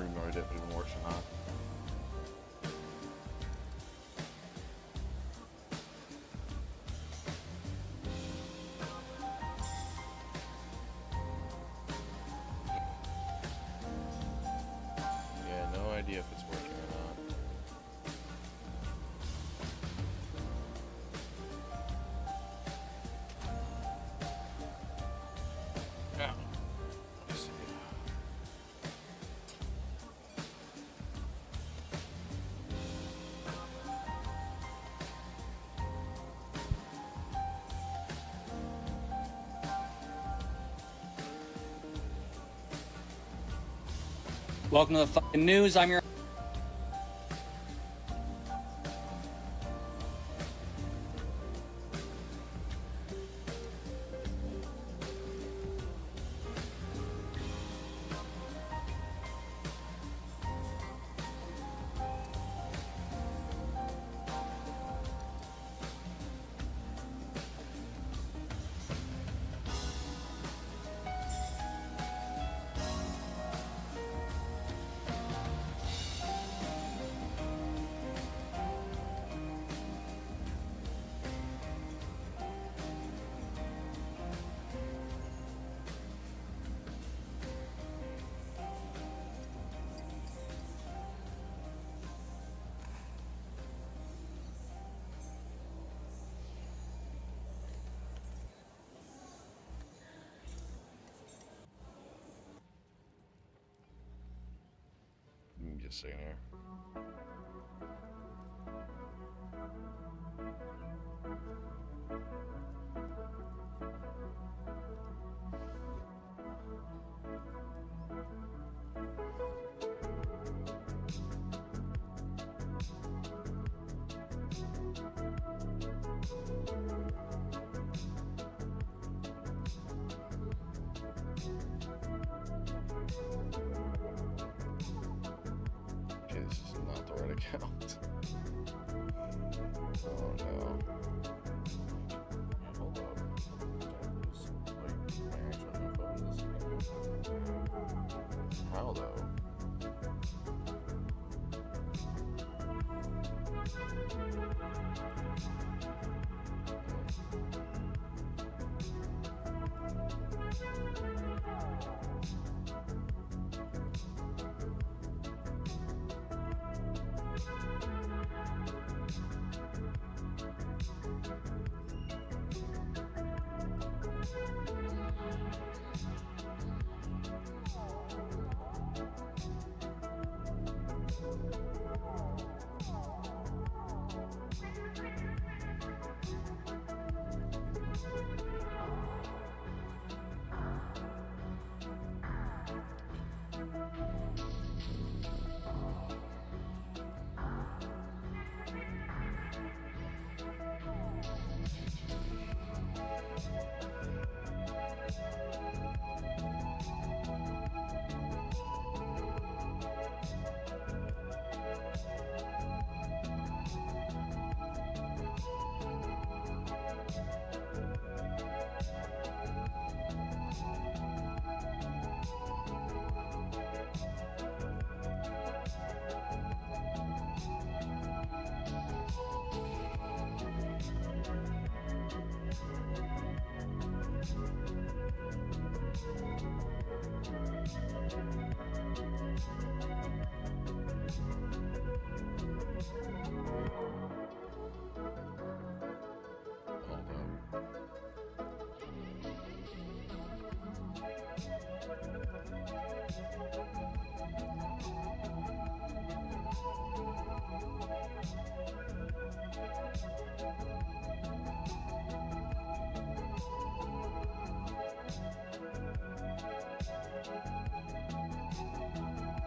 have no idea if it even works or not. Yeah, no idea if it's working or not. Yeah. Let's see. Welcome to the fucking news. I'm your. Just a second here. Okay, this is not the right account. Oh no. Hold up. Don't lose like my actual info in this. How though?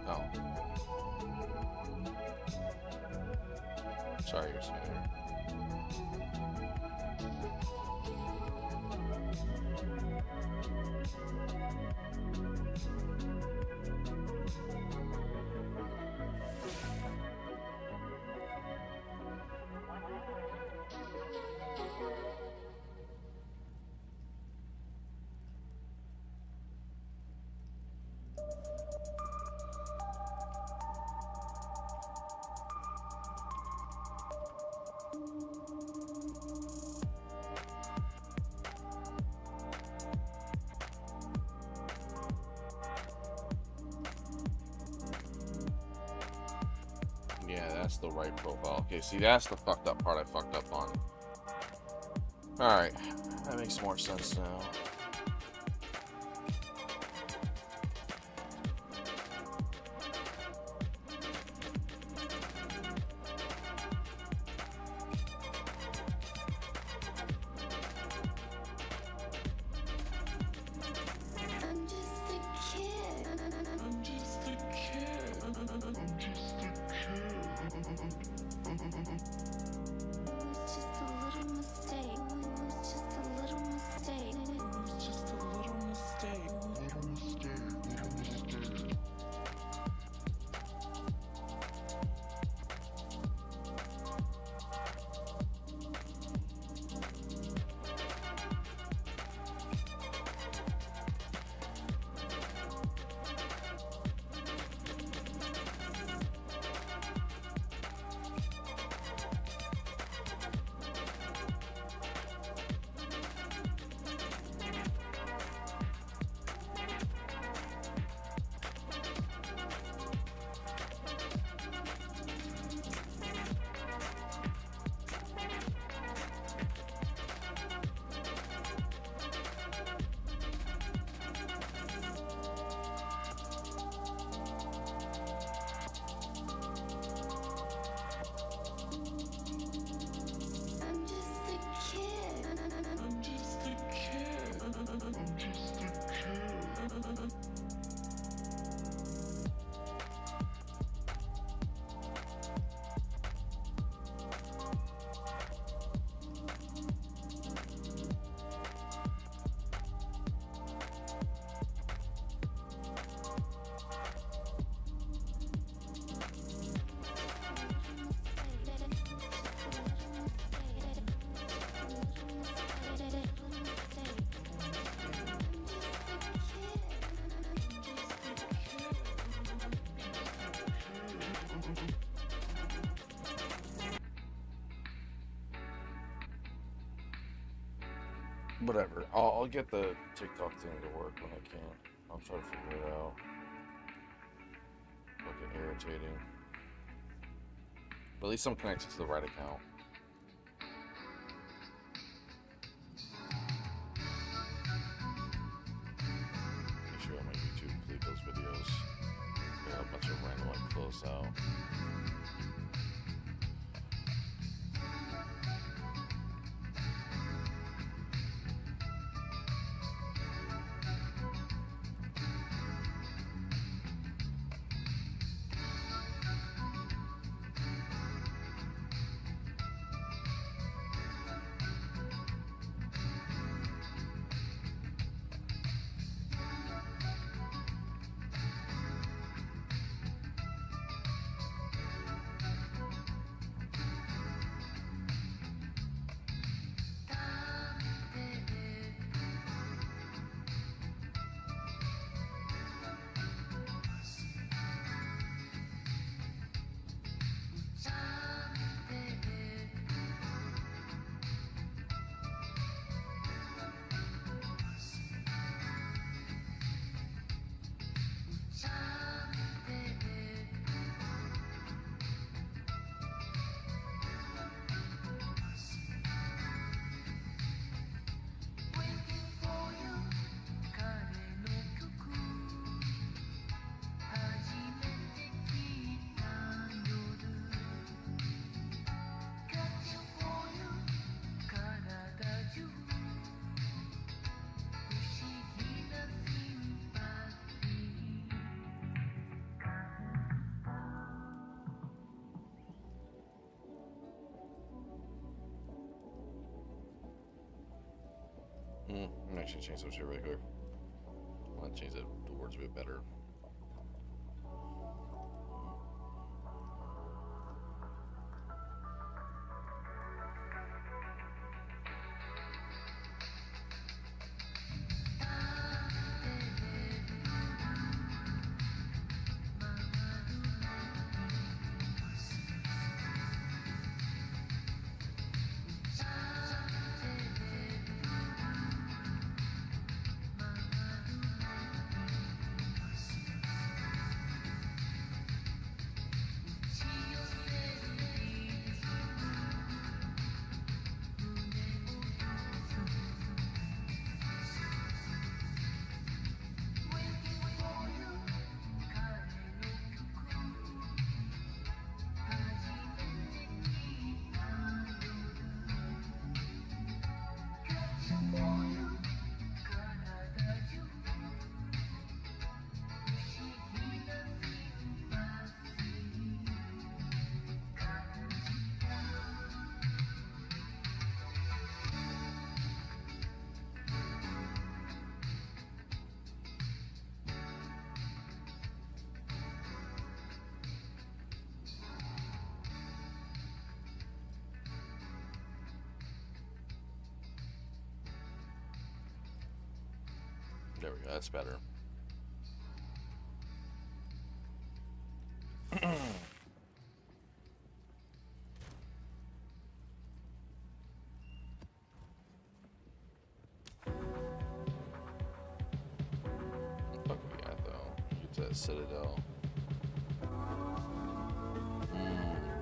Oh. Sorry, you're saying there. That's the right profile. Okay, see, that's the fucked up part I fucked up on. Alright, that makes more sense now. Whatever. I'll get the TikTok thing to work when I can. I'll try to figure it out. Fucking irritating. But at least I'm connected to the right account. Make sure on my YouTube delete those videos. Got a bunch of random like close out. I'm actually change some shit really quick. I want to change the words a bit better. There we go, that's better. What we got though? Get to that Citadel.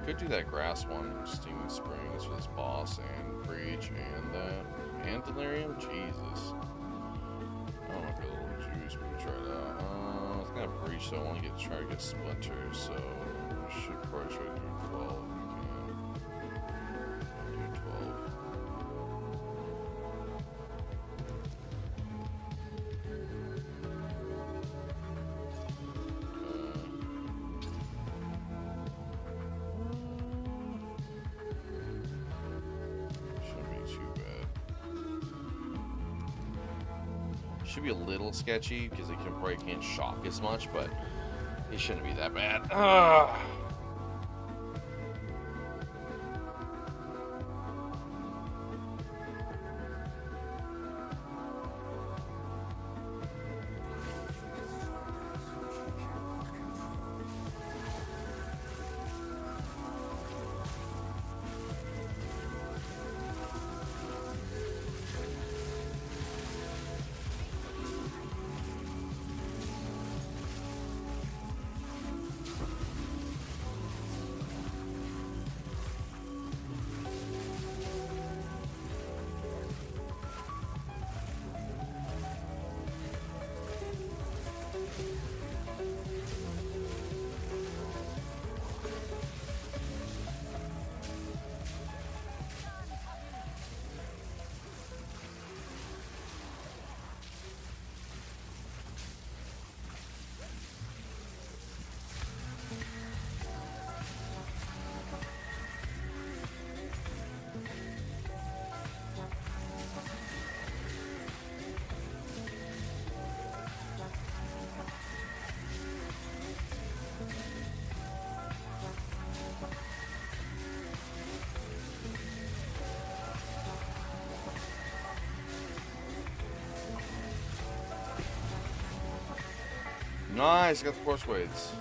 Could do that grass one, Steaming Springs for this boss and Breach and that. And Delirium? Jesus. I don't know if a little juice, but we'll try it out. It's gonna Breach, so I want to try to get Splinters, so we should probably try to do 12 if we can. I'll do 12. Should be a little sketchy because they probably can't shock as much, but it shouldn't be that bad. Nice, got the force weights.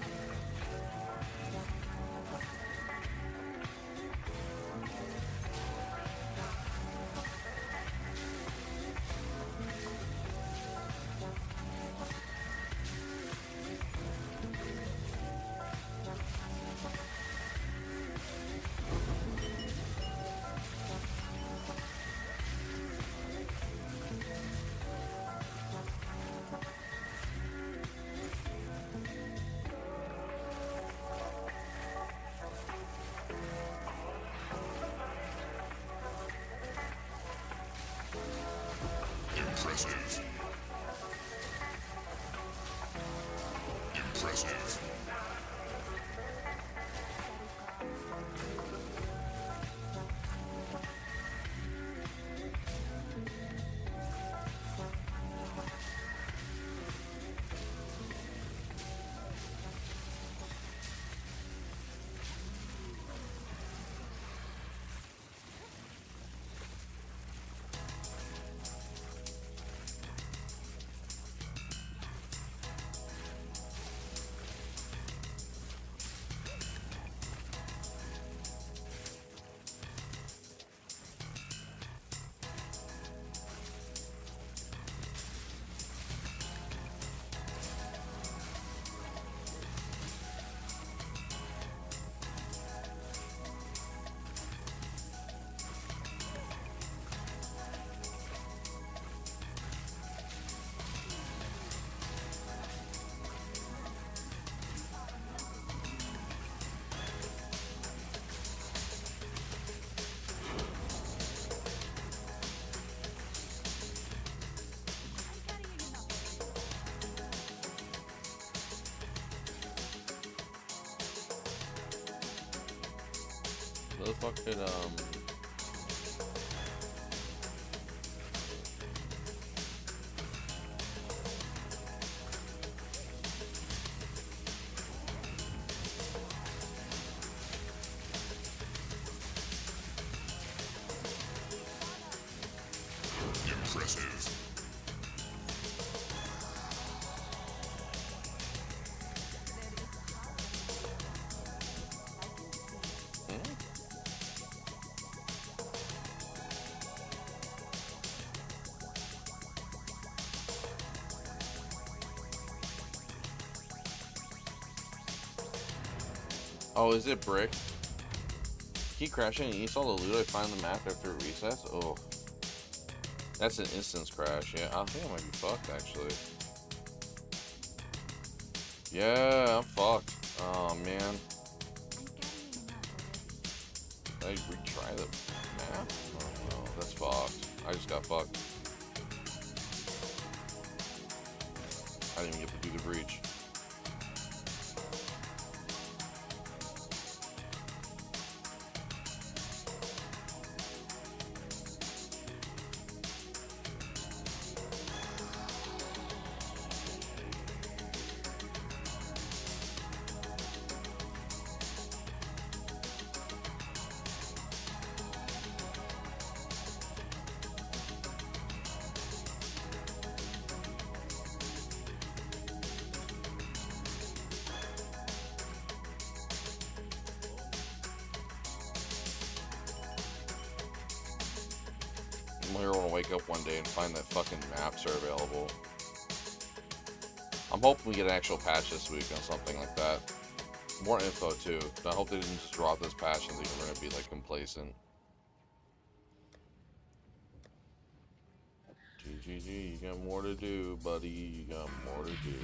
Impressive. Impressive. The fuck did Impressive. Oh, is it brick? Keep crashing and eats all the loot I find on the map after it resets? Oh. That's an instance crash. Yeah, I think I might be fucked, actually. Yeah, I'm fucked. Oh, man. Did I retry the map? Oh, no, that's fucked. I just got fucked. I didn't even get to do the breach. I'm gonna wake up one day and find that fucking maps are available. I'm hoping we get an actual patch this week on something like that. More info too. I hope they didn't just drop this patch and think we're gonna be like complacent. GGG, you got more to do, buddy. You got more to do.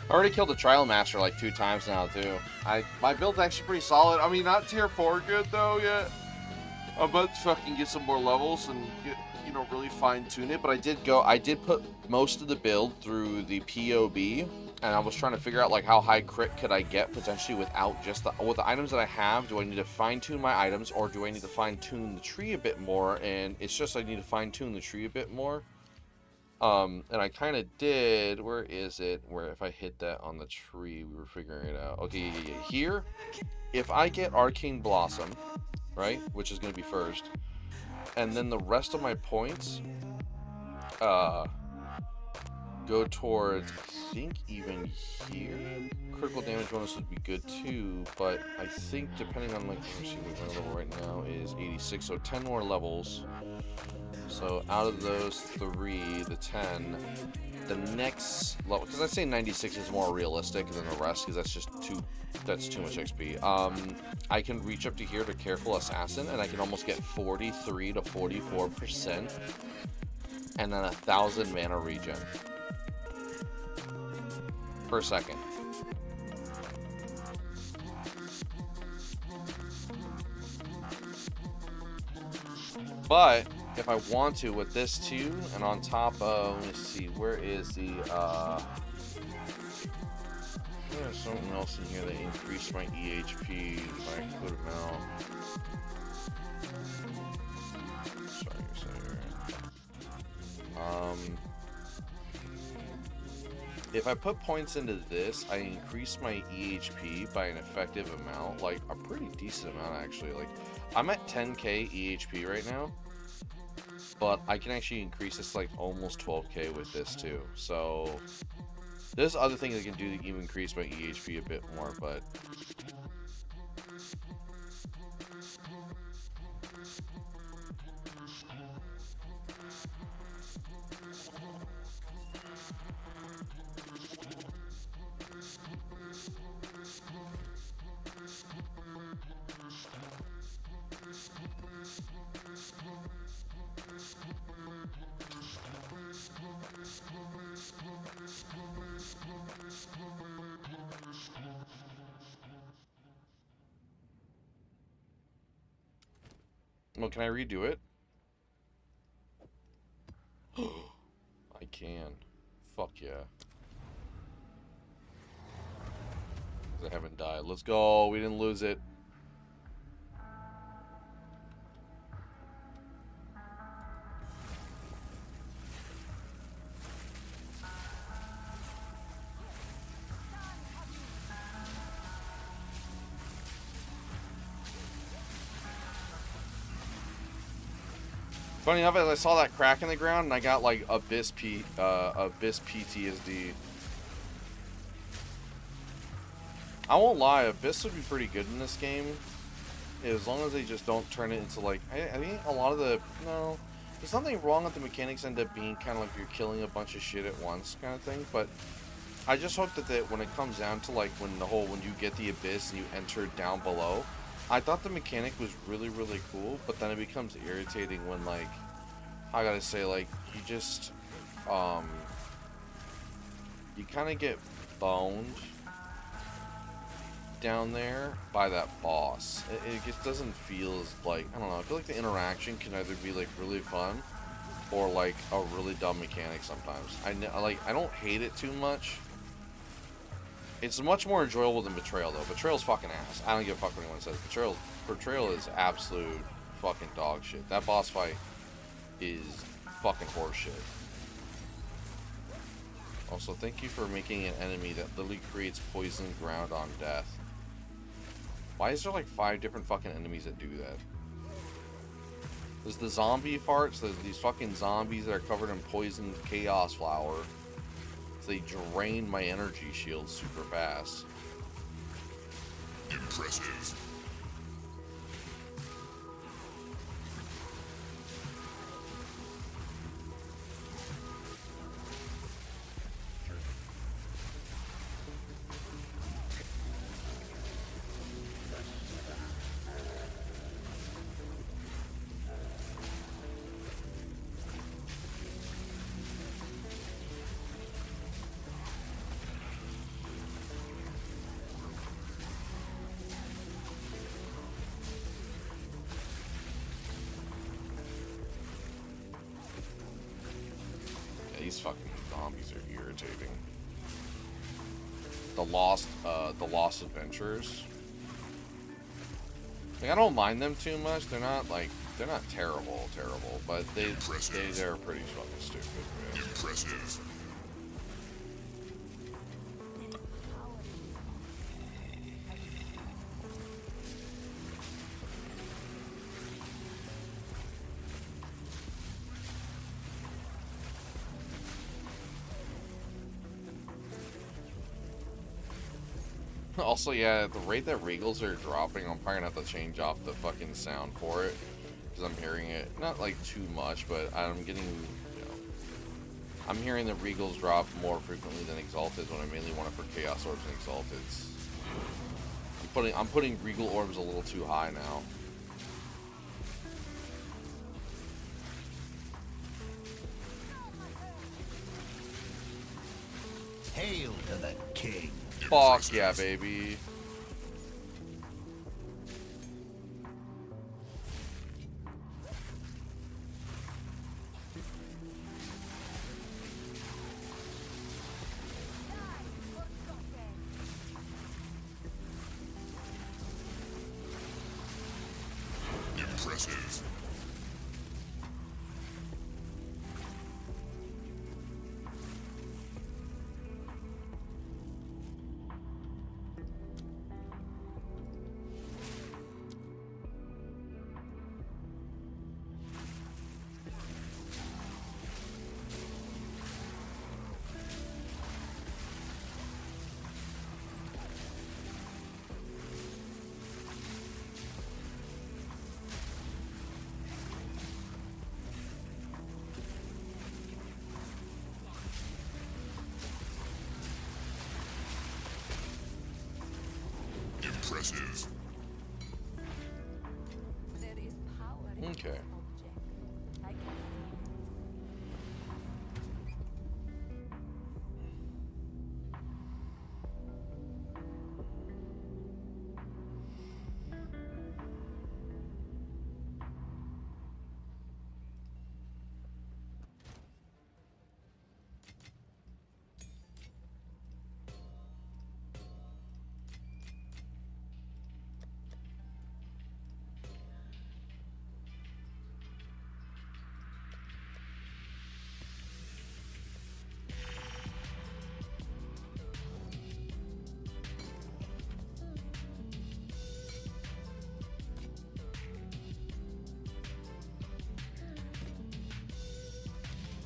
I already killed the Trial Master like 2 times now too. My build's actually pretty solid. I mean, not tier 4 good though yet. I'm about to fucking get some more levels and get, you know, really fine tune it. But I did put most of the build through the POB, and I was trying to figure out like how high crit could I get potentially without just with the items that I have. Do I need to fine tune my items, or do I need to fine tune the tree a bit more? And it's just I need to fine tune the tree a bit more. And I kind of did. Where is it? Where if I hit that on the tree, we were figuring it out. Okay, yeah. Here, if I get Arcane Blossom, right, which is going to be first, and then the rest of my points, go towards, I think even here, critical damage bonus would be good too, but I think depending on, like, let me see what my level right now is 86, so 10 more levels. So out of those 3, the 10, the next level, because I say 96 is more realistic than the rest, because that's too much XP. I can reach up to here to Careful Assassin, and I can almost get 43 to 44%, and then 1,000 mana regen per second. But if I want to with this too, and on top of, let me see, where is the, there's something else in here that increased my EHP if I put them out. If I put points into this, I increase my EHP by an effective amount, like a pretty decent amount actually. Like, I'm at 10k EHP right now, but I can actually increase this like almost 12k with this too. So there's other things I can do to even increase my EHP a bit more, but Well, can I redo it? I can. Fuck yeah. 'Cause I haven't died. Let's go. We didn't lose it. Funny enough, as I saw that crack in the ground, and I got like Abyss PTSD. I won't lie, Abyss would be pretty good in this game, as long as they just don't turn it into like. I think a lot of the no, there's nothing wrong with the mechanics end up being kind of like you're killing a bunch of shit at once kind of thing, but I just hope that when it comes down to like when you get the Abyss and you enter down below, I thought the mechanic was really cool, but then it becomes irritating when like I gotta say like you just you kind of get boned down there by that boss. It just doesn't feel as like I don't know. I feel like the interaction can either be like really fun or like a really dumb mechanic sometimes. I don't hate it too much. It's much more enjoyable than Betrayal, though. Betrayal's fucking ass. I don't give a fuck what anyone says. Betrayal is absolute fucking dog shit. That boss fight is fucking horseshit. Also, thank you for making an enemy that literally creates poison ground on death. Why is there like 5 different fucking enemies that do that? There's the zombie farts. There's these fucking zombies that are covered in poisoned chaos flower. They drain my energy shield super fast. Impressive. These fucking zombies are irritating. The Lost Adventures. Like, I don't mind them too much. They're not terrible, but they're pretty fucking stupid. Man. Impressive. Also, yeah, at the rate that Regals are dropping, I'm probably gonna have to change off the fucking sound for it. Because I'm hearing it, not like too much, but I'm getting, I'm hearing the Regals drop more frequently than Exalted when I mainly want it for Chaos Orbs and Exalteds. I'm putting Regal Orbs a little too high now. Hail to the king. Fuck yeah, baby. Impressive. Impressive. There is power in Okay. this object. I can feel it.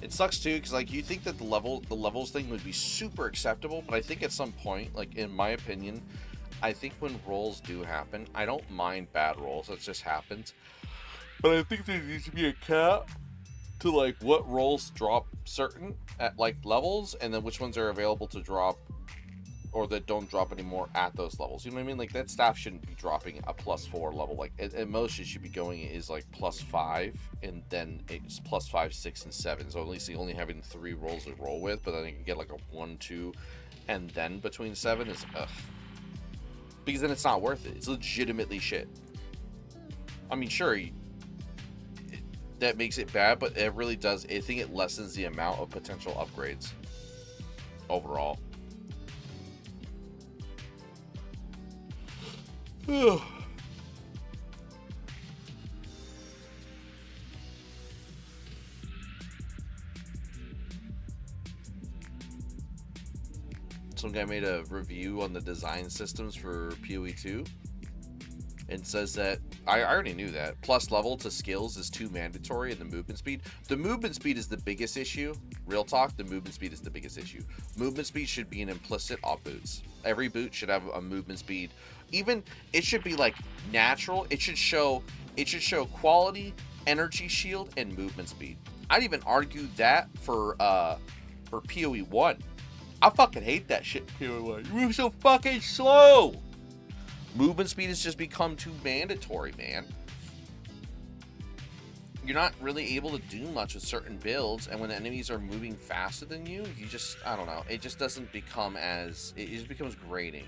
It sucks too, because like you think that the levels thing would be super acceptable, but I think at some point, like in my opinion, I think when rolls do happen, I don't mind bad rolls. It just happens. But I think there needs to be a cap to like what rolls drop certain at like levels, and then which ones are available to drop or that don't drop anymore at those levels. You know what I mean? Like that staff shouldn't be dropping a +4 level. Like at most it should be going is like +5, and then it's +5, 6, and 7. So at least you're only having 3 rolls to roll with, but then you can get like a 1, 2, and then between 7 is because then it's not worth it. It's legitimately shit. I mean, sure, that makes it bad, but it really does. I think it lessens the amount of potential upgrades overall. Some guy made a review on the design systems for PoE 2 and says that I already knew that plus level to skills is too mandatory in the movement speed. The movement speed is the biggest issue. Real talk, the movement speed is the biggest issue. Movement speed should be an implicit on boots. Every boot should have a movement speed. Even it should be like natural. It should show quality, energy shield, and movement speed. I'd even argue that for PoE 1. I fucking hate that shit in PoE 1. You move so fucking slow. Movement speed has just become too mandatory, man. You're not really able to do much with certain builds, and when the enemies are moving faster than you, you just, I don't know, it just doesn't become as, it just becomes grating.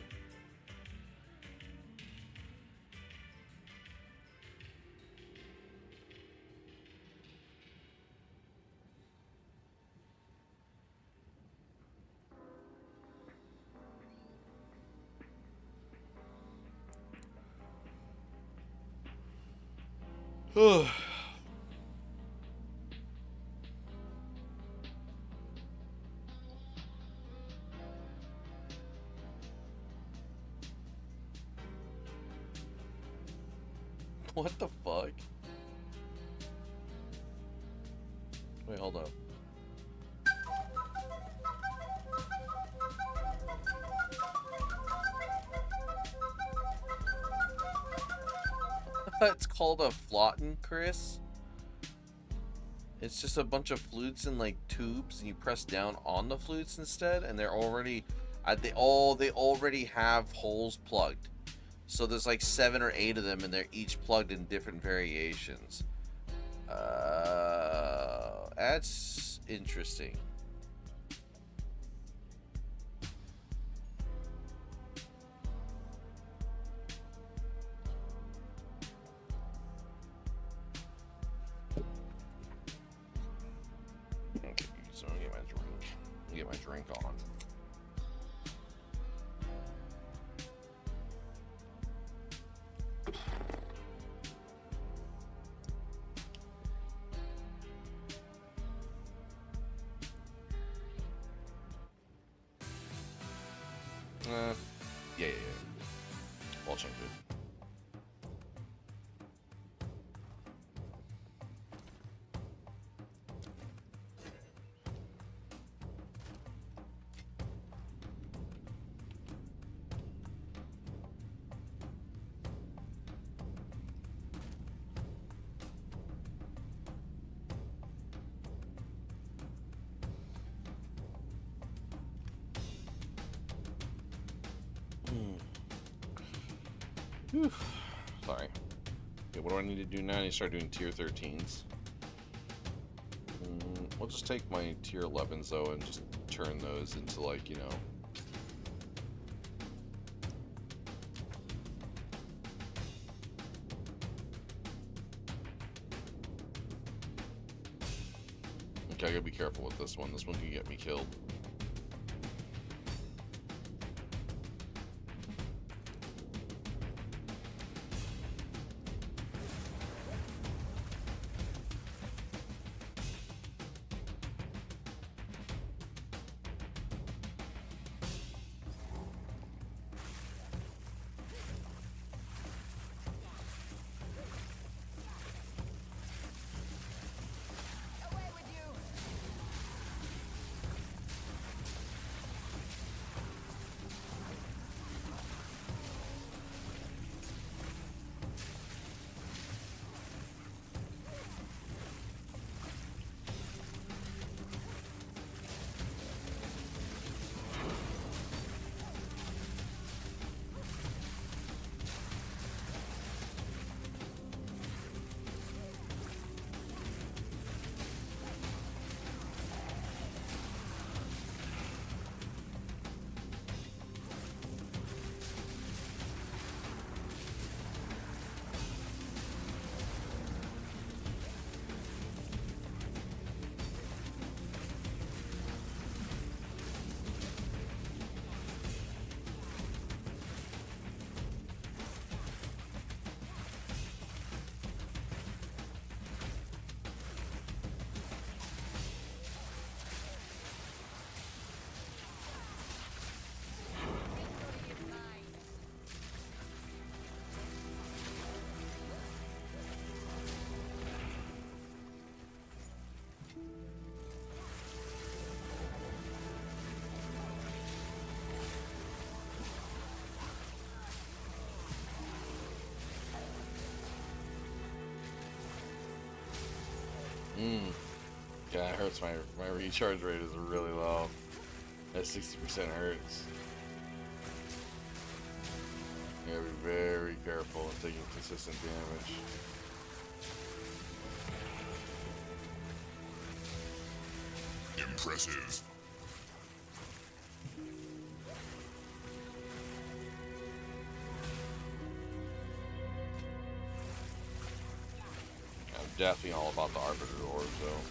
What the fuck? Wait, hold up. It's called a flotten, Chris. It's just a bunch of flutes and like tubes, and you press down on the flutes instead, and they're already they already have holes plugged. So there's like 7 or 8 of them, and they're each plugged in different variations. That's interesting. Okay, so I'm gonna get my drink on. Yeah. Well chunky. Sorry. Okay, what do I need to do now? I need to start doing tier 13s. We'll just take my tier 11s though and just turn those into like, you know. Okay, I gotta be careful with this one. This one can get me killed. hurts. My recharge rate is really low. That 60% hurts. You gotta be very careful in taking consistent damage. Impressive. I'm definitely all about the Arbiter Orb, though.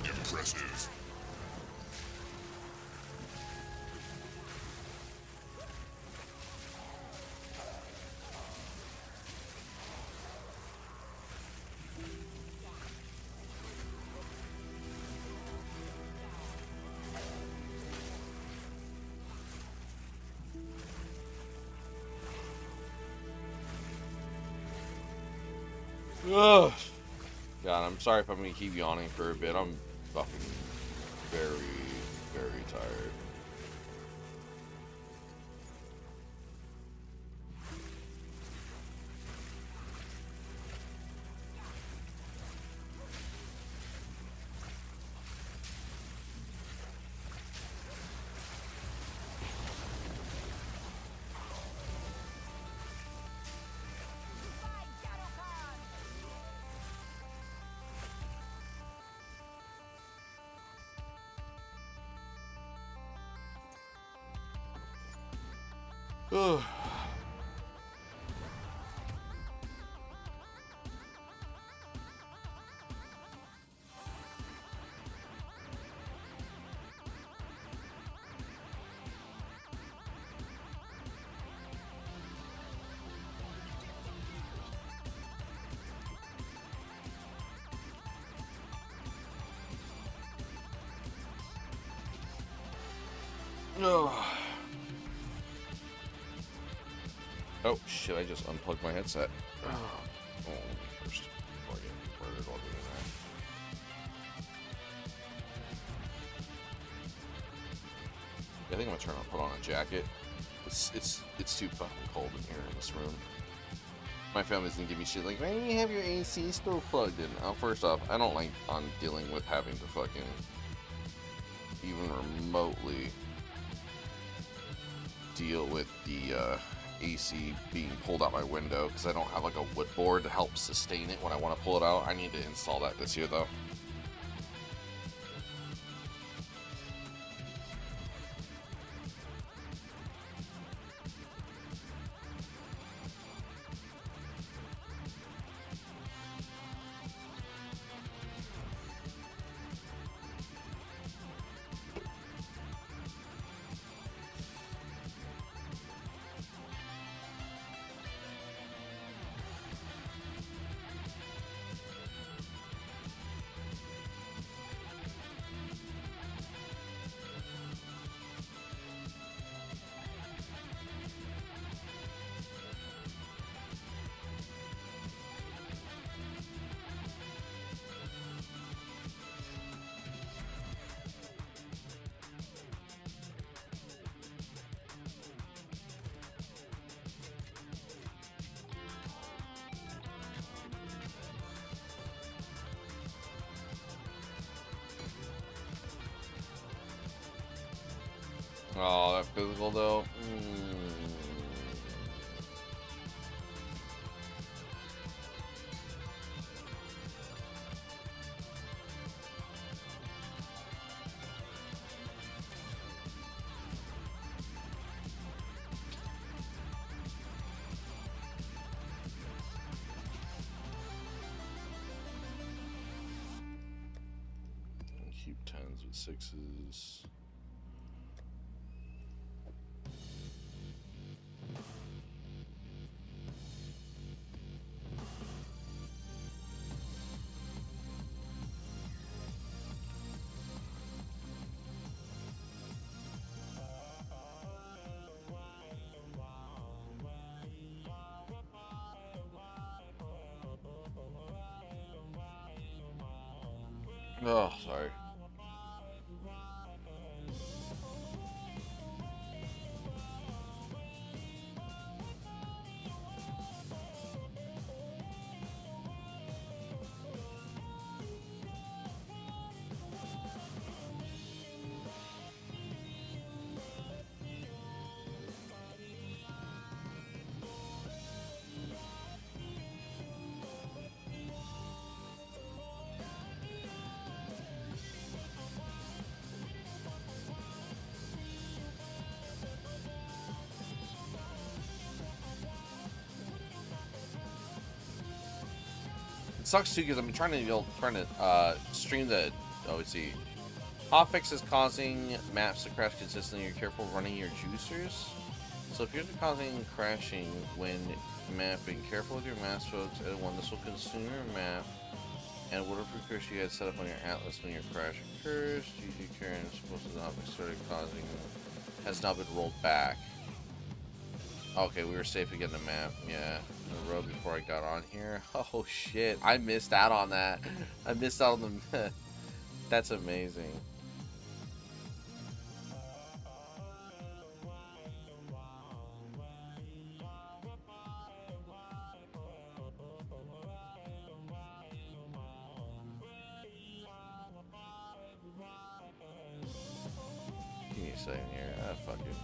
Impressive. Ugh. God, I'm sorry if I'm gonna keep yawning for a bit. I'm fucking very, very tired. Ugh. Ugh. Oh shit, I just unplugged my headset. Oh, first, before I get murdered while doing that. I think I'm gonna put on a jacket. It's too fucking cold in here in this room. My family's gonna give me shit like, why do you have your AC still plugged in? First off, I don't like on dealing with having to fucking even remotely deal with the AC being pulled out my window because I don't have like a wood board to help sustain it when I want to pull it out. I need to install that this year though. physical though. Keep 10s with 6s. Oh, sorry. It sucks too because I'm trying to stream the OC. Hotfix is causing maps to crash consistently. You're careful running your juicers. So if you're causing crashing when mapping, careful with your maps, folks. One, this will consume your map and whatever precursor you had set up on your atlas when your crash occurs. GG Karen is supposed to not be started causing has not been rolled back. Okay, we were safe to get the map. Yeah, the road before I got on here. Oh shit, I missed out on that. I missed out on the. That's amazing. Give me a second here. Ah, fuck it.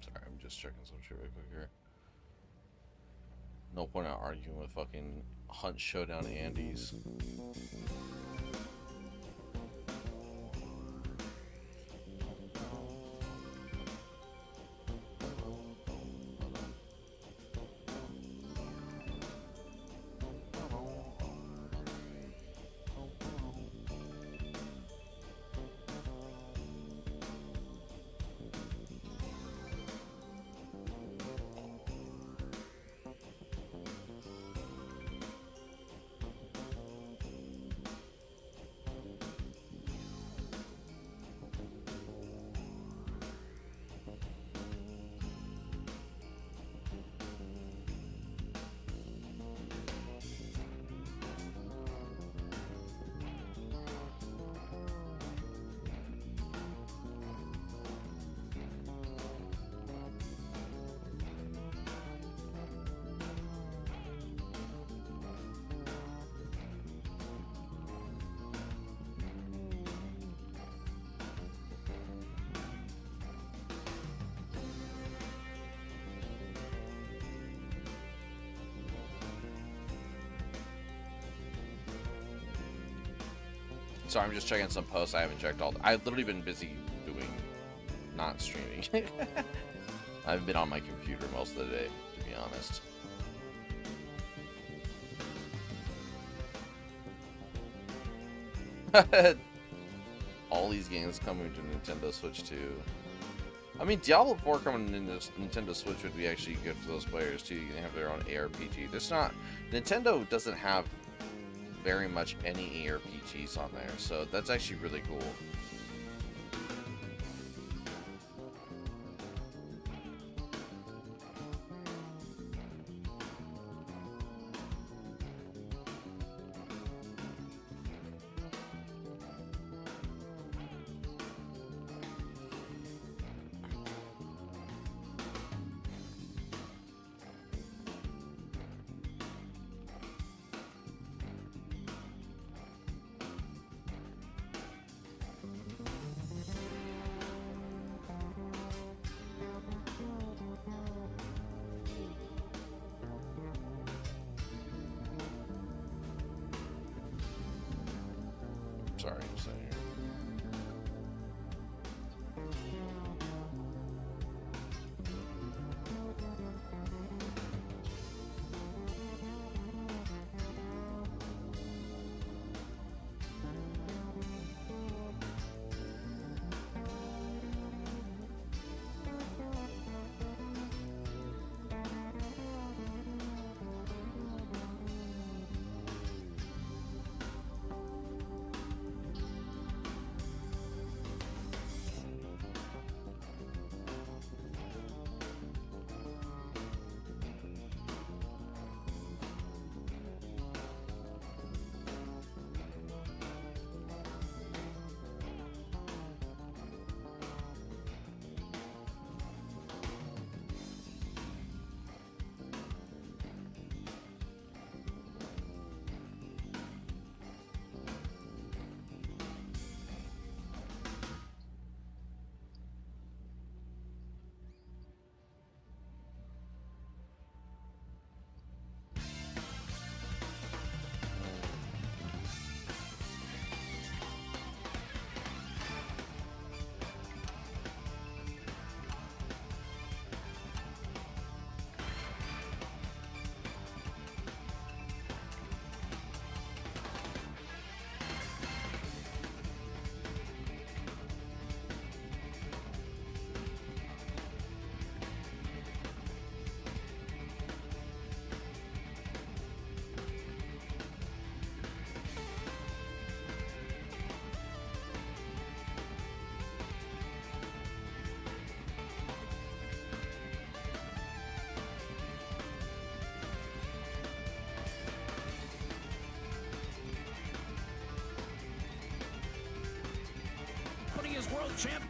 Sorry, I'm just checking some shit real quick here. No point out arguing with fucking Hunt Showdown Andes. Sorry, I'm just checking some posts. I haven't checked all. I've literally been busy doing, not streaming. I've been on my computer most of the day, to be honest. All these games coming to Nintendo Switch too. I mean, Diablo 4 coming to Nintendo Switch would be actually good for those players too. You can have their own ARPG. There's not, Nintendo doesn't have very much any ARPGs on there, so that's actually really cool. Sorry, I'm saying here. World champ.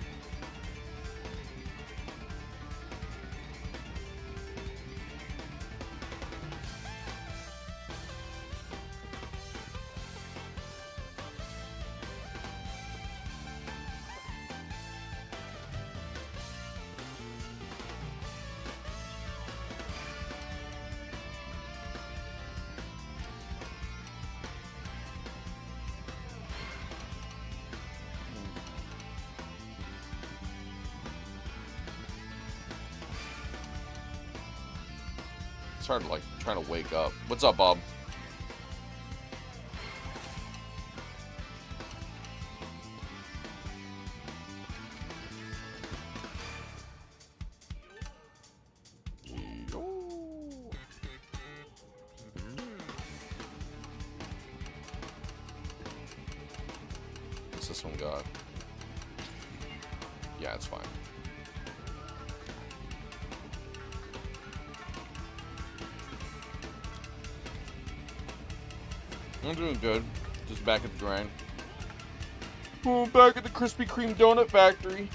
It's hard, like, trying to wake up. What's up, Bob? What's this one got? Yeah, it's fine. I'm doing good. Just back at the grind. Oh, back at the Krispy Kreme donut factory.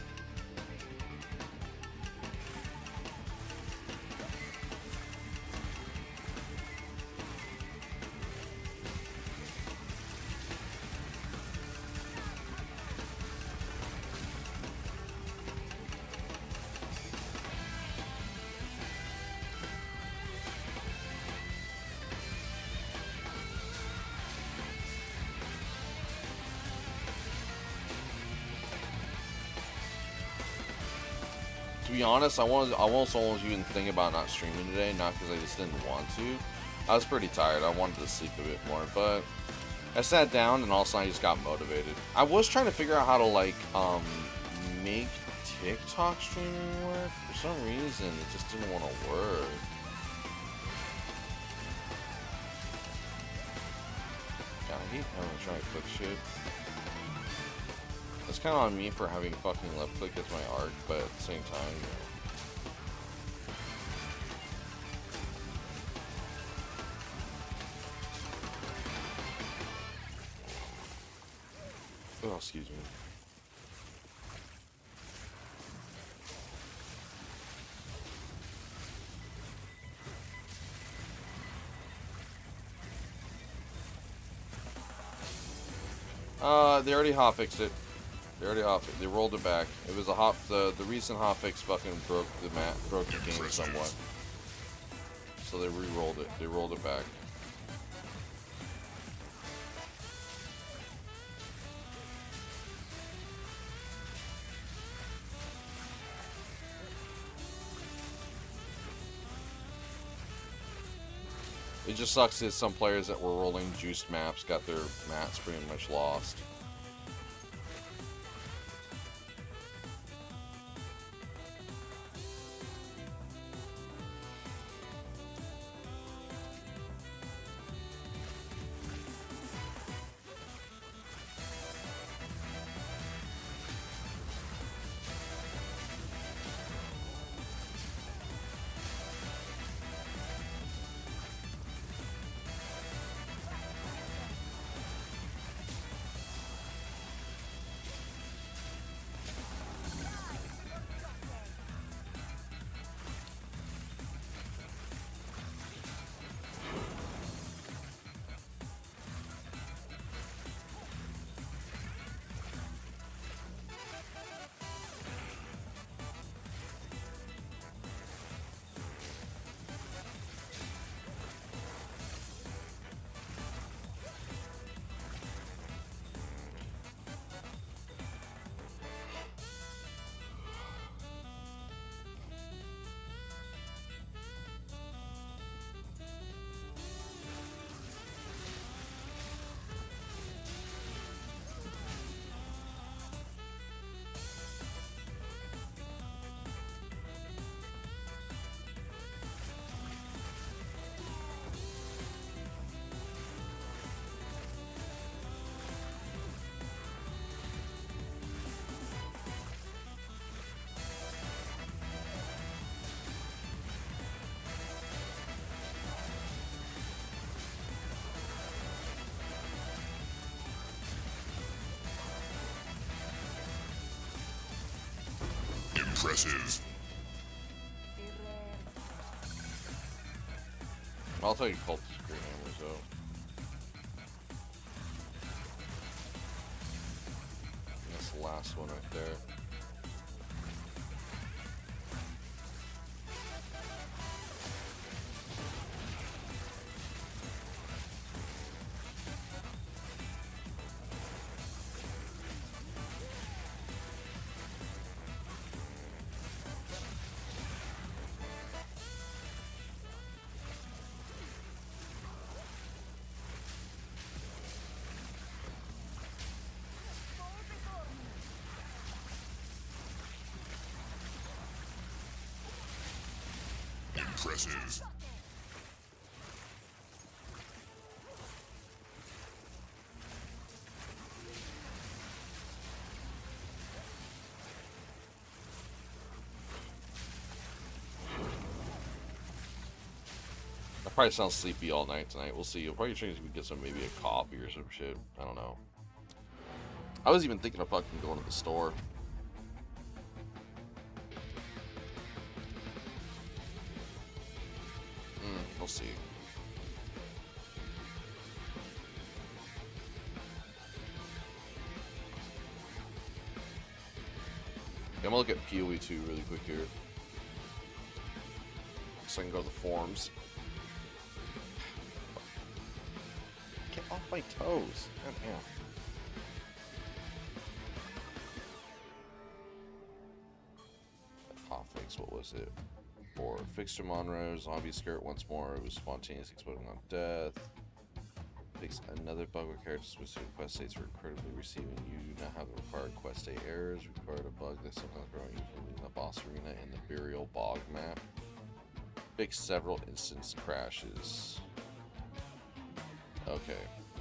be honest, I was almost even thinking about not streaming today, not because I just didn't want to. I was pretty tired. I wanted to sleep a bit more, but I sat down and all of a sudden I just got motivated. I was trying to figure out how to like make TikTok streaming work. For some reason, it just didn't want to work. God, I hate having to try to click shit. It's kind of on me for having fucking left click as my arc, but at the same time, you know. Oh, excuse me. They already hotfixed it. They rolled it back. It was a the recent hotfix fucking broke the game somewhat. So they re-rolled it. They rolled it back. It just sucks that some players that were rolling juiced maps got their maps pretty much lost. Impressive. I'll tell you cultist green hammers though. That's the last one right there. Impressive. I probably sound sleepy all night tonight. We'll see. I'll probably try to get some, maybe a coffee or some shit. I don't know. I was even thinking of fucking going to the store. We'll see. I'm gonna look at PoE 2 really quick here. So I can go to the forums. Get off my toes. God damn. Hotfix. next. What was it? For Fixer Monroe, zombie skirt once more. It was spontaneous exploding on death. Fix another bug where character specific quest states were incredibly receiving. You now have the required quest state errors. Required a bug that sometimes prevent you from leaving the boss arena and the burial bog map. Fix several instance crashes. Okay,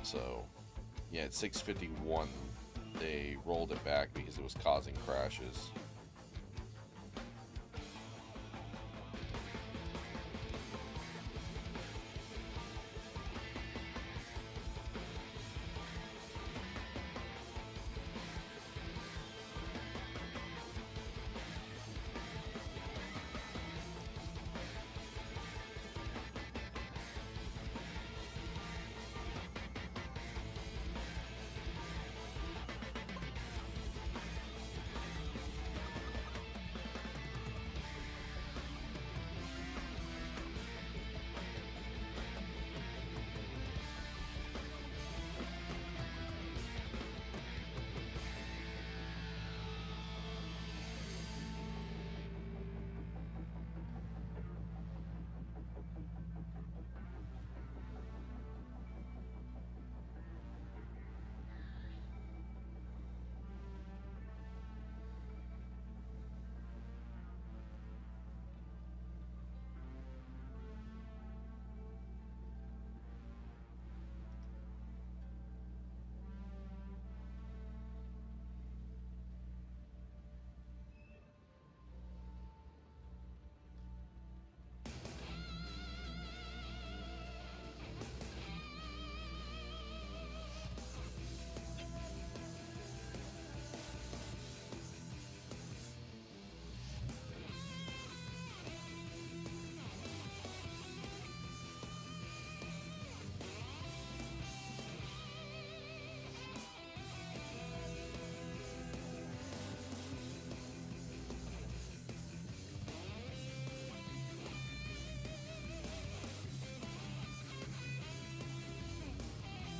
so yeah, at 6:51 they rolled it back because it was causing crashes.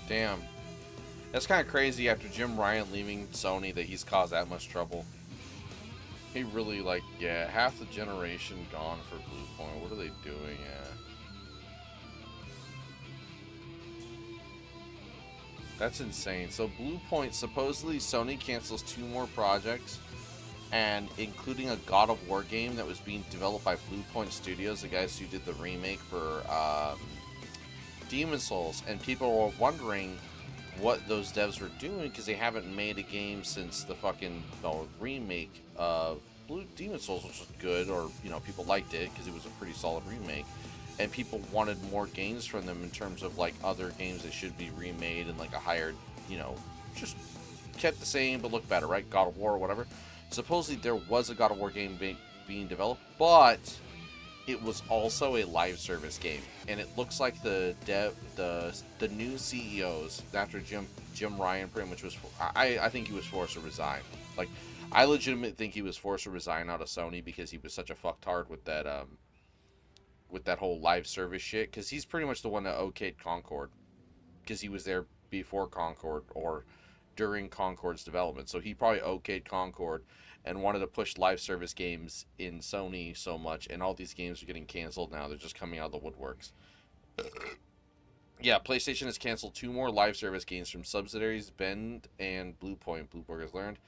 Damn. That's kind of crazy after Jim Ryan leaving Sony that he's caused that much trouble. He really, like, yeah, half the generation gone for Bluepoint. What are they doing? Yeah. That's insane. So Bluepoint, supposedly Sony cancels 2 more projects, and including a God of War game that was being developed by Bluepoint Studios, the guys who did the remake for Demon Souls, and people were wondering what those devs were doing because they haven't made a game since the fucking remake of Demon Souls, which was good, or people liked it because it was a pretty solid remake, and people wanted more games from them in terms of like other games that should be remade and like a higher, just kept the same but look better, right? God of War or whatever. Supposedly there was a God of War game being developed, but it was also a live service game, and it looks like the new CEOs after Jim Ryan pretty much was. I think he was forced to resign. Like, I legitimately think he was forced to resign out of Sony because he was such a fucktard with that whole live service shit. Because he's pretty much the one that okayed Concord, because he was there before Concord or during Concord's development. So he probably okayed Concord and wanted to push live service games in Sony so much, and all these games are getting canceled now. They're just coming out of the woodworks. Yeah, PlayStation has canceled 2 more live service games from subsidiaries Bend and Bluepoint, Bloomberg has learned.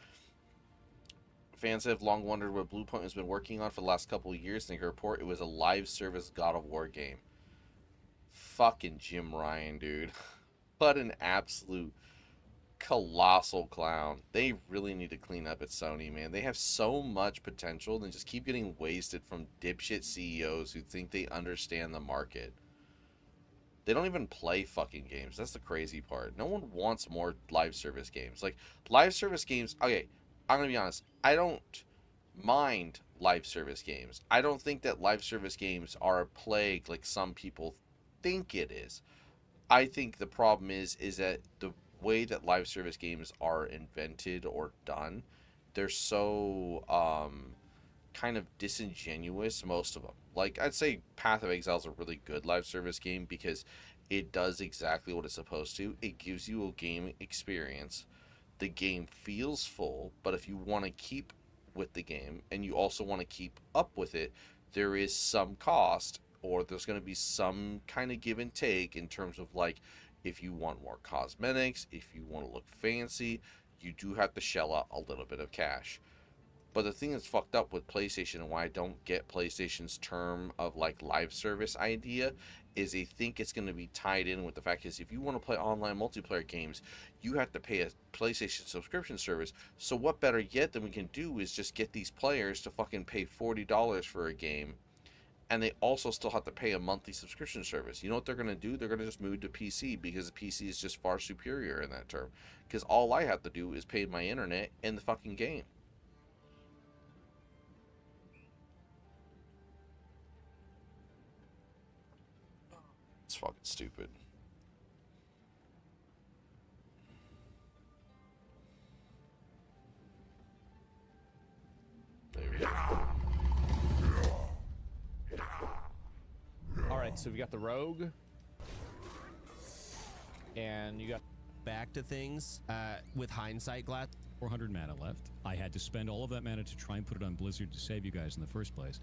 Fans have long wondered what Bluepoint has been working on for the last couple of years. They can report it was a live service God of War game. Fucking Jim Ryan, dude. What an absolute colossal clown. They really need to clean up at Sony, man. They have so much potential and just keep getting wasted from dipshit CEOs who think they understand the market. They don't even play fucking games. That's the crazy part. No one wants more live service games. Like, live service games, okay, I'm gonna be honest, I don't mind live service games. I don't think that live service games are a plague like some people think it is. I think the problem is that the way that live service games are invented or done, they're so kind of disingenuous, most of them. Like, I'd say Path of Exile is a really good live service game because it does exactly what it's supposed to. It gives you a game experience. The game feels full, but if you want to keep with the game and you also want to keep up with it, there is some cost, or there's going to be some kind of give and take in terms of like, if you want more cosmetics, if you want to look fancy, you do have to shell out a little bit of cash. But the thing that's fucked up with PlayStation, and why I don't get PlayStation's term of like live service idea, is they think it's going to be tied in with the fact is if you want to play online multiplayer games, you have to pay a PlayStation subscription service. So what better yet than we can do is just get these players to fucking pay $40 for a game, and they also still have to pay a monthly subscription service. You know what they're going to do? They're going to just move to PC, because the PC is just far superior in that term. Because all I have to do is pay my internet and the fucking game. It's fucking stupid. There we go. All right, so we got the rogue, and you got back to things with hindsight glass. 400 mana left. I had to spend all of that mana to try and put it on Blizzard to save you guys in the first place.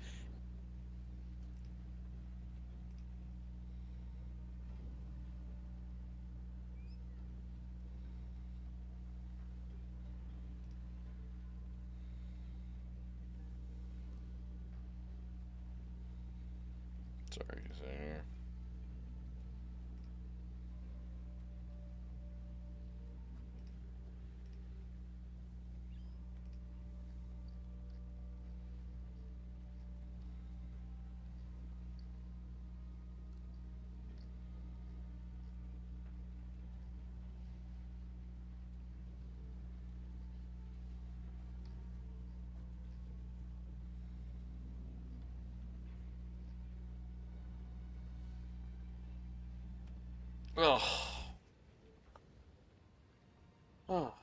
Sorry, is that here? Oh. Oh.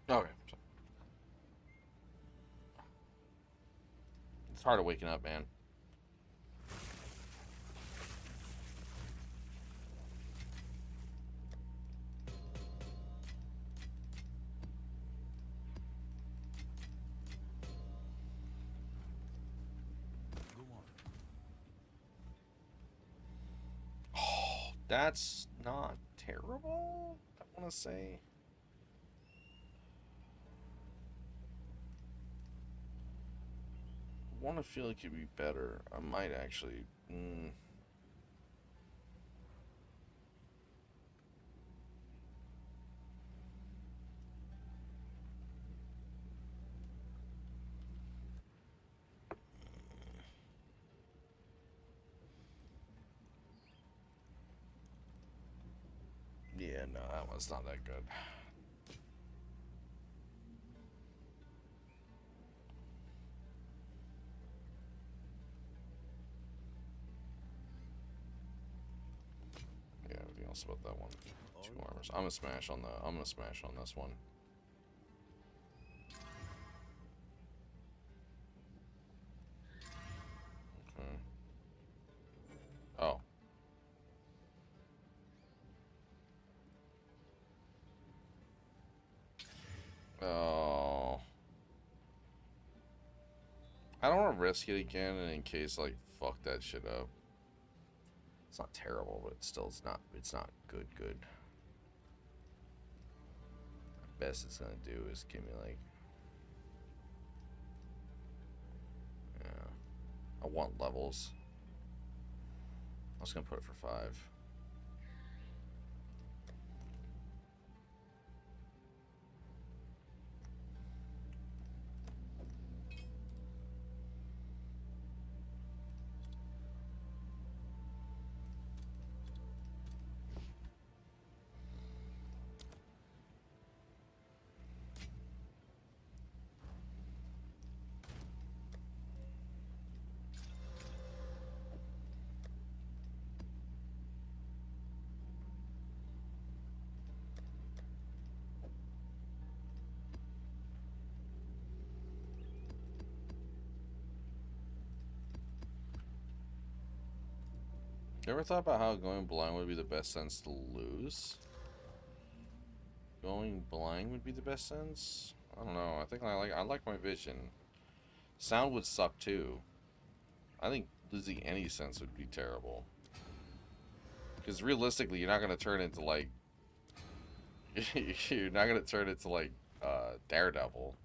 Okay. It's hard of waking up, man. Oh, that's not terrible, I want to say. I want to feel like it'd be better. I might actually. Yeah, no, that one's not that good. Yeah, everything else about that one. 2 armors. I'm gonna smash on this one. Okay. Oh. Oh. I don't want to risk it again, and in case like fuck that shit up. It's not terrible, but it's not good. Best it's gonna do is give me like, yeah, I want levels. I was gonna put it for 5. You ever thought about how going blind would be the best sense to lose? Going blind would be the best sense? I don't know. I think I like my vision. Sound would suck too. I think losing any sense would be terrible. Because realistically, you're not gonna turn into like you're not gonna turn into like Daredevil.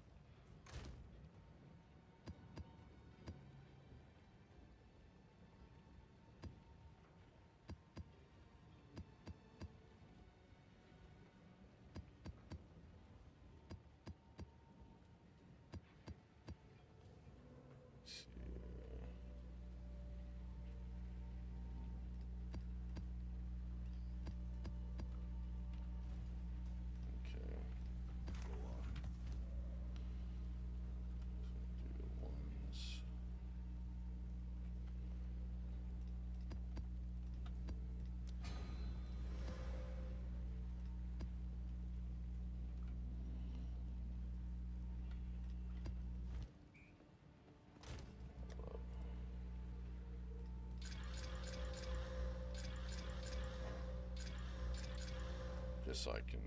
Just so I can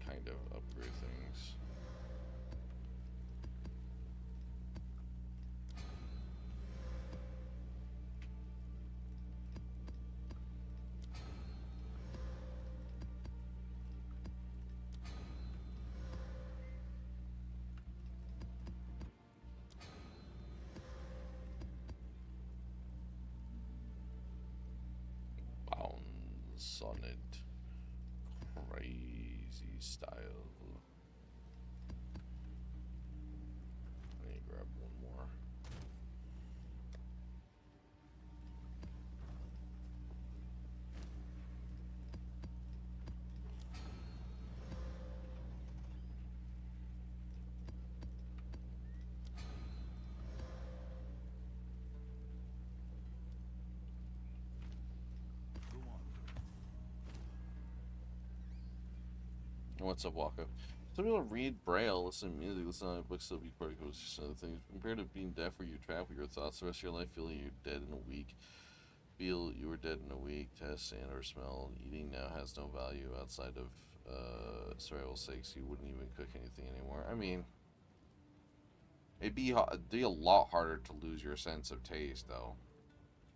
kind of upgrade things. Bounce on it. Crazy style. Let me grab one more. What's up, Waka? Some people read Braille, listen to music, listen to books, that'll be pretty cool. Just other things. Compared to being deaf, where you trapped with your thoughts the rest of your life, feeling you're dead in a week. Feel you were dead in a week. Taste and or smell. Eating now has no value outside of survival sakes. You wouldn't even cook anything anymore. I mean, it'd be a lot harder to lose your sense of taste, though.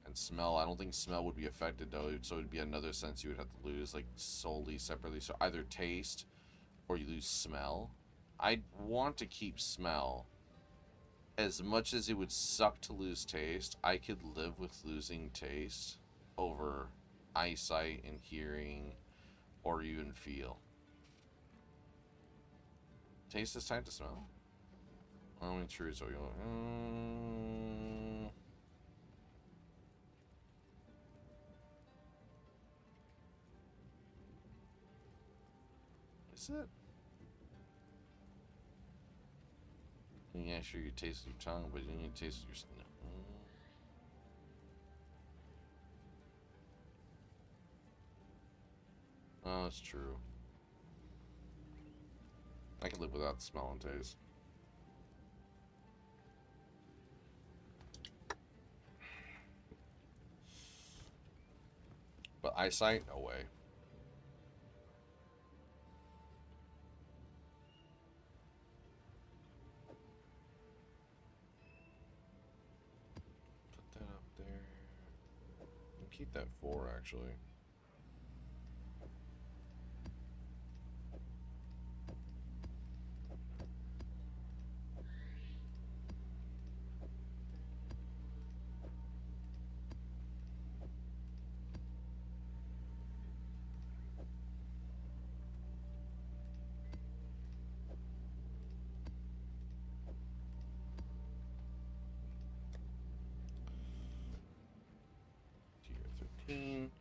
And smell, I don't think smell would be affected, though. So it'd be another sense you would have to lose, like, solely, separately. So either taste or you lose smell. I'd want to keep smell. As much as it would suck to lose taste, I could live with losing taste over eyesight and hearing or even feel. Taste is tied to smell. How many truths are you? Is it? Yeah, sure, you taste your tongue, but you need to taste your skin. Oh, it's true. I can live without the smell and taste. But eyesight, no way. that 4 actually. Tier 13.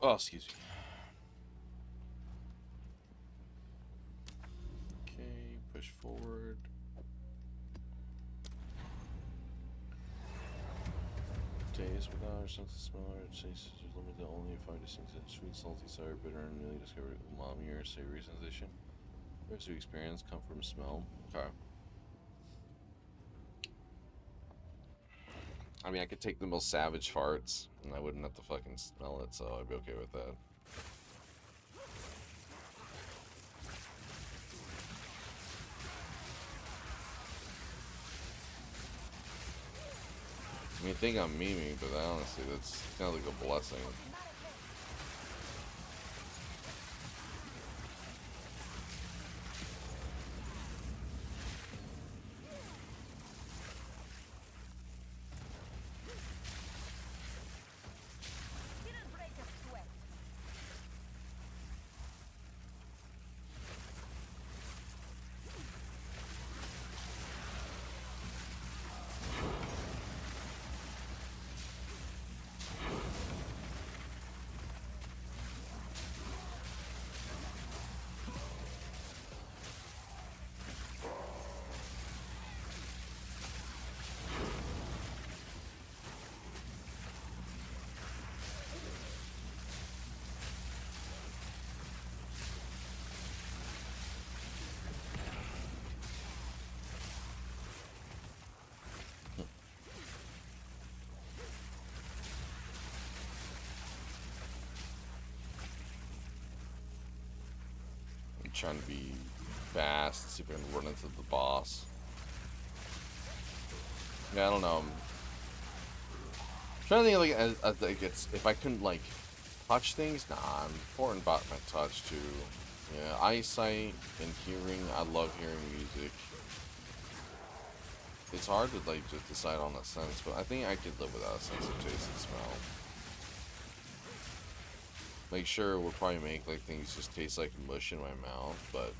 Oh, excuse me. Okay, push forward. Taste without or sense of smell or taste is limited only if I distinct sweet, salty, sour, bitter, and newly discovered umami or savory sensation. Rest of experience come from smell. Okay. I mean, I could take the most savage farts, and I wouldn't have to fucking smell it, so I'd be okay with that. I mean, you think I'm memeing, but honestly, that's kind of like a blessing. Didn't break a sweat. I'm trying to be fast, see if I can run into the boss. Yeah, I don't know. I'm trying to think of, like, like it's if I couldn't like touch things. Nah, I'm important about my touch too. Yeah, eyesight and hearing. I love hearing music. It's hard to like just decide on a sense, but I think I could live without a sense of taste and smell. Like, sure, we'll probably make like things just taste like mush in my mouth, but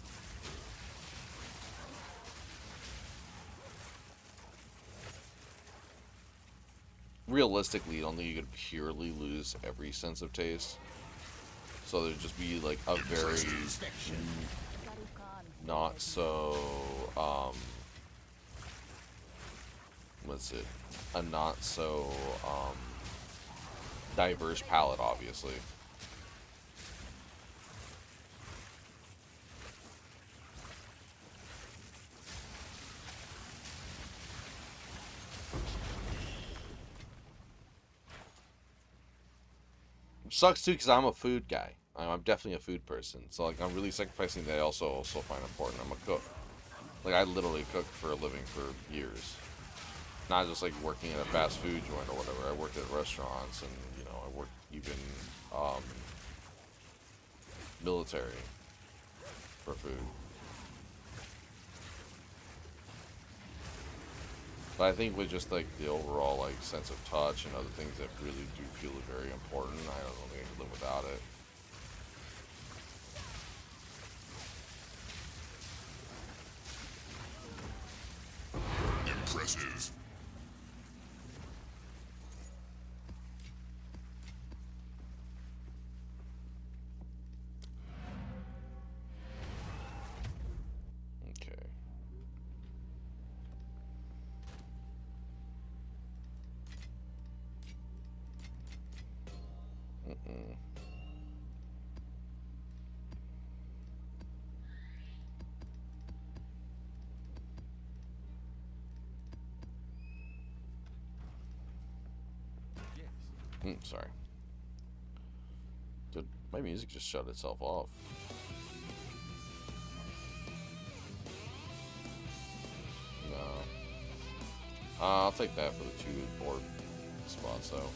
realistically, I don't think you could purely lose every sense of taste. So there'd just be like a very not so what's it? A not so diverse palette, obviously. Sucks too, because I'm a food guy. I'm definitely a food person. So like, I'm really sacrificing that. I also find important. I'm a cook. Like, I literally cooked for a living for years. Not just like working at a fast food joint or whatever. I worked at restaurants, and you know, I worked even military for food. But I think with just like the overall like sense of touch and other things that really do feel very important, I don't think I could live without it. Impressive. Okay. Mm-mm. Sorry. Did my music just shut itself off? No. I'll take that for the 2 board spots, though.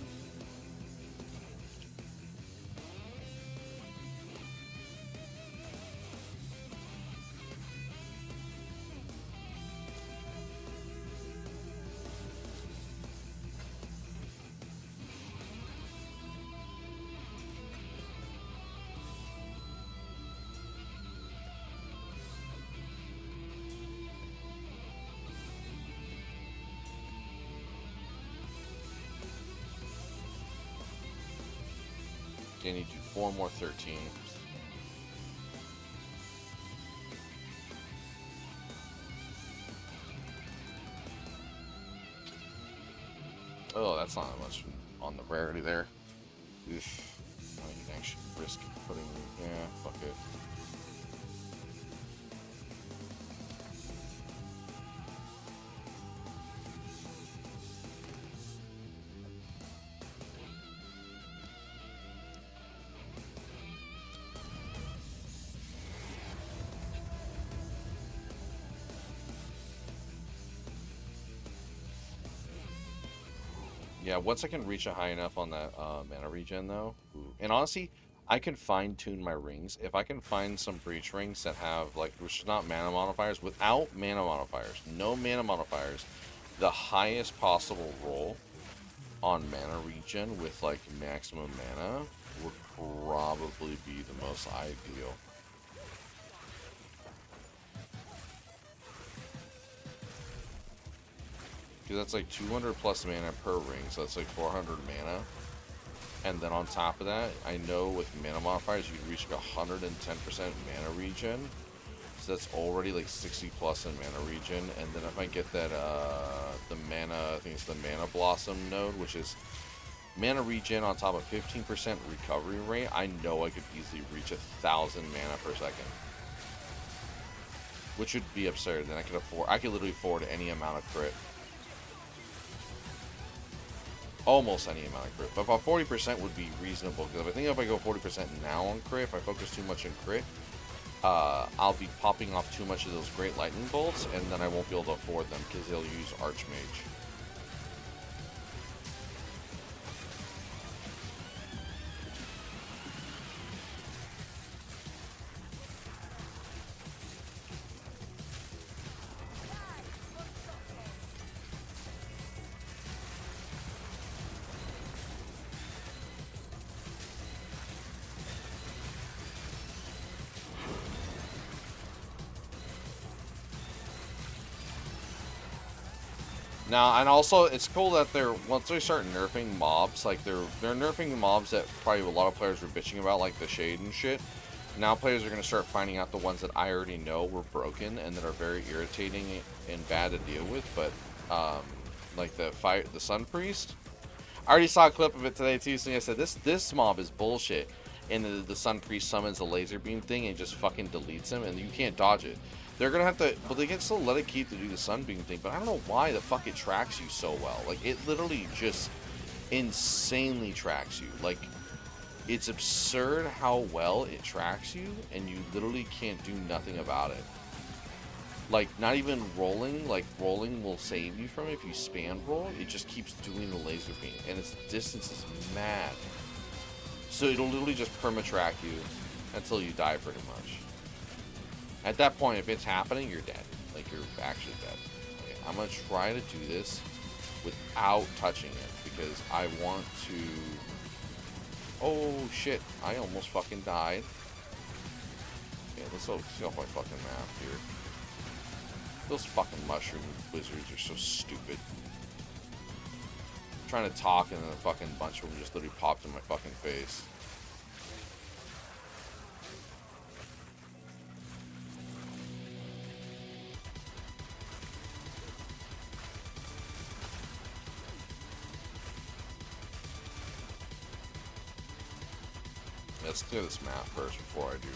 I need to do 4 more 13. Oh, that's not much on the rarity there. Oof. I can actually risk putting. Yeah, fuck it. Yeah, once I can reach a high enough on that mana regen, though, and honestly, I can fine-tune my rings. If I can find some breach rings that have, like, which is not mana modifiers, without mana modifiers, no mana modifiers, the highest possible roll on mana regen with, like, maximum mana would probably be the most ideal. Because that's like 200 plus mana per ring, so that's like 400 mana. And then on top of that, I know with mana modifiers, you can reach like 110% mana regen. So that's already like 60 plus in mana regen. And then if I get that, the mana, I think it's the Mana Blossom node, which is mana regen on top of 15% recovery rate, I know I could easily reach 1,000 mana per second. Which would be absurd. Then I could literally afford any amount of crit. Almost any amount of crit, but about 40% would be reasonable, because I think if I go 40% now on crit, if I focus too much on crit, I'll be popping off too much of those great lightning bolts, and then I won't be able to afford them, because they'll use Archmage. Now, and also, it's cool that once they start nerfing mobs, like they're nerfing mobs that probably a lot of players were bitching about, like the Shade and shit. Now players are going to start finding out the ones that I already know were broken and that are very irritating and bad to deal with, but, like the Sun Priest. I already saw a clip of it today too, so I said, this mob is bullshit. And the Sun Priest summons a laser beam thing and just fucking deletes him, and you can't dodge it. They're gonna have to, well, they can still let it keep to do the sunbeam thing, but I don't know why the fuck it tracks you so well. Like, it literally just insanely tracks you. Like, it's absurd how well it tracks you, and you literally can't do nothing about it. Like, not even rolling, like, rolling will save you from it if you spam roll. It just keeps doing the laser beam, and its distance is mad. So it'll literally just perma-track you until you die pretty much. At that point, if it's happening, you're dead. Like, you're actually dead. Okay, I'm going to try to do this without touching it, because I want to... Oh, shit. I almost fucking died. Okay, let's see off my fucking map here. Those fucking mushroom wizards are so stupid. I'm trying to talk, and then a fucking bunch of them just literally popped in my fucking face. Let's clear this map first before I do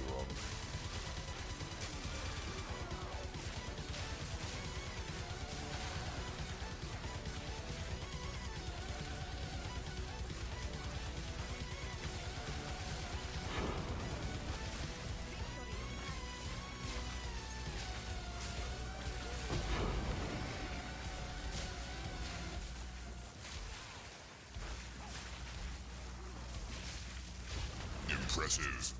Impressive.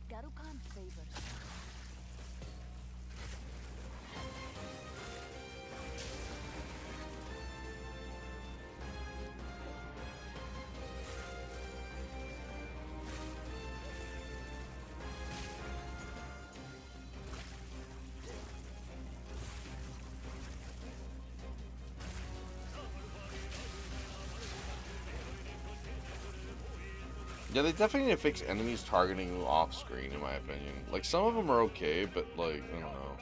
Garukan favored. Yeah, they definitely need to fix enemies targeting you off screen, in my opinion. Like, some of them are okay, but, like, I don't know.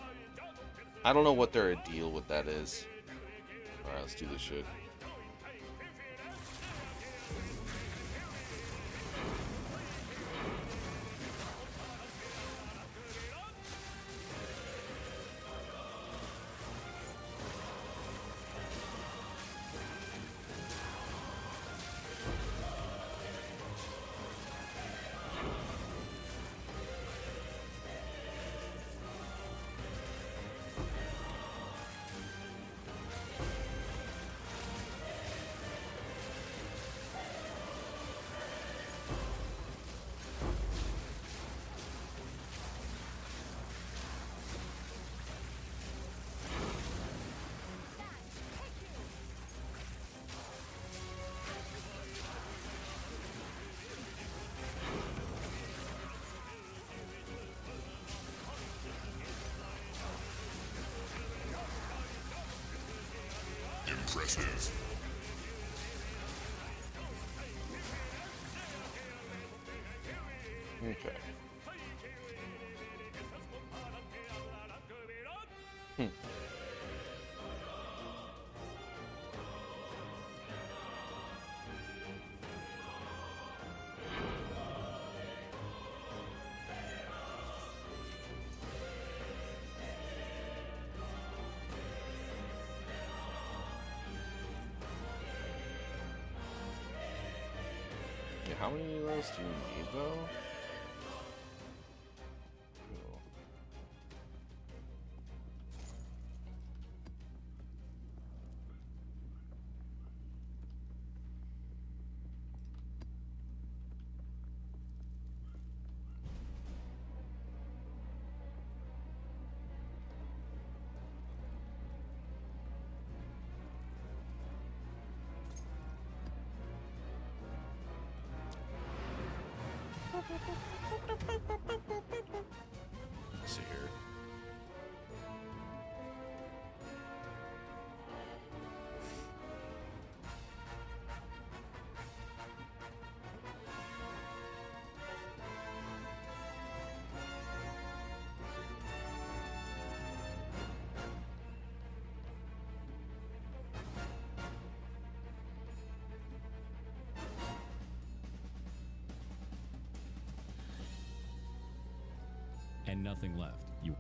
I don't know what their deal with that is. Alright, let's do this shit. Impressive. Okay. Hmm. Yeah, how many of those do you need, though? Let's see here. And nothing left. You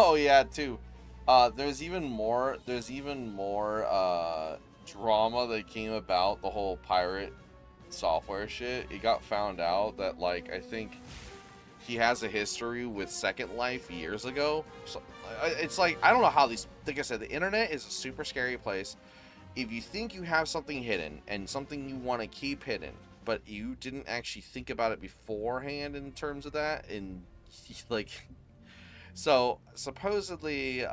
Oh yeah, too. There's even more. There's even more drama that came about the whole pirate software shit. It got found out that, like, I think he has a history with Second Life years ago. So it's like, I don't know how these. Like I said, the internet is a super scary place. If you think you have something hidden and something you want to keep hidden, but you didn't actually think about it beforehand in terms of that, and like. So, supposedly,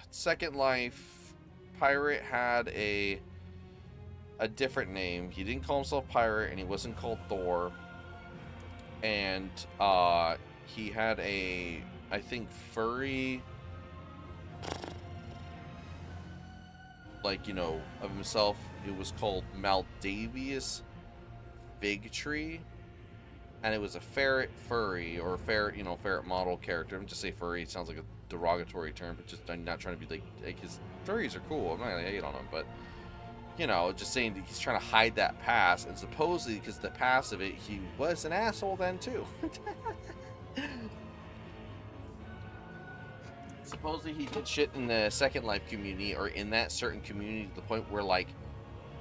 Second Life Pirate had a a different name. He didn't call himself Pirate, and he wasn't called Thor. And he had a, I think, furry, like, you know, of himself. It was called Maldavius Figtree, and it was a ferret furry, or a ferret, you know, ferret model character. I'm just say furry. It sounds like a derogatory term, but just I'm not trying to be like his furries are cool. I'm not gonna hate on them, but you know, just saying that he's trying to hide that past, and supposedly because the past of it, he was an asshole then too. Supposedly he did shit in the Second Life community, or in that certain community, to the point where like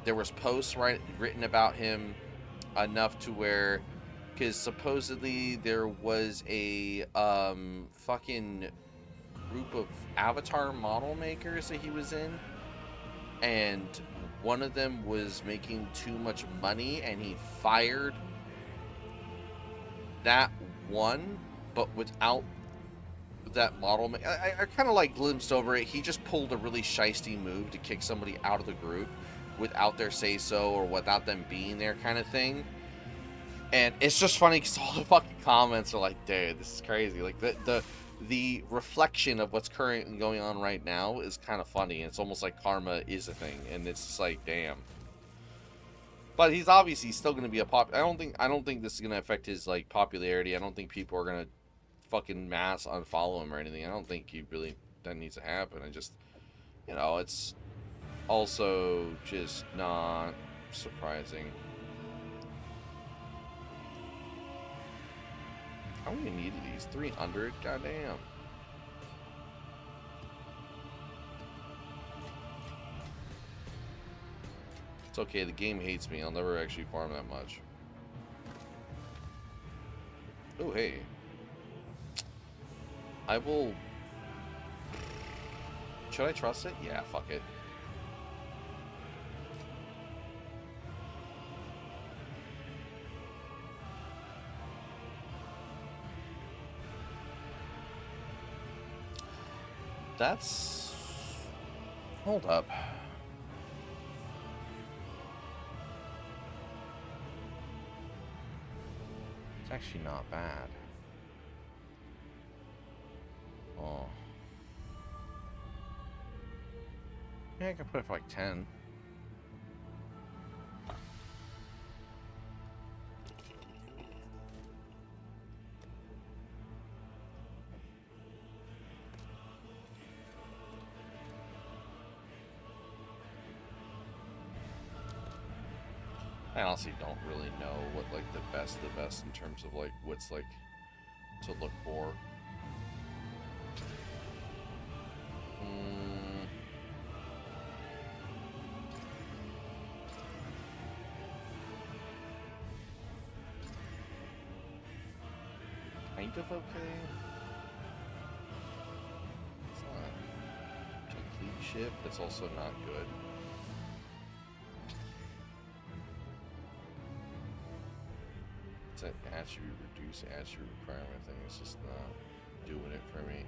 there was posts written about him enough to where, because supposedly there was a fucking group of avatar model makers that he was in, and one of them was making too much money, and he fired that one, but without that model. I kind of like glimpsed over it. He just pulled a really shisty move to kick somebody out of the group without their say so, or without them being there, kind of thing. And it's just funny because all the fucking comments are like, dude, this is crazy. Like the reflection of what's currently going on right now is kind of funny. It's almost like karma is a thing, and it's just like, damn. But he's obviously still going to be a I don't think this is going to affect his like popularity. I don't think people are going to fucking mass unfollow him or anything. I don't think that needs to happen. I just, you know, it's also just not surprising. How many needed these? 300? Goddamn. It's okay, the game hates me. I'll never actually farm that much. Oh, hey. I will... Should I trust it? Yeah, fuck it. That's... Hold up. It's actually not bad. Oh. Yeah, I can put it for like 10. I honestly don't really know what like the best in terms of like what's like to look for. Kind of okay. It's not complete shit, but it's also not good. That attribute reduce attribute requirement thing is just not doing it for me.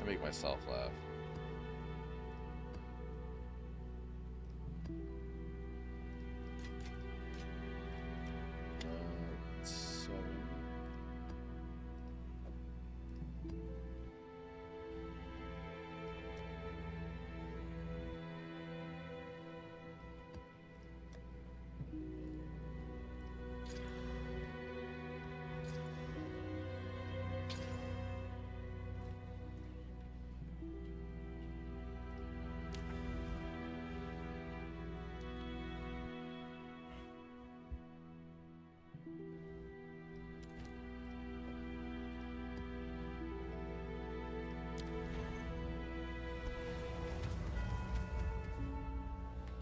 I make myself laugh.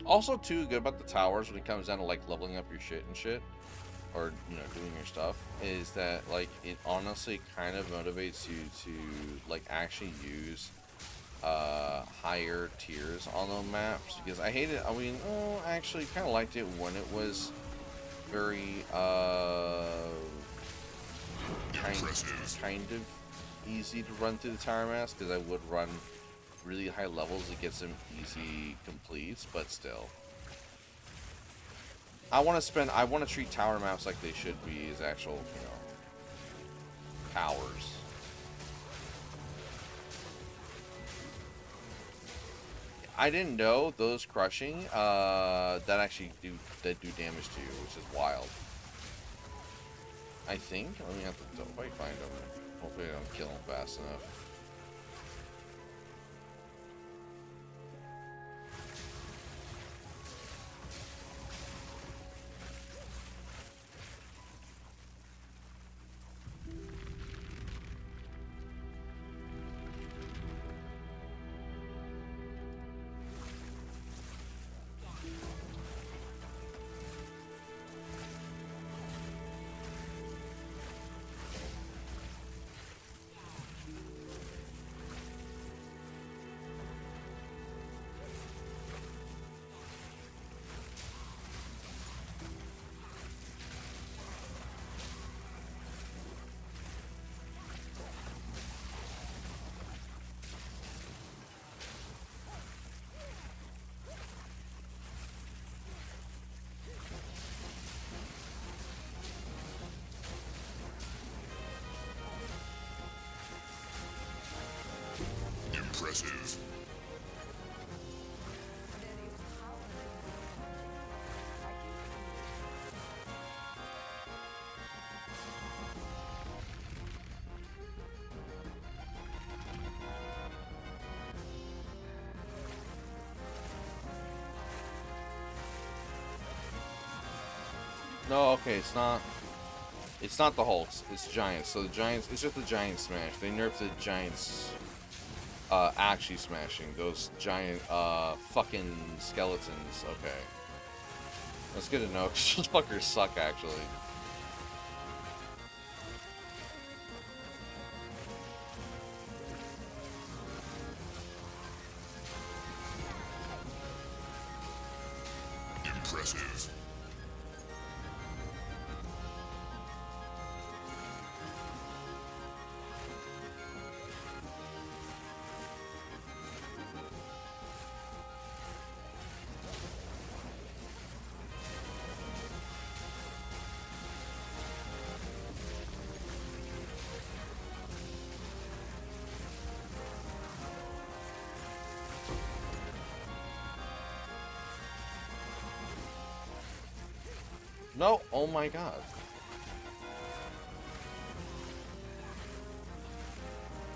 Also, too, good about the towers when it comes down to like leveling up your shit and shit, or you know, doing your stuff, is that like it honestly kind of motivates you to like actually use higher tiers on the maps, because I hate it. I mean, I actually kind of liked it when it was very kind of easy to run through the tower maps, because I would run really high levels to get some easy completes, but still. I want to treat tower maps like they should be, as actual, you know, towers. I didn't know those crushing that actually do damage to you, which is wild. I think. Let me have to find them. Hopefully I don't kill them fast enough. Impressive. No, okay, it's not. It's not the Hulks. It's Giants. So the Giants. It's just the Giant Smash. They nerfed the Giants. Actually smashing those giant fucking skeletons. Okay, that's good to know. Those fuckers suck, actually. Impressive. No, oh my god.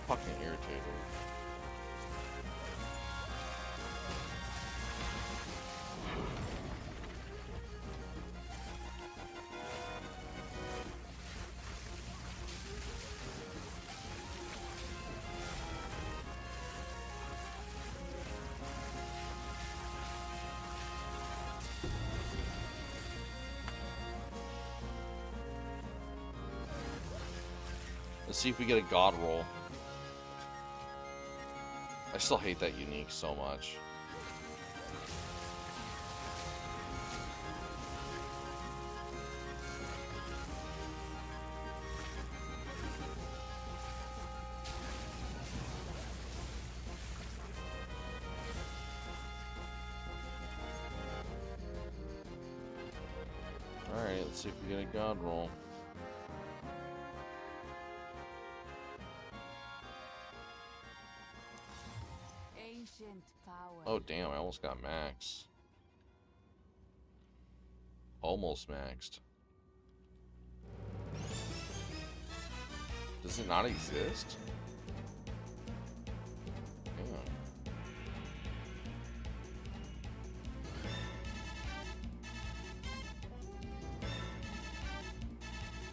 Fucking irritating. Let's see if we get a god roll. I still hate that unique so much. Alright, let's see if we get a god roll. Oh damn, I almost got max. Almost maxed. Does it not exist? Damn.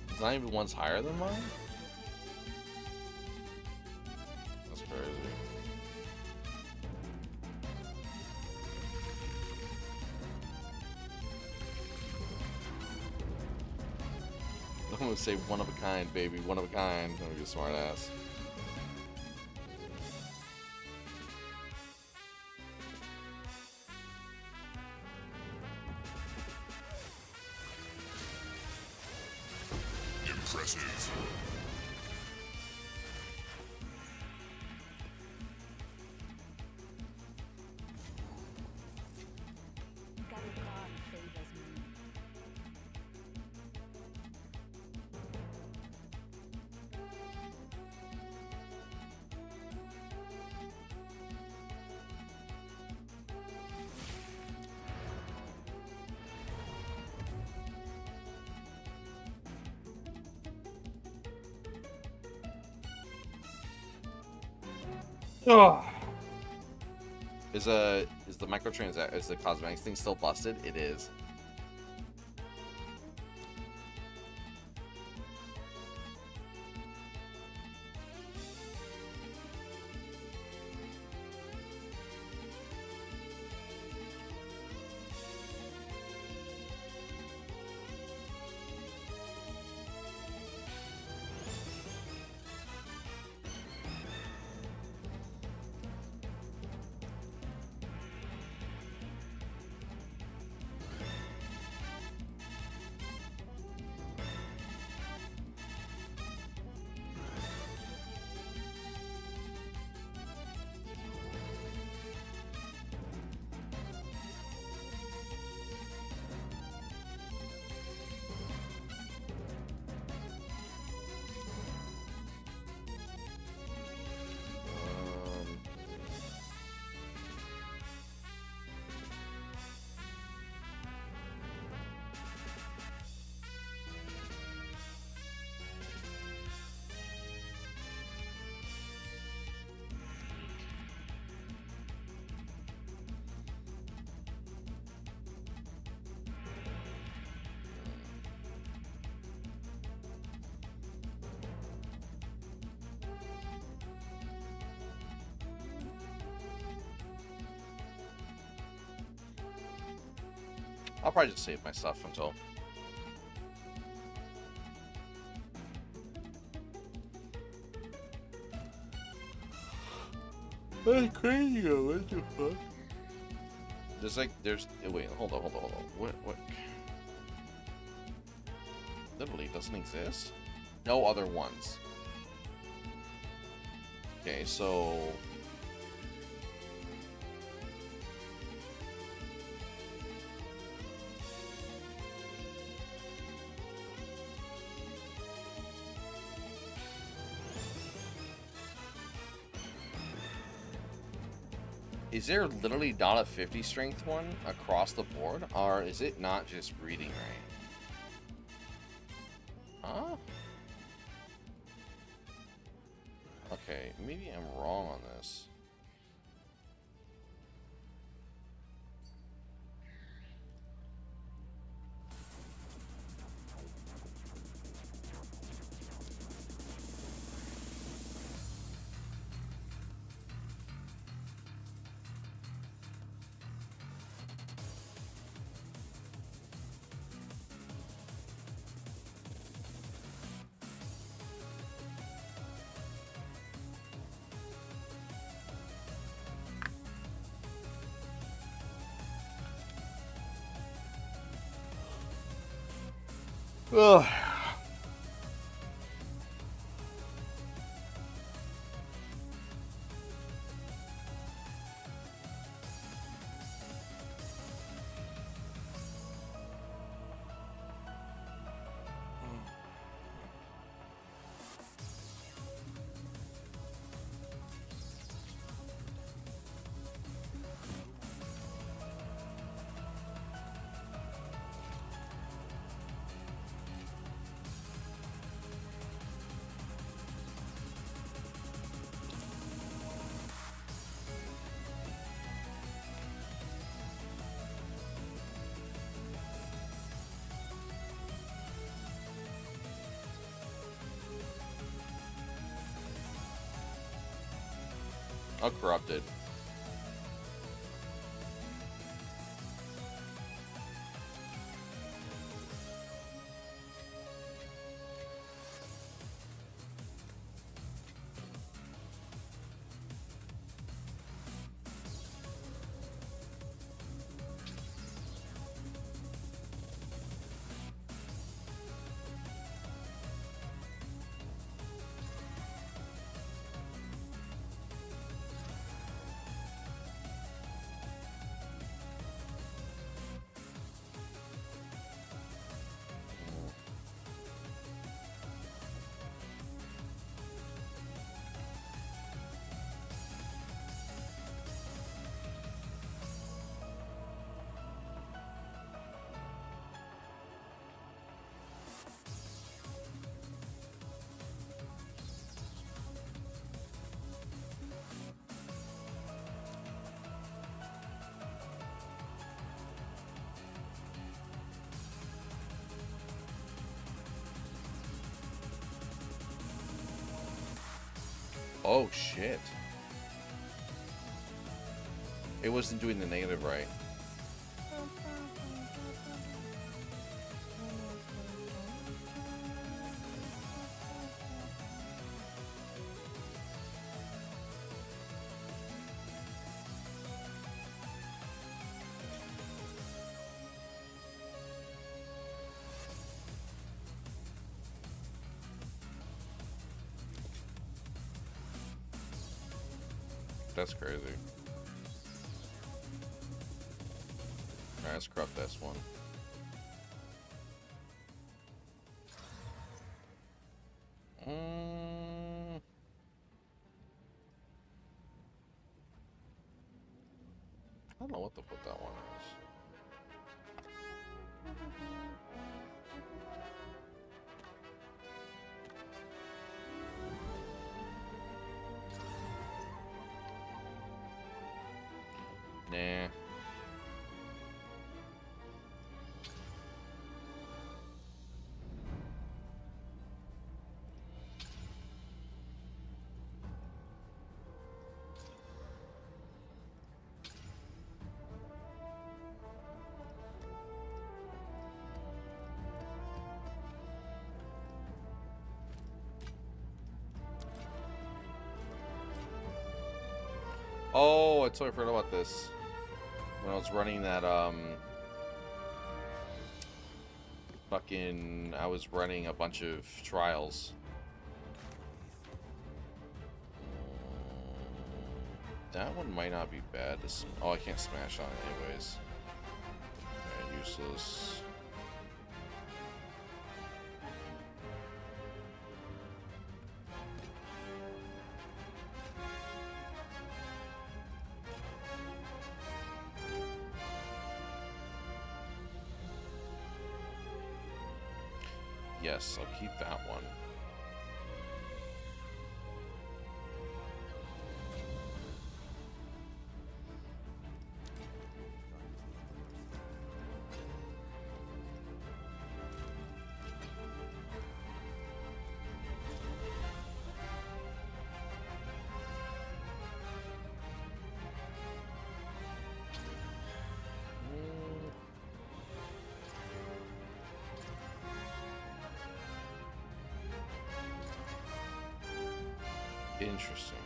It's not even one's higher than mine? That's crazy. I'm gonna say one of a kind, baby. One of a kind. I'm gonna be a smart ass. Impressive. Garukan favors me. Is the microtransact is the cosmetics thing still busted? It is. I'll probably just save my stuff until. That's crazy. What the fuck? There's wait, hold on. What? Literally doesn't exist. No other ones. Okay, so. Is there literally not a 50 strength one across the board? Or is it not just reading right? Huh? Okay, maybe I'm wrong on this. Ugh. Oh, corrupted. Oh, shit. It wasn't doing the negative right. That's crazy. Alright, let's corrupt this one. I don't know what to put that one as. Nah. Oh, I totally forgot about this. When I was running that, I was running a bunch of trials. That one might not be bad. Oh, I can't smash on it anyways. Okay, useless. Yes, I'll keep that one. Interesting.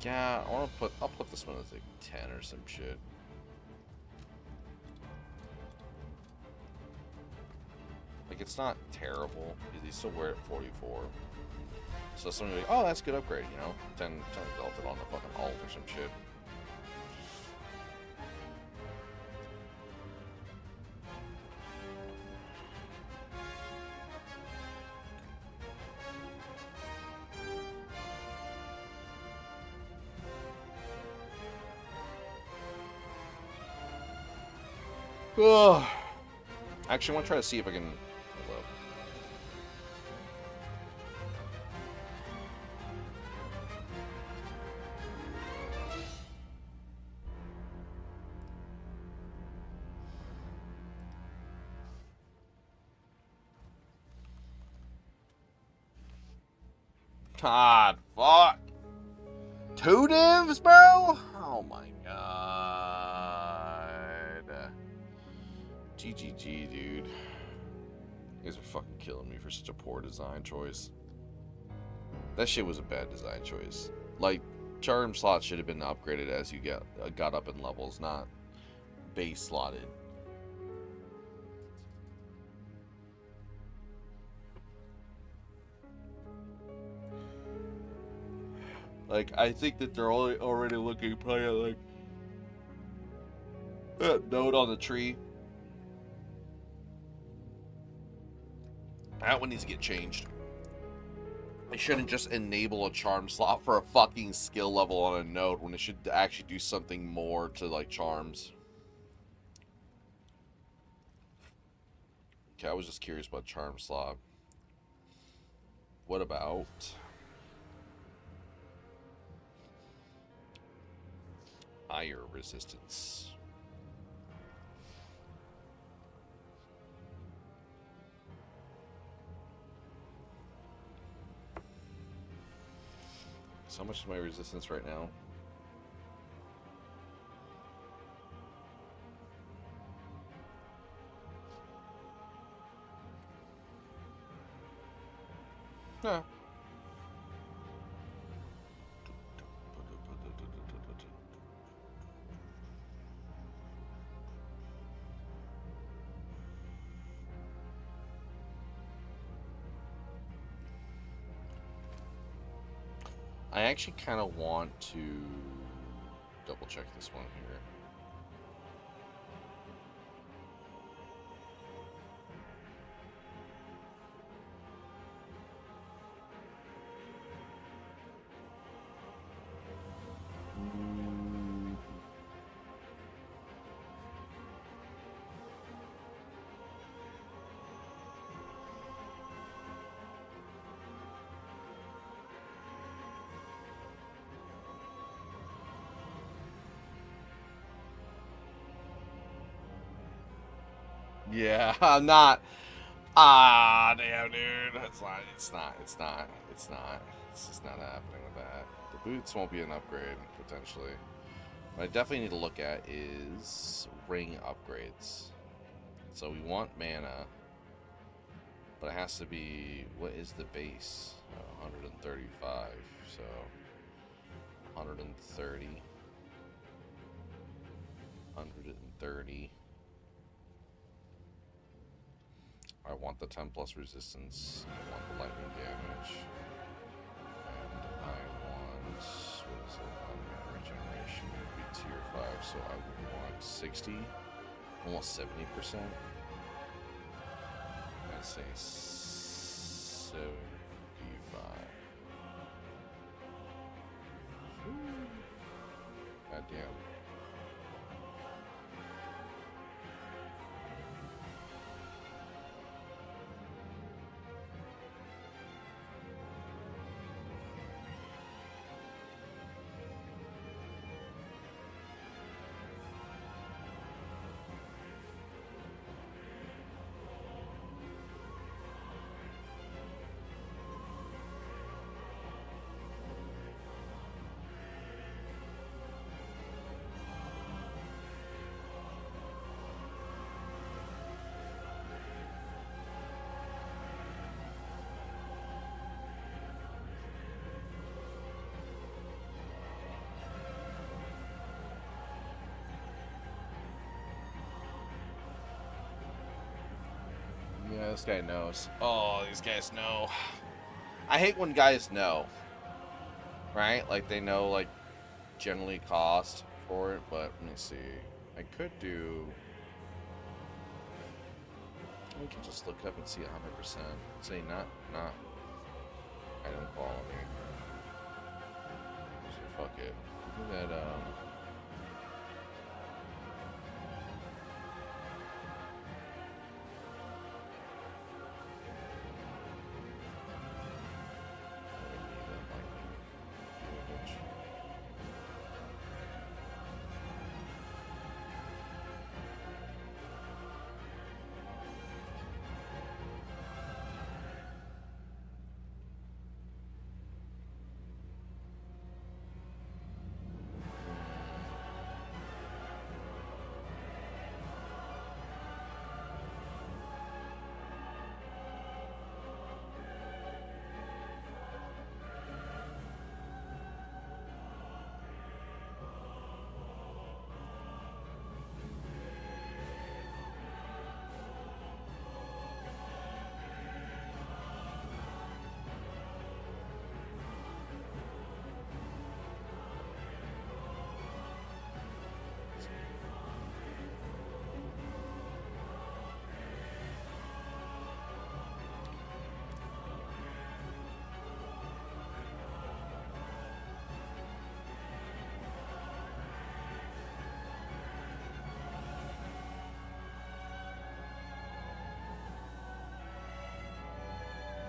Yeah, I'll put this one as like 10 or some shit. Like, it's not terrible, because he's still wear at 44. So somebody like, oh, that's a good upgrade, you know? 10 delta on the fucking alt or some shit. Ugh. Actually, I want to try to see if I can... Hold up. God, fuck. 2 divs, bro? Oh my god. GGG, dude. You guys are fucking killing me for such a poor design choice. That shit was a bad design choice. Like, charm slots should have been upgraded as you got up in levels, not base slotted. Like, I think that they're already looking probably at, like, that node on the tree. That one needs to get changed. They shouldn't just enable a charm slot for a fucking skill level on a node when it should actually do something more to, like, charms. Okay, I was just curious about charm slot. What about fire resistance? So how much is my resistance right now? Huh. I actually kind of want to double check this one here. Yeah, I'm not. Ah, damn, dude. It's not. It's not. It's not. It's not. It's just not happening with that. The boots won't be an upgrade, potentially. What I definitely need to look at is ring upgrades. So we want mana, but it has to be, what is the base? 135. So 130. 130. I want the 10 plus resistance. I want the lightning damage. And I want, what is it, mana regeneration would be tier 5, so I would want 60, almost 70%. I'd say 75. God damn. Yeah, this guy knows. Oh, these guys know. I hate when guys know. Right? Like, they know, like, generally cost for it, but let me see. I could do... We can just look up and see 100%. Say not item quality. So fuck it. Look at that,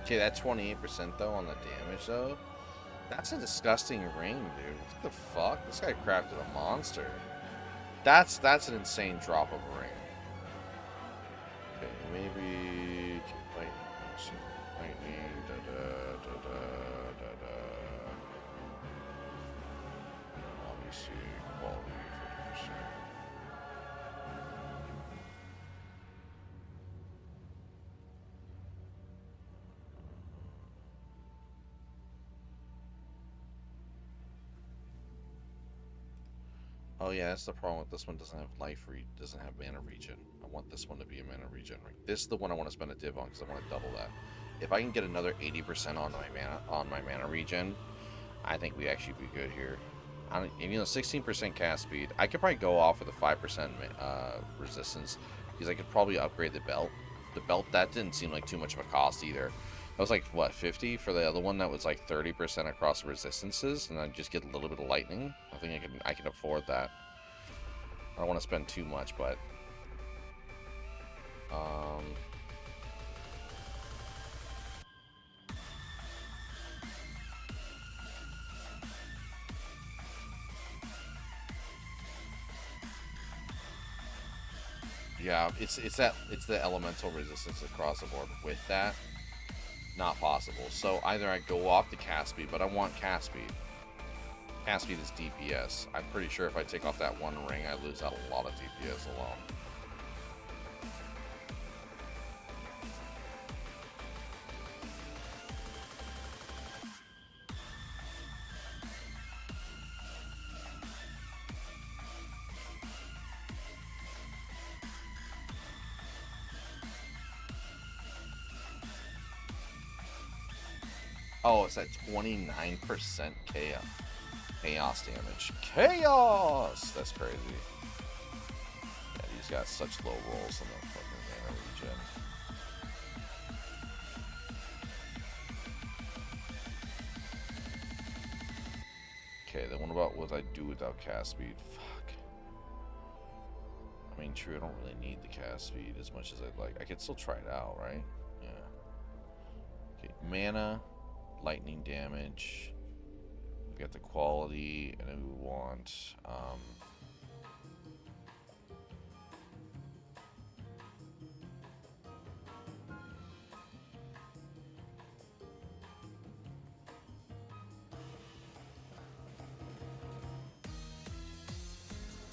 Okay, that 28% though on the damage though. That's a disgusting ring, dude. What the fuck? This guy crafted a monster. That's an insane drop of a ring. Okay, maybe lightning, obviously quality 50%. Oh yeah, that's the problem with this one. Doesn't have doesn't have mana regen. I want this one to be a mana regen ring. This is the one I want to spend a div on because I want to double that. If I can get another 80% on my mana regen, I think we actually be good here. I don't, you know, 16% cast speed. I could probably go off with a 5% resistance because I could probably upgrade the belt. The belt, that didn't seem like too much of a cost either. That was like what, 50 for the other one that was like 30% across resistances, and I just get a little bit of lightning. I think I can afford that. I don't want to spend too much, but yeah, it's the elemental resistance across the board. With that, not possible. So either I go off the cast speed, but I want cast speed. Cast speed is DPS. I'm pretty sure if I take off that one ring, I lose out a lot of DPS alone. Oh, it's at 29% chaos damage. Chaos! That's crazy. Yeah, these got such low rolls on the fucking mana regen. Okay, then what about what I do without cast speed? Fuck. I mean, true, I don't really need the cast speed as much as I'd like. I could still try it out, right? Yeah. Okay, mana. Lightning damage. We got the quality, and then we want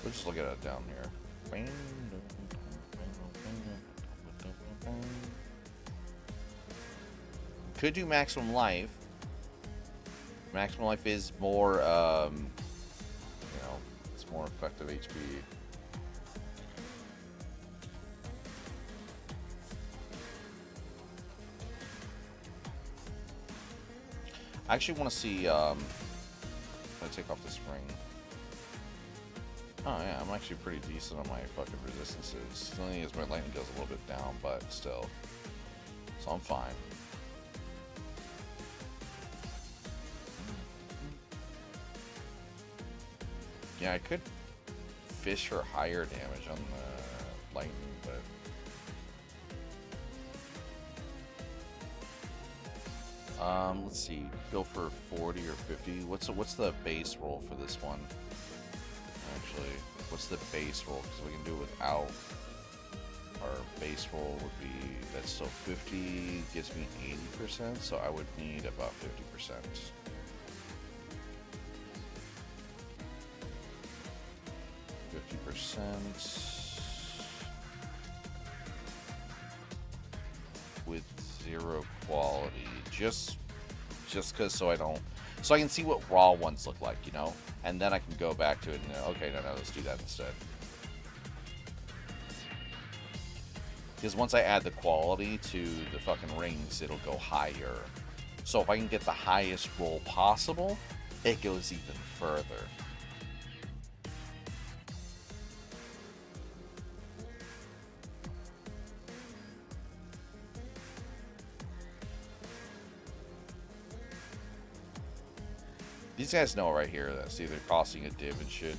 we'll just look at it down here. Could do maximum life. Maximum life is more, you know, it's more effective HP. I actually want to see, if I take off this ring. Oh yeah, I'm actually pretty decent on my fucking resistances. The only thing is my lightning goes a little bit down, but still. So I'm fine. Yeah, I could fish for higher damage on the lightning, but let's see, go for 40 or 50. What's the base roll for this one? Actually, what's the base roll? Because we can do it without. Our base roll would be, that's so 50 gives me 80%, so I would need about 50%. With 0 quality, just because so I can see what raw ones look like, you know, and then I can go back to it and okay, no, let's do that instead. Because once I add the quality to the fucking rings, it'll go higher. So if I can get the highest roll possible, it goes even further. These guys know right here that's either costing a div and shit.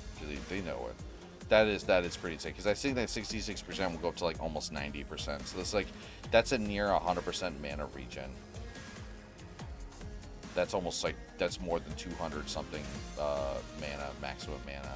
They know it. That is pretty sick. Because I think that 66% will go up to like almost 90%. So that's like, that's a near 100% mana regen. That's almost like, that's more than 200 something mana, maximum mana.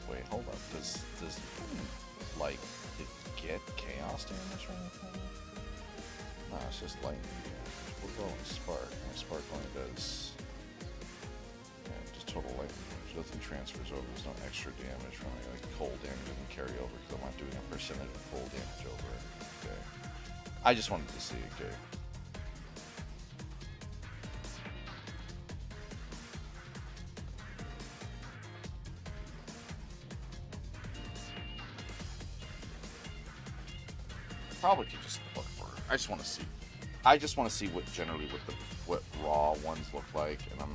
Wait, hold up. Does like it get chaos damage or anything? No, it's just lightning damage. We'll go with spark. And spark only does just total lightning damage. Nothing transfers over. There's no extra damage from it. Like cold damage doesn't carry over because I'm not doing a percentage of cold damage over it. Okay. I just wanted to see. Okay. Probably could just look for it. I just want to see. I just want to see what generally what raw ones look like, and I'm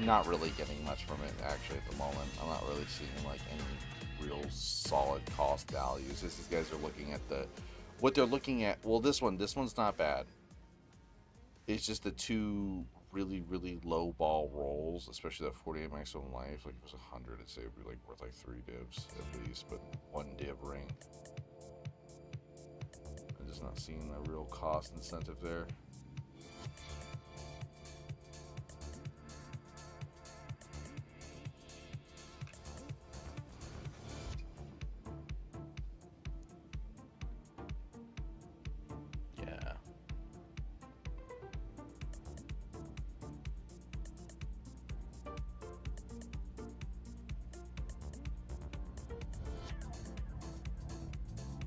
not really getting much from it actually at the moment. I'm not really seeing like any real solid cost values. These guys are looking at what they're looking at. Well, this one's not bad. It's just the two really low ball rolls, especially that 48 maximum life. Like if it was 100, I'd say it'd be like worth like 3 divs at least, but 1 div ring. Not seeing a real cost incentive there. Yeah.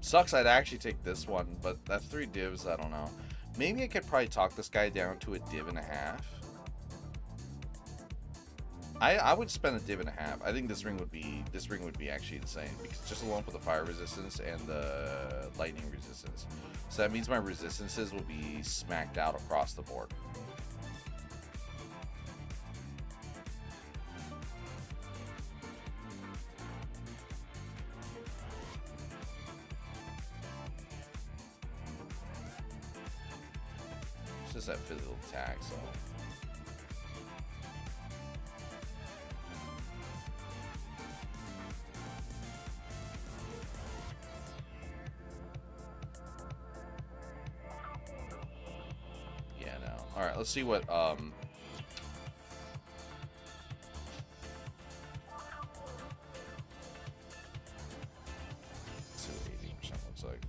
Sucks, I'd actually take this one, but that 3 divs, I don't know. Maybe I could probably talk this guy down to a div and a half. I would spend a div and a half. I think this ring would be actually insane because just alone for the fire resistance and the lightning resistance. So that means my resistances will be smacked out across the board. Just that physical attack, so. Yeah, no. Alright, let's see what, 80% looks like.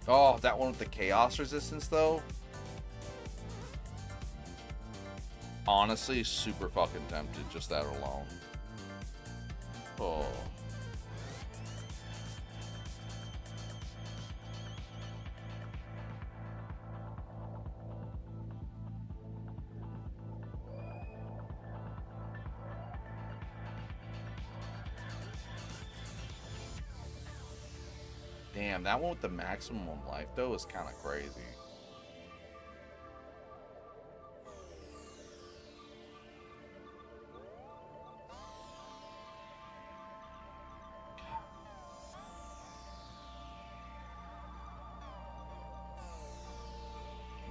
Oh, that one with the chaos resistance, though. Honestly, super fucking tempted, just that alone. Oh. Damn, that one with the maximum life, though, is kind of crazy.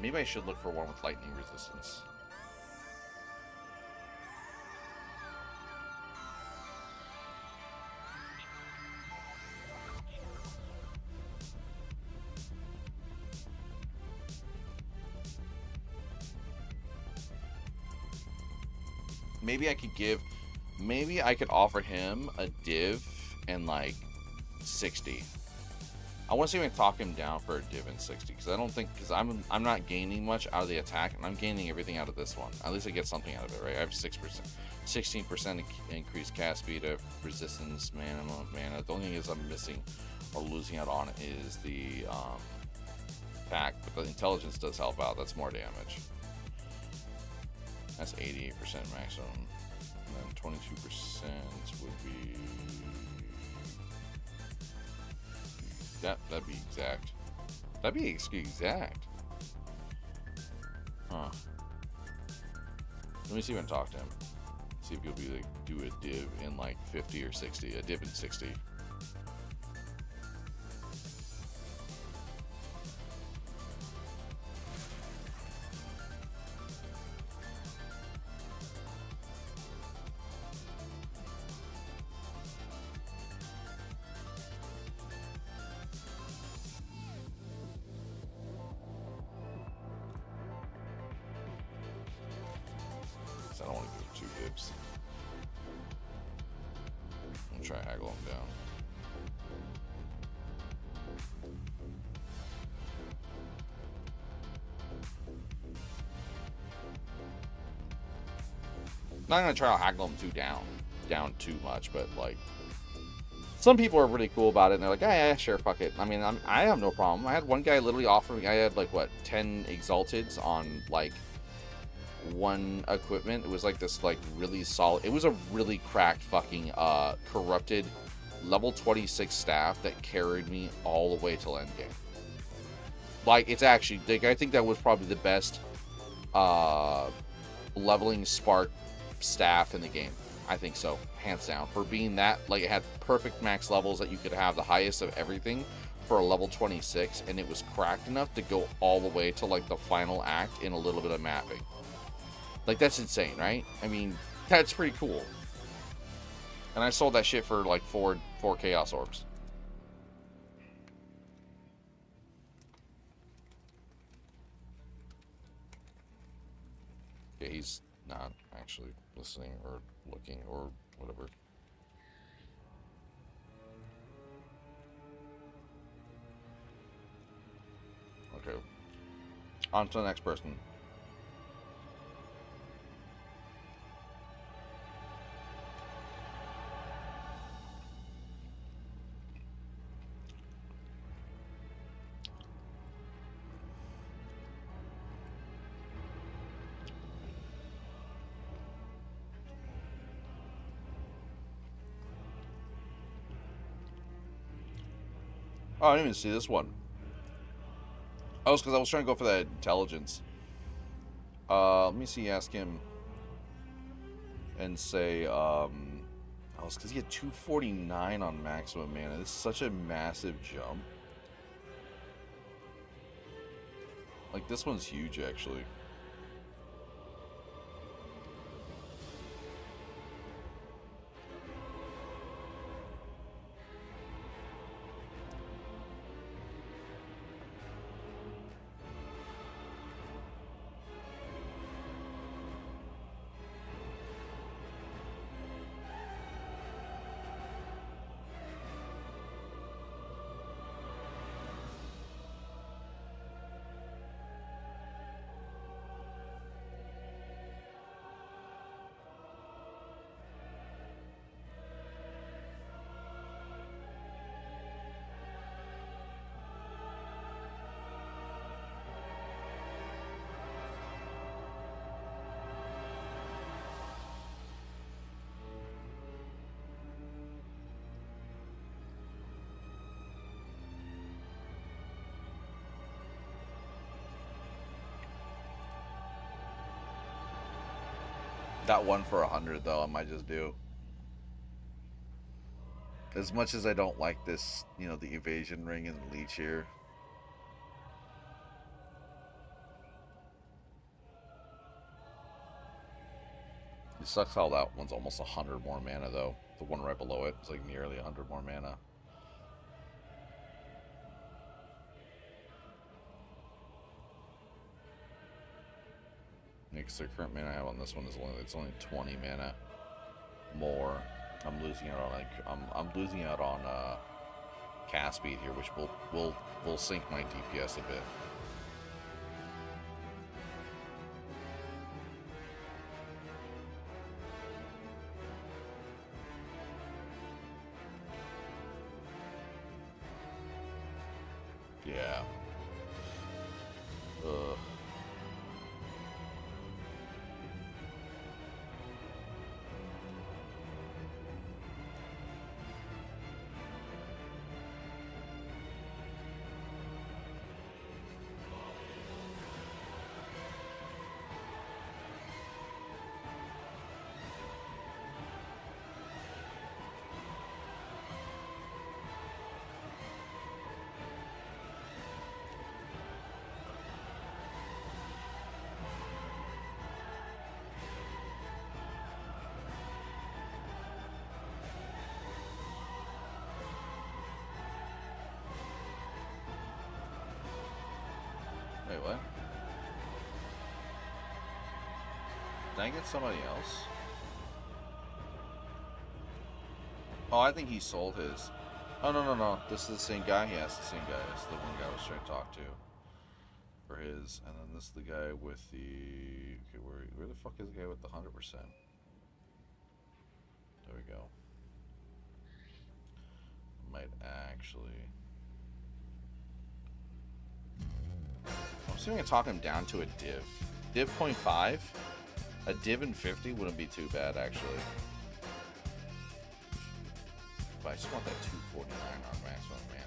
Maybe I should look for one with lightning resistance. maybe I could give, maybe I could offer him a div and like 60. I want to see if I can talk him down for a div and 60, because I don't think, because I'm not gaining much out of the attack, and I'm gaining everything out of this one. At least I get something out of it, right? I have 16% increased cast speed of resistance, mana. The only thing is I'm missing or losing out on is the attack, but the intelligence does help out. That's more damage. That's 88% maximum. And then 22% would be that'd be exact. That'd be exact. Huh. Let me see if I can talk to him. See if he'll be like do a div in like 50 or 60. A div in 60. I don't want to give him 2 dips. I'm gonna try to haggle him down. Not gonna try to haggle him down too much, but like some people are really cool about it and they're like, yeah, sure, fuck it. I mean, I have no problem. I had one guy literally offer me, I had like what, 10 exalteds on like one equipment. It was like this like really solid, it was a really cracked fucking corrupted level 26 staff that carried me all the way till endgame. Like, it's actually like, I think that was probably the best leveling spark staff in the game. I think so, hands down, for being that, like, it had perfect max levels that you could have the highest of everything for a level 26, and it was cracked enough to go all the way to like the final act in a little bit of mapping. Like, that's insane, right? I mean, that's pretty cool. And I sold that shit for like four chaos orbs. Okay, he's not actually listening or looking or whatever. Okay. On to the next person. Oh, I didn't even see this one. Oh, it's because I was trying to go for that intelligence. Let me see, ask him and say, oh, it's because he had 249 on maximum mana. This is such a massive jump. Like, this one's huge, actually. That one for 100 though, I might just do. As much as I don't like this, you know, the evasion ring and the leech here. It sucks how that one's almost 100 more mana though. The one right below it is like nearly 100 more mana. because the current mana I have on this one is only 20 mana more. I'm losing out on I'm losing out on cast speed here, which will sink my DPS a bit. Yeah. Ugh. Wait, what? Did I get somebody else? Oh, I think he sold his. Oh, no. This is the same guy? Yeah, it's the same guy. It's the one guy I was trying to talk to. For his. And then this is the guy with the... Okay, where the fuck is the guy with the 100%? There we go. Might actually... I'm assuming I can talk him down to a div. Div 0.5? A div in 50 wouldn't be too bad, actually. But I just want that 249 on maximum mana.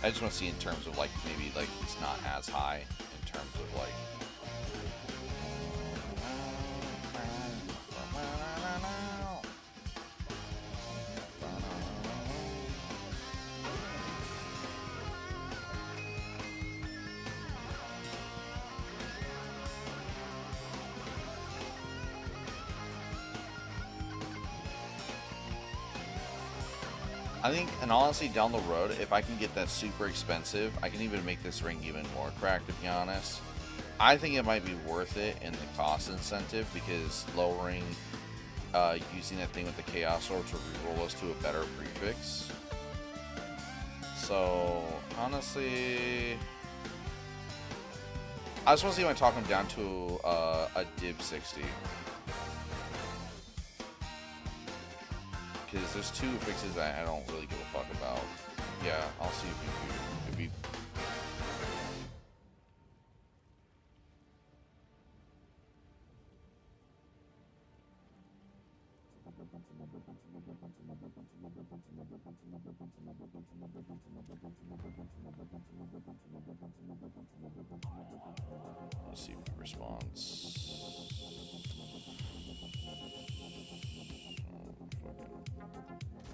I just want to see in terms of like maybe like it's not as high in terms of like. I think, and honestly, down the road, if I can get that super expensive, I can even make this ring even more cracked, to be honest. I think it might be worth it in the cost incentive, because lowering, using that thing with the Chaos Orb to reroll us to a better prefix. So, honestly, I just want to see if I can talk him down to a div 60. Because there's two fixes that I don't really give a fuck about. Yeah, I'll see if he Let's see if he responds.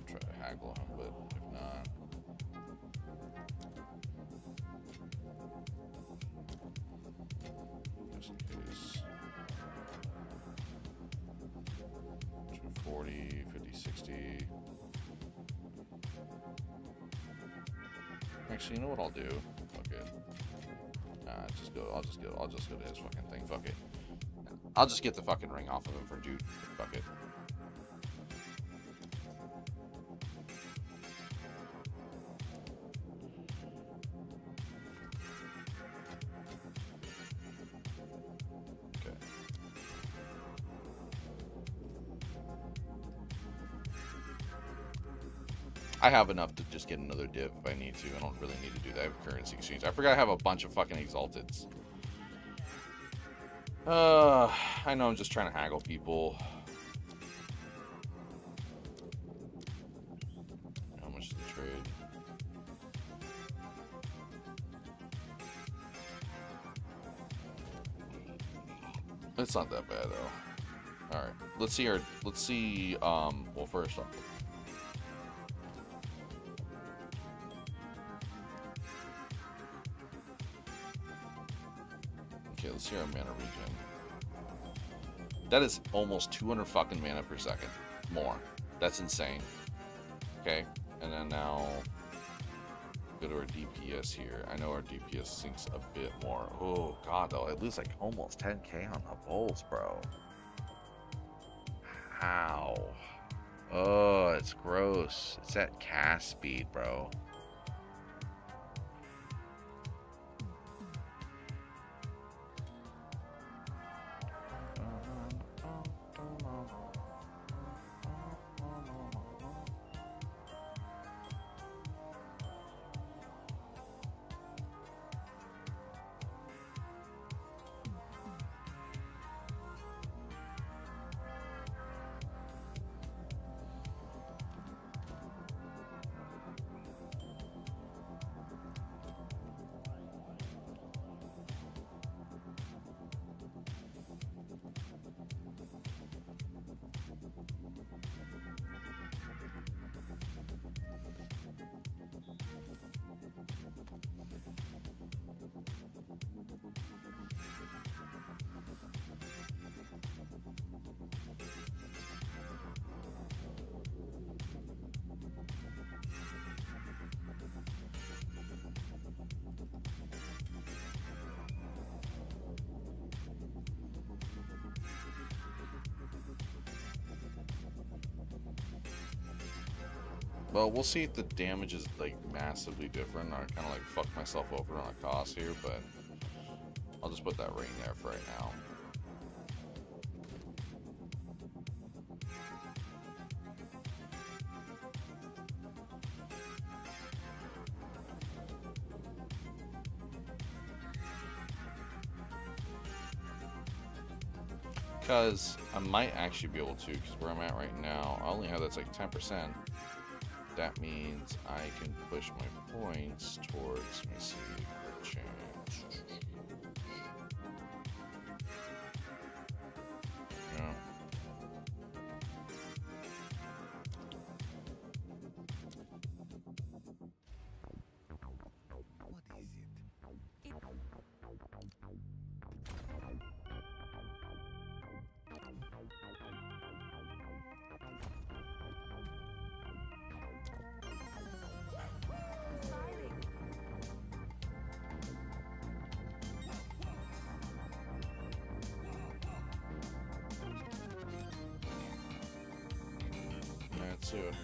Try to haggle him, but if not. Just in case. 240, 50, 60. Actually, you know what I'll do? Fuck it. I'll just go to his fucking thing. Fuck it. I'll just get the fucking ring off of him for dude. Fuck it. Okay. I have enough to just get another div if I need to. I don't really need to do that. I have currency exchange. I forgot I have a bunch of fucking exalteds. I know I'm just trying to haggle people. How much is the trade? It's not that bad though. All right, let's see. Well, first off. Okay, let's see our mana regen. That is almost 200 fucking mana per second. More. That's insane. Okay, and then now go to our DPS here. I know our DPS sinks a bit more. Oh god, though, I lose like almost 10k on the bowls, bro. How? Oh, it's gross. It's at cast speed, bro. Well, we'll see if the damage is like massively different. I kind of like fucked myself over on a cost here, but I'll just put that ring there for right now. Because I might actually be able to, because where I'm at right now, I only have that's like 10%. That means I can push my points towards, let me see, change. Yeah. That's it.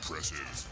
Impressive.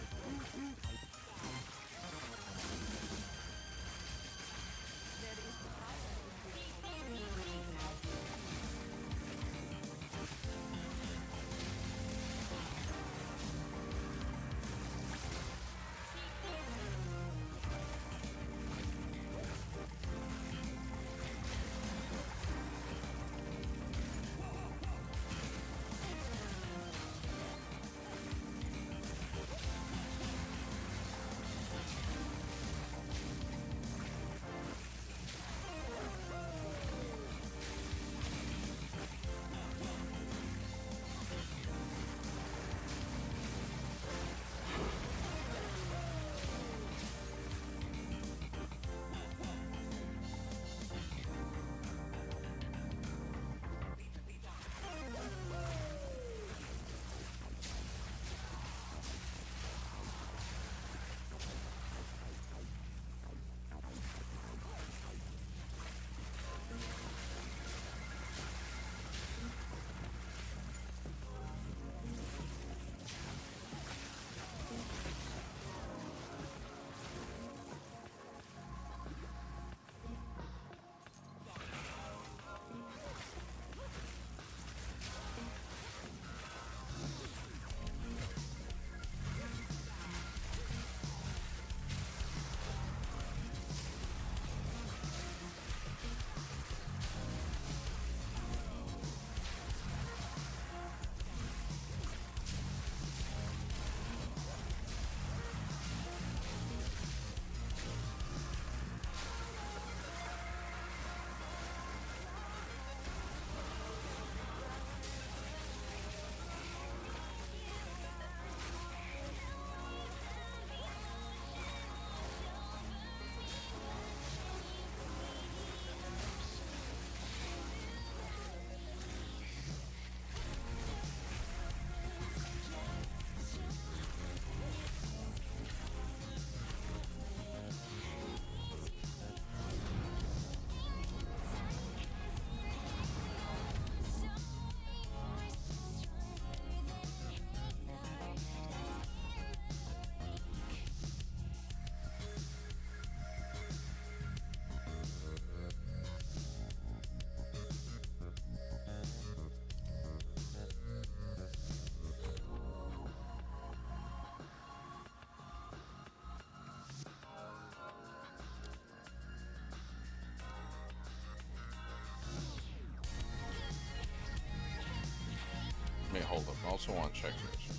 Wait, hold up. I also want to check this.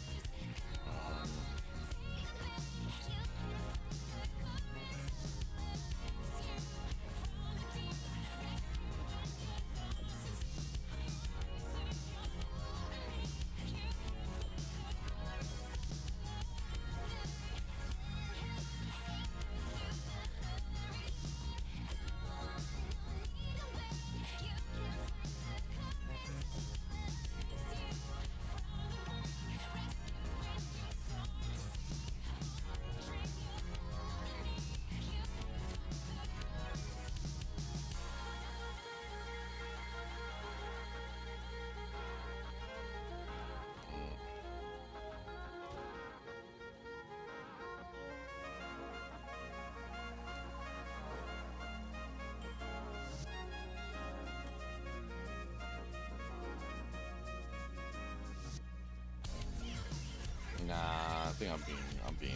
Nah, I think I'm being.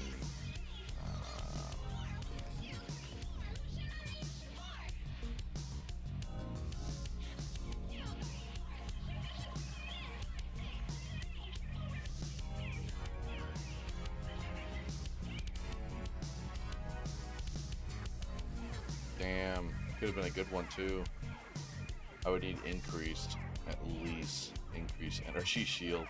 Damn, could have been a good one too. I would need increased, at least increased energy shield.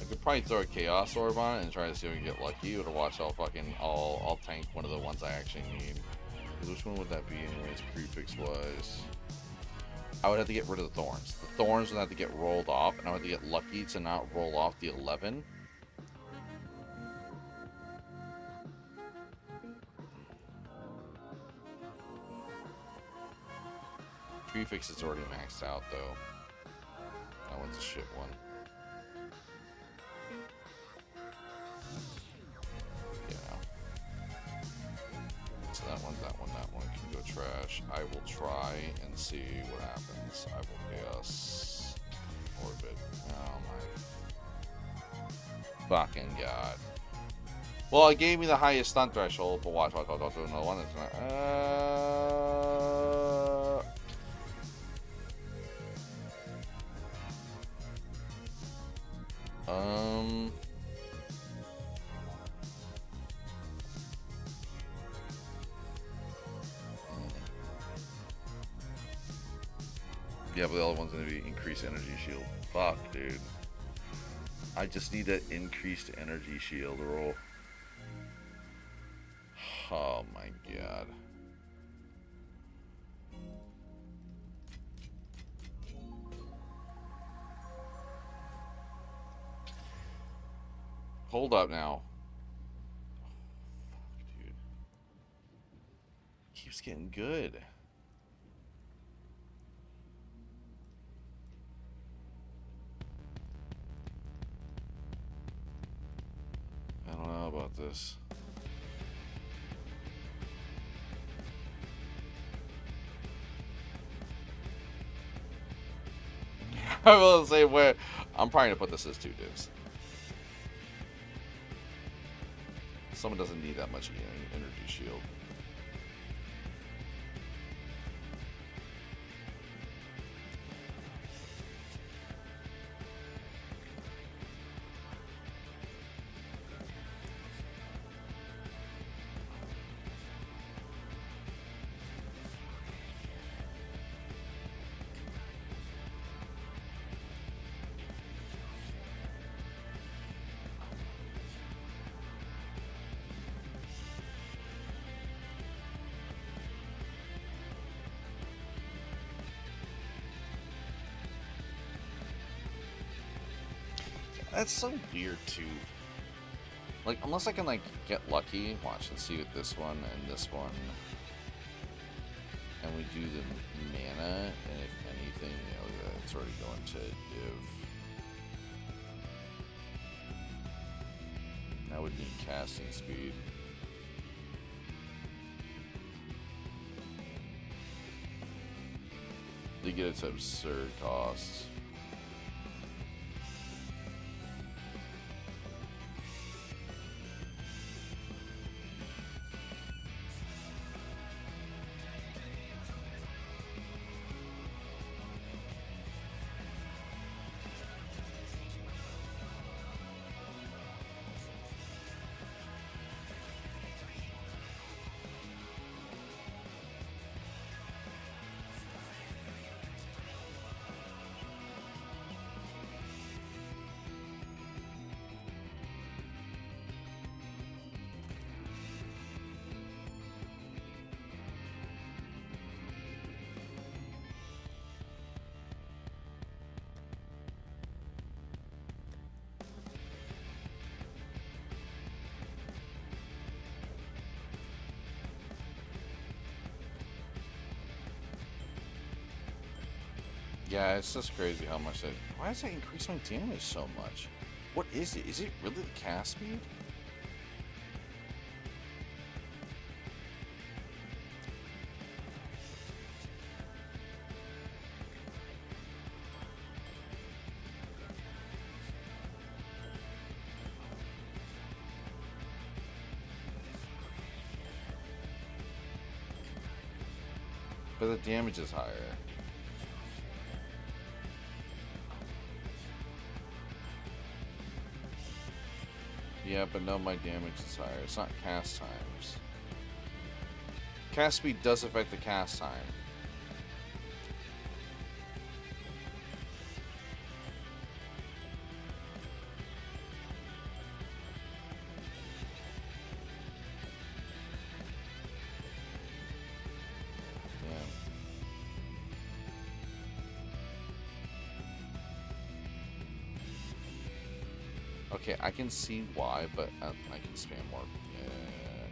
I could probably throw a Chaos Orb on it and try to see if we can get lucky, but watch I'll tank one of the ones I actually need. Which one would that be anyways, prefix wise? I would have to get rid of the Thorns. The Thorns would have to get rolled off, and I would have to get lucky to not roll off the 11. Prefix is already maxed out though. That one's a shit one. So that one can go trash. I will try and see what happens. I will chaos orbit. Oh my fucking god. Well, it gave me the highest stun threshold, but watch, I'll do another one. It's not, yeah, but the other one's gonna be increased energy shield. Fuck, dude. I just need that increased energy shield roll. Oh my god. Hold up now. Fuck, dude. Keeps getting good. I don't know about this. I will say where I'm probably gonna put this as 2 divs. Someone doesn't need that much energy shield. That's so weird too. Like, unless I can like get lucky, watch and see with this one and this one, and we do the mana, and if anything, you know, it's already going to div. That would mean casting speed. They get it to absurd costs. Yeah, it's just crazy how much that. Why does that increase my damage so much? What is it? Is it really the cast speed? But the damage is higher. Yeah, but no, my damage is higher. It's not cast times. Cast speed does affect the cast time. Okay, I can see why, but I can spam more.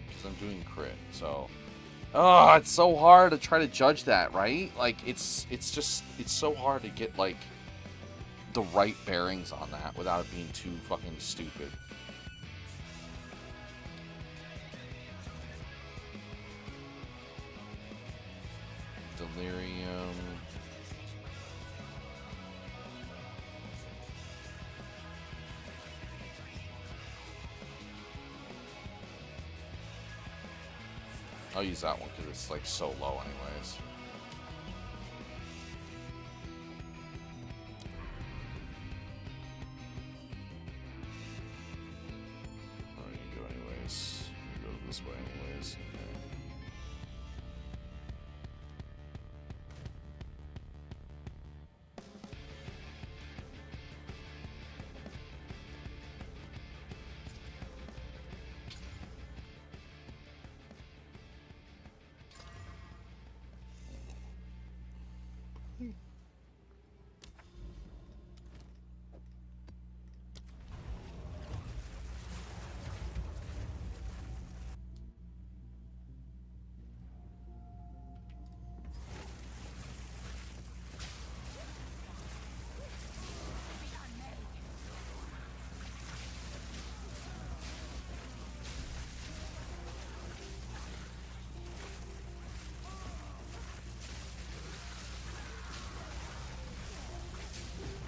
Because I'm doing crit, so... Oh, it's so hard to try to judge that, right? Like, it's so hard to get, like, the right bearings on that without it being too fucking stupid. Delirium. I'll use that one because it's like so low anyways. Oh, you can go anyways. You can go this way anyways. Okay.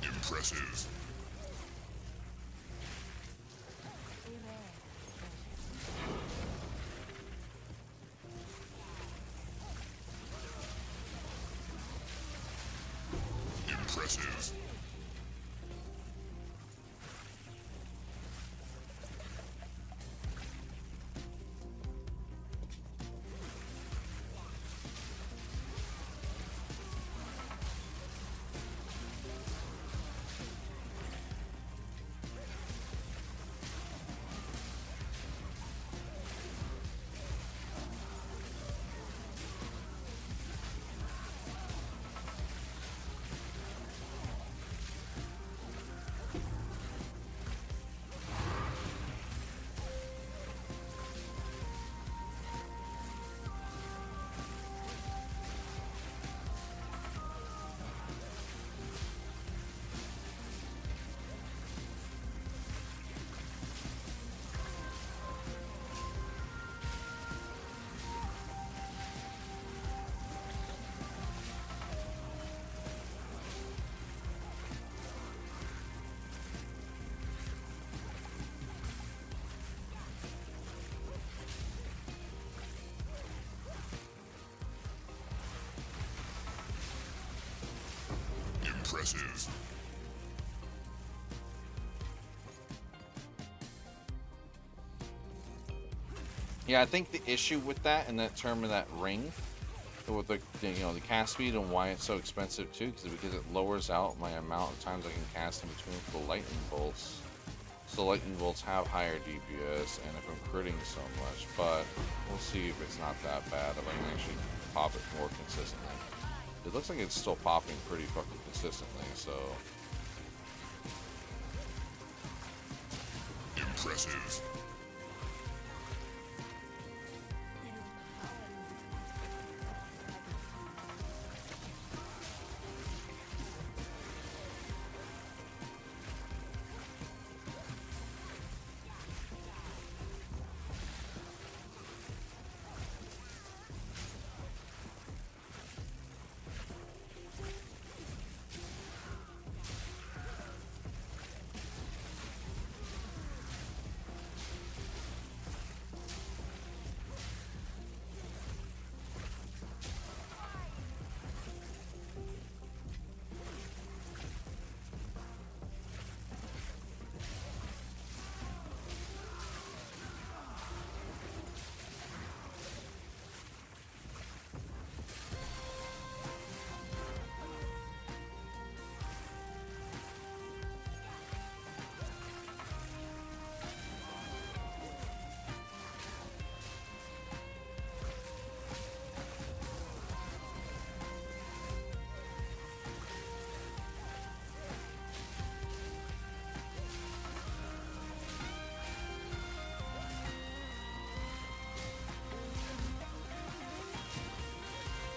Impressive. Impressive. Impressive. Yeah, I think the issue with that and that term of that ring, with the the cast speed and why it's so expensive too, because it lowers out my amount of times I can cast in between the lightning bolts. So lightning bolts have higher DPS, and if I'm critting so much, but we'll see if it's not that bad if I can actually pop it more consistently. It looks like it's still popping pretty fucking consistently, so. Impressive.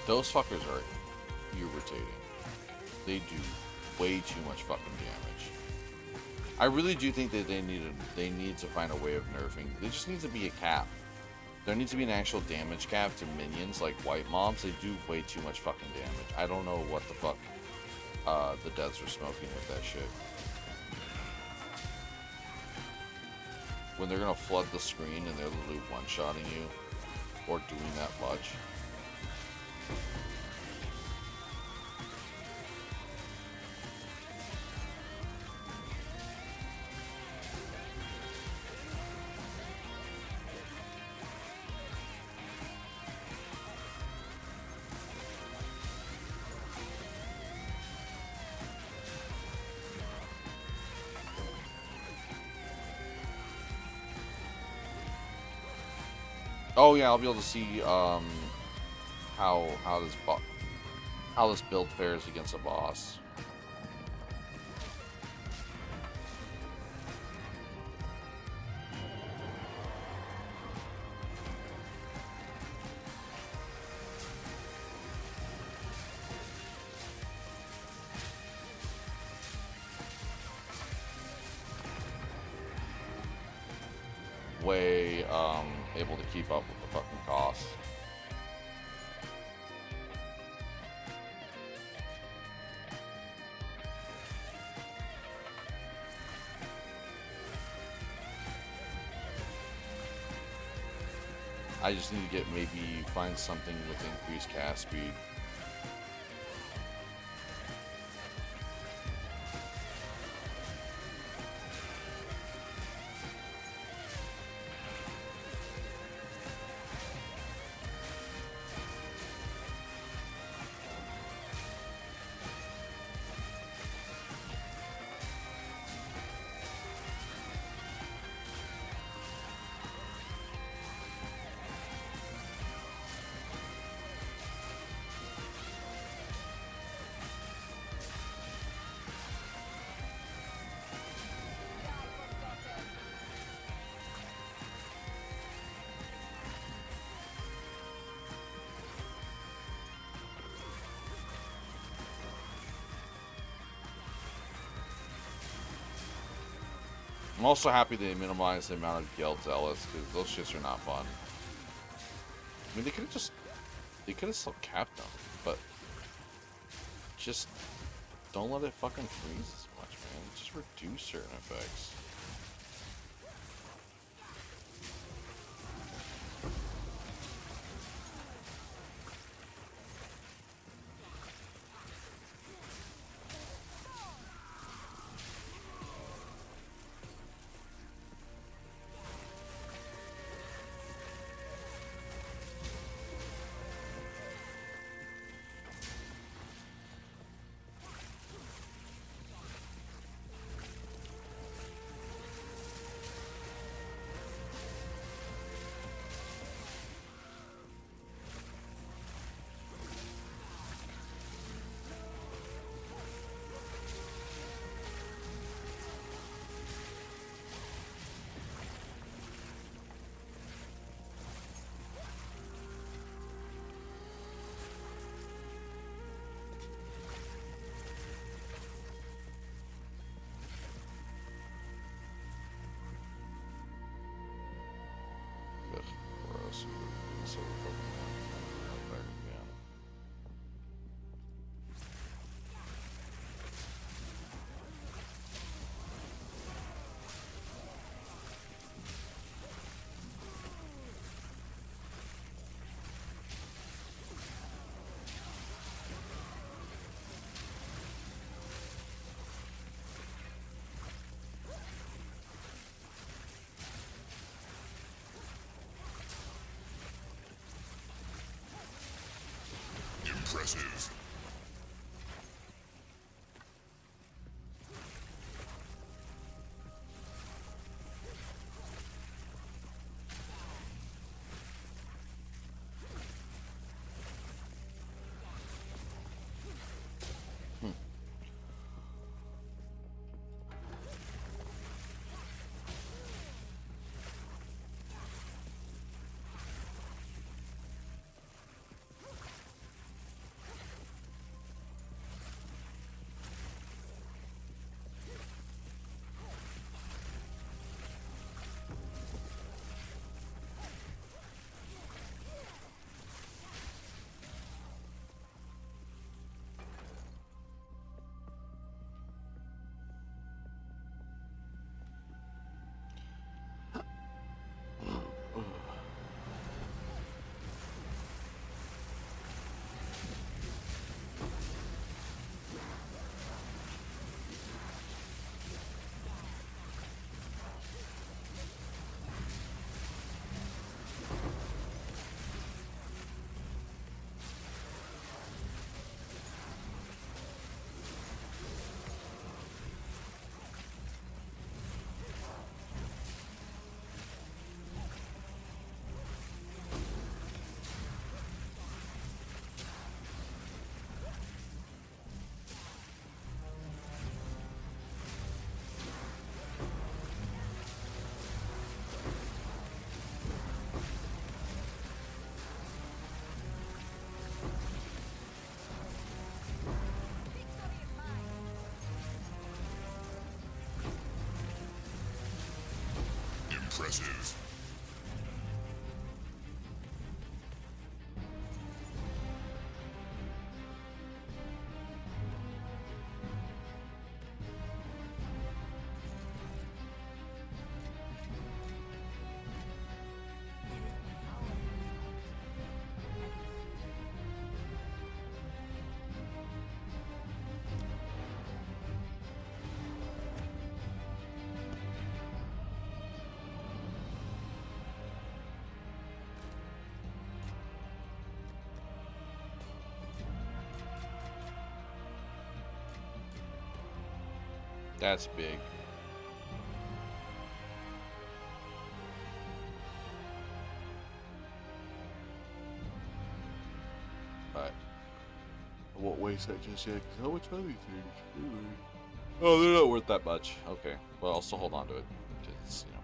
Those fuckers are irritating. They do way too much fucking damage. I really do think that they need to find a way of nerfing. There just needs to be a cap. There needs to be an actual damage cap to minions like white mobs. They do way too much fucking damage. I don't know what the fuck the devs are smoking with that shit. When they're gonna flood the screen and they're literally one-shotting you or doing that much. Oh yeah, I'll be able to see how this build fares against a boss. Way able to keep up with the fucking costs. I just need to get maybe find something with increased cast speed. I'm also happy they minimized the amount of Geld Zealots, because those shits are not fun. I mean, they could have still capped them, but just don't let it fucking freeze as much, man. Just reduce certain effects. Impressive. Impressive. That's big. Alright. I won't waste that just yet, because how much are these things? Oh, they're not worth that much. Okay. Well, I'll still hold on to it. Because, you know.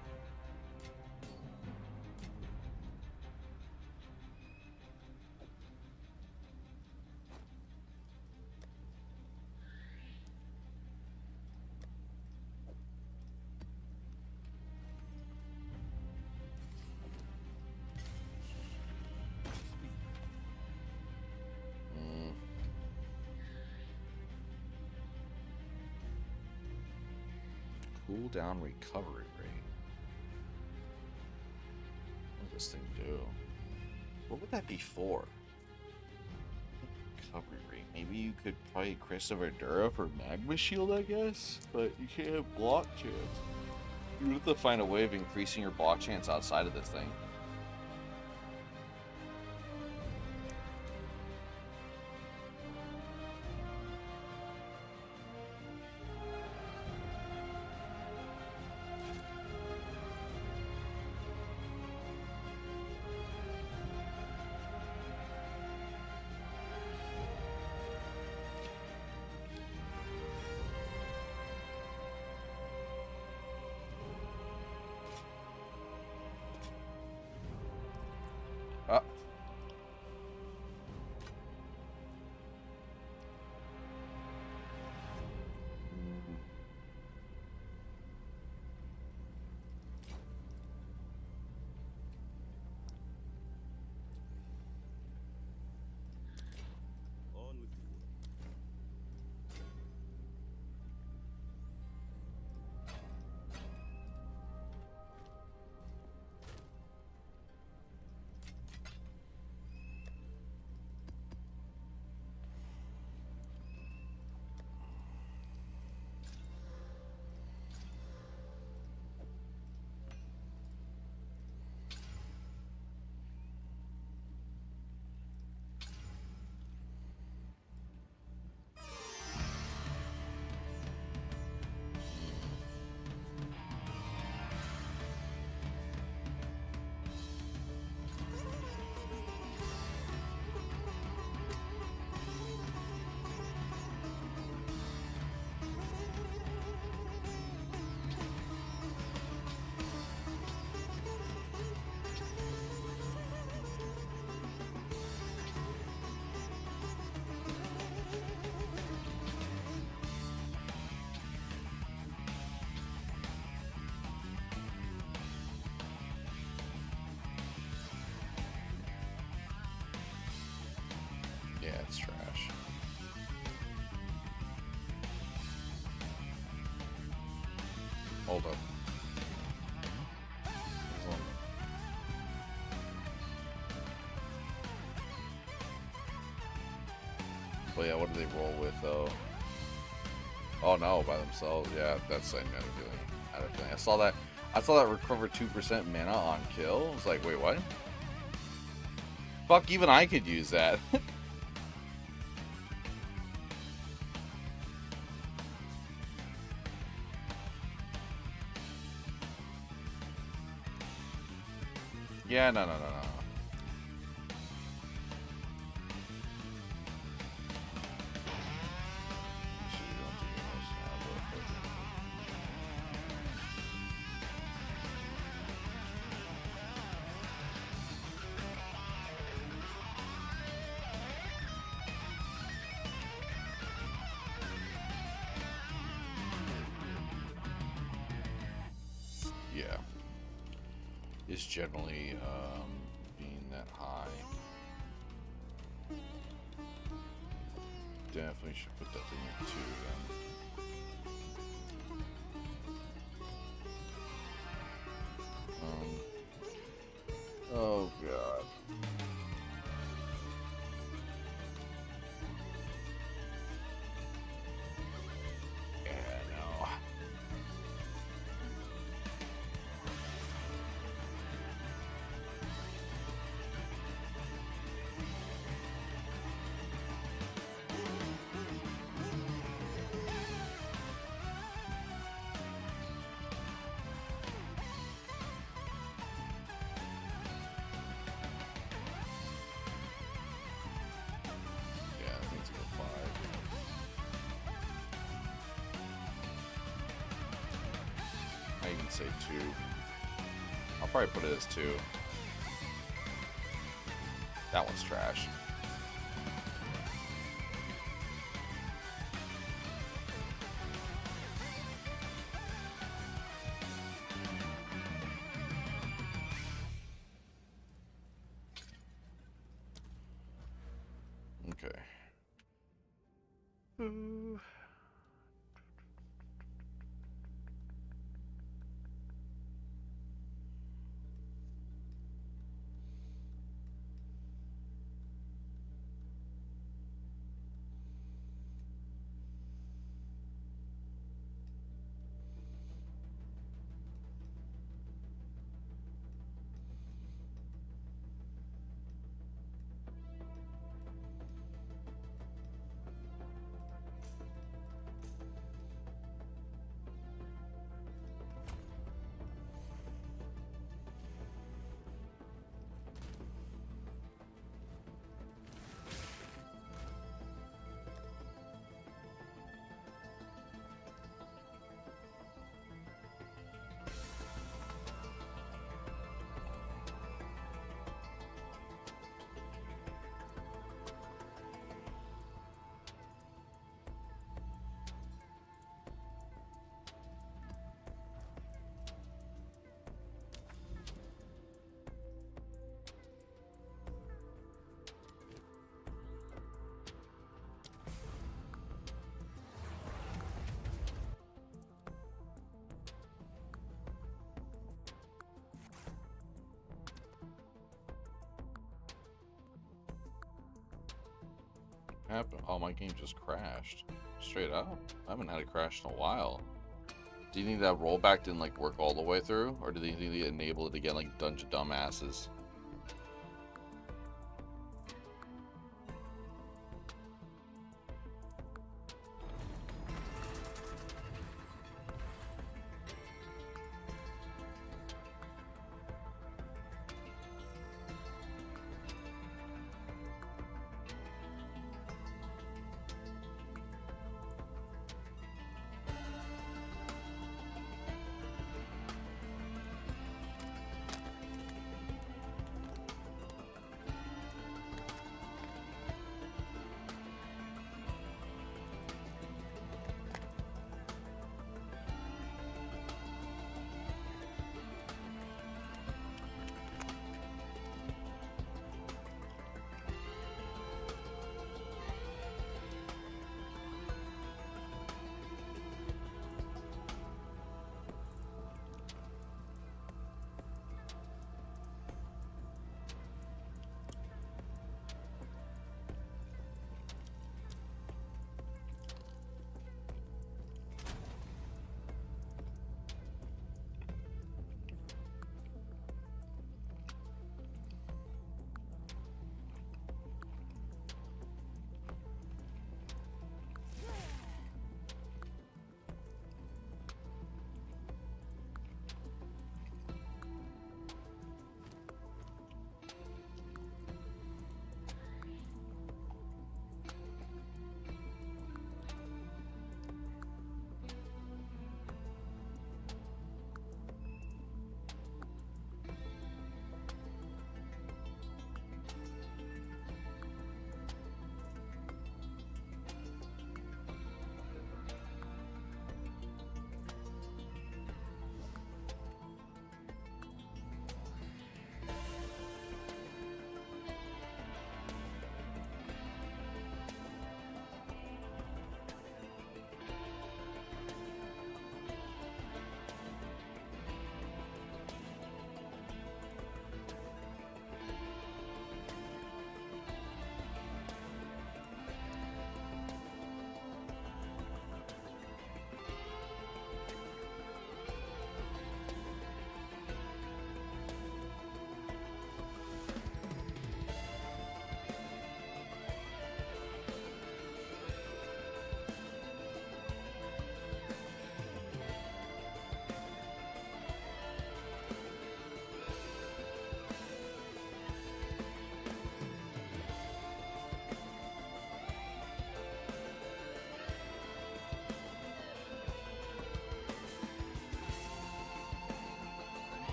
Cooldown recovery rate. What does this thing do? What would that be for? Recovery rate. Maybe you could probably Christopher Dura for Magma Shield, I guess? But you can't have block chance. You would have to find a way of increasing your block chance outside of this thing. Ah. Yeah, it's trash. Hold up. Hold on. But yeah, what do they roll with though? Oh no, by themselves. Yeah, that's like meta feeling. Out of feeling. I saw that recover 2% mana on kill. I was like, wait, what? Fuck, even I could use that. Yeah, no. Yeah. is generally being that high. Definitely should put that thing at 2 then. Oh god. Yeah, no. Yeah, I think it's go 5. I even say 2. I'll probably put it as 2. That one's trash. Okay. Happened? Oh, my game just crashed. Straight up. I haven't had it crash in a while. Do you think that rollback didn't like work all the way through? Or do they think they enable it again like bunch of dumbasses?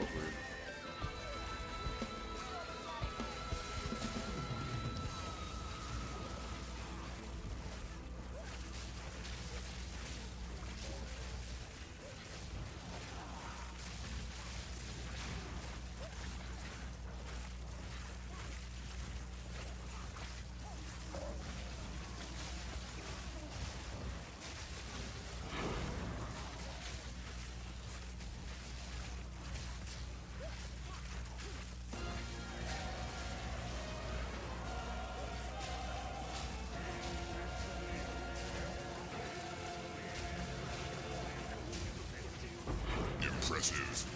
was weird. Impressive.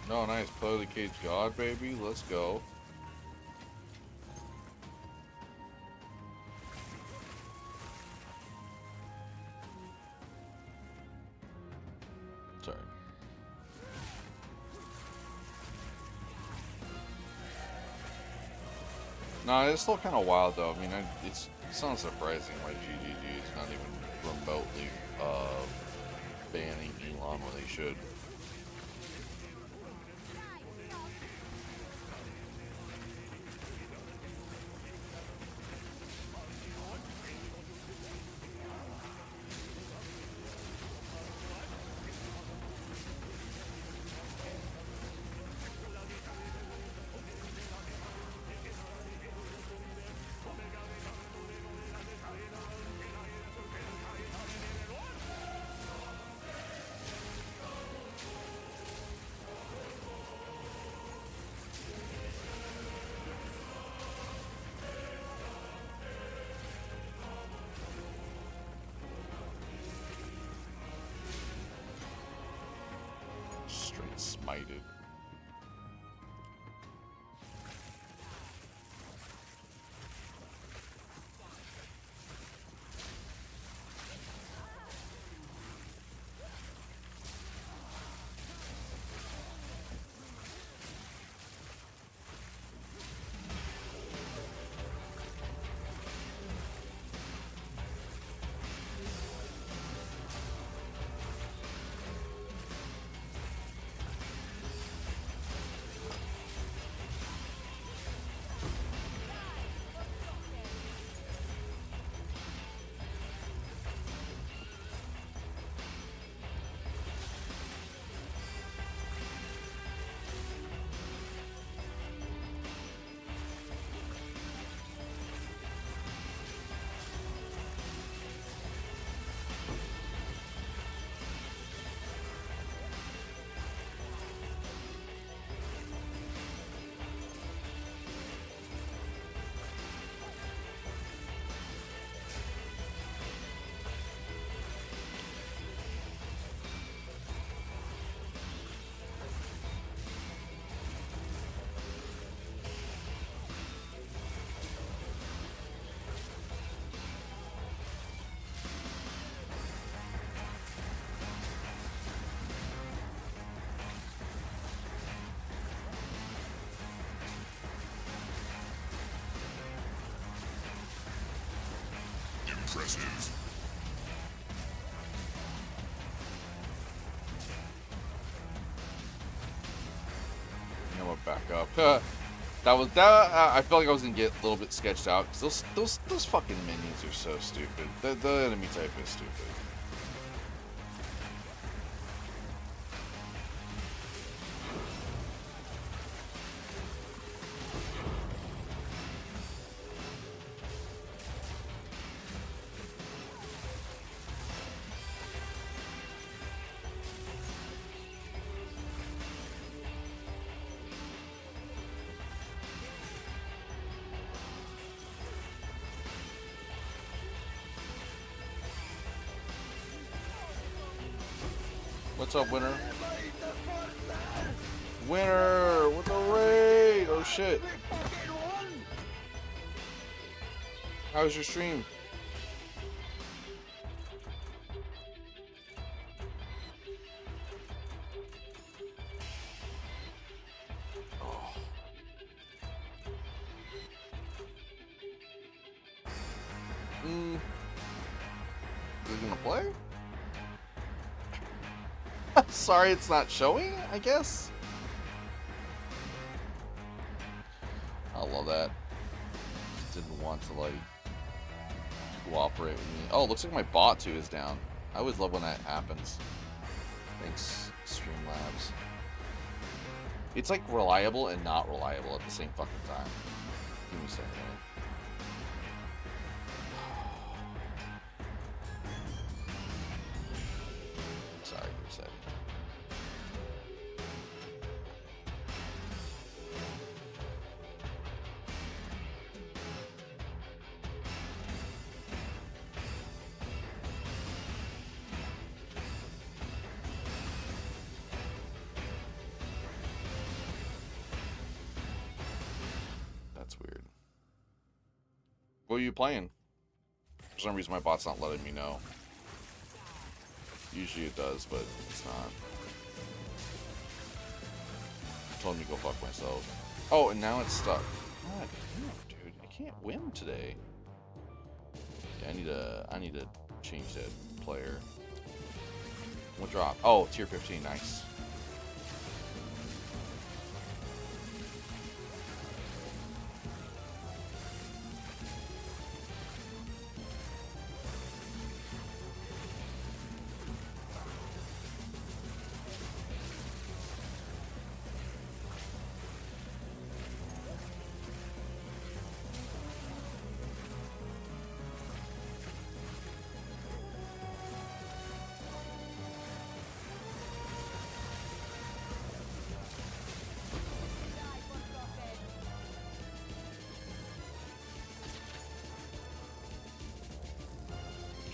No, nice. Play the Cage God, baby. Let's go. Sorry. No, it's still kind of wild though. I mean, it's not surprising why GGG is not even remotely banning Elon when they should. Straight smited. Impressive. You know what? Back up. That I felt like I was gonna get a little bit sketched out because those fucking minions are so stupid. The enemy type is stupid. What's up, winner? Winner with the raid! Oh shit. How was your stream? Oh. Is it gonna play? Sorry, it's not showing, I guess. I love that. Just didn't want to, like, cooperate with me. Oh, looks like my bot too is down. I always love when that happens. Thanks, Streamlabs. It's like reliable and not reliable at the same fucking time. Give me a second. Sorry, give me a second. That's weird. What are you playing? For some reason my bot's not letting me know. Usually it does, but it's not. Told me to go fuck myself. Oh, and now it's stuck. God damn, dude. I can't win today. Yeah, I need to change that player. What drop? Oh, tier 15, nice.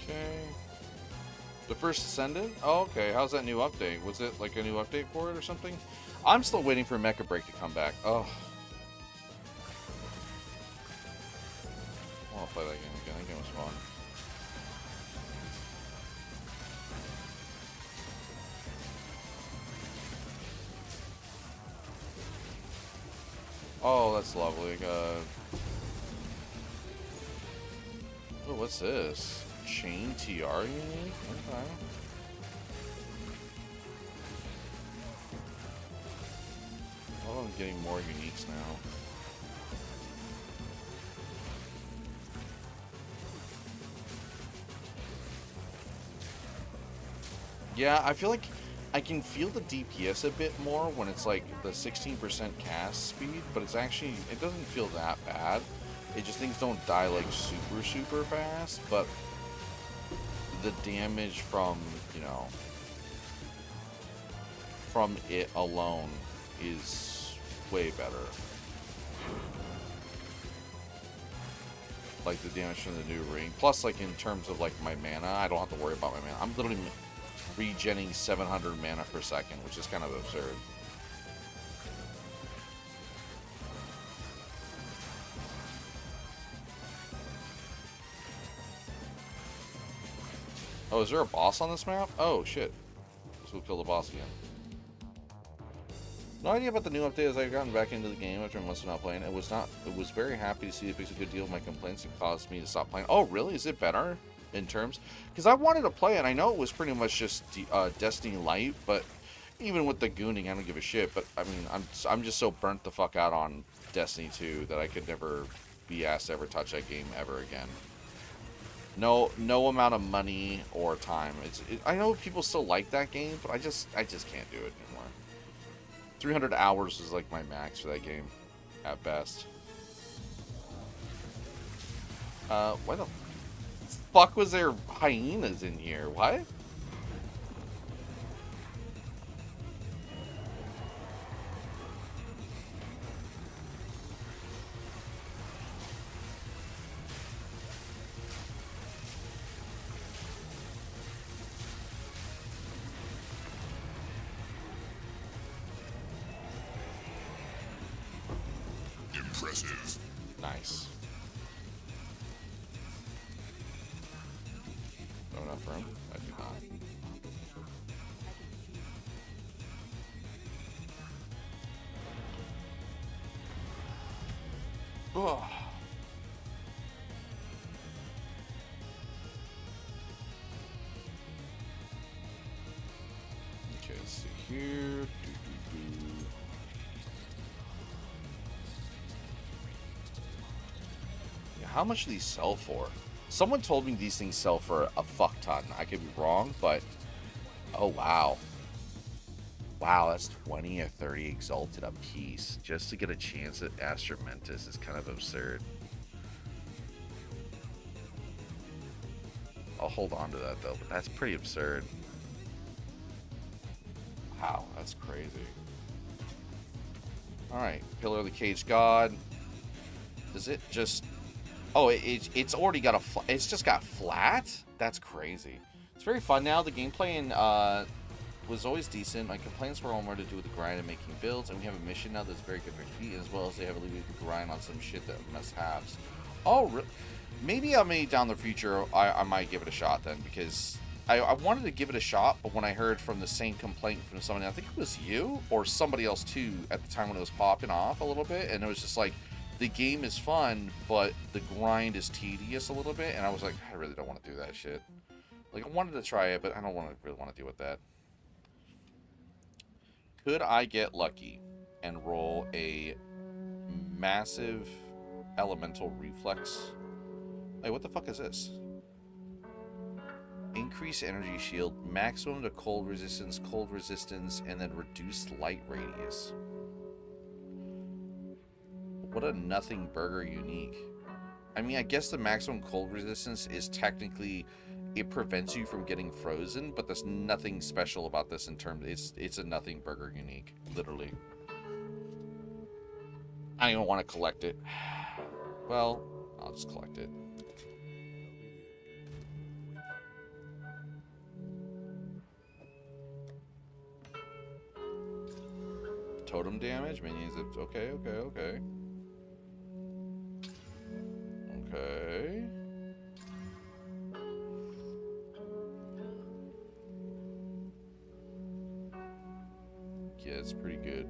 Okay. The first Ascendant? Oh, okay. How's that new update? Was it like a new update for it or something? I'm still waiting for Mecha Break to come back. Oh. I want to play that game again. That game was fun. Oh, that's lovely. God. Oh, what's this? Chain TR unique? Okay. Oh, I'm getting more uniques now. Yeah, I feel like I can feel the DPS a bit more when it's like the 16% cast speed, but it's actually, it doesn't feel that bad. It just, things don't die like super fast, but the damage from, you know, from it alone is way better. Like the damage from the new ring. Plus, like in terms of like my mana, I don't have to worry about my mana. I'm literally regenning 700 mana per second, which is kind of absurd. Oh, is there a boss on this map? Oh, shit. So we'll kill the boss again. No idea about the new update as I've gotten back into the game after months of not playing. It was very happy to see it makes a good deal of my complaints and caused me to stop playing. Oh, really? Is it better in terms? Because I wanted to play it. I know it was pretty much just Destiny Light, but even with the gooning, I don't give a shit. But, I mean, I'm just so burnt the fuck out on Destiny 2 that I could never be asked to ever touch that game ever again. No amount of money or time. I know people still like that game, but I just can't do it anymore. 300 hours is like my max for that game, at best. Why the fuck was there hyenas in here? What? Impressive. Nice. No enough room? I do not. Oh. Okay, let's see here. Yeah, how much do these sell for? Someone told me these things sell for a fuck ton. I could be wrong, but oh wow. Wow, that's 20 or 30 exalted a piece. Just to get a chance at Astromentus is kind of absurd. I'll hold on to that though, but that's pretty absurd. Wow, that's crazy. Alright, Pillar of the Cage God. Does it just... Oh, it's already got a... It's just got flat? That's crazy. It's very fun now. The gameplay in... was always decent. My complaints were all more to do with the grind and making builds, and we have a mission now that's very good for feet, as well as they heavily grind on some shit that must-haves. Oh, maybe down the future, I might give it a shot then, because I wanted to give it a shot, but when I heard from the same complaint from someone, I think it was you or somebody else too at the time when it was popping off a little bit, and it was just like, the game is fun, but the grind is tedious a little bit, and I was like, I really don't want to do that shit. Like, I wanted to try it, but I don't really want to deal with that. Could I get lucky and roll a massive elemental reflex? Wait, what the fuck is this? Increase energy shield, maximum to cold resistance, and then reduced light radius. What a nothing burger unique. I mean, I guess the maximum cold resistance is technically... It prevents you from getting frozen, but there's nothing special about this in terms... It's a nothing burger unique, literally. I don't even want to collect it. Well, I'll just collect it. Totem damage? Minions... Okay. Okay. Yeah, it's pretty good.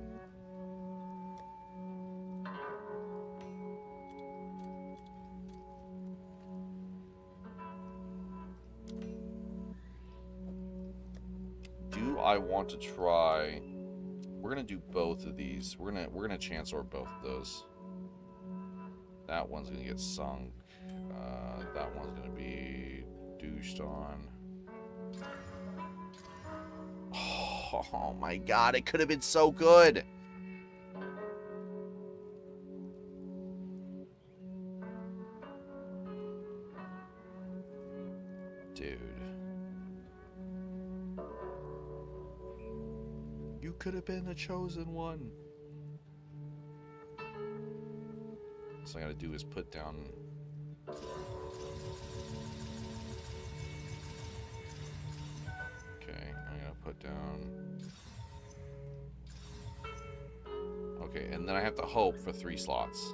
Do I want to try? We're gonna do both of these. We're gonna Chancellor both of those. That one's gonna get sunk. That one's gonna be douched on. Oh my god, it could have been so good. Dude. You could have been the chosen one. So I gotta do is put down... Okay, I'm gonna put down... Okay, and then I have to hope for 3 slots.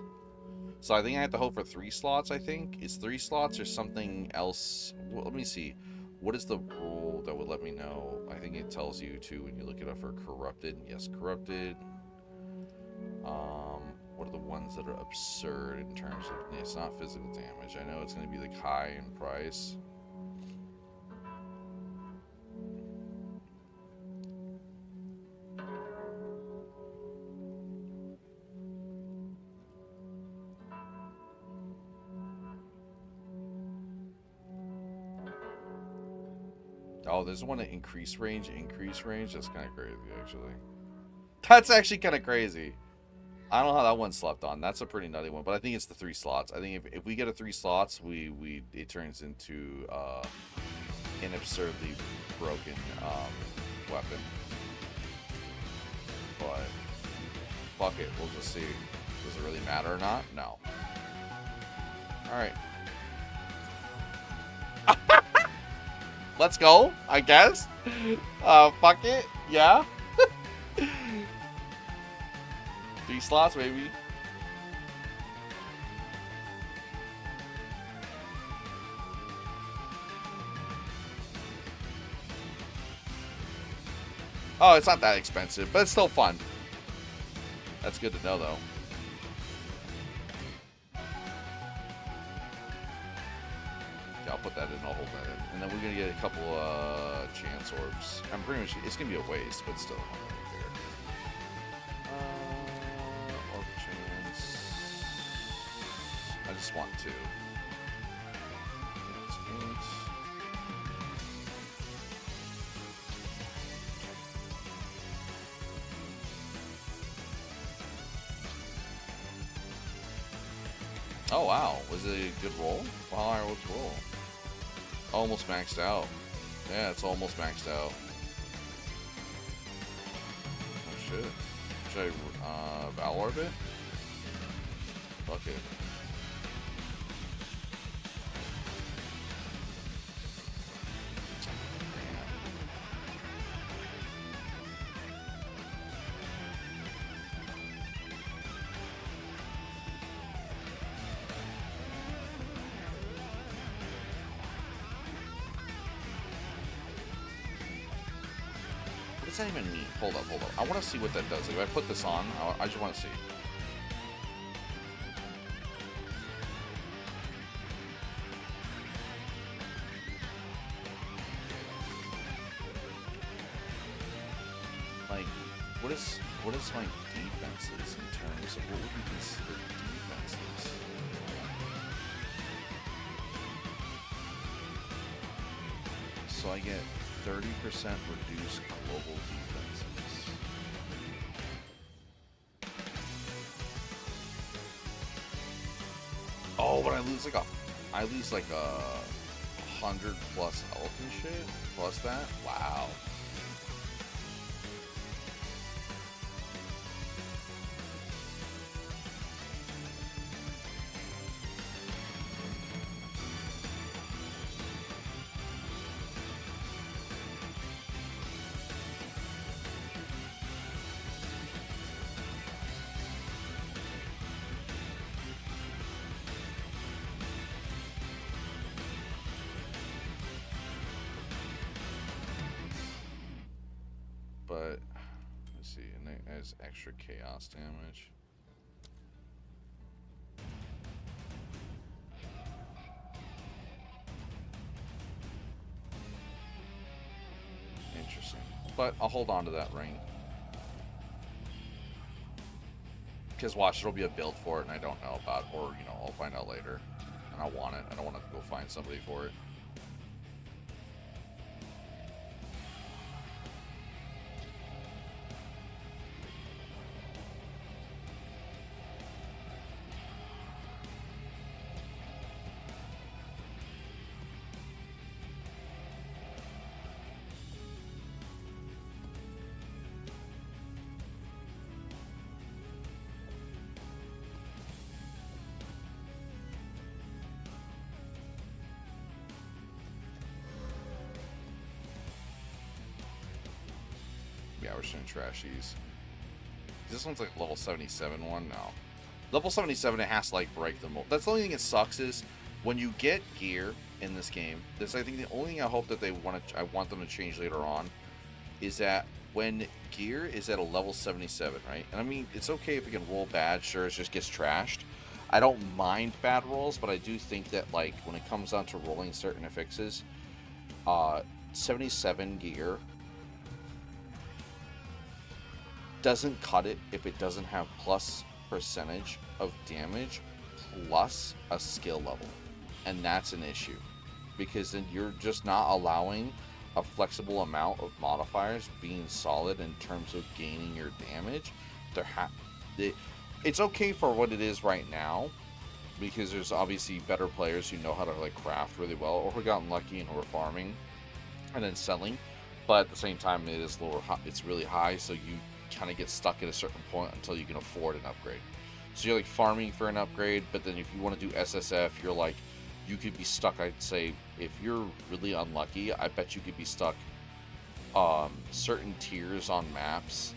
So I think I have to hope for 3 slots, I think. Is 3 slots or something else? Well, let me see. What is the rule that would let me know? I think it tells you too when you look it up for corrupted. Yes, corrupted. What are the ones that are absurd in terms of... It's not physical damage. I know it's going to be like high in price. Oh, there's one that increase range. That's kind of crazy, actually. That's actually kind of crazy. I don't know how that one slept on. That's a pretty nutty one, but I think it's the 3 slots. I think if we get a 3 slots, it turns into an absurdly broken weapon. But fuck it, we'll just see. Does it really matter or not? No. All right. Let's go, I guess. Fuck it. Yeah. 3 slots, baby. Oh, it's not that expensive, but it's still fun. That's good to know, though. Yeah, I'll put that in. I'll hold that in. And then we're going to get a couple chance orbs. I'm pretty much... It's going to be a waste, but still. Orb chance... I just want 2. That's 8. Oh wow, was it a good roll? Wow, what's roll? Almost maxed out. Yeah, it's almost maxed out. Oh shit. Should I Valorb it? Fuck it. What does that even mean? Hold up. I want to see what that does. If I put this on, I just want to see. Like, what is my defenses in terms of what would be considered defenses? So I get 30% reduced global defenses. Oh, but I lose like a 100 plus health and shit plus that. Wow. But let's see, and it has extra chaos damage. Interesting. But I'll hold on to that ring. Because watch, there'll be a build for it and I don't know about, or you know, I'll find out later. And I want it. I don't want to go find somebody for it. Yeah, we're just gonna trash these. This one's like level 77 one? No. Level 77, it has to like break the mold. That's the only thing that sucks is when you get gear in this game, this I think the only thing I hope that I want them to change later on is that when gear is at a level 77, right? And I mean, it's okay if it can roll bad, sure, it just gets trashed. I don't mind bad rolls, but I do think that like when it comes down to rolling certain affixes, 77 gear doesn't cut it if it doesn't have plus percentage of damage plus a skill level, and that's an issue because then you're just not allowing a flexible amount of modifiers being solid in terms of gaining your damage. It's okay for what it is right now because there's obviously better players who know how to like craft really well, or who got lucky and who are farming and then selling, but at the same time it is lower, it's really high, so you kind of get stuck at a certain point until you can afford an upgrade. So you're like farming for an upgrade, but then if you want to do SSF, you're like, you could be stuck, I'd say, if you're really unlucky, I bet you could be stuck certain tiers on maps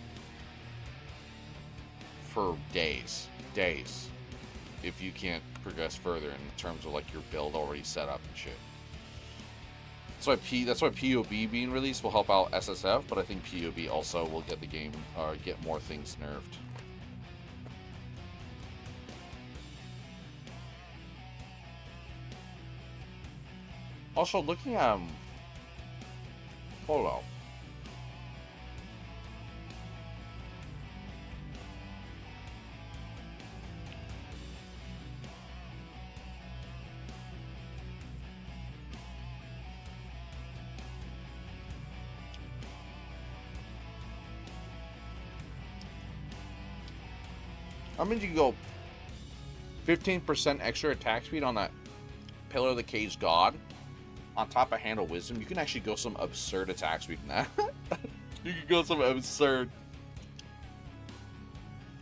for days, if you can't progress further in terms of like your build already set up and shit. That's why POB being released will help out SSF, but I think POB also will get the game get more things nerfed. Also, looking at hold on. I mean, you can go 15% extra attack speed on that Pillar of the Caged God on top of Handle Wisdom. You can actually go some absurd attack speed in that. You can go some absurd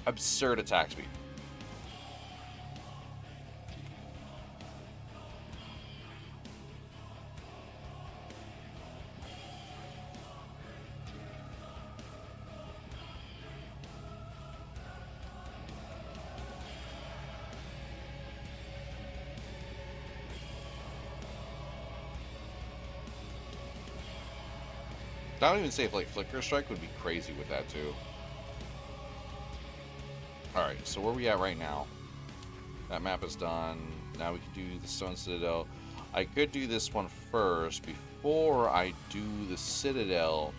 attack speed. I don't even say if like Flicker Strike would be crazy with that too. Alright, so where we at right now? That map is done. Now we can do the Stone Citadel. I could do this one first before I do the Citadel.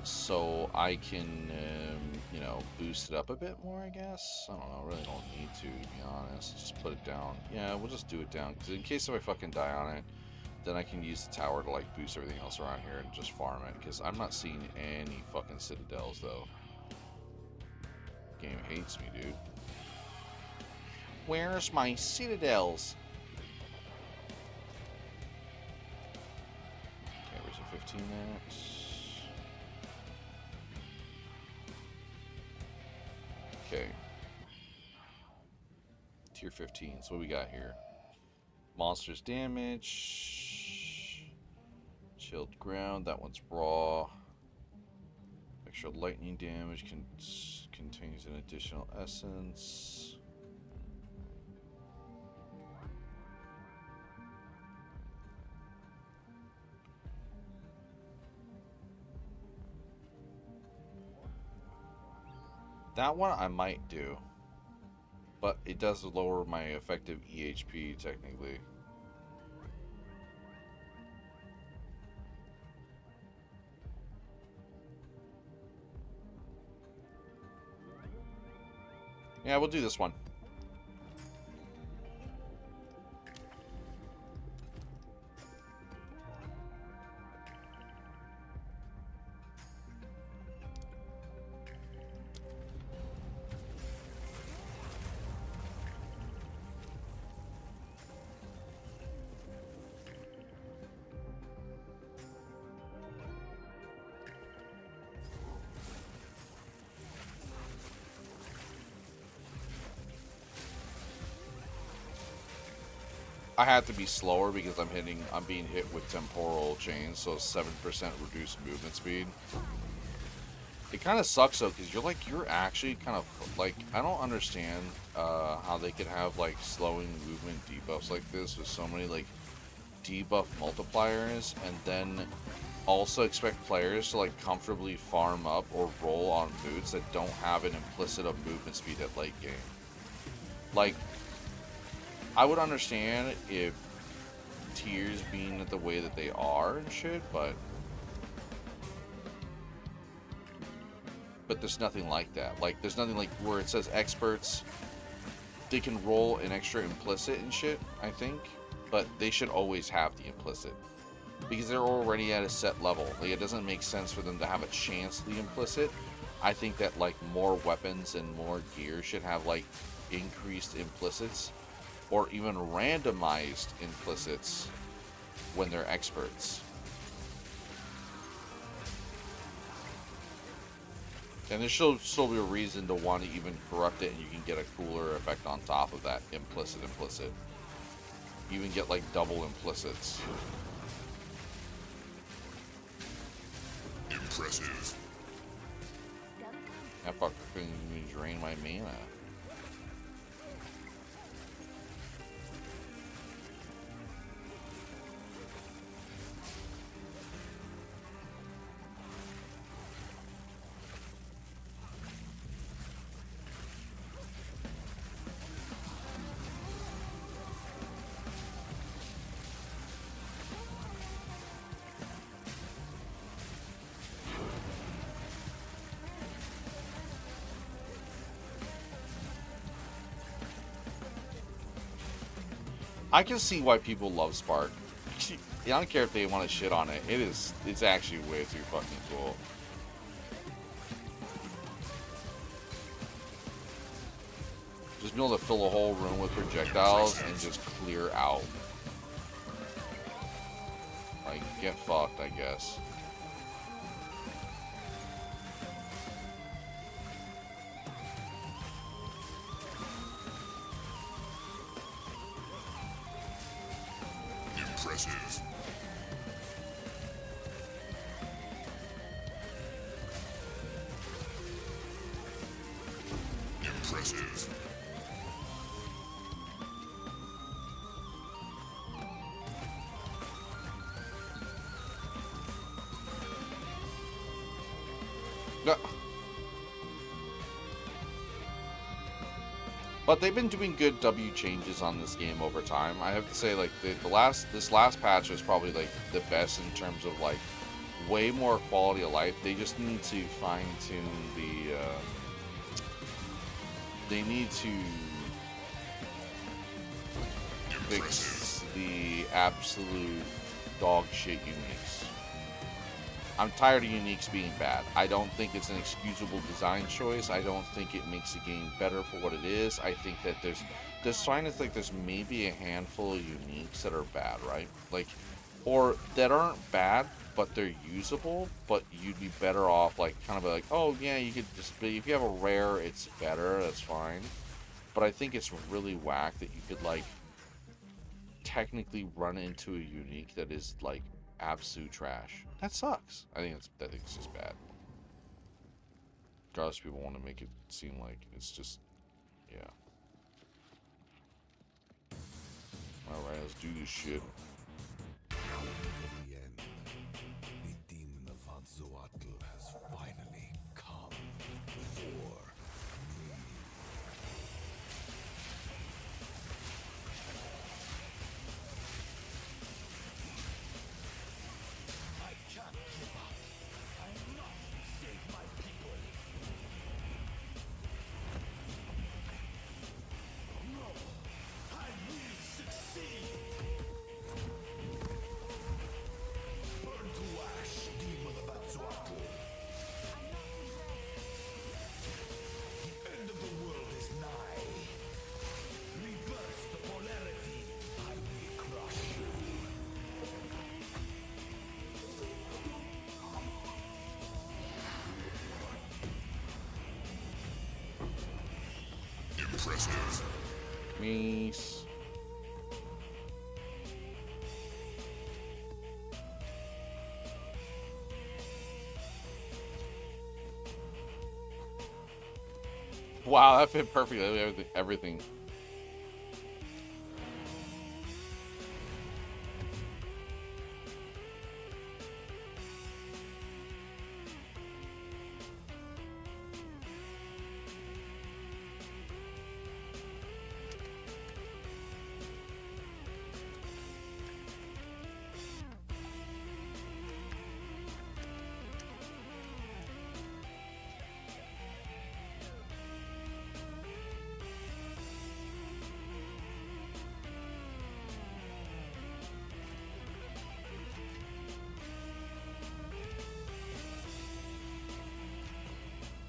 So I can, you know, boost it up a bit more, I guess. I don't know, I really don't need to be honest. Just put it down. Yeah, we'll just do it down, because in case if I fucking die on it, then I can use the tower to like boost everything else around here and just farm it, because I'm not seeing any fucking Citadels though. Game hates me, dude. Where's my Citadels? Okay, where's the 15 minutes? Okay. Tier 15. So what we got here? Monsters damage. Chilled ground. That one's raw. Extra lightning damage contains an additional essence. That one I might do, but it does lower my effective EHP technically. Yeah, we'll do this one. I have to be slower because I'm being hit with temporal chains, so 7% reduced movement speed. It kind of sucks though, because you're actually kind of like, I don't understand how they could have like slowing movement debuffs like this with so many like debuff multipliers, and then also expect players to like comfortably farm up or roll on moods that don't have an implicit of movement speed at late game. Like, I would understand if tiers being the way that they are and shit, but there's nothing like that. Like, there's nothing like where it says experts, they can roll an extra implicit and shit, I think, but they should always have the implicit because they're already at a set level. Like, it doesn't make sense for them to have a chance to the implicit. I think that like more weapons and more gear should have like increased implicits, or even randomized implicits when they're experts. And there should still be a reason to want to even corrupt it, and you can get a cooler effect on top of that implicit. You even get like double implicits. Impressive. That fucker couldn't even drain my mana. I can see why people love Spark. I don't care if they want to shit on it. It's actually way too fucking cool. Just be able to fill a whole room with projectiles and just clear out. Like, get fucked, I guess. Impressive. Impressive. Yeah. But they've been doing good W changes on this game over time. I have to say, like, this last patch was probably like the best in terms of like way more quality of life. They just need to fine tune the. They need to fix the absolute dog shit uniques. I'm tired of uniques being bad. I don't think it's an excusable design choice. I don't think it makes the game better for what it is. I think that there's maybe a handful of uniques that are bad, right? Like, or that aren't bad, but they're usable, but you'd be better off, like, kind of like, oh yeah, you could just be, if you have a rare, it's better, that's fine. But I think it's really whack that you could, like, technically run into a unique that is, like, absolute trash. That sucks. I think it's just bad. Regardless, people want to make it seem like it's just, yeah. Alright, let's do this shit. The end. The demon of Hatzoatl has finally come for me. I can't give up. I must save my people. No, I will succeed. Burn to ash, demon of Hatzoatl. The end of the world is nigh. Reverse the polarity. I will crush you. Impressive. Meese. Wow, that fit perfectly. Everything.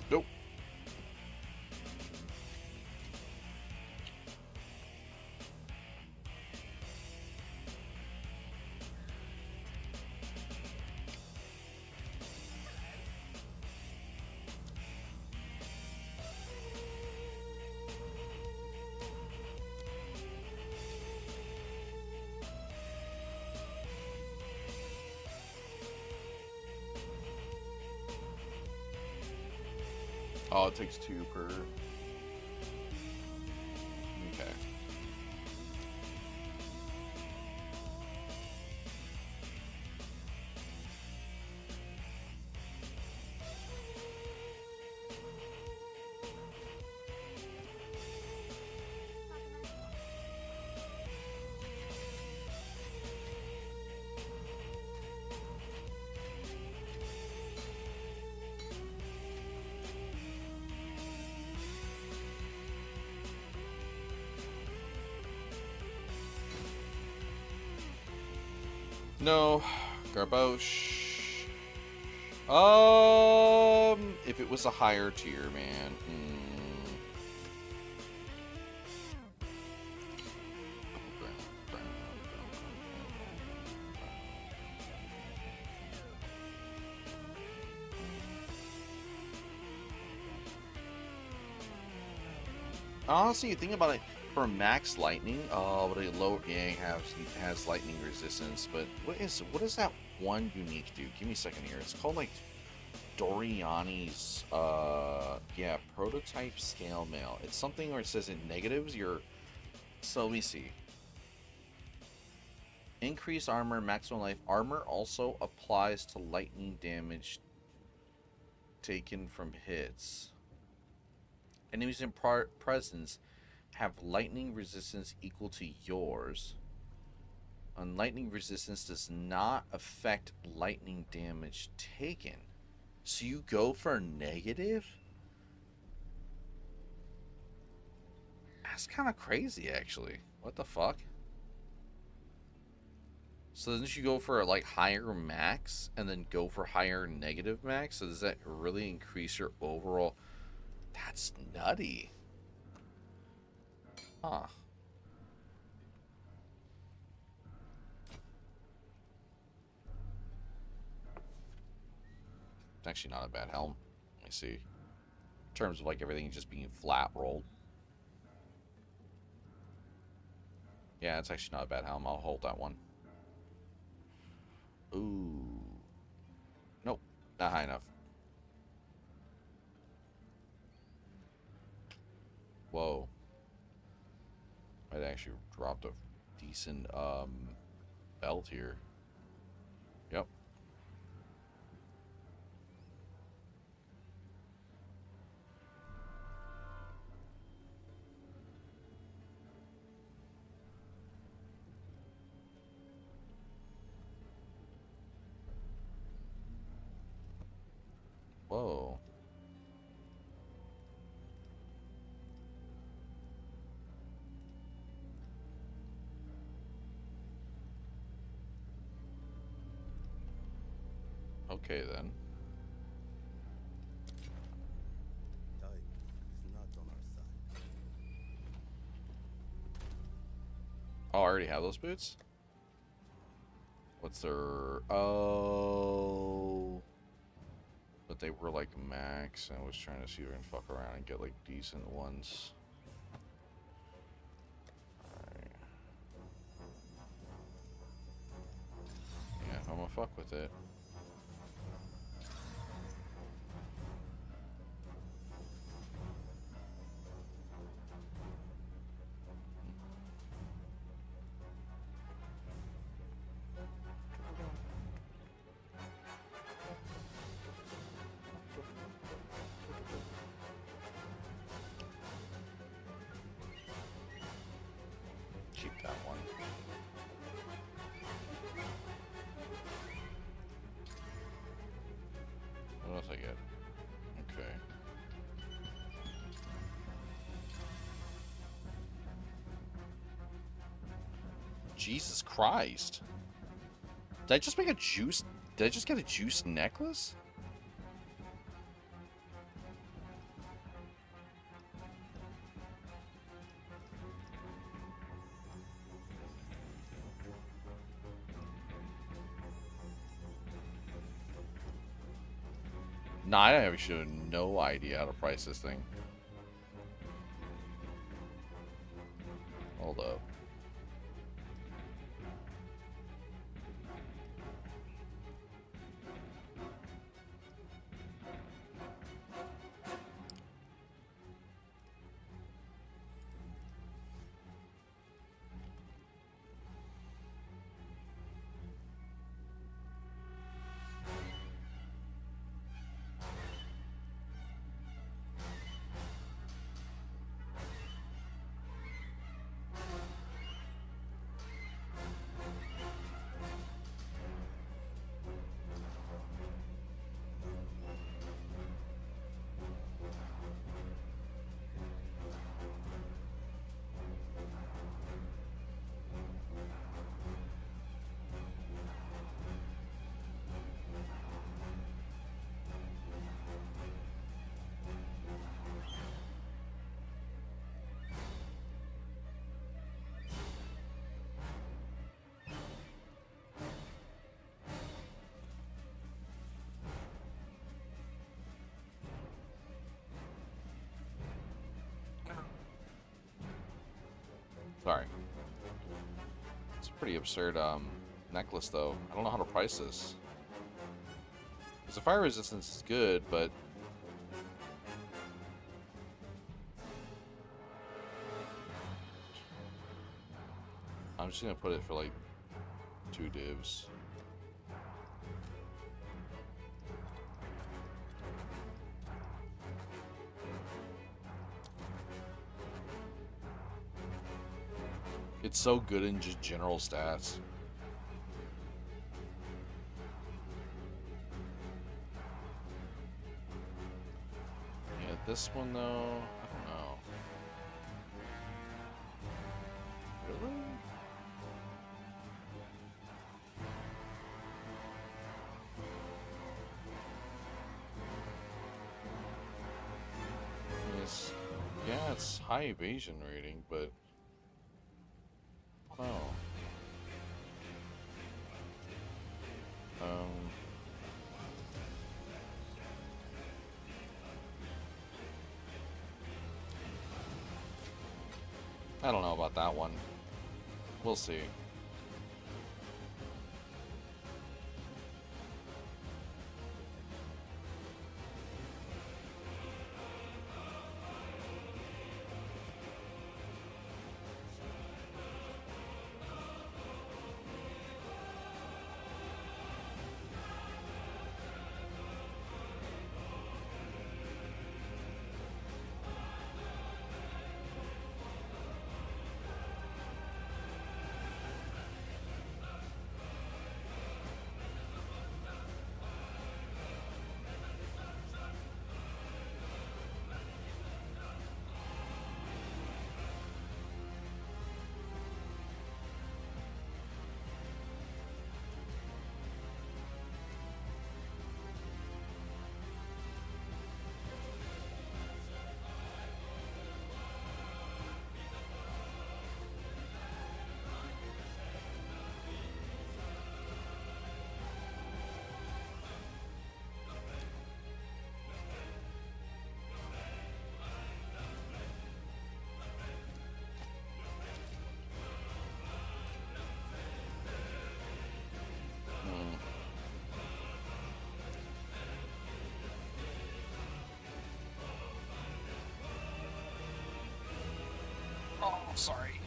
Nope. Oh, it takes 2 per. Okay. No, Garbosh. If it was a higher tier, man. Honestly, you think about it, for max lightning, but a low, yeah, it has lightning resistance. But what is that one unique dude? Give me a second here. It's called like Doriani's, yeah, prototype scale mail. It's something where it says in negatives, so let me see. Increased armor, maximum life. Armor also applies to lightning damage taken from hits. Enemies in presence have lightning resistance equal to yours. And lightning resistance does not affect lightning damage taken. So you go for negative? That's kind of crazy, actually. What the fuck? So didn't you go for like higher max and then go for higher negative max? So does that really increase your overall? That's nutty. Huh. It's actually not a bad helm. Let me see. In terms of like everything just being flat rolled. Yeah, it's actually not a bad helm. I'll hold that one. Ooh. Nope. Not high enough. Whoa. Might actually dropped a decent belt here. Yep. Whoa. Okay then. Time is not on our side. Oh, I already have those boots? What's their... Oh... But they were like max, and I was trying to see if I can fuck around and get like decent ones. Alright. Yeah, I'm gonna fuck with it. Keep that one. What else I get? Okay. Jesus Christ. Did I just make a juice? Did I just get a juice necklace? Nah, I actually have no idea how to price this thing. Hold up. Sorry. It's a pretty absurd necklace, though. I don't know how to price this. Because the fire resistance is good, but I'm just gonna put it for like 2 divs. It's so good in just general stats. Yeah, this one though, I don't know. Really? It's, yeah, it's high evasion rating, but oh. I don't know about that one. We'll see. Oh, sorry.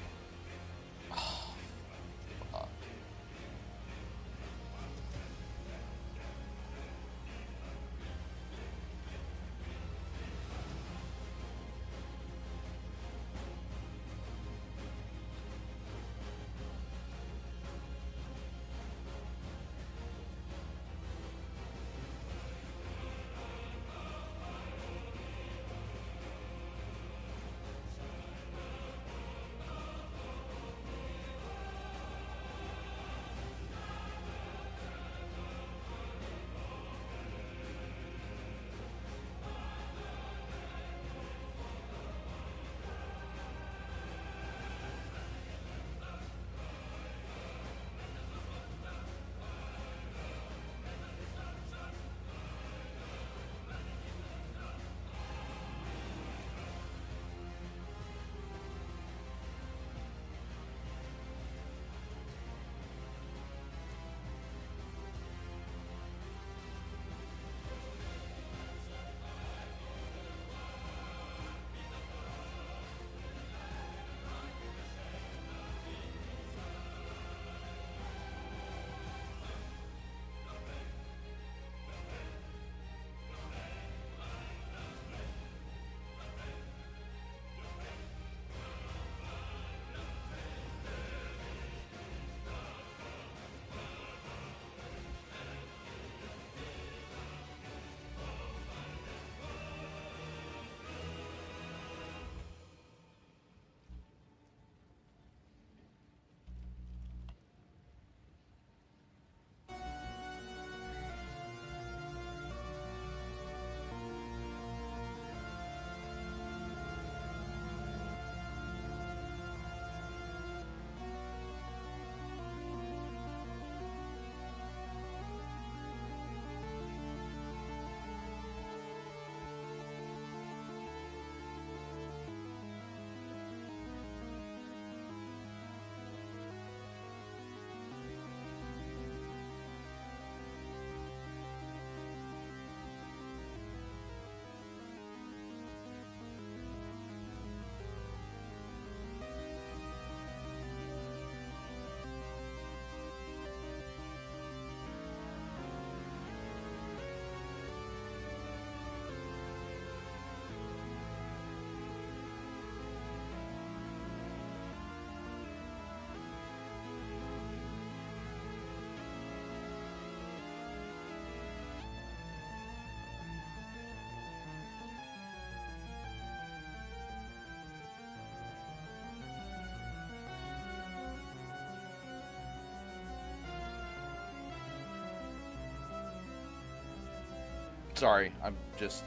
Sorry, I'm just,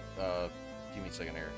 give me a second here.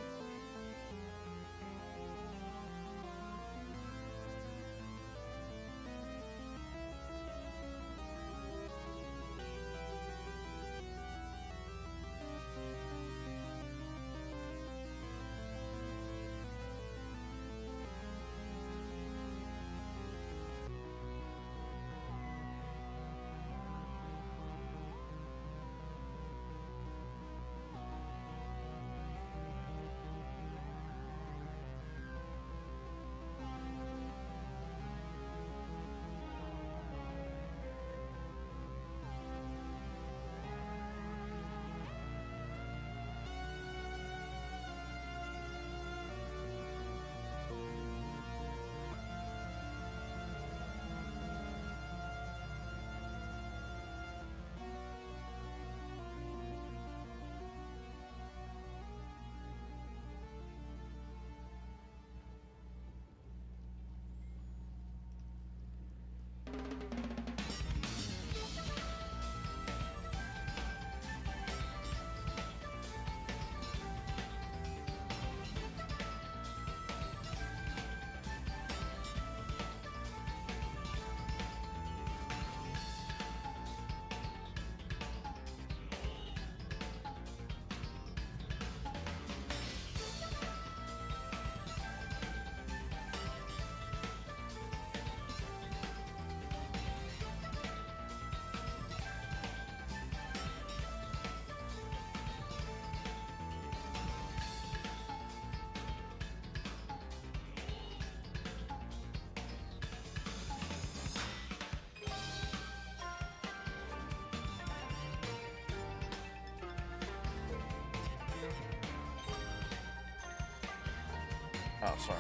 Oh, sorry.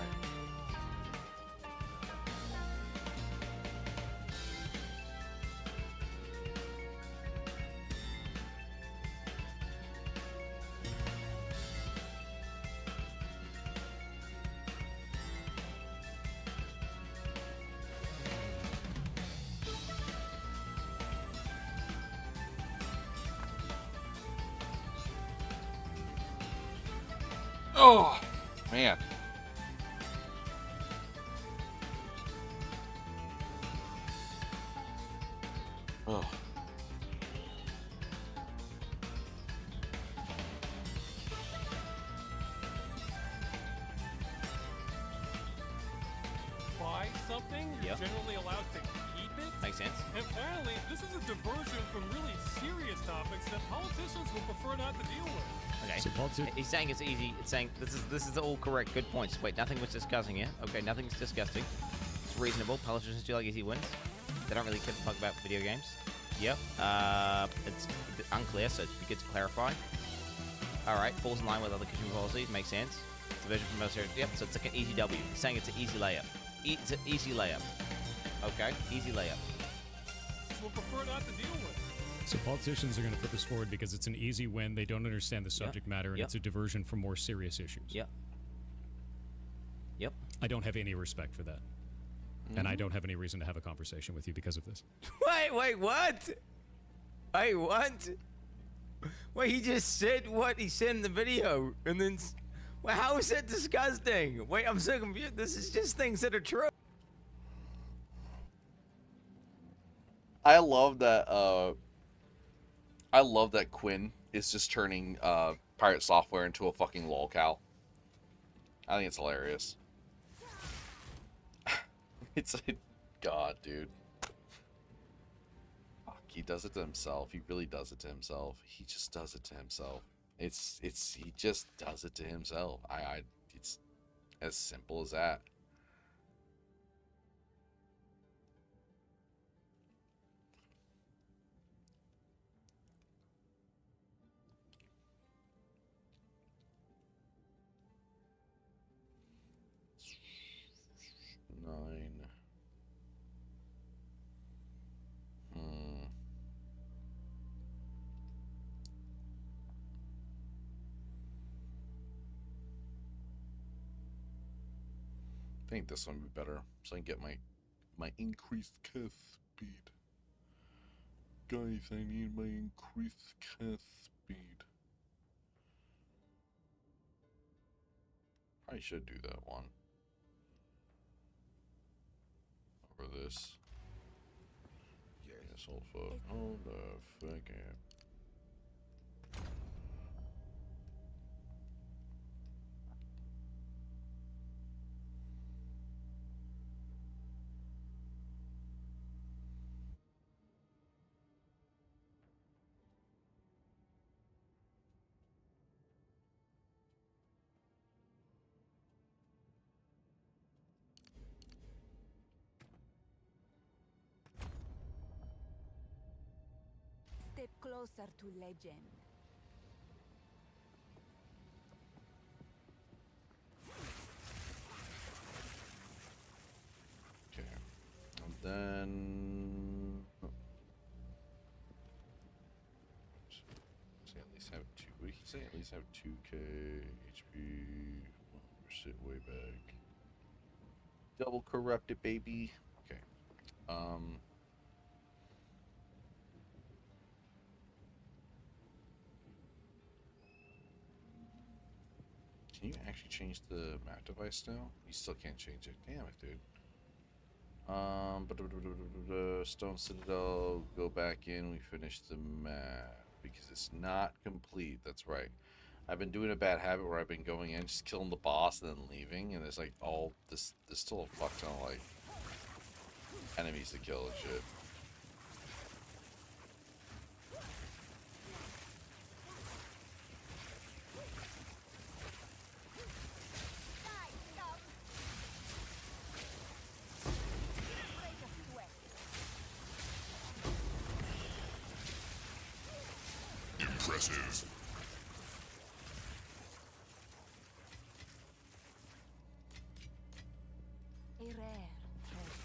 Oh, man. Oh. Buy something, you're Yep. generally allowed to keep it. Makes sense. And finally, this is a diversion from really serious topics that politicians would prefer not to deal with. Okay. So politi- He's saying it's easy. It's saying this is all correct. Good points. Wait, nothing was discussing here. Okay, nothing's disgusting. It's reasonable. Politicians do like easy wins. They don't really care to talk about video games. Yep. It's unclear, so it'd be good to clarify. All right, falls in line with other kitchen policies. Makes sense. Division from most areas. Yep. So it's like an easy W. He's saying it's an easy layup. It's an easy layup. Okay, easy layup. Would prefer not to deal with. So politicians are going to put this forward because it's an easy win. They don't understand the subject matter, and Yep. it's a diversion from more serious issues. Yep. Yep. I don't have any respect for that. And I don't have any reason to have a conversation with you because of this. Wait, what? Wait, what? Wait, he just said what he said in the video, and then... Wait, how is that disgusting? Wait, I'm so confused. This is just things that are true. I love that Quinn is just turning Pirate Software into a fucking lolcow. I think it's hilarious. It's like, God, dude. Fuck, he does it to himself. He really does it to himself. He just does it to himself. He just does it to himself. It's as simple as that. Nine. I think this one would be better, so I can get my increased cast speed. Guys, I need my increased cast speed. Probably should do that one. Over this. Yes, hold fuck. Hold the fuck up. Step closer to legend. Okay. And then say at least have two. What did he say? At least have 2K HP. Well, sit way back. Double corrupted, baby. Okay. Can you actually change the map device now? You still can't change it. Damn it, dude. Stone Citadel, go back in. We finish the map because it's not complete. That's right. I've been doing a bad habit where I've been going in, just killing the boss, and then leaving, and there's like all this. There's still a fuck ton of like enemies to kill and shit. Impressive. A rare treasure.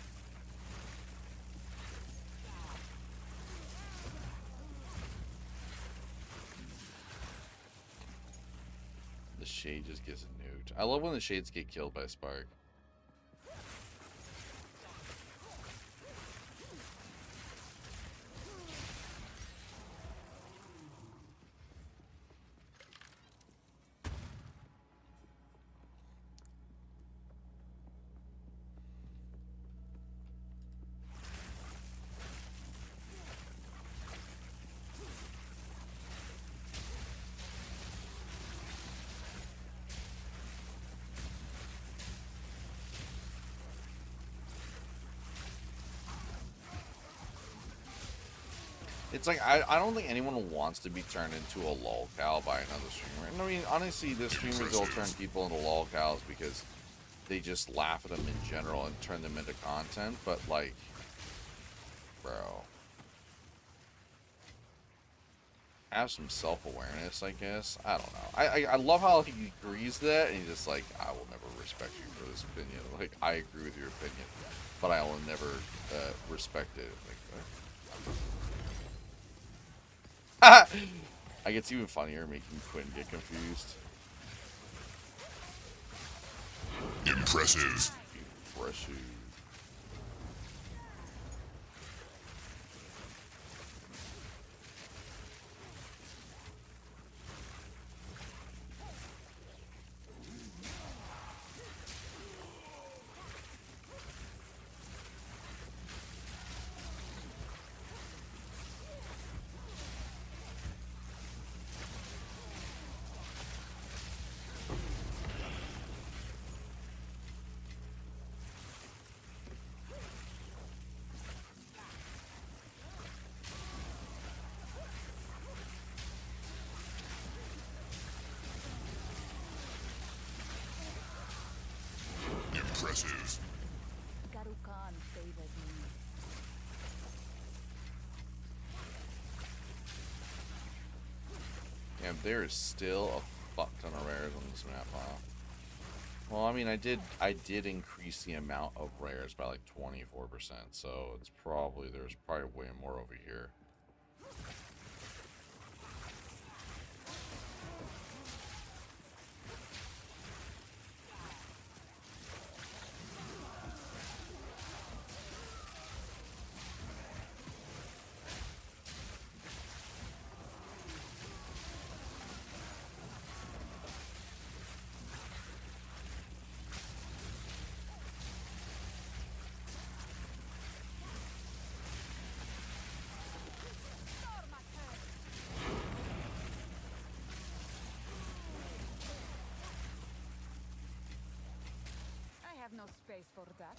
The shade just gets nuked. I love when the shades get killed by Spark. It's like, I don't think anyone wants to be turned into a lolcow by another streamer. And I mean, honestly, the streamers will turn people into lolcows because they just laugh at them in general and turn them into content. But, like, bro, have some self-awareness, I guess. I don't know. I love how he agrees to that, and he's just like, I will never respect you for this opinion. Like, I agree with your opinion, but I will never respect it. Like, I guess even funnier making Quinn get confused. Impressive. Impressive. Impressive. Garukan favors me. Yeah, there is still a fuck ton of rares on this map, huh? Well, I mean, I did increase the amount of rares by like 24%, so it's probably, there's probably way more over here. have no space for that.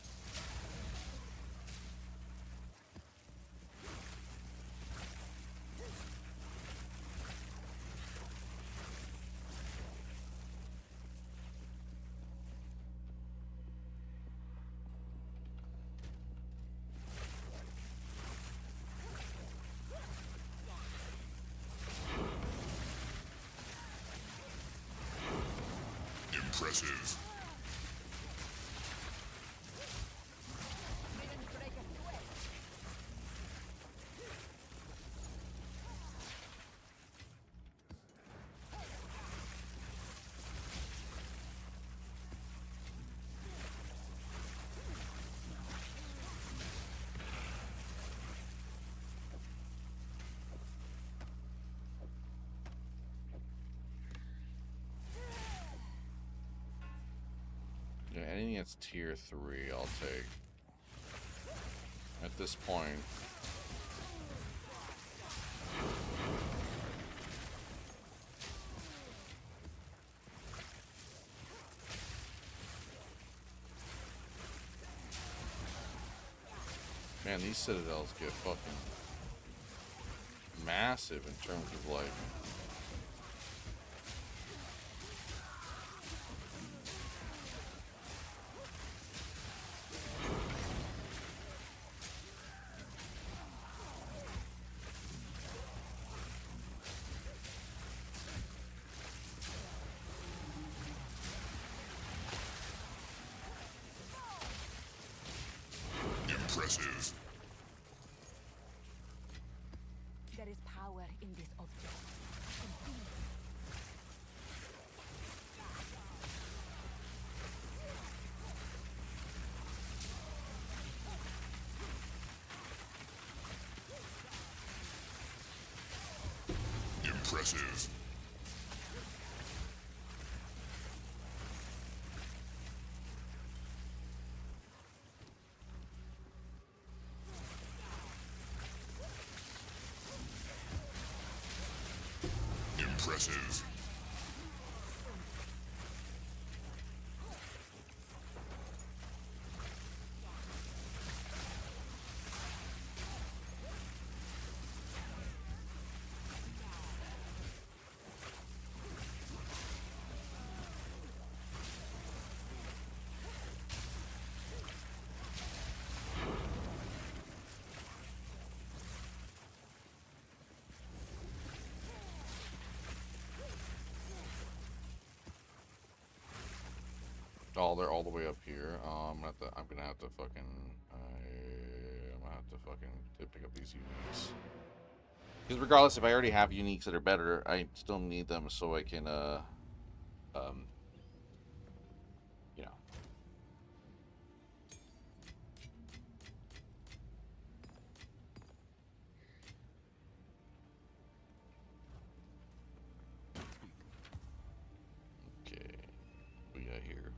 Impressive. Didn't break a sweat. Yeah, anything that's tier 3, I'll take. At this point. Man, these citadels get fucking massive in terms of like. Impressive. There is power in this object. Impressive. Impressive. Oh, they're all the way up here. I'm gonna have to fucking. I'm gonna have to fucking pick up these uniques. Because regardless, if I already have uniques that are better, I still need them so I can, you know. Okay, we got here.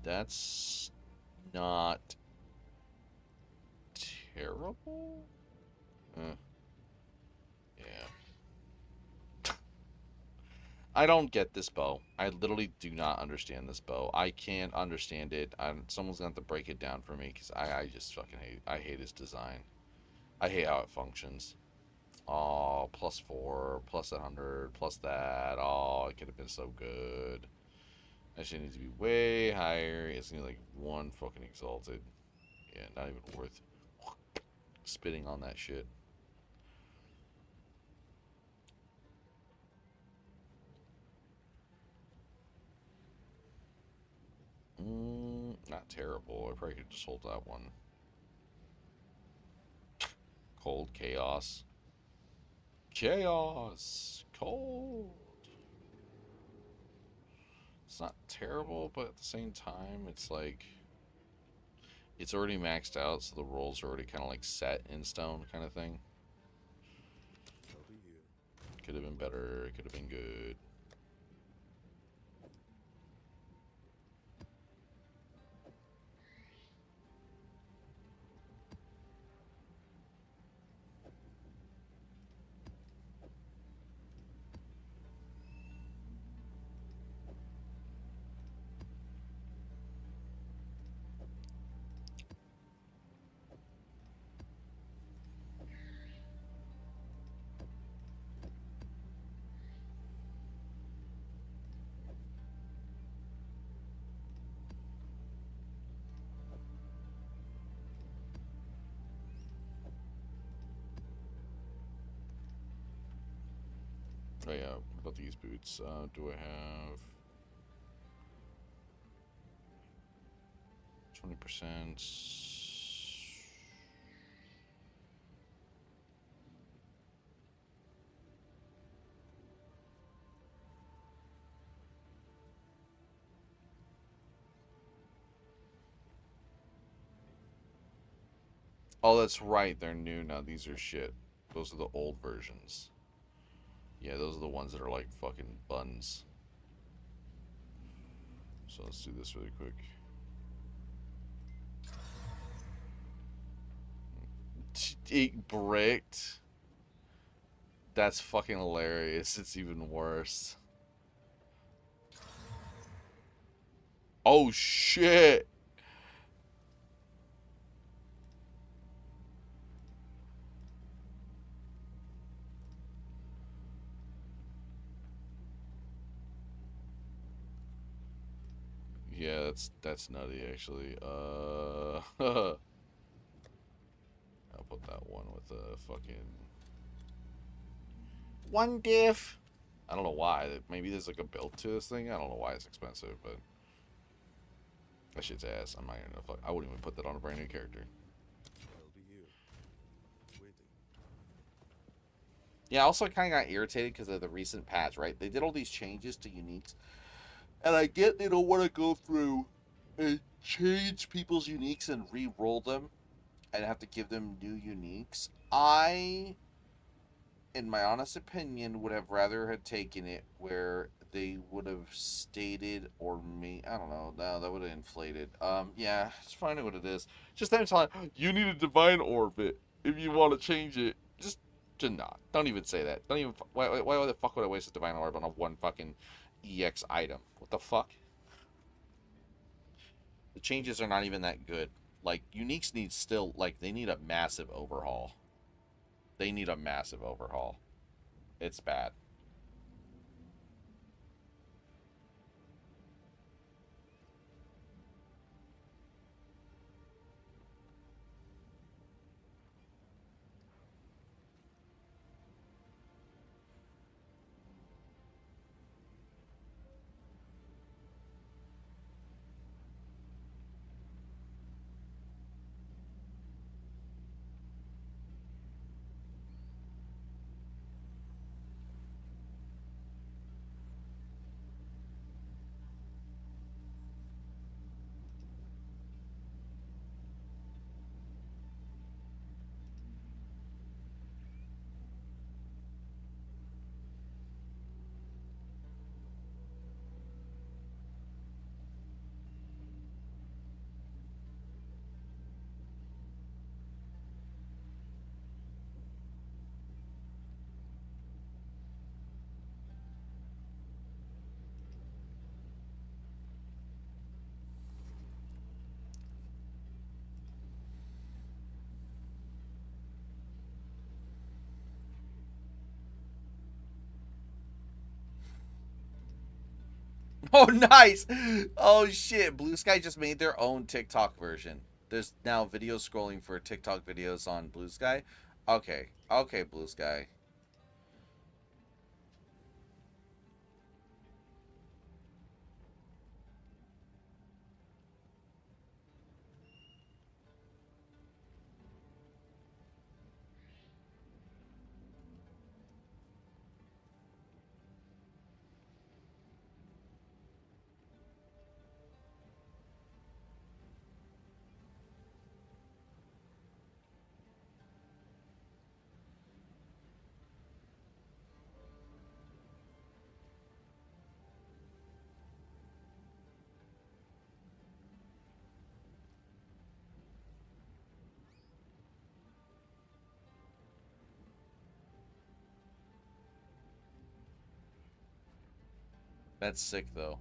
That's not terrible. Yeah. I don't get this bow. I literally do not understand this bow. I can't understand it. Someone's gonna have to break it down for me because I just fucking hate. I hate its design. I hate how it functions. Oh, +4, +100, plus that. Oh, it could have been so good. That shit needs to be way higher. It's gonna be like 1 fucking exalted. Yeah, not even worth spitting on that shit. Not terrible. I probably could just hold that one. Cold chaos. Chaos. Cold. It's not terrible, but at the same time, it's like it's already maxed out, so the rolls are already kind of like set in stone, kind of thing. Could have been better. Could have been good. Oh yeah, what about these boots? Do I have 20%? Oh, that's right. They're new now. These are shit. Those are the old versions. Yeah, those are the ones that are like fucking buns. So let's do this really quick. Eight bricked. That's fucking hilarious. It's even worse. Oh shit. Yeah, that's nutty actually. I'll put that one with a fucking one diff. I don't know why. Maybe there's like a build to this thing. I don't know why it's expensive, but that shit's ass. I'm not gonna fuck. I wouldn't even put that on a brand new character. Yeah, I also kind of got irritated because of the recent patch, right? They did all these changes to uniques, and I get they don't want to go through and change people's uniques and re-roll them and have to give them new uniques. I, in my honest opinion, would have rather had taken it where they would have stated or I don't know. No, that would have inflated. Yeah, it's finding what it is. Just them telling you need a divine orbit if you want to change it. Just to not. Don't even say that. Don't even. Why the fuck would I waste a divine orb on a one fucking EX item? What the fuck? The changes are not even that good. Like uniques need still like they need a massive overhaul. They need a massive overhaul. It's bad. Oh, nice! Oh, shit. Blue Sky just made their own TikTok version. There's now video scrolling for TikTok videos on Blue Sky. Okay. Okay, Blue Sky. That's sick, though.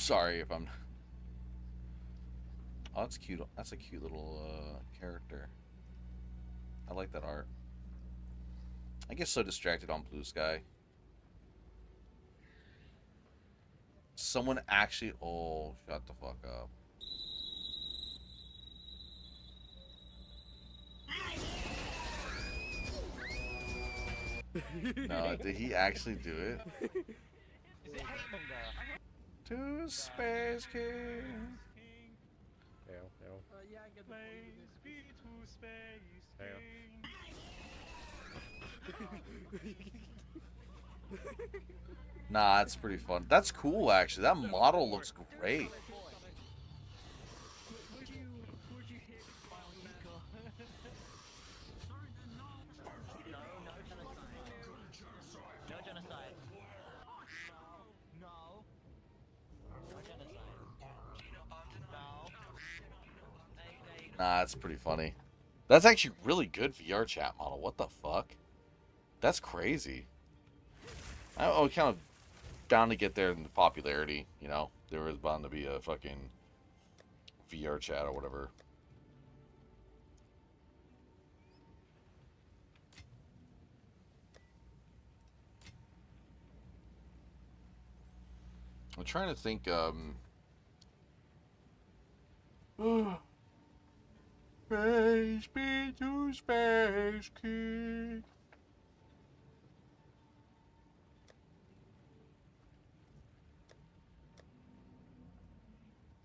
Sorry if I'm. Oh, that's cute. That's a cute little character. I like that art. I get so distracted on Blue Sky. Someone actually. Oh, shut the fuck up. No, did he actually do it? To Space King. Nah, that's pretty fun. That's cool, actually. That model looks great. Nah, that's pretty funny. That's actually really good VR chat model. What the fuck? That's crazy. I kind of bound to get there in the popularity, you know. There was bound to be a fucking VR chat or whatever. I'm trying to think, Space me to Space King.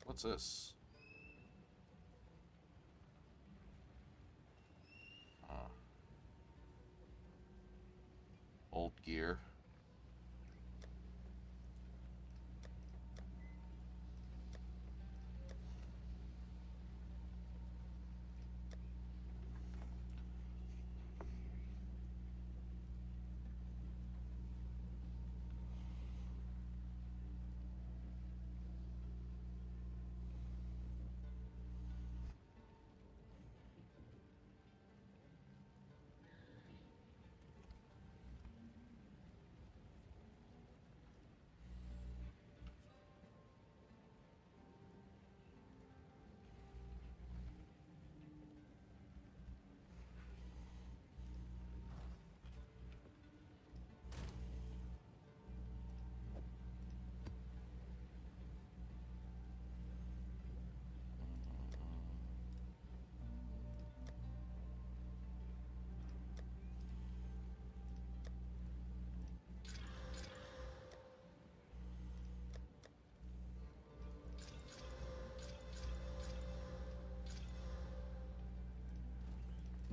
What's this? Old gear.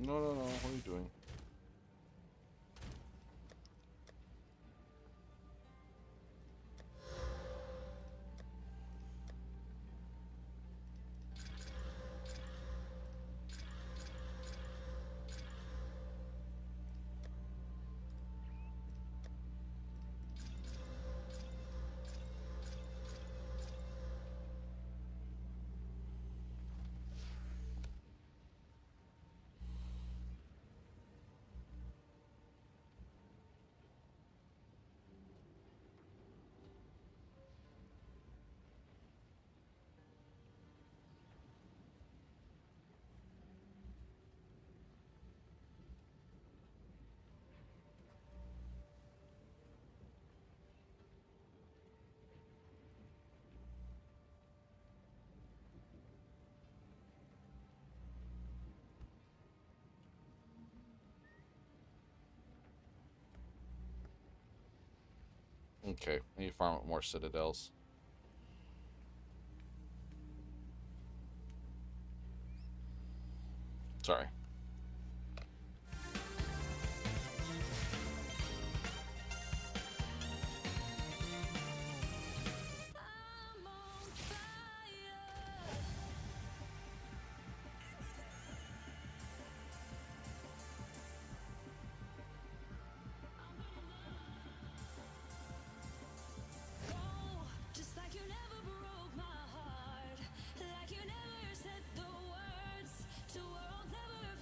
No, what are you doing? Okay, I need to farm up more citadels. Sorry. Just like you never broke my heart, like you never said the words to worlds never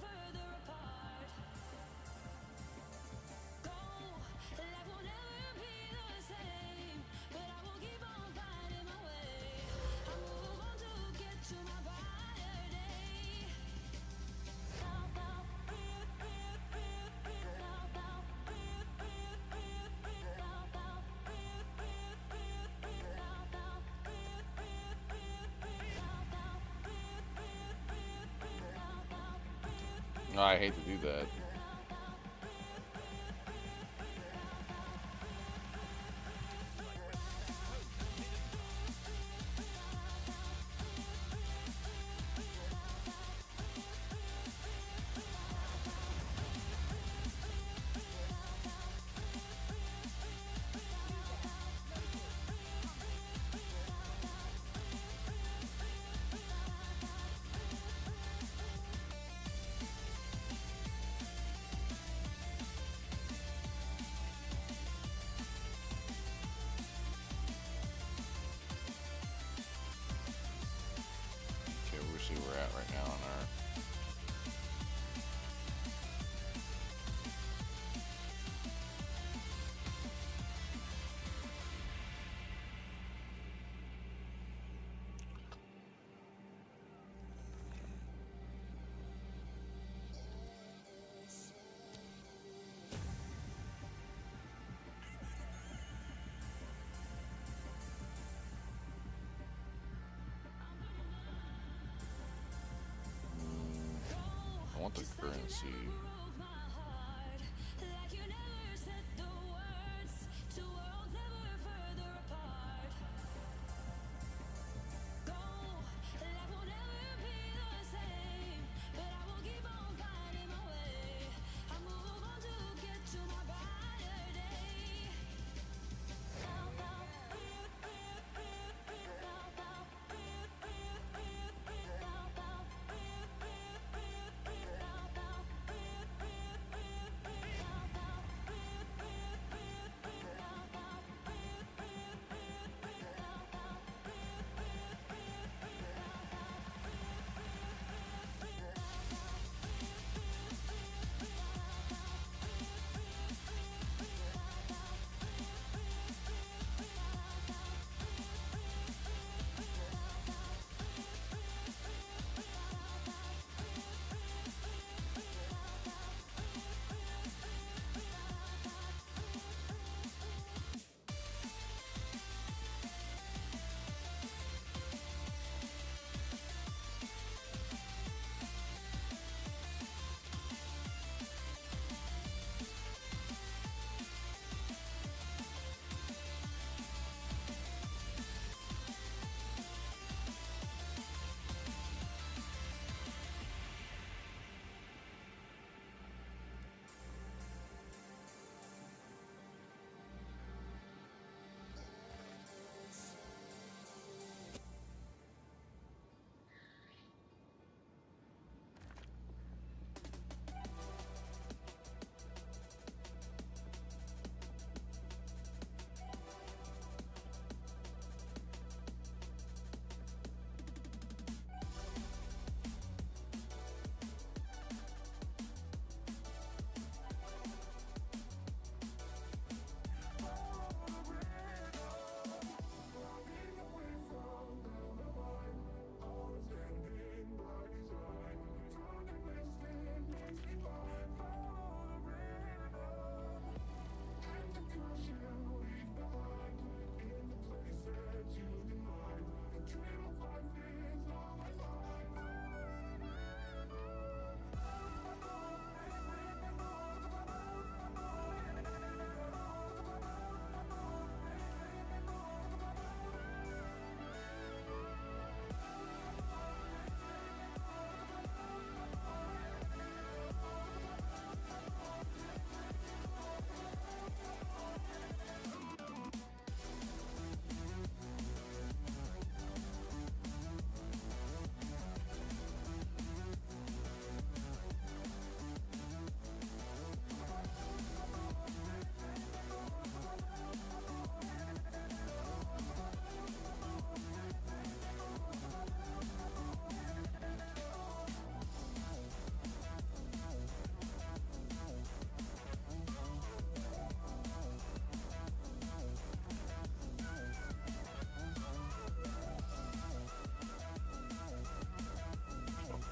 No, I hate to do that. Okay, we'll see where we're at right now on our. I want the currency. Broke my heart, like you never said the words. Two worlds never further apart. Go, life will never be the same, but I will keep on finding my way. I move on to get to my brighter day.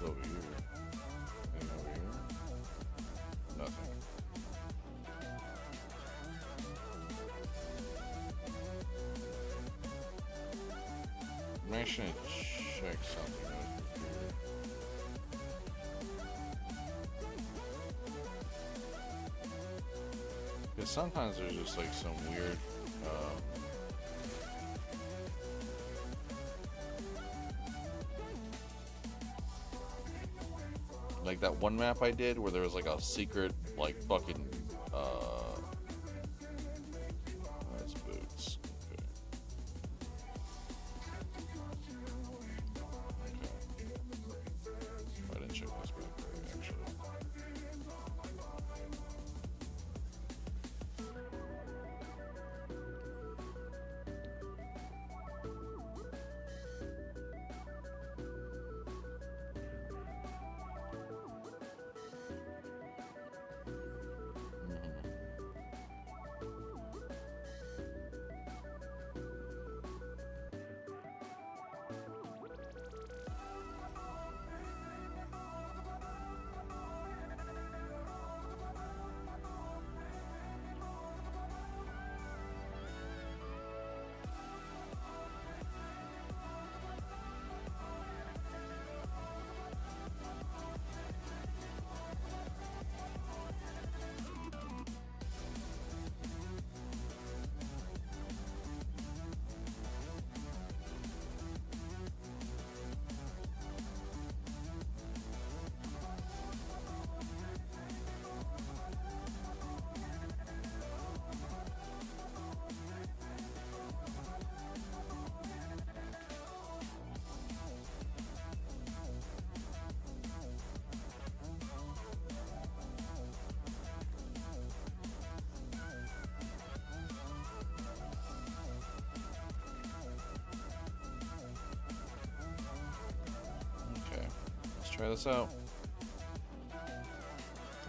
Over here. And over here. Nothing. I'm actually gonna check something over here. Because sometimes there's just like some weird. Like that one map I did where there was like a secret, like fucking. That's boots. Okay. I didn't check this back right, actually. Okay, let's try this out.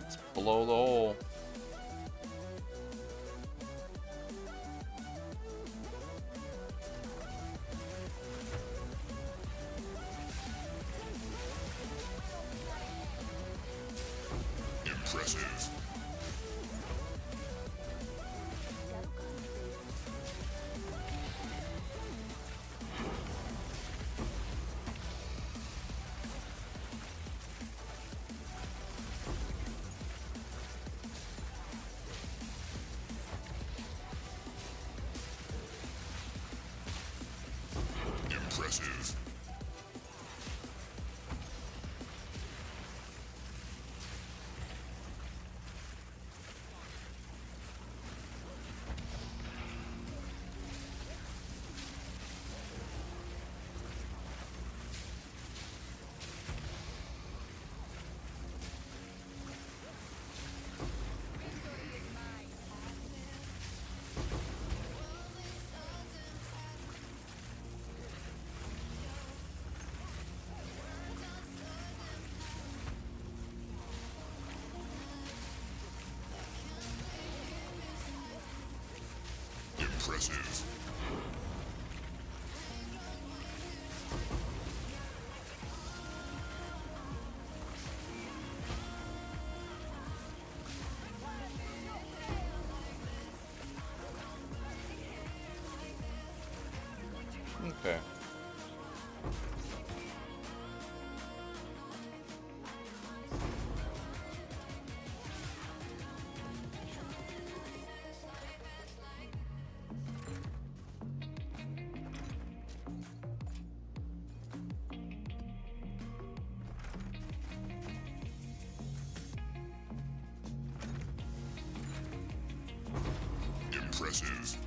Let's blow the hole. Impressive. Impressive. Impressive. Okay. Impressive.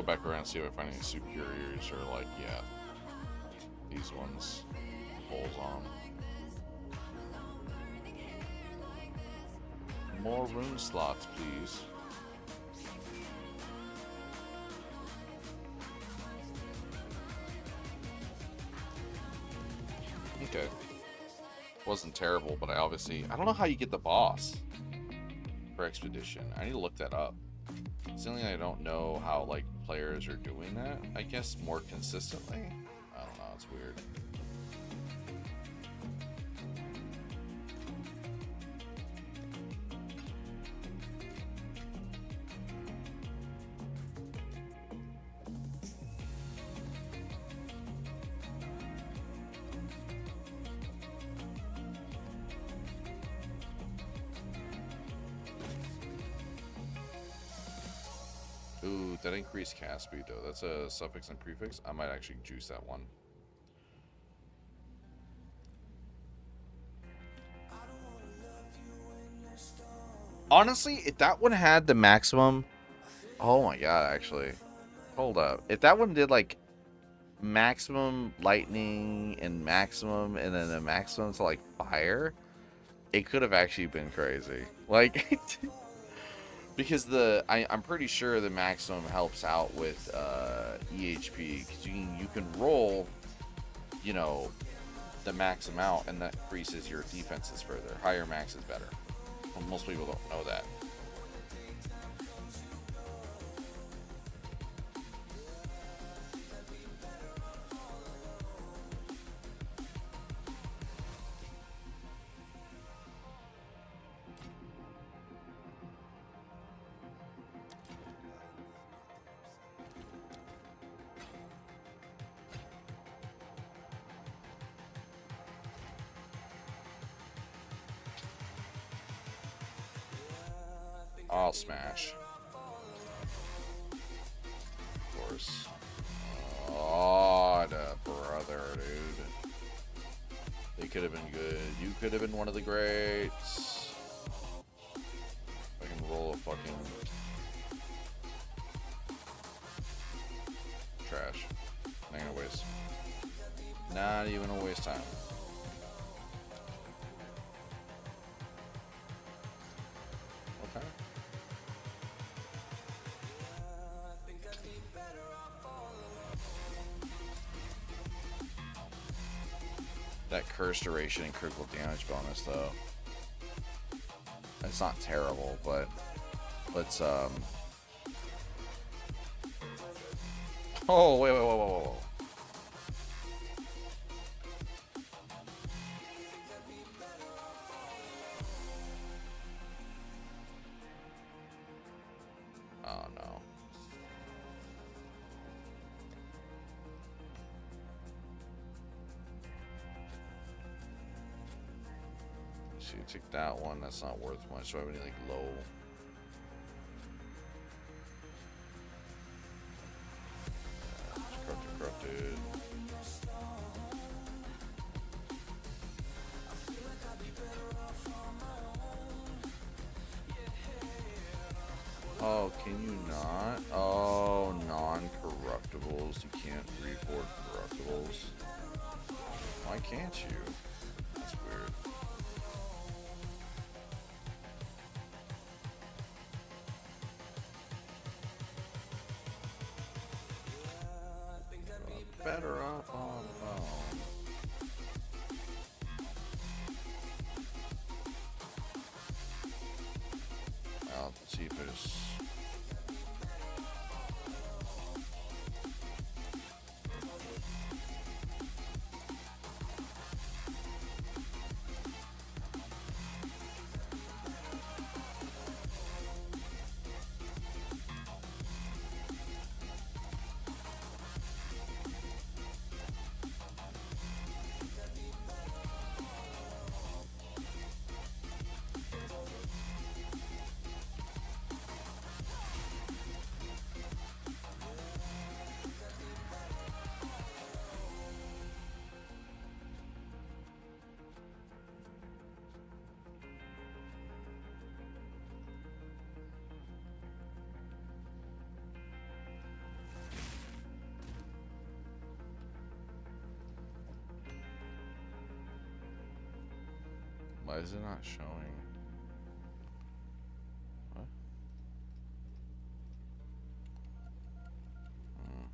go back around and see if I find any superiors or like, yeah, these ones, holes on 'em. More rune slots, please. Okay. Wasn't terrible, but I don't know how you get the boss for Expedition. I need to look that up. It's the only thing I don't know how like players are doing that. I guess more consistently. I don't know, it's weird. Ooh, that increased cast speed though. That's a suffix and prefix. I might actually juice that one. Honestly, if that one had the maximum... Oh my god, actually. Hold up. If that one did like maximum lightning and maximum and then a maximum to like fire, it could have actually been crazy. Like... Because I'm pretty sure the maximum helps out with EHP, because you can roll, you know, the max amount, and that increases your defenses further. Higher max is better. Well, most people don't know that. I'll smash. Of course. Oh, brother, dude. They could have been good. You could have been one of the greats. I can roll a fucking... trash. Not gonna waste. Not even a waste time. Okay. That curse duration and critical damage bonus, though. It's not terrible, but let's Oh, wait, whoa. Oh no. So you take that one, that's not worth much. Do I have any like low? Corrupted. Oh, can you not? Oh, non-corruptibles. You can't report corruptibles. Why can't you? That's weird. Better off on phone. I'll see if there's... Why is it not showing? What? Hmm.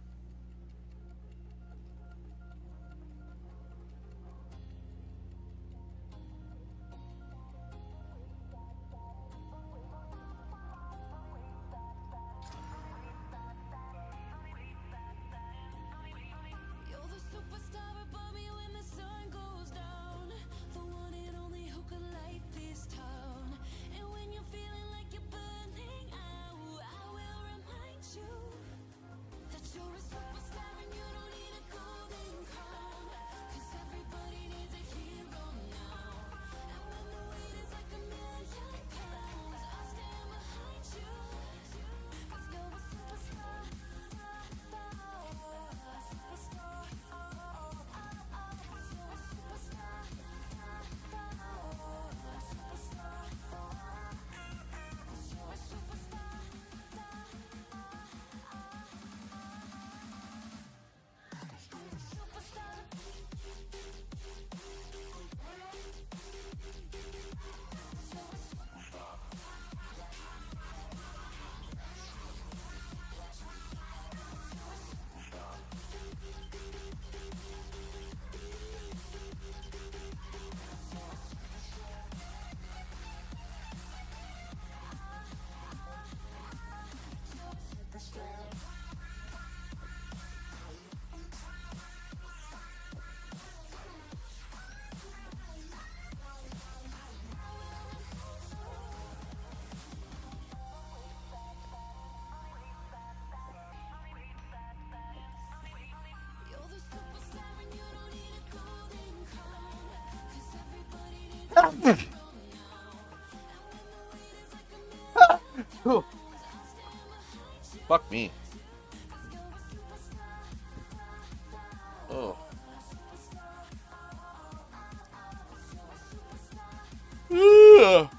You're the superstar above me when the sun goes down. The one and only who could light this town. And when you're feeling like you're burning out, I will remind you that you're a superstar and you don't need a golden crown. 'Cause everybody needs a hero now. And when the weight is like a million pounds, I'll stand behind you. 'Cause you're a superstar. You're the superstar and you don't need a golden crown. 'Cause everybody needs a hero now. And when the weight is like a million pounds, I'll stand behind you. Fuck me. 'Cause you're a superstar. Oh. Ugh.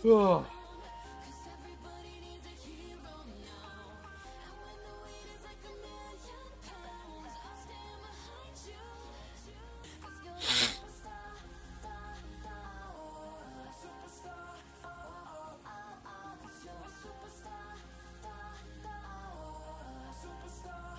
Ugh. 'Cause everybody needs a hero now. And when the weight is like a million pounds, I'll stand behind you. 'Cause you're a superstar. Superstar. 'Cause you're a superstar. Superstar.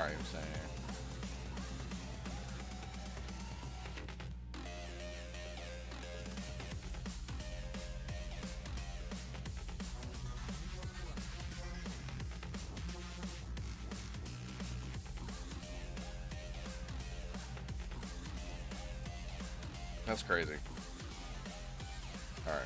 Sorry, I'm saying. That's crazy. Alright.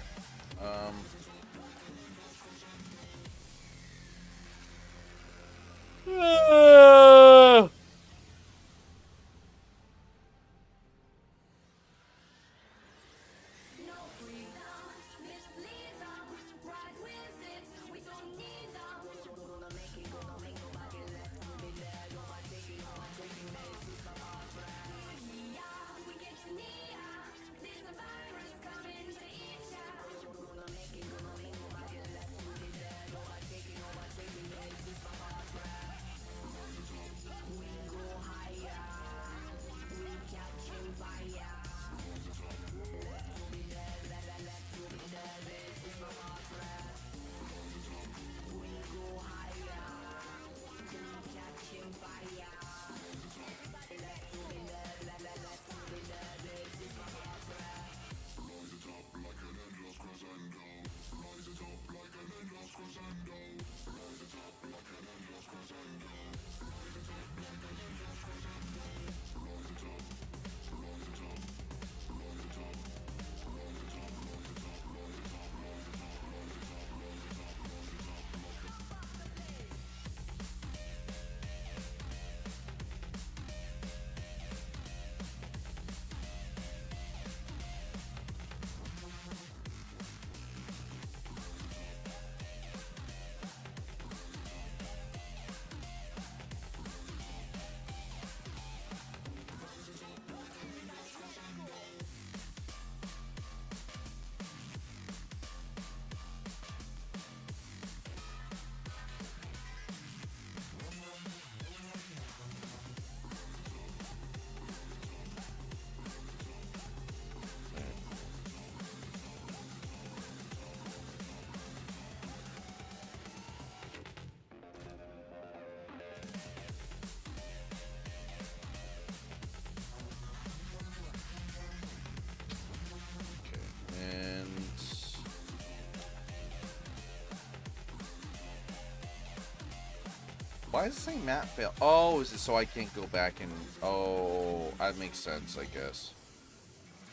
Why is it saying map fail? Oh, is it so I can't go back and... Oh, that makes sense, I guess.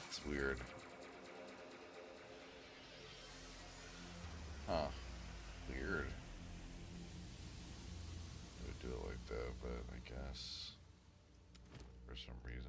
It's weird. Huh. Weird. I would do it like that, but I guess... For some reason.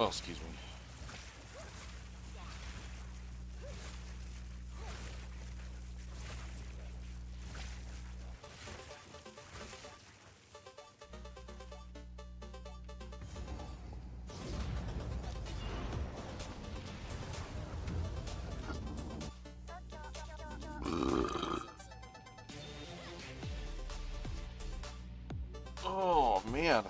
Oh, excuse me. Oh, man.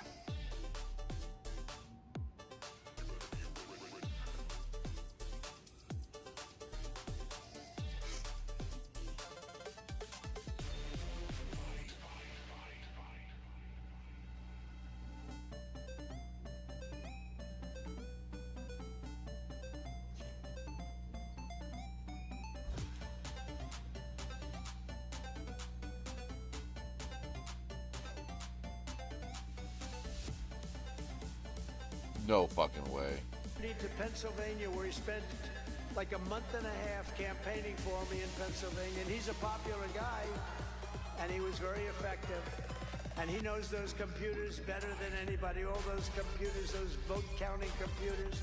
No fucking way. To Pennsylvania, where he spent like a month and a half campaigning for me in Pennsylvania, and he's a popular guy, and he was very effective, and he knows those computers better than anybody, all those computers, those vote counting computers,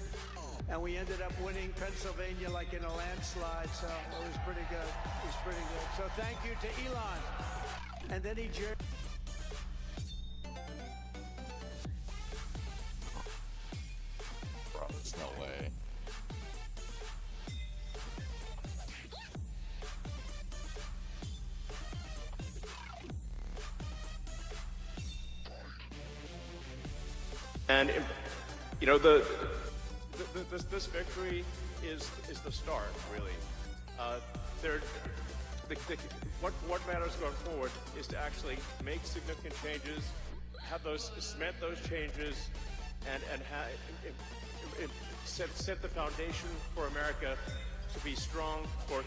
and we ended up winning Pennsylvania like in a landslide, so it was pretty good. It was pretty good. So thank you to Elon. And then he jerked. Bro, there's no way. And you know, this victory is the start, really. What matters going forward is to actually make significant changes, have those cement those changes, and set the foundation for America to be strong for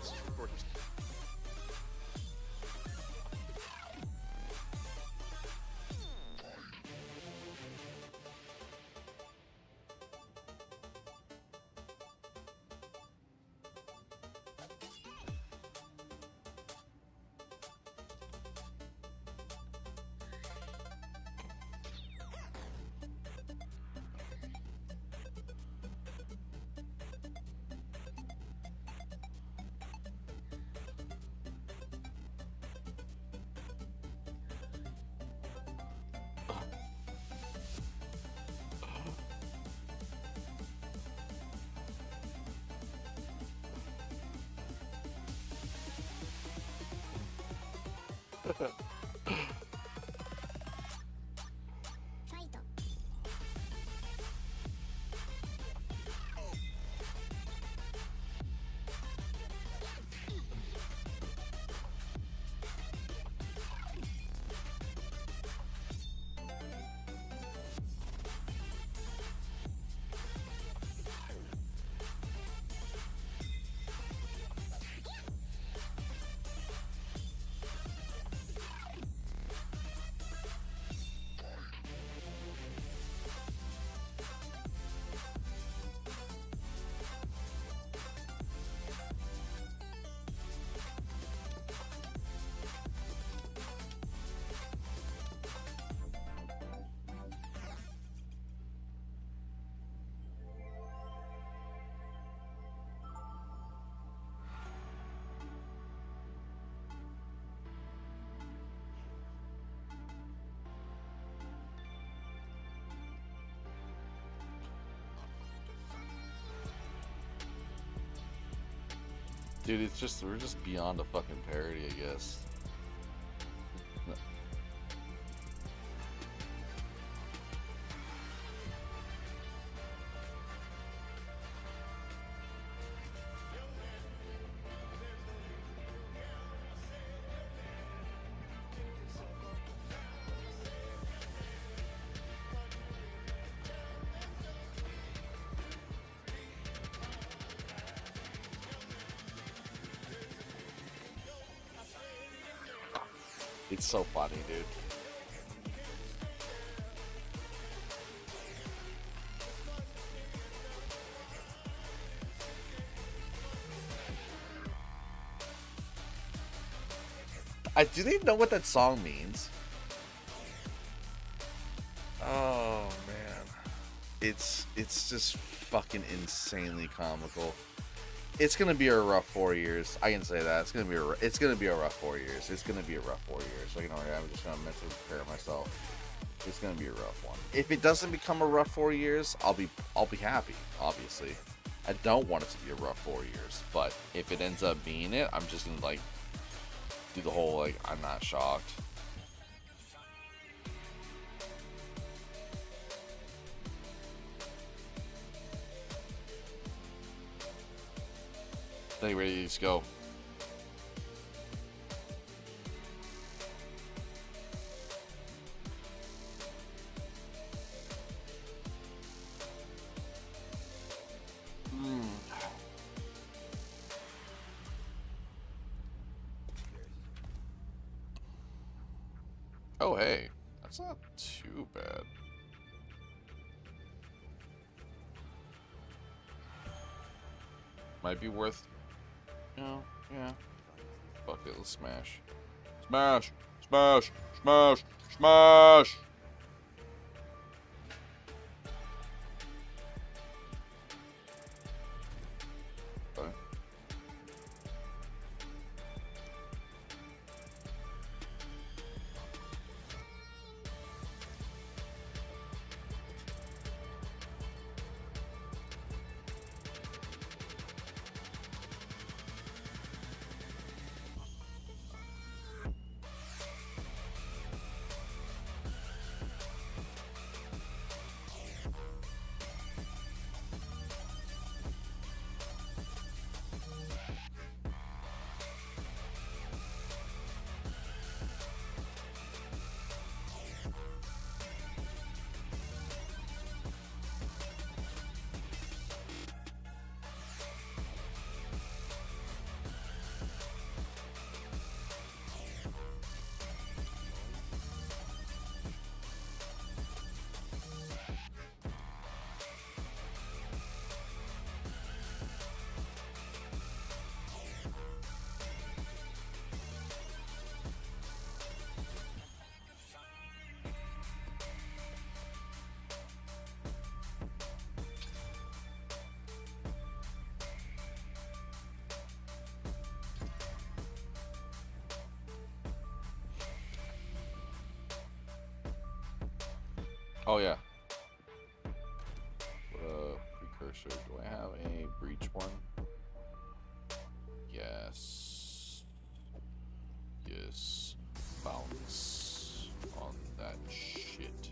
Dude, it's just, we're just beyond a fucking parody, I guess. It's so funny, dude. Do they know what that song means? Oh, man. it's just fucking insanely comical. It's gonna be a rough 4 years. I can say that. It's gonna be a rough 4 years. It's gonna be a rough 4 years. So, you know, I'm just gonna mentally prepare myself. It's gonna be a rough one. If it doesn't become a rough 4 years, I'll be happy. Obviously, I don't want it to be a rough 4 years. But if it ends up being it, I'm just gonna like do the whole like I'm not shocked. Are you ready to go? Oh, hey, that's not too bad. Might be worth. No, yeah. Fuck it, let's smash. Smash! Smash! Smash! Smash! Okay. Oh yeah. Precursor. Do I have a breach one? Yes. Yes. Bounce on that shit.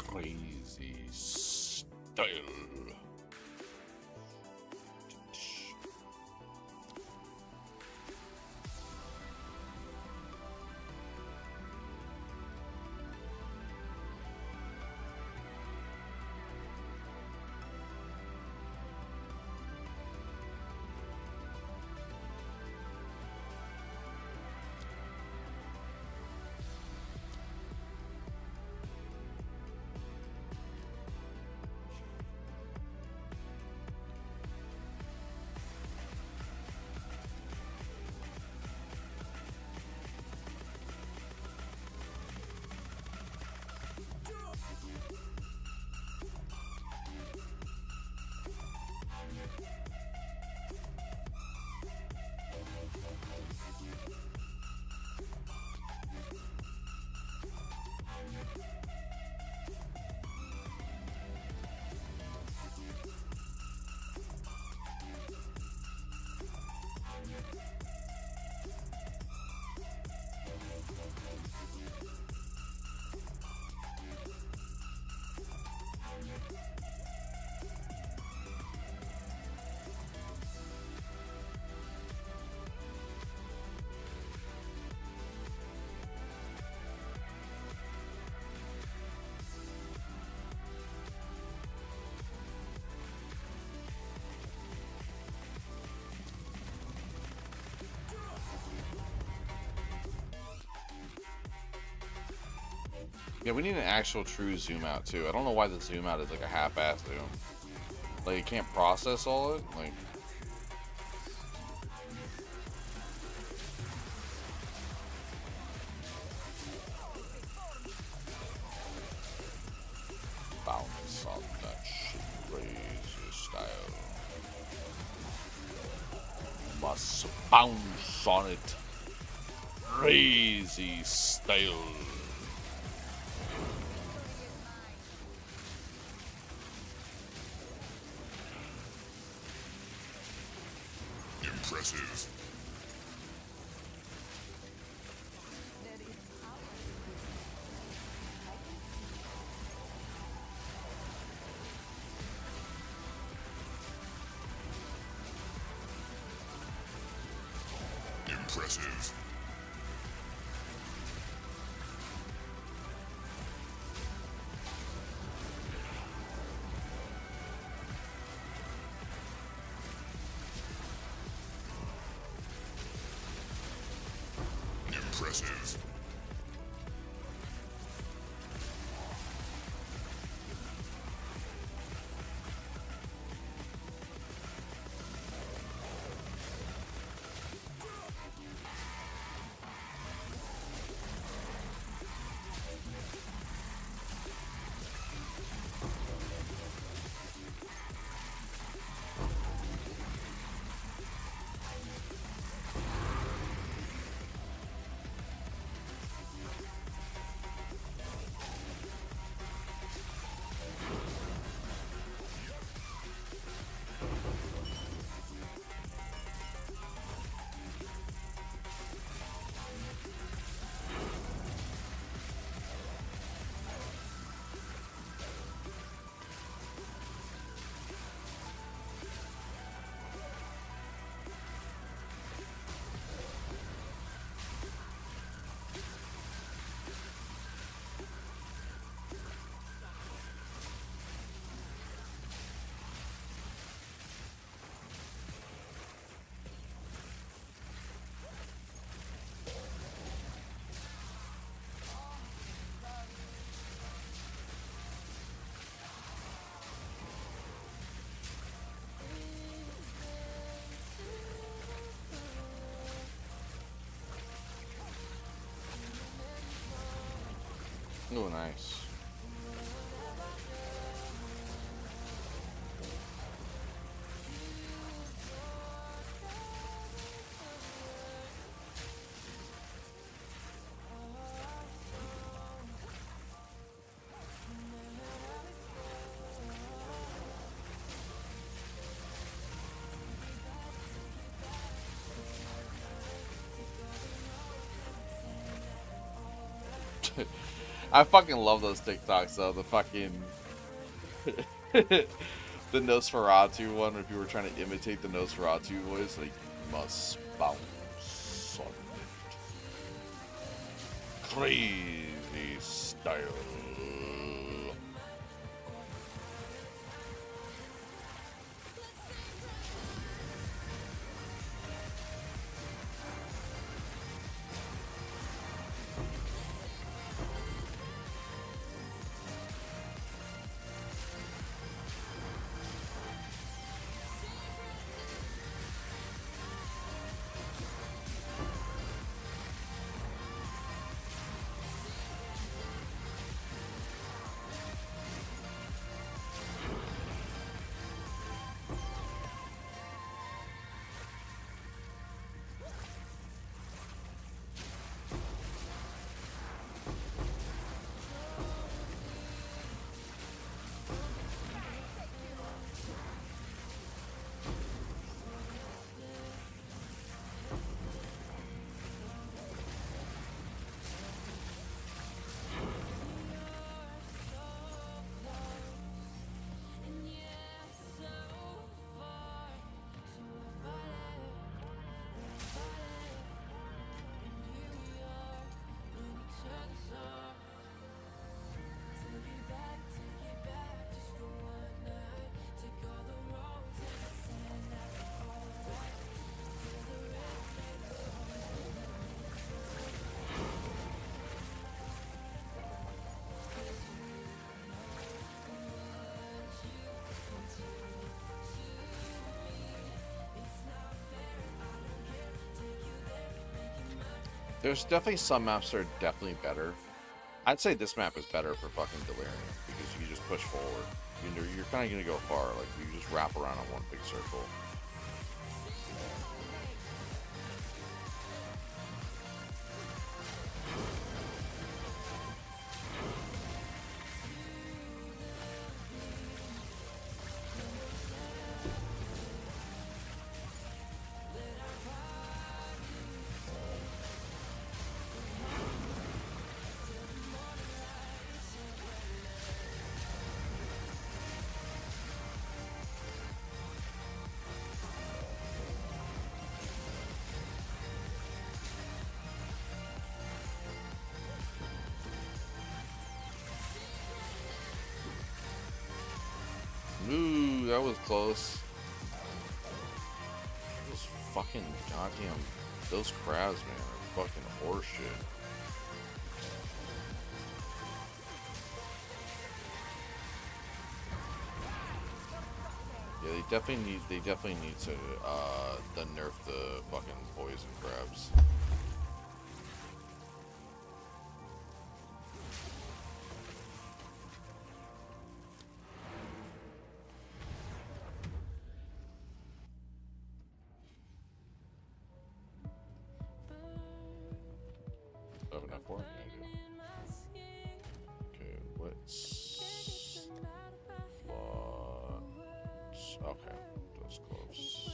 Crazy style. Yeah, we need an actual true zoom out too. I don't know why the zoom out is like a half-ass zoom. Like it can't process all it. Like Let's bounce on it. Crazy style. Impressive. Impressive. Impressive. Oh, nice. I fucking love those TikToks though. The fucking the Nosferatu one, if you were trying to imitate the Nosferatu voice, like must bounce on it. Crazy style. There's definitely some maps that are definitely better. I'd say this map is better for fucking Delirium because you just push forward. You're kind of going to go far. Like, you just wrap around in one big circle. was close. Those fucking goddamn, those crabs, man, are fucking horseshit. Yeah, they definitely need to nerf the fucking poison crabs. Okay, let's okay, that's close.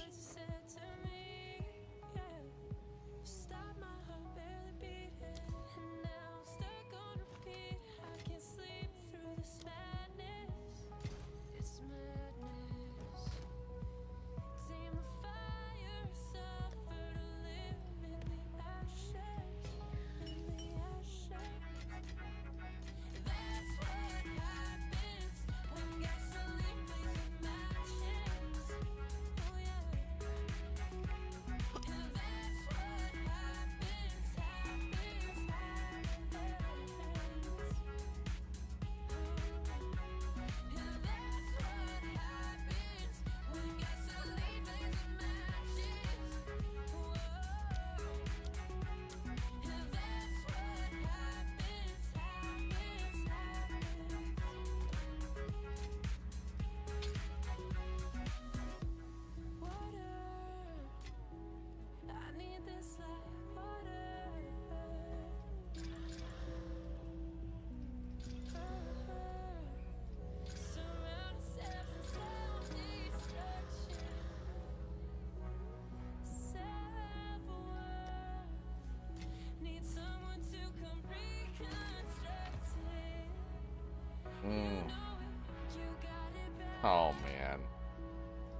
Oh man.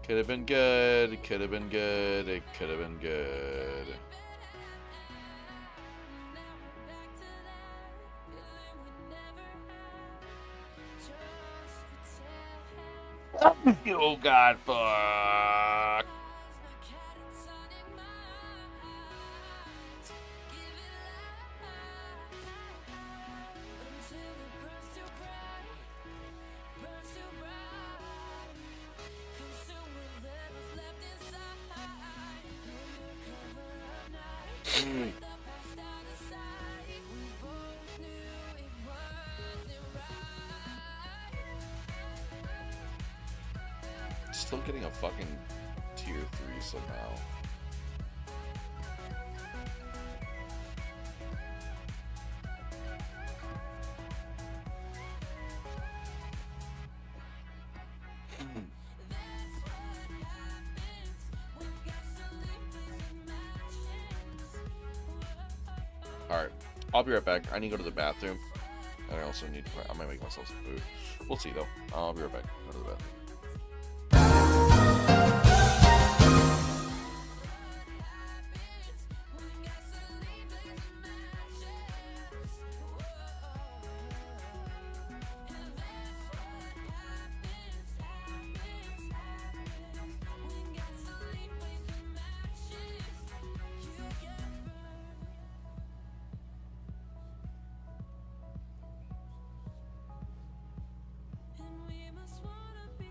Could have been good. Could have been good. It could have been good. Oh god, fuck. Still getting a fucking tier 3 somehow. Alright, I'll be right back. I need to go to the bathroom. And I also need to, I might make myself some food. We'll see though. I'll be right back. Go to the bathroom. And we must wanna be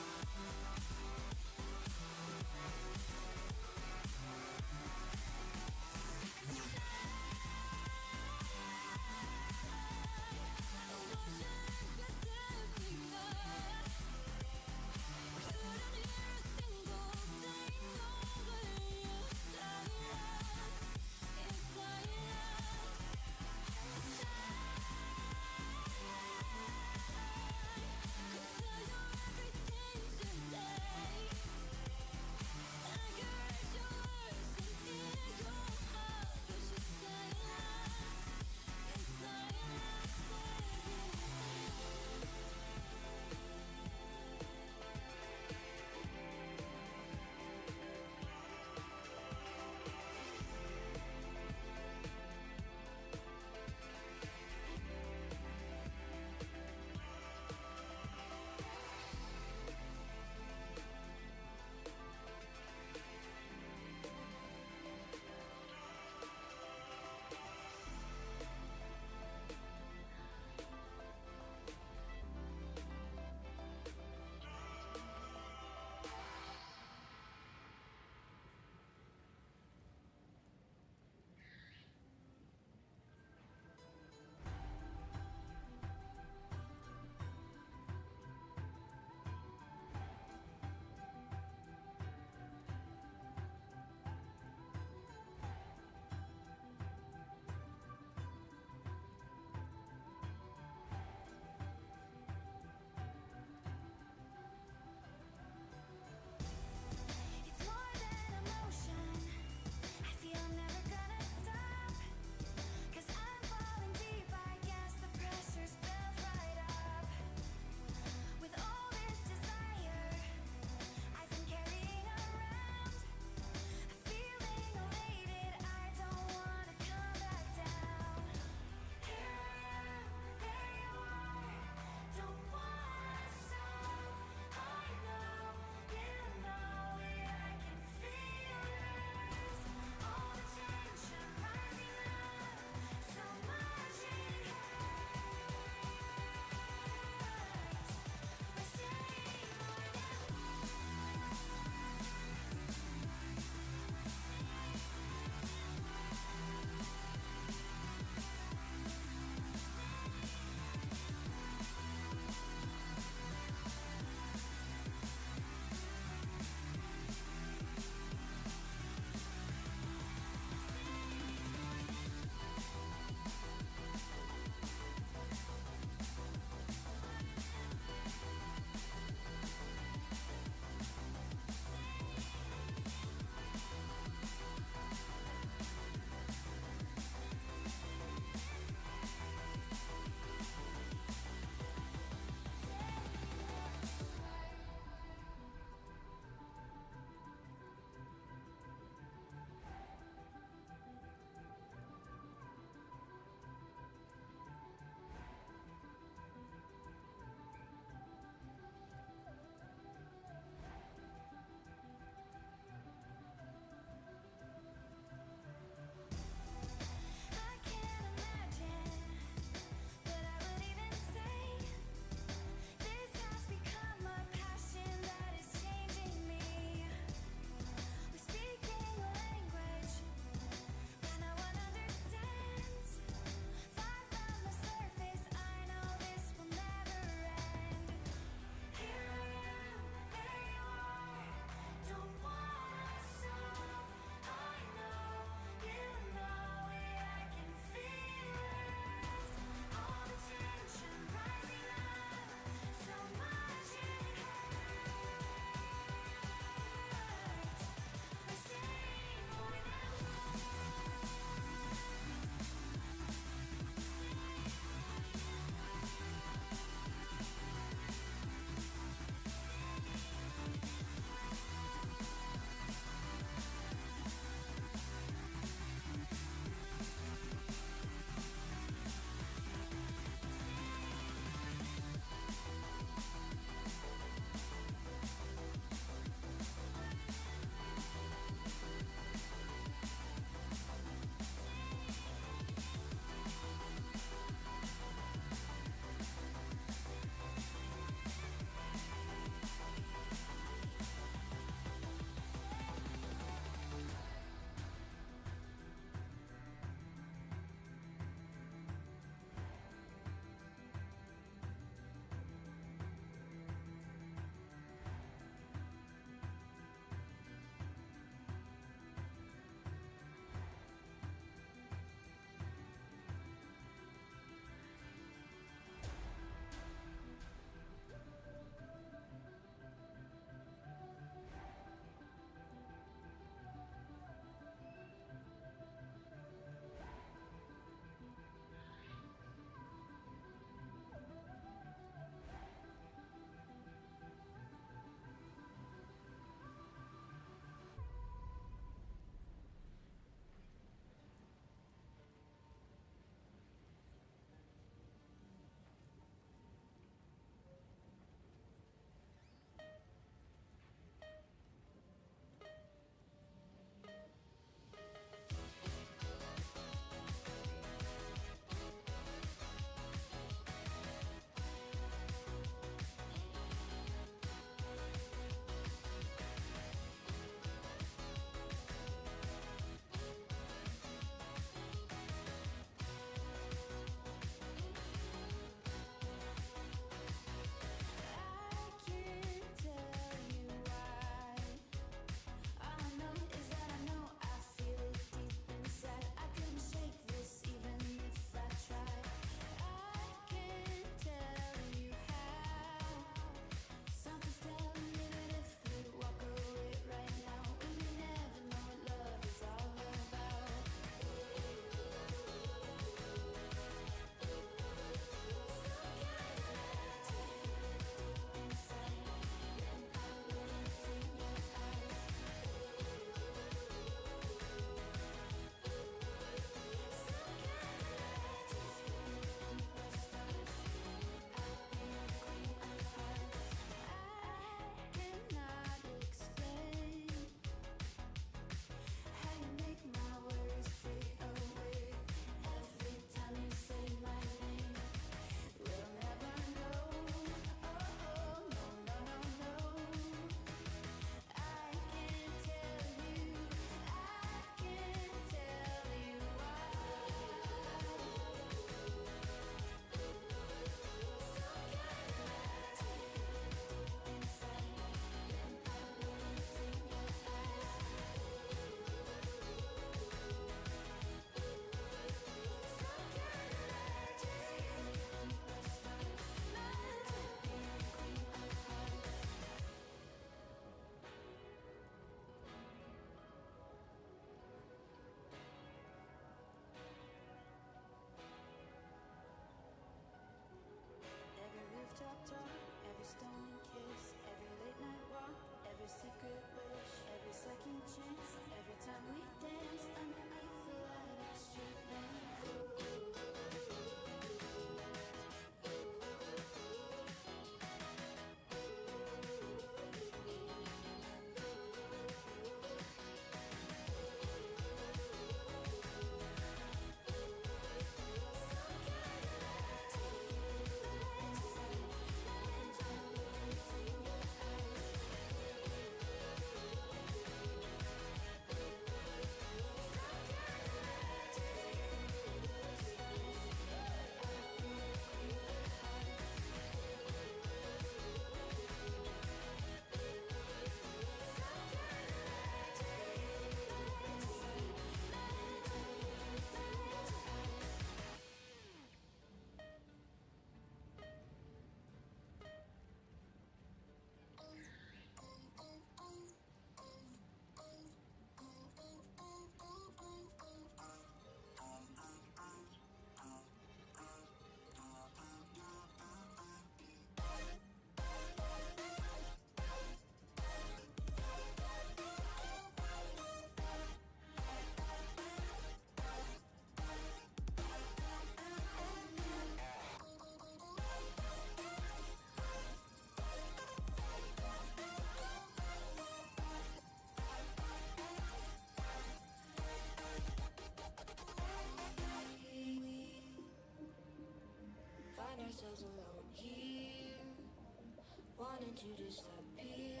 to disappear,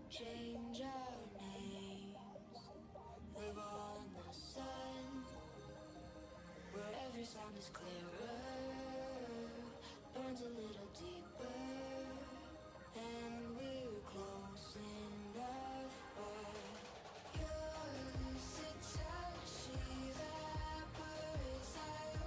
change our names, live on the sun, where every sound is clearer, burns a little deeper, and we're close enough, but your lucid touch evaporates. I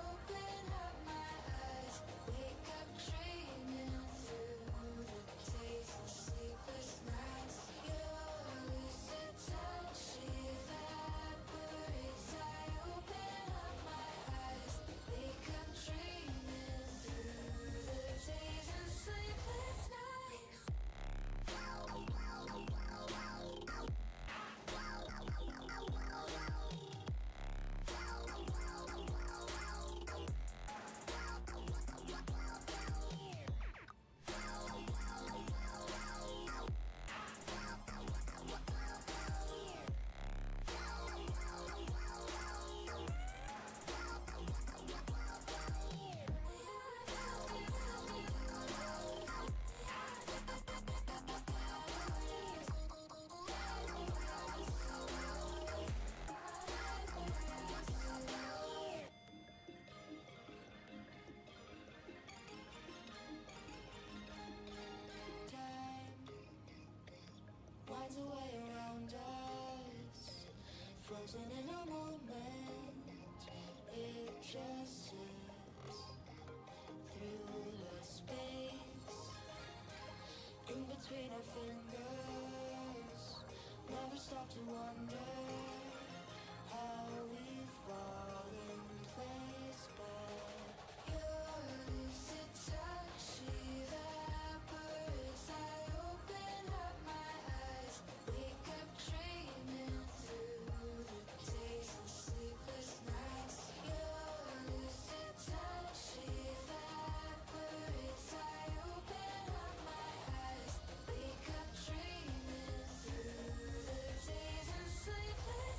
open up my eyes, wake up dreaming through the days and sleepless nights. Your lucid touch evaporates. I open up my eyes, wake up dreaming through the days and sleepless nights. Time winds away around us, frozen in a moment. It just slips through the space in between our fingers. Never stop to wonder how we fall in place, but your lucid touch evaporates. I open up my eyes, wake up dreaming through the days and sleepless nights. Your lucid touch evaporates. I open up my eyes, wake up dreaming through the days and sleepless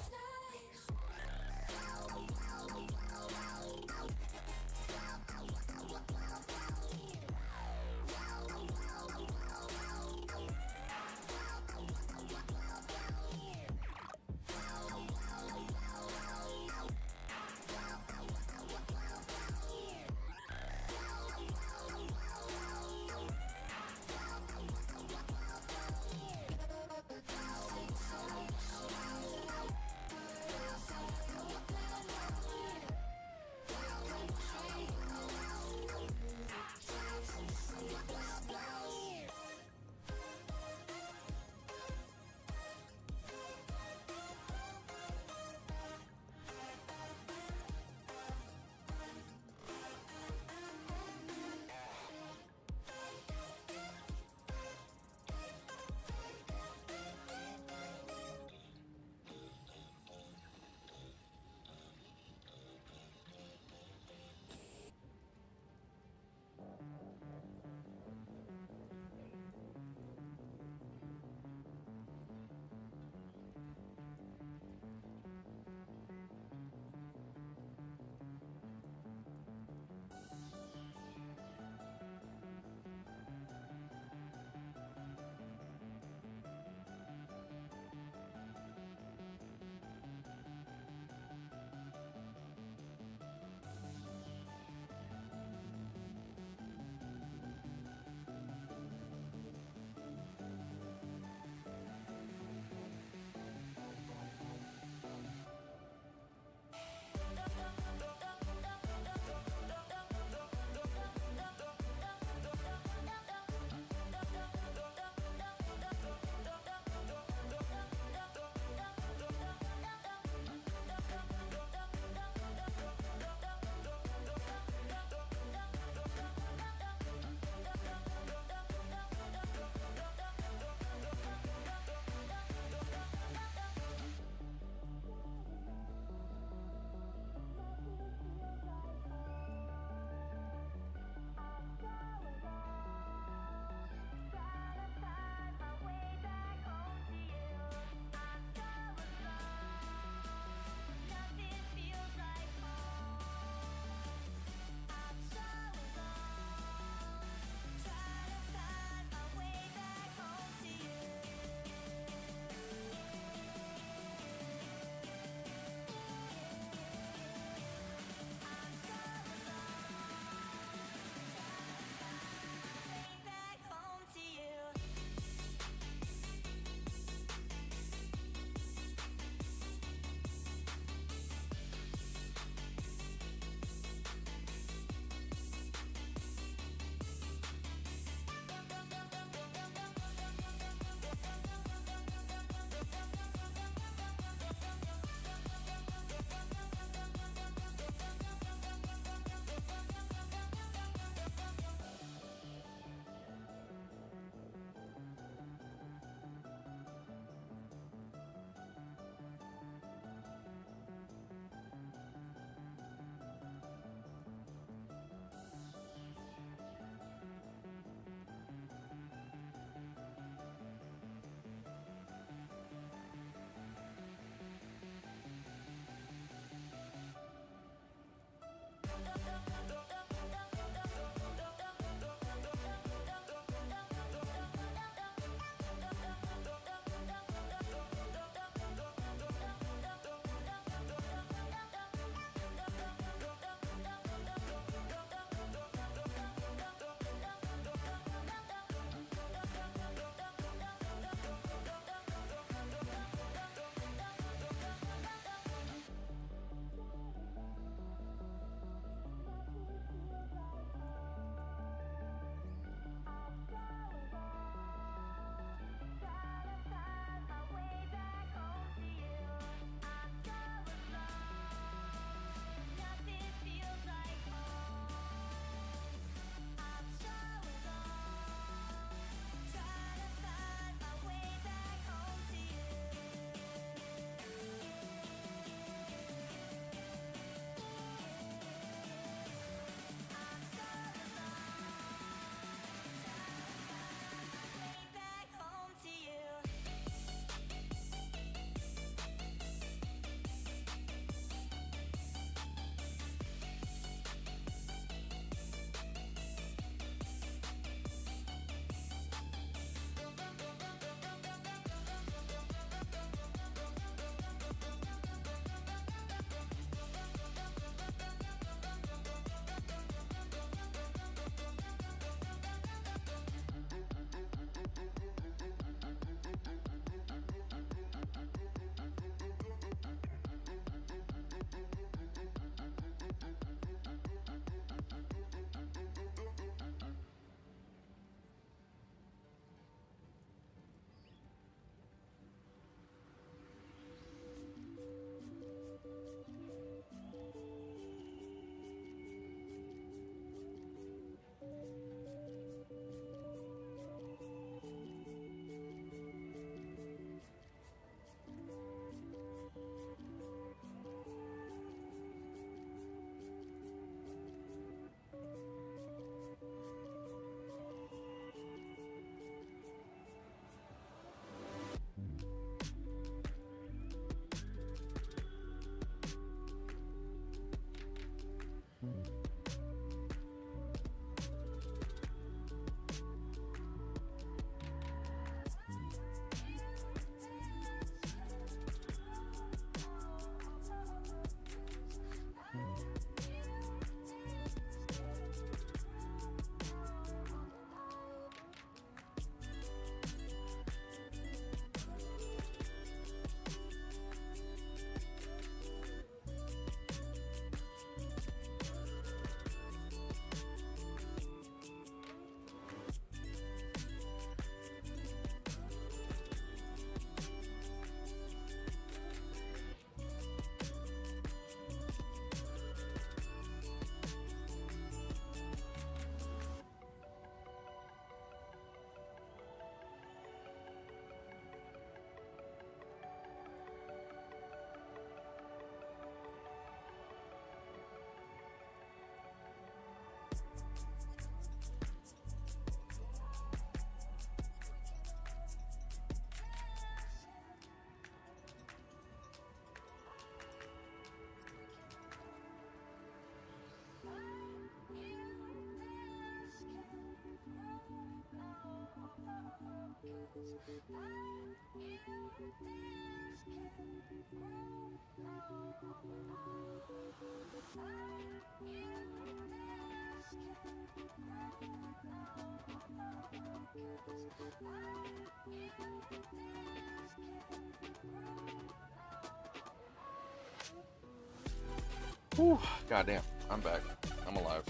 Whew, goddamn, I'm back. I'm alive.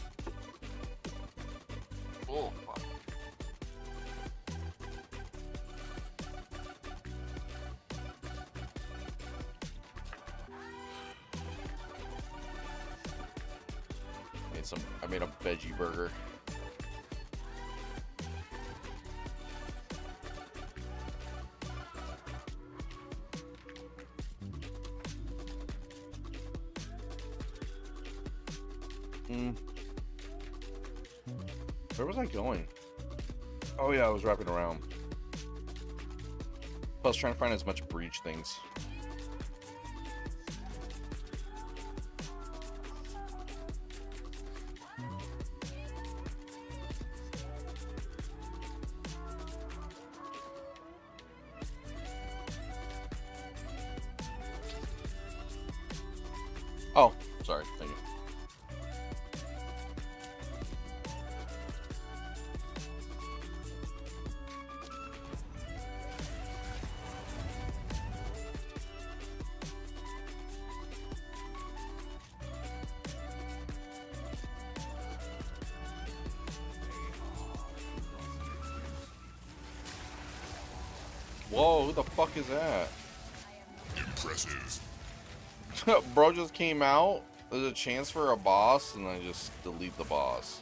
Oh, fuck. I made a veggie burger. Where was I going? Oh yeah, I was wrapping around. I was trying to find as much breach things. Oh, sorry. Thank you. Whoa, who the fuck is that? Impressive. Bro just came out. There's a chance for a boss, and I just delete the boss.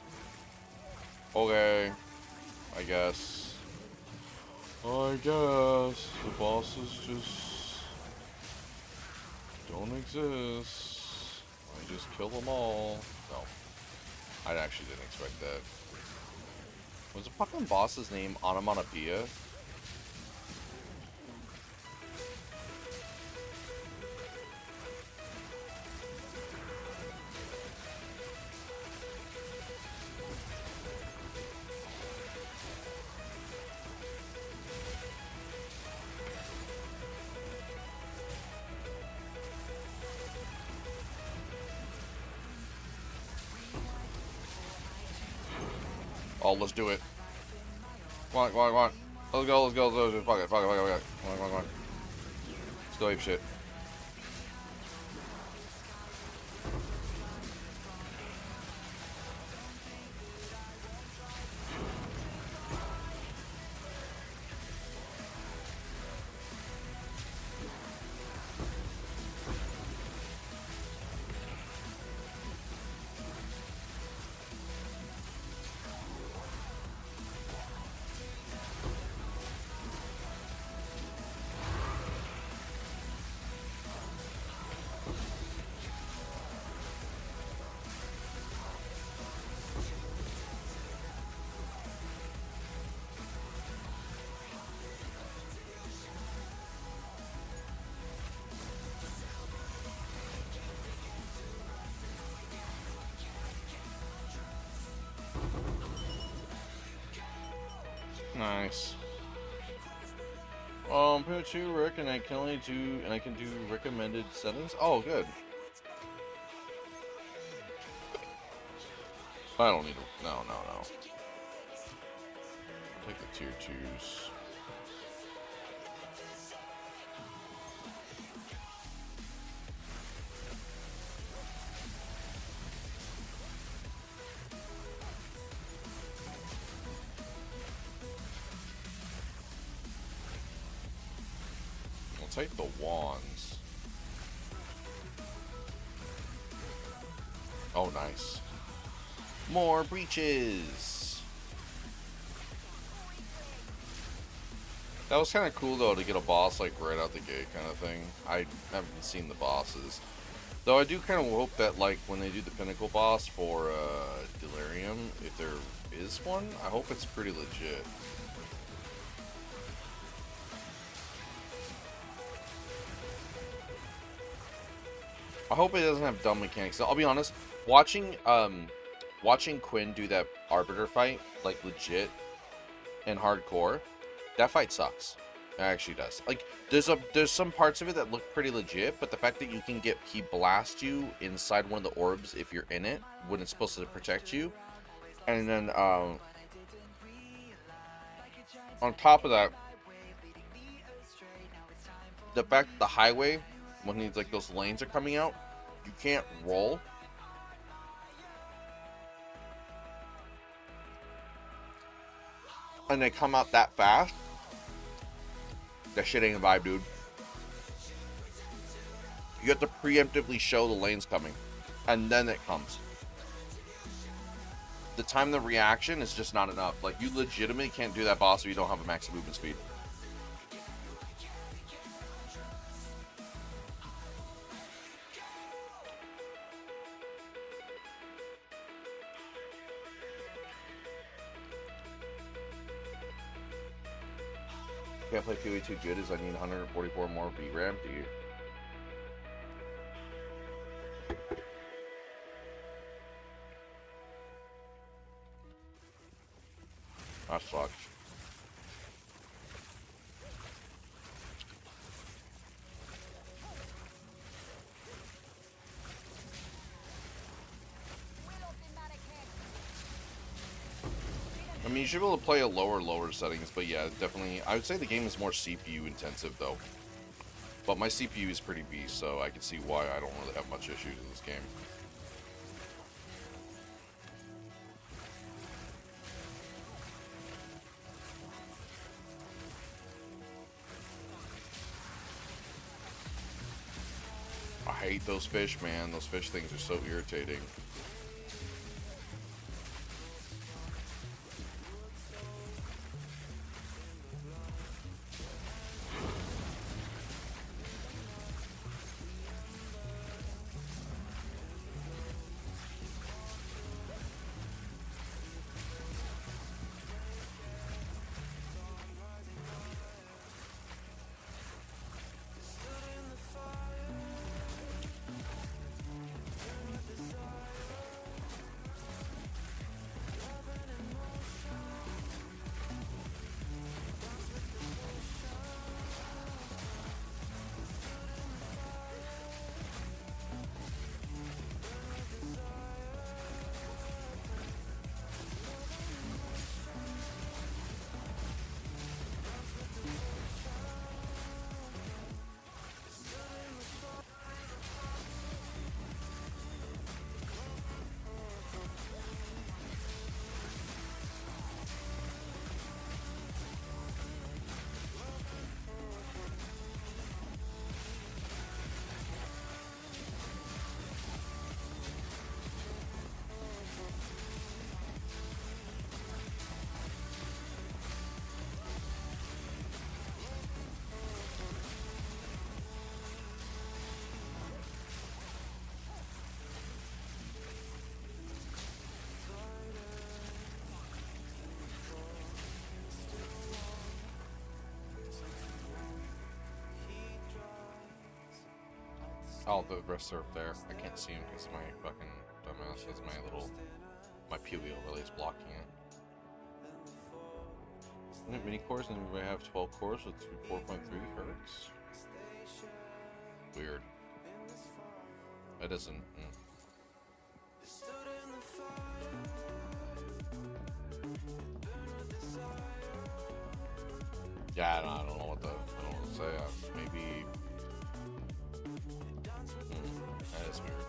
Okay. I guess. The bosses just don't exist. I just kill them all. No. I actually didn't expect that. Was the fucking boss's name Onomatopoeia? Oh, let's do it. Come on, come on, come on. Let's go, let's go, let's go. Fuck it, fuck it, fuck it, fuck it. Come on, come on, come on. Let's go ape shit. Nice. Pikachu, Rick, and I can only do, and I can do recommended settings. Oh, good. I don't need to. No, no, no. Take the tier 2s. I'll take the wands. Oh, nice. More breaches. That was kind of cool though to get a boss like right out the gate kind of thing. I haven't seen the bosses. Though I do kind of hope that like when they do the pinnacle boss for Delirium, if there is one, I hope it's pretty legit. I hope it doesn't have dumb mechanics. I'll be honest, watching Quinn do that Arbiter fight, like legit and hardcore, that fight sucks. It actually does. Like there's some parts of it that look pretty legit, but the fact that he blasts you inside one of the orbs if you're in it when it's supposed to protect you, and then on top of that, the highway when these like those lanes are coming out, you can't roll and they come out that fast, that shit ain't a vibe, dude. You have to preemptively show the lanes coming, and then it comes. The time the reaction is just not enough. Like, you legitimately can't do that boss if you don't have a max movement speed. Can't play PoE 2 good as I need 144 more VRAM, dude. That sucks. I mean, you should be able to play at lower settings, but yeah, definitely. I would say the game is more CPU intensive, though. But my CPU is pretty beast, so I can see why I don't really have much issues in this game. I hate those fish, man. Those fish things are so irritating. Oh, the rest are up there. I can't see him because my fucking dumbass has my PoE overlay is blocking it. Isn't it mini cores and we have 12 cores with 4.3 hertz? Weird. That doesn't. Yeah, I don't know what to say. Maybe. That is weird.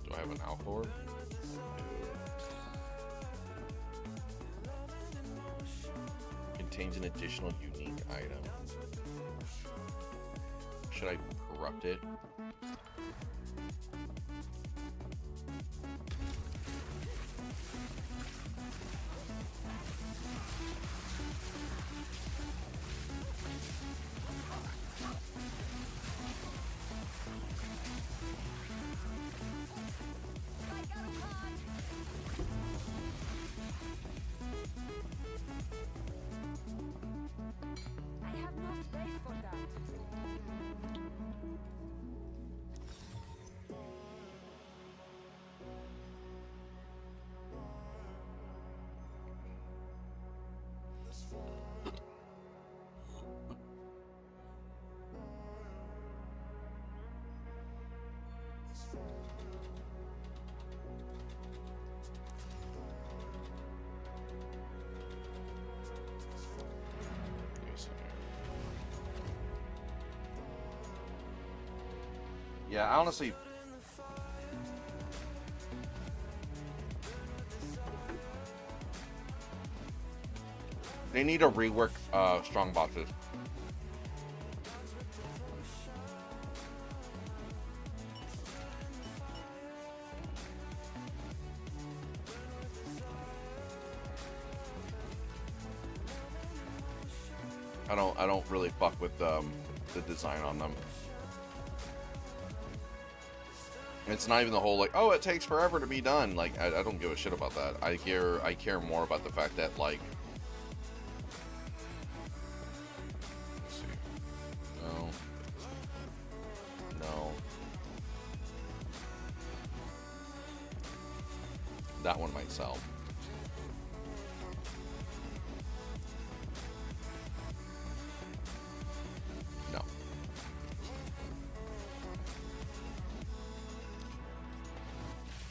Do I have an Alcor? Contains an additional unique item. Should I corrupt it? Yeah, honestly, They need to rework strong boxes. I don't really fuck with the design on them. It's not even the whole like, oh, it takes forever to be done. Like, I don't give a shit about that. I care more about the fact that, like, let's see. No. That one might sell. No.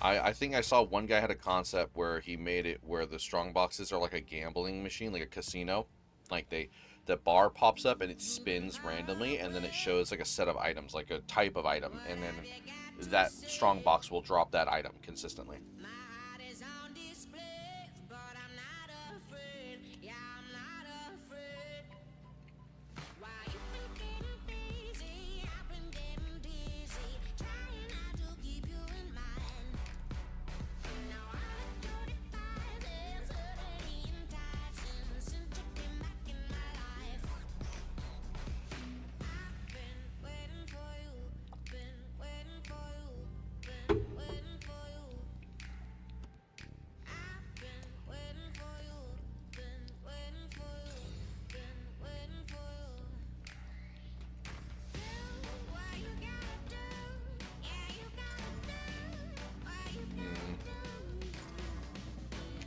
I think I saw one guy had a concept where he made it where the strong boxes are like a gambling machine, like a casino. Like the bar pops up and it spins randomly, and then it shows like a set of items, like a type of item, and then that strong box will drop that item consistently.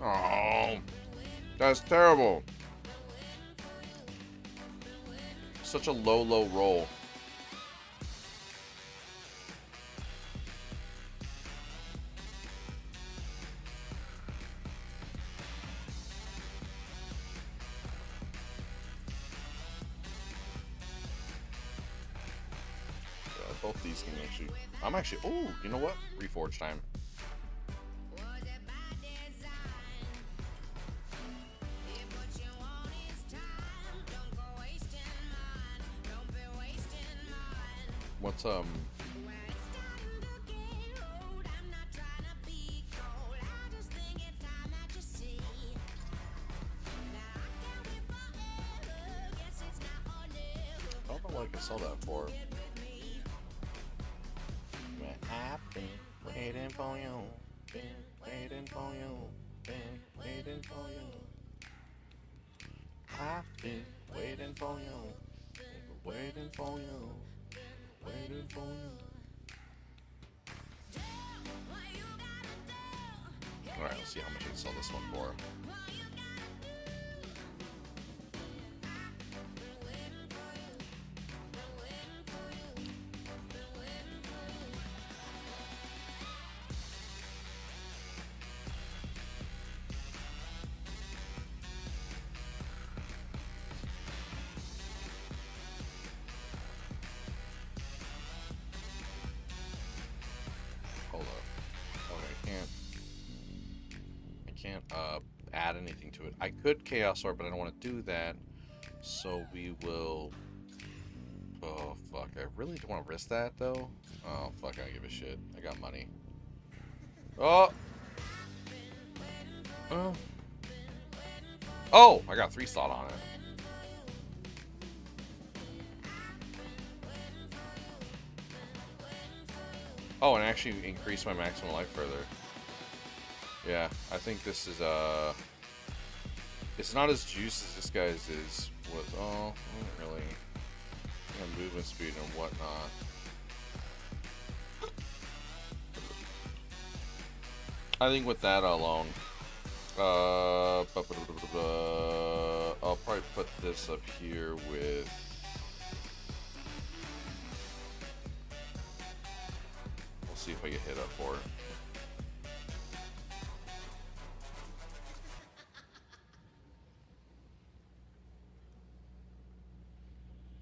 Oh, that's terrible. Such a low roll. Yeah, both these can actually. I'm actually. Oh, you know what? Reforge time. What's I don't know what I can sell that for. I've been waiting for you. Been waiting for you. Been waiting for you. I've been waiting for you. Waiting for you. Waiting for you. Alright, let's see how much I can sell this one for. Add anything to it. I could Chaos Orb, but I don't want to do that. So we will. Oh fuck! I really don't want to risk that though. Oh fuck! I don't give a shit. I got money. Oh. Oh! I got 3 slot on it. Oh, and actually increase my maximum life further. Yeah, I think this is it's not as juicy as this guy's is with not really movement speed and whatnot. I think with that alone, I'll probably put this up here with we'll see if I get hit up for it.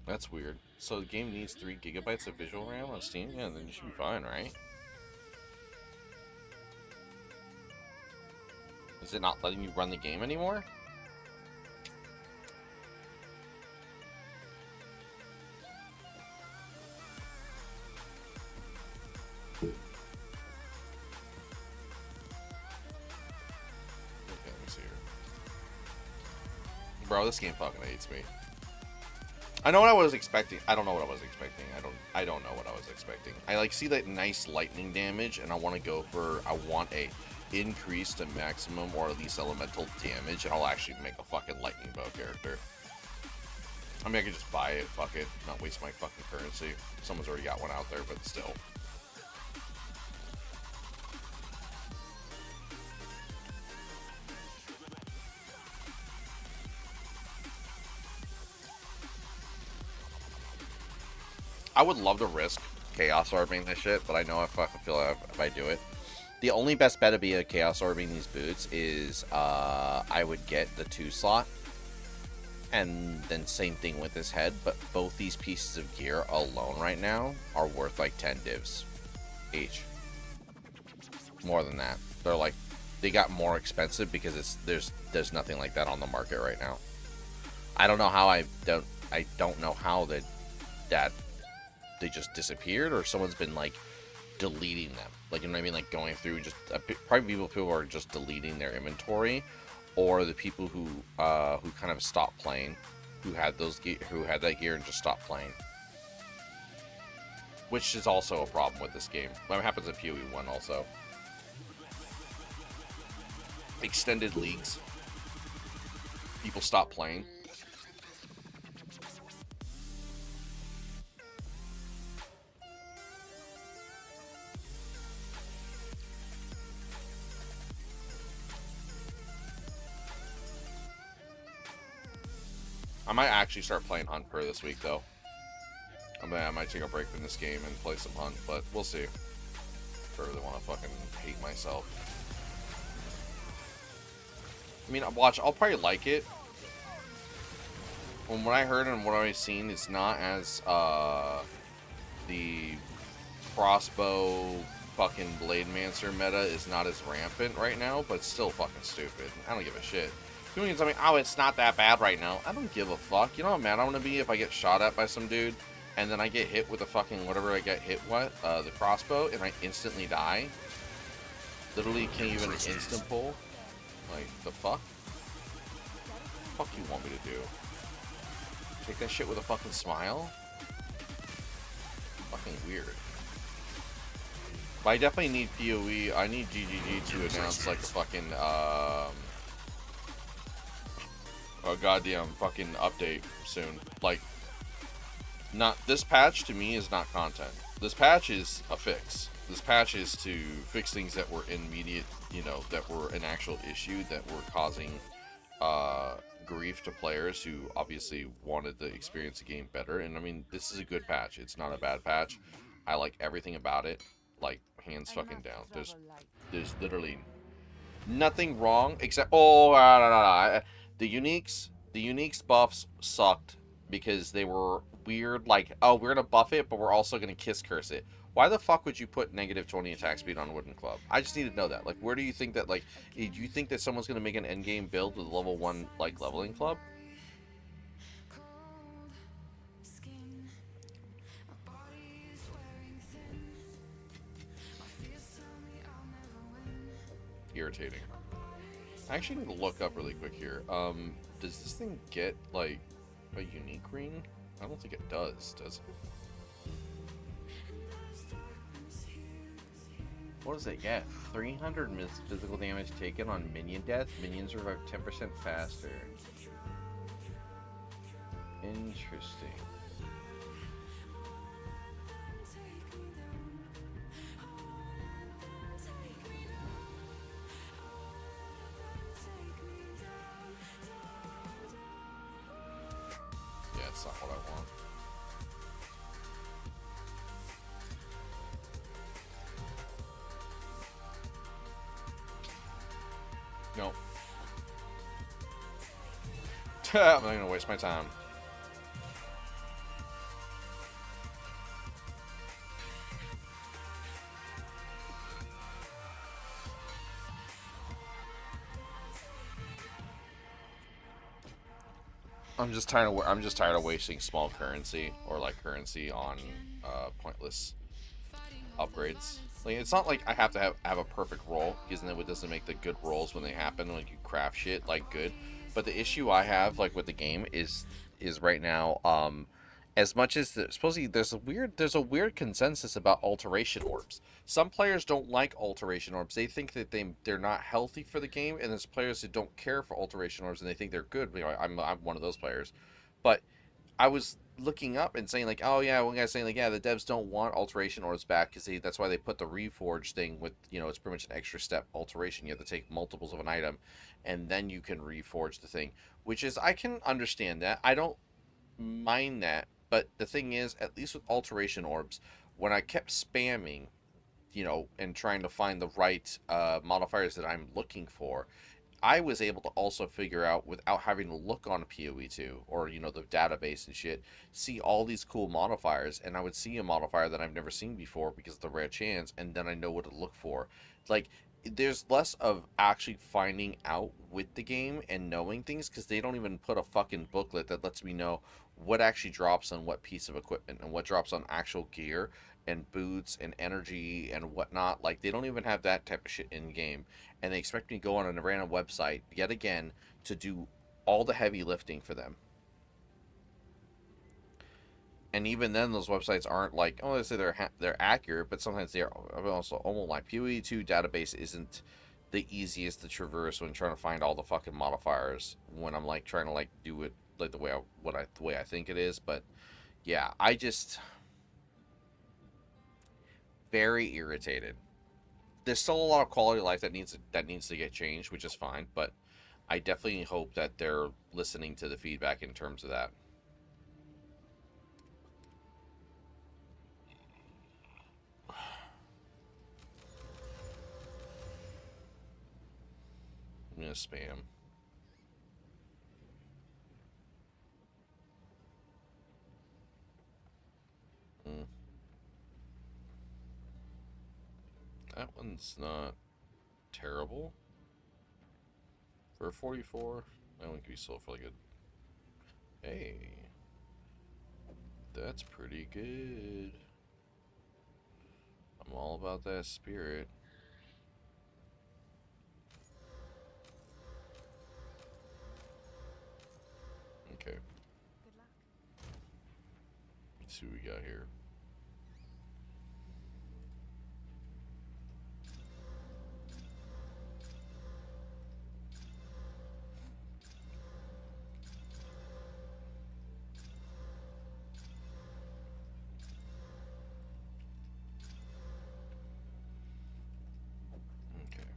That's weird. So the game needs 3 gigabytes of visual RAM on Steam? Yeah, then you should be fine, right? Is it not letting you run the game anymore? Bro, this game fucking hates me. I know what I was expecting. I don't know what I was expecting. I don't know what I was expecting. I like see that nice lightning damage, and I want to go for. I want a increase to maximum or at least elemental damage, and I'll actually make a fucking lightning bow character. I mean, I could just buy it. Fuck it. Not waste my fucking currency. Someone's already got one out there, but still. I would love to risk Chaos Orbing this shit, but I know I fucking feel like if I do it. The only best bet to be a Chaos Orbing these boots is I would get the 2 slot. And then same thing with his head, but both these pieces of gear alone right now are worth like 10 divs each. More than that. They're like, they got more expensive because there's nothing like that on the market right now. I don't know how I don't know how that they just disappeared, or someone's been like deleting them, like, you know what I mean, like going through just probably people are just deleting their inventory, or the people who kind of stopped playing, who had that gear and just stopped playing, which is also a problem with this game. That happens in PoE 1 also. Extended leagues, people stop playing. I might actually start playing Hunt Per this week, though. I might take a break from this game and play some Hunt, but we'll see. If I really want to fucking hate myself. I mean, watch, I'll probably like it. From what I heard and what I've seen, it's not as, the crossbow fucking Blademancer meta is not as rampant right now, but it's still fucking stupid. I don't give a shit. People can tell me, oh, it's not that bad right now. I don't give a fuck. You know how mad I'm gonna be if I get shot at by some dude, and then I get hit with a fucking whatever I get hit with, the crossbow, and I instantly die? Literally can't even instant pull. Like, the fuck? What the fuck you want me to do? Take that shit with a fucking smile? Fucking weird. But I definitely need PoE. I need GGG to announce like a fucking a goddamn fucking update soon. Like, not this patch to me is not content. This patch is a fix. This patch is to fix things that were immediate, you know, that were an actual issue that were causing grief to players who obviously wanted to experience the game better. And I mean, this is a good patch. It's not a bad patch. I like everything about it. Like, hands fucking down. There's literally nothing wrong except the uniques buffs sucked because they were weird. Like, oh, we're gonna buff it, but we're also gonna kiss curse it. Why the fuck would you put -20 attack speed on Wooden Club? I just need to know that. Like, where do you think that, like, do you think that someone's gonna make an endgame build with level 1, like, leveling club? Irritating. I actually need to look up really quick here. Does this thing get, like, a unique ring? I don't think it does it? What does it get? 300 physical damage taken on minion death. Minions revive 10% faster. Interesting. Yeah, it's not what I want. Nope. I'm not gonna waste my time. I'm just tired of wasting small currency or like currency on pointless upgrades. Like, it's not like I have to have a perfect roll, because then it doesn't make the good rolls when they happen, like you craft shit like good. But the issue I have, like, with the game is right now, as much as supposedly there's a weird consensus about alteration orbs. Some players don't like alteration orbs. They think that they're not healthy for the game, and there's players who don't care for alteration orbs and they think they're good. You know, I'm one of those players. But I was looking up and saying, like, oh yeah, one guy's saying, like, yeah, the devs don't want alteration orbs back because that's why they put the reforge thing with, you know, it's pretty much an extra step alteration. You have to take multiples of an item and then you can reforge the thing, which is, I can understand that. I don't mind that. But the thing is, at least with alteration orbs, when I kept spamming, you know, and trying to find the right modifiers that I'm looking for, I was able to also figure out, without having to look on PoE2 or, you know, the database and shit, see all these cool modifiers, and I would see a modifier that I've never seen before because of the rare chance, and then I know what to look for. Like, there's less of actually finding out with the game and knowing things, because they don't even put a fucking booklet that lets me know what actually drops on what piece of equipment and what drops on actual gear and boots and energy and whatnot. Like, they don't even have that type of shit in game, and they expect me to go on a random website yet again to do all the heavy lifting for them. And even then, those websites aren't like, oh, they say they're accurate, but sometimes they're also almost like PoE2 database isn't the easiest to traverse when trying to find all the fucking modifiers when I'm like trying to like do it like the way I think it is. But yeah, I just very irritated. There's still a lot of quality of life that needs to get changed, which is fine, but I definitely hope that they're listening to the feedback in terms of that. I'm gonna spam. That one's not terrible. For a 44, that one could be sold for like a... Hey. That's pretty good. I'm all about that spirit. Okay. Good luck. Let's see what we got here. Okay.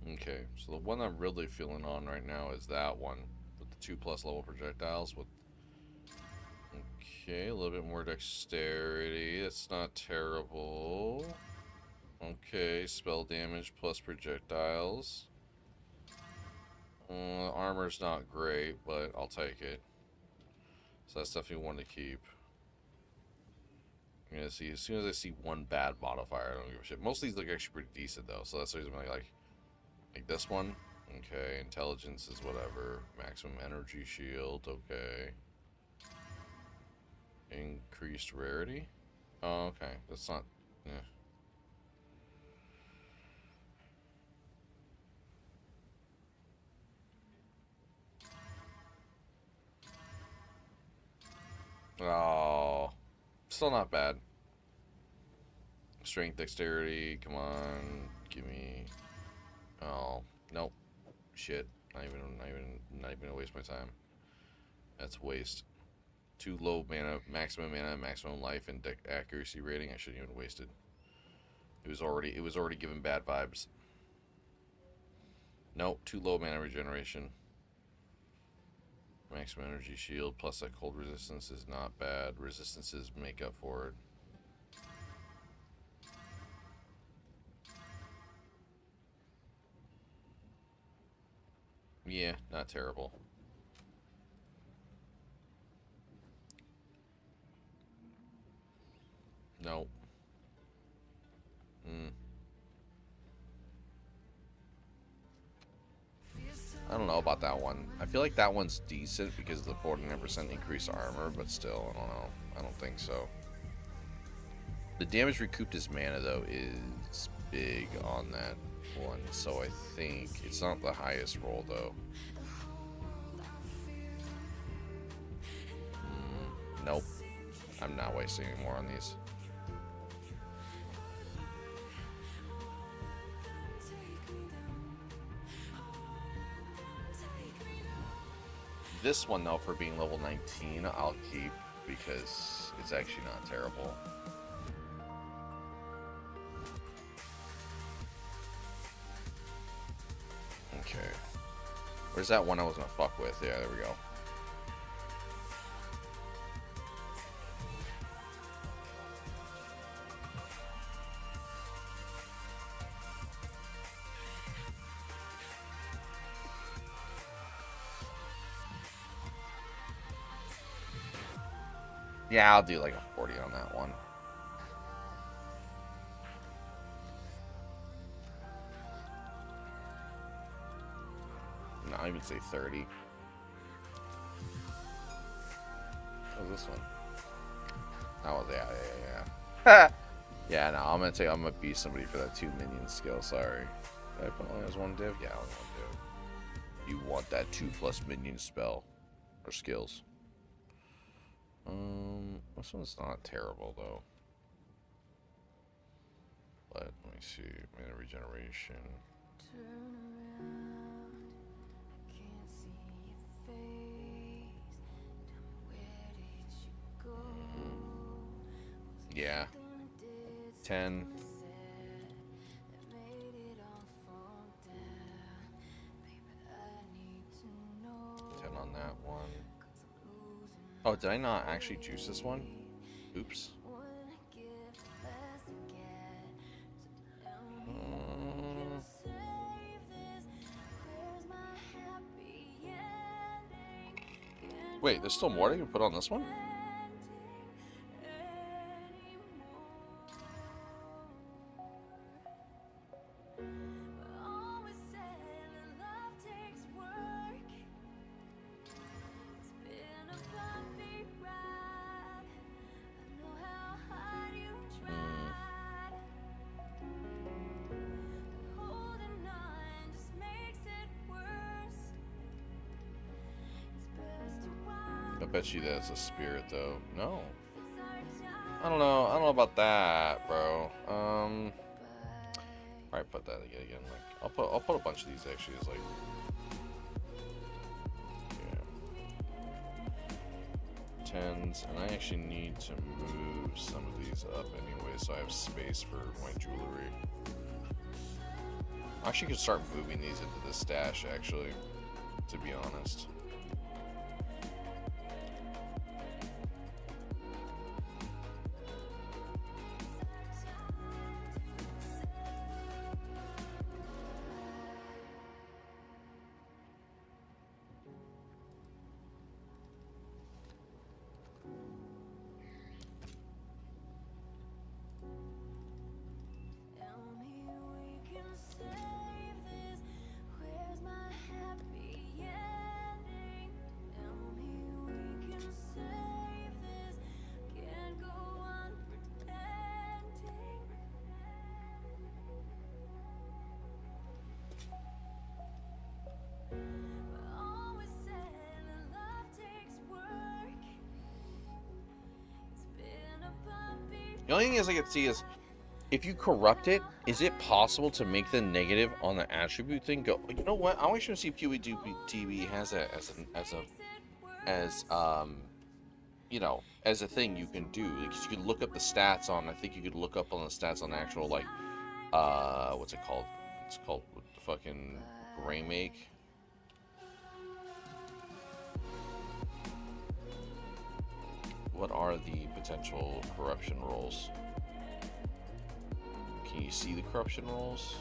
Okay, so the one I'm really feeling on right now is that one with the 2+ level projectiles with, okay, a little bit more dexterity. That's not terrible. Okay, spell damage plus projectiles. Armor's not great, but I'll take it. So that's definitely one to keep. I'm gonna see, as soon as I see one bad modifier, I don't give a shit. Most of these look actually pretty decent though, so that's the reason why like this one. Okay, intelligence is whatever. Maximum energy shield, okay. Increased rarity? Oh, okay. That's not, yeah. Oh, still not bad. Strength, dexterity, come on, give me. Oh, nope. Shit. Not even gonna waste my time. That's waste. Too low mana, maximum life, and accuracy rating. I shouldn't even waste it. It was already given bad vibes. Nope, too low mana regeneration. Maximum energy shield plus that cold resistance is not bad. Resistances make up for it. Yeah, not terrible. know about that one. I feel like that one's decent because of the 49% increased armor, but still, I don't know. I don't think so. The damage recouped as mana, though, is big on that one, so I think it's not the highest roll, though. Nope. I'm not wasting any more on these. This one, though, for being level 19, I'll keep because it's actually not terrible. Okay. Where's that one I was gonna fuck with? Yeah, there we go. Yeah, I'll do like a 40 on that one. No, I'll even say 30. What was this one? That was, yeah. Yeah, no, I'm gonna beat somebody for that 2 minion skill, sorry. Did I put only has 1 div? Yeah, only 1 div. You want that 2+ minion spell. Or skills. This one's not terrible though. But let me see, mana regeneration. Yeah. 10. 10 on that one. Oh, did I not actually juice this one? Oops. Wait, there's still more I can put on this one? I bet you that's a spirit though. No. I don't know. I don't know about that, bro. Alright, put that again. Like I'll put a bunch of these actually as like, yeah. 10s, and I actually need to move some of these up anyway, so I have space for my jewelry. I actually could start moving these into the stash actually, to be honest. The only thing is I can see is, if you corrupt it, is it possible to make the negative on the attribute thing go? You know what? I want to see if QETB has that you know, as a thing you can do. Like, you can look up the stats on. I think you could look up on the stats on the actual like, what's it called? It's called the fucking Greymake. What are the potential corruption rolls? Can you see the corruption rolls?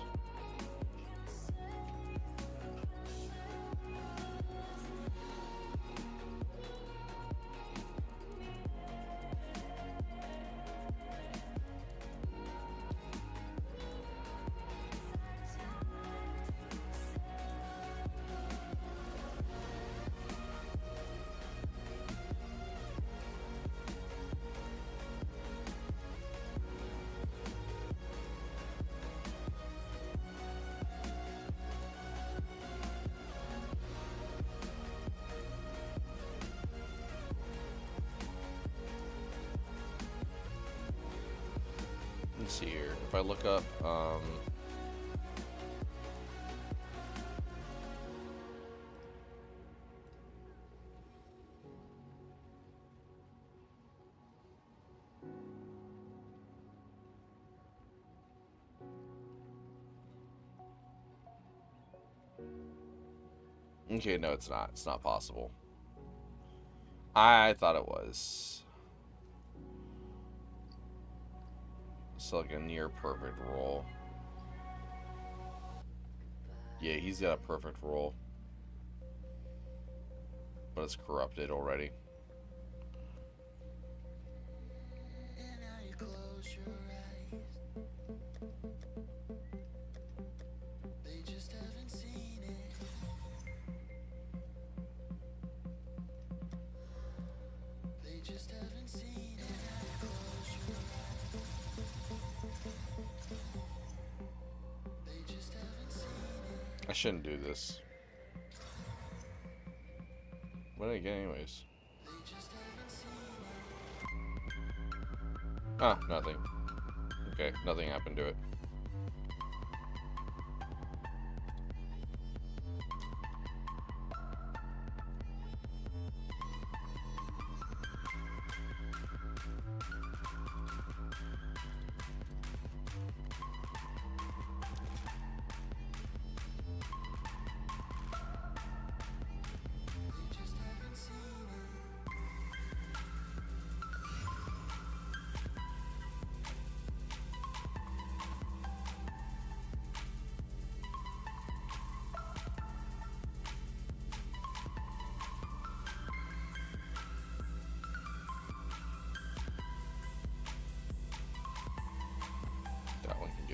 if I look up, okay, no, it's not. It's not possible. I thought it was. It's like a near perfect roll. Yeah, he's got a perfect roll. But it's corrupted already. I shouldn't do this. What did I get anyways? Ah, nothing. Okay, nothing happened to it.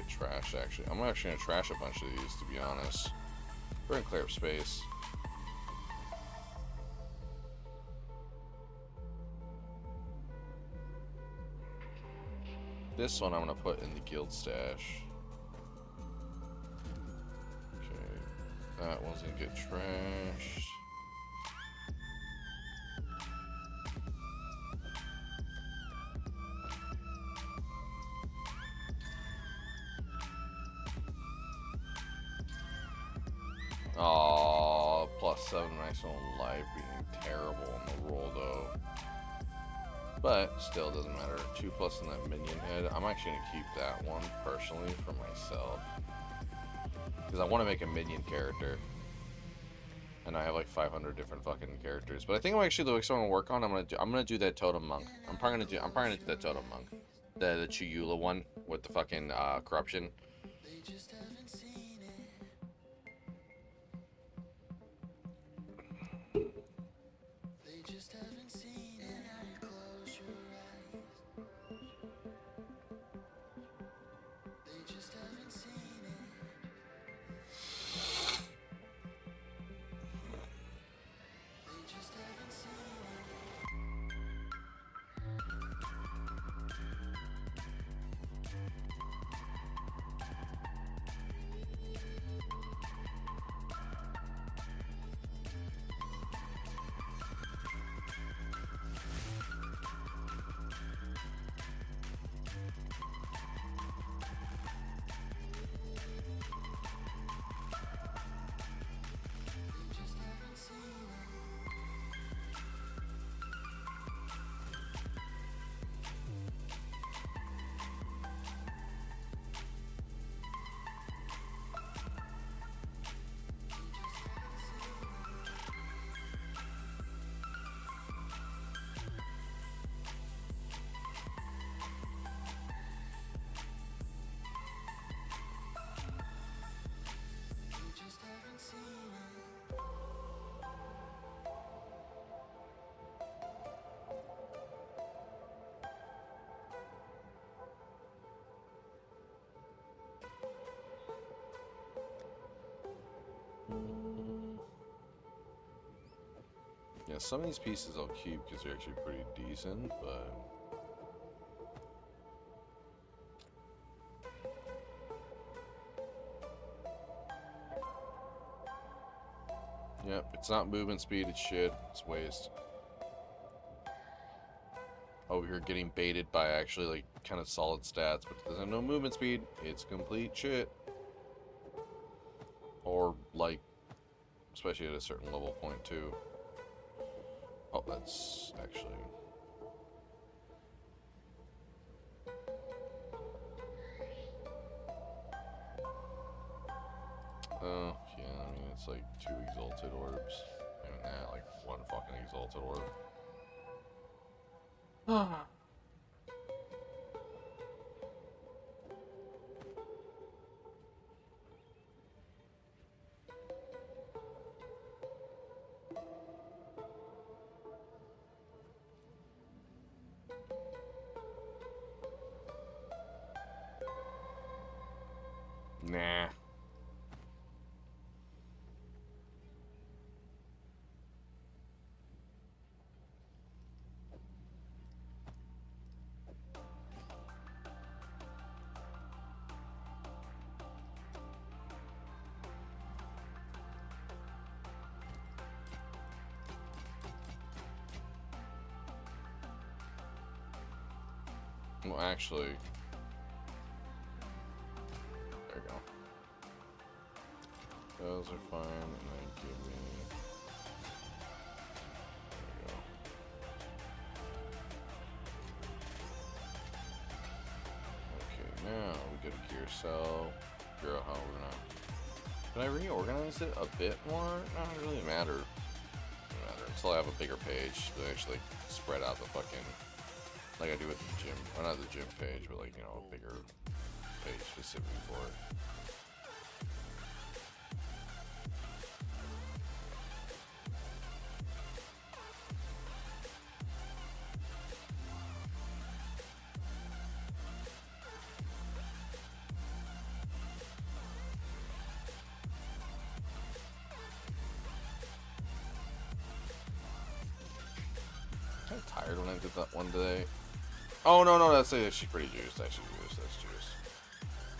Trash, actually. I'm actually gonna trash a bunch of these, to be honest. We're gonna clear up space. This one I'm gonna put in the guild stash. Okay, that one's gonna get trashed. Oh, +7 maximum life being terrible on the roll though. But still doesn't matter. 2+ in that minion head. I'm actually gonna keep that one personally for myself. Because I want to make a minion character. And I have like 500 different fucking characters. But I think I'm actually the next one I'm gonna work on. I'm gonna do that totem monk. I'm probably gonna do that totem monk. The Chuyula one with the fucking corruption. Yeah, some of these pieces I'll keep because they're actually pretty decent, but... Yep, it's not movement speed, it's shit. It's waste. over here getting baited by actually like kind of solid stats, but it doesn't have no movement speed. It's complete shit. Or like, especially at a certain level point too. Oh, that's actually. Oh, yeah, I mean, it's like 2 exalted orbs. Even that, like 1 fucking exalted orb. Nah. Well, actually, there we go. Those are fine, and then give me. There we go. Okay, now we go to gear cell. Figure out how we're gonna. Can I reorganize it a bit more? Not really matter. Doesn't matter until I have a bigger page to actually spread out the fucking. Like I do with the gym, well, not the gym page, but like, you know, a bigger page specifically for it. I'm tired when I did that one today. Oh, no, that's actually pretty juiced. That's juiced.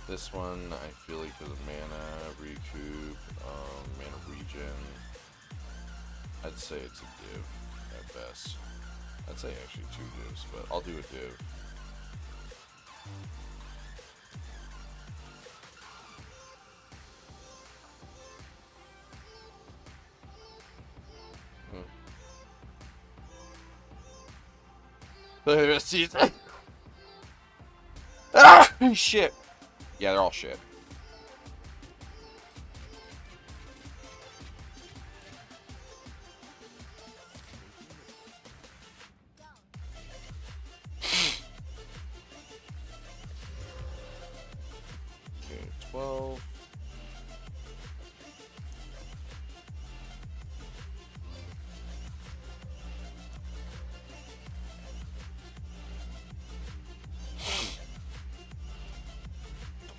This one, I feel like there's mana, recoup, mana regen. I'd say it's a div at best. I'd say actually 2 divs, but I'll do a div. Ah! Shit. Yeah, they're all shit. Okay, 12.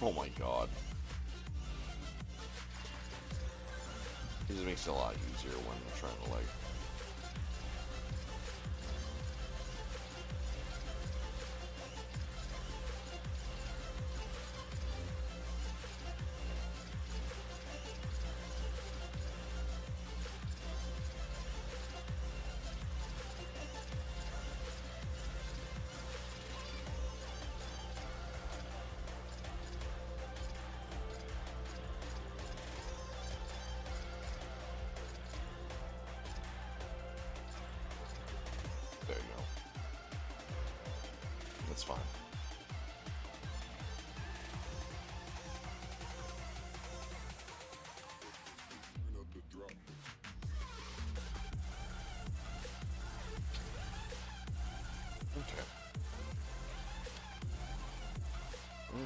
Oh my god. It just makes it a lot easier when I'm trying to like. There you go. That's fine.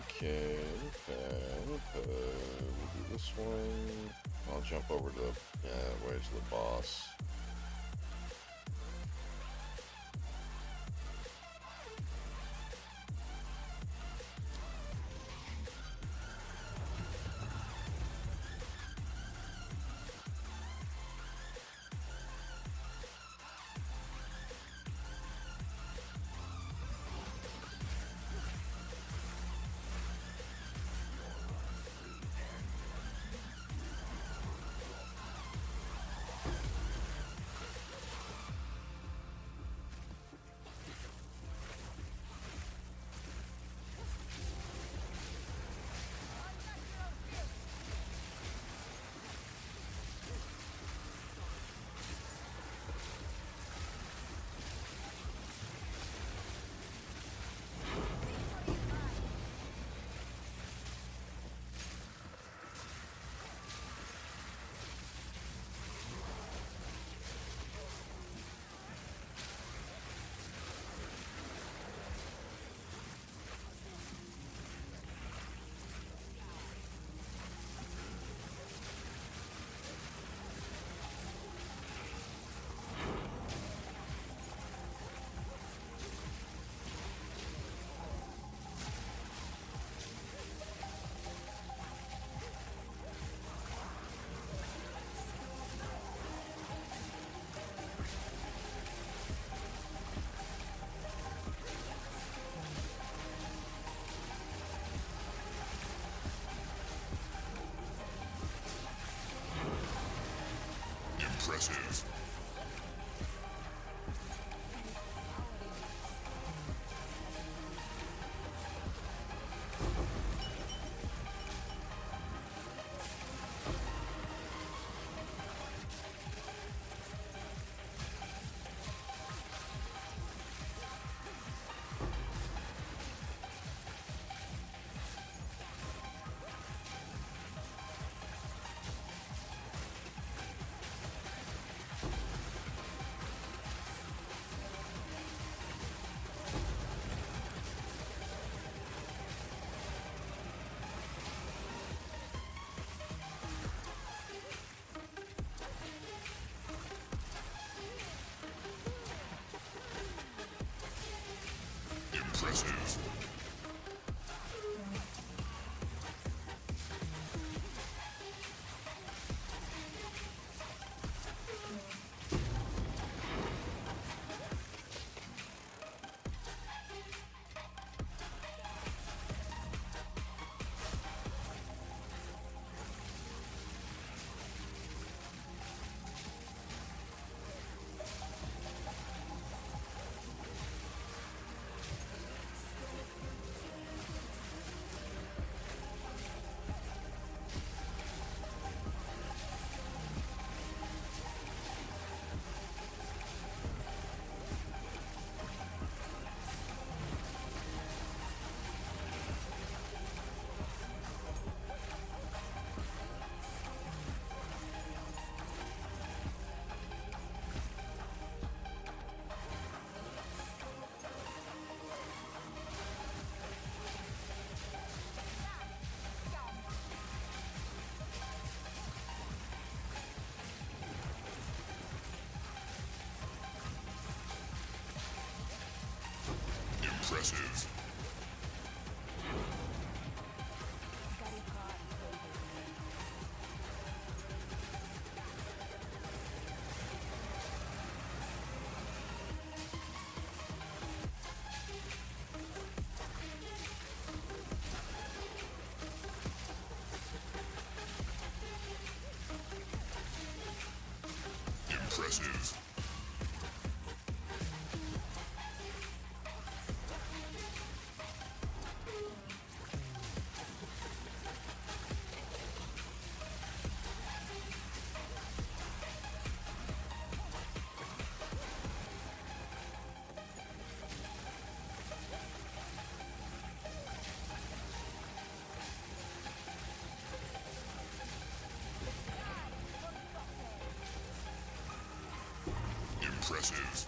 Okay. We'll do this one. I'll jump over to where's the boss? Impressive. Impressive. Impressive. Impressive. Impressive.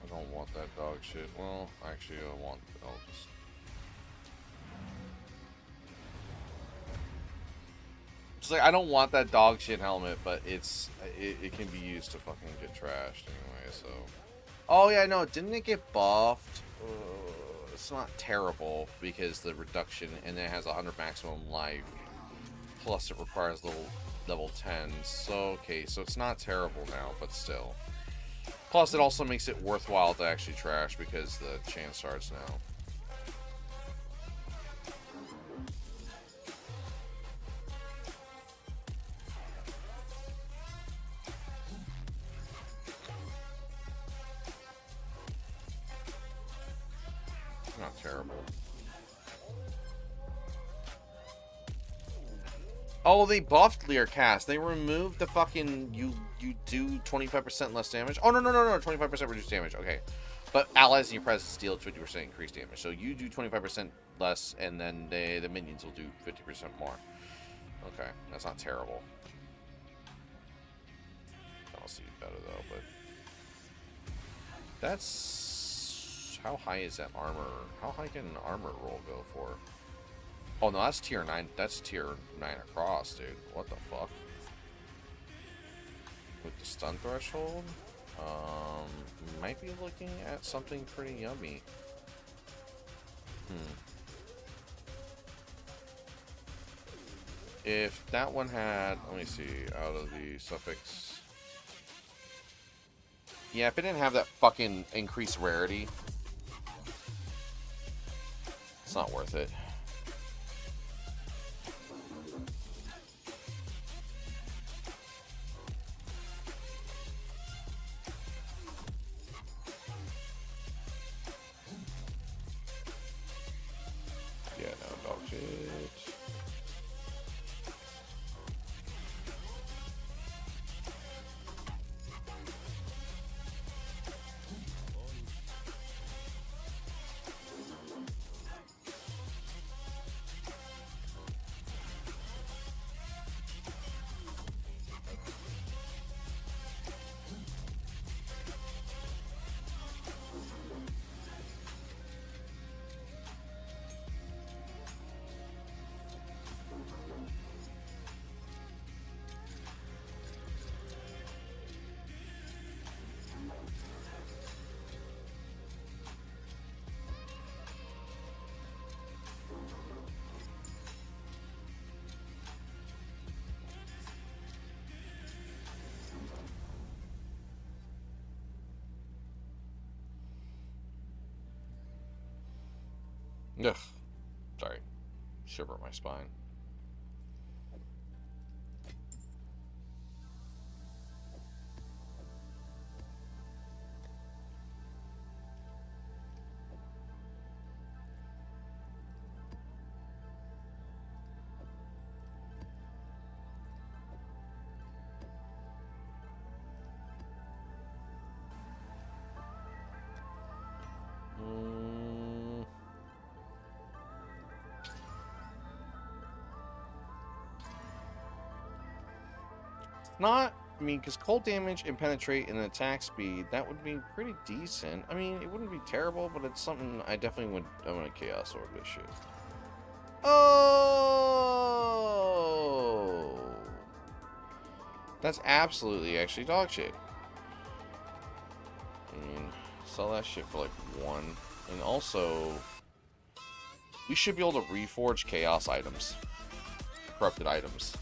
I don't want that dog shit. Well, actually, I'll just. It's like, I don't want that dog shit helmet, but it can be used to fucking get trashed anyway, so. Oh yeah, no, didn't it get buffed? It's not terrible because the reduction, and then it has 100 maximum life. Plus it requires level 10. So, okay, so it's not terrible now, but still. Plus it also makes it worthwhile to actually trash because the chance starts now. Not terrible. Oh, they buffed Lear Cast. They removed the fucking you do 25% less damage. Oh no, 25% reduced damage. Okay. But allies in your presence deal 50% increased damage. So you do 25% less, and then the minions will do 50% more. Okay, that's not terrible. I'll see better though, but that's how high is that armor? How high can an armor roll go for? Oh no, that's tier 9. That's tier 9 across, dude. What the fuck? With the stun threshold? Might be looking at something pretty yummy. If that one had, let me see, out of the suffix. Yeah, if it didn't have that fucking increased rarity, it's not worth it. Yeah, no, dog shit. Ugh. Sorry. Shiver my spine. Not, I mean, because cold damage and penetrate and attack speed, that would be pretty decent. I mean, it wouldn't be terrible, but it's something I definitely would. I want to Chaos Orb this shit. Oh, that's absolutely actually dog shit. I mean, sell that shit for like 1, and also we should be able to reforge chaos items, corrupted items.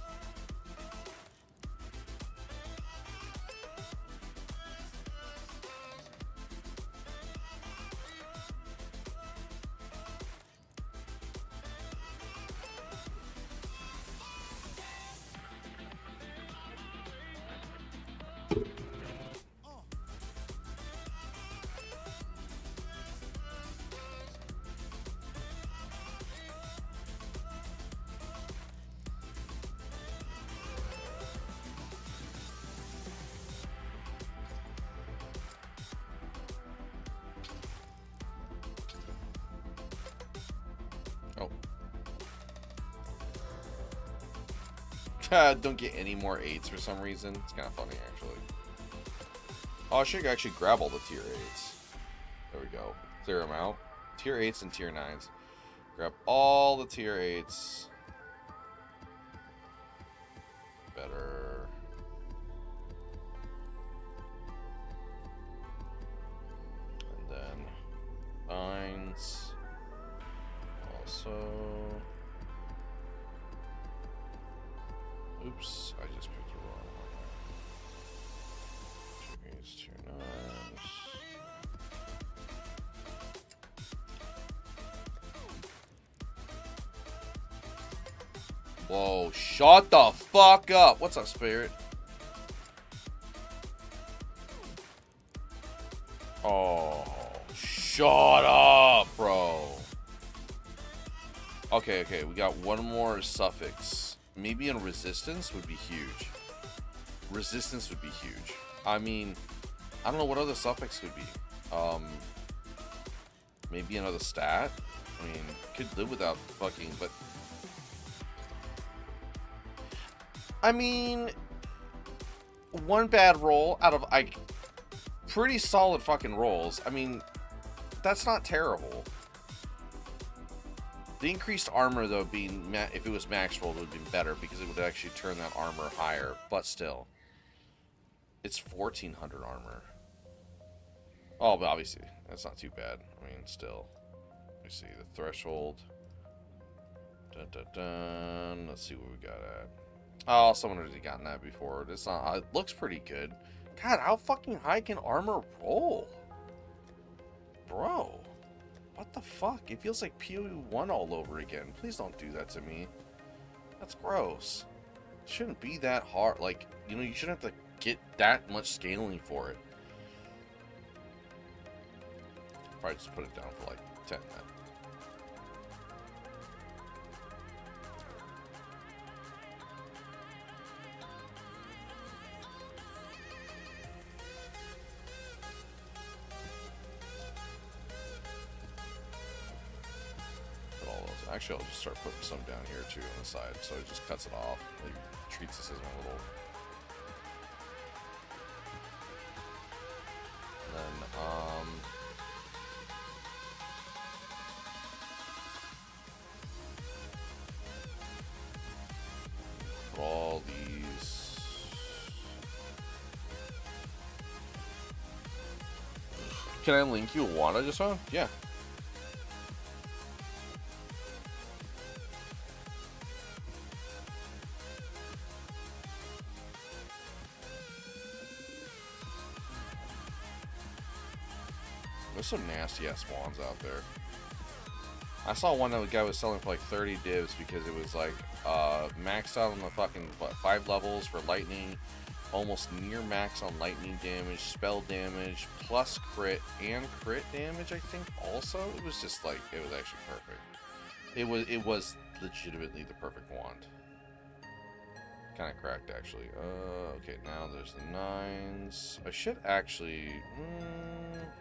Don't get any more 8s for some reason. It's kind of funny, actually. Oh, I should actually grab all the tier 8s. There we go. Clear them out. Tier 8s and tier 9s. Grab all the tier 8s. Better. And then 9s. Also. Oops, I just picked the wrong one. 2 8s, 2 9s. Whoa, shut the fuck up. What's up, Spirit? Oh, shut up, bro. Okay, we got one more suffix. maybe in resistance would be huge. Resistance would be huge. I mean, I don't know what other suffix could be. Maybe another stat. I mean, could live without fucking, but I mean, one bad roll out of like pretty solid fucking rolls. I mean, that's not terrible. The increased armor though, being if it was max rolled, would have been better because it would actually turn that armor higher. But still, it's 1400 armor. Oh, but obviously that's not too bad. I mean, still, let me see the threshold. Dun, dun, dun. Let's see what we got at. Oh, someone already gotten that before. It's not. It looks pretty good. God, how fucking high can armor roll, bro? What the fuck? It feels like PoE 1 all over again. Please don't do that to me. That's gross. It shouldn't be that hard. Like, you know, you shouldn't have to get that much scaling for it. Probably just put it down for like 10 then. Actually, I'll just start putting some down here too on the side, so it just cuts it off. Like, treats this as my little. And then, put all these. Can I link you a wand I just found? Yeah. There's some nasty ass wands out there. I saw one that the guy was selling for like 30 divs because it was like maxed out on the fucking 5 levels for lightning, almost near max on lightning damage, spell damage, plus crit and crit damage. I think also it was just like it was actually perfect. It was legitimately the perfect wand. Kind of cracked actually. Okay, now there's the 9s. I should actually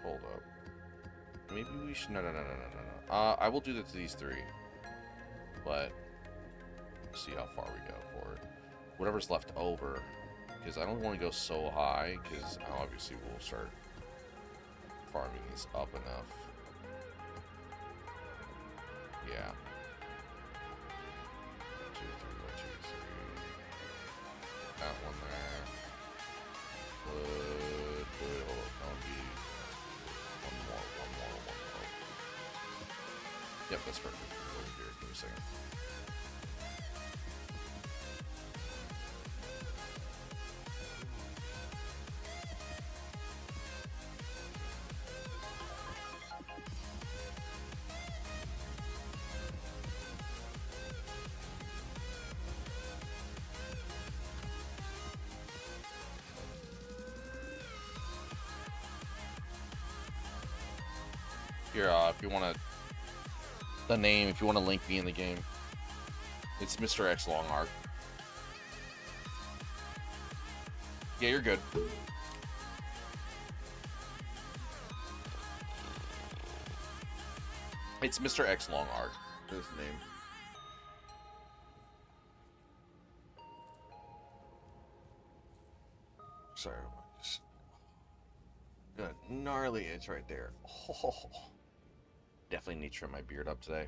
hold up. Maybe we should. No. I will do that to these 3, but see how far we go for it. Whatever's left over, because I don't want to go so high, because obviously we'll start farming these up enough. Yeah. 2, 3, 1, 2, 3. That one there. Hold up. That would be. One more. Yep, that's perfect. Over here, give me a second. Here, if you want to, the name, if you want to link me in the game, it's Mr. X Long Arc. Yeah, you're good. It's Mr. X Long Arc. That's his name. Sorry, got a gnarly itch right there. Oh. Definitely need to trim my beard up today.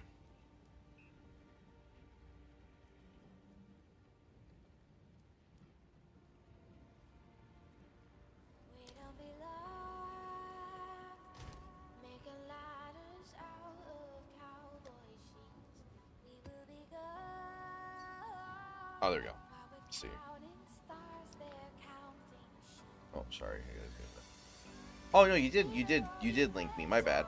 Oh, there we go. Let's see. Oh, sorry. Oh no, you did link me. My bad.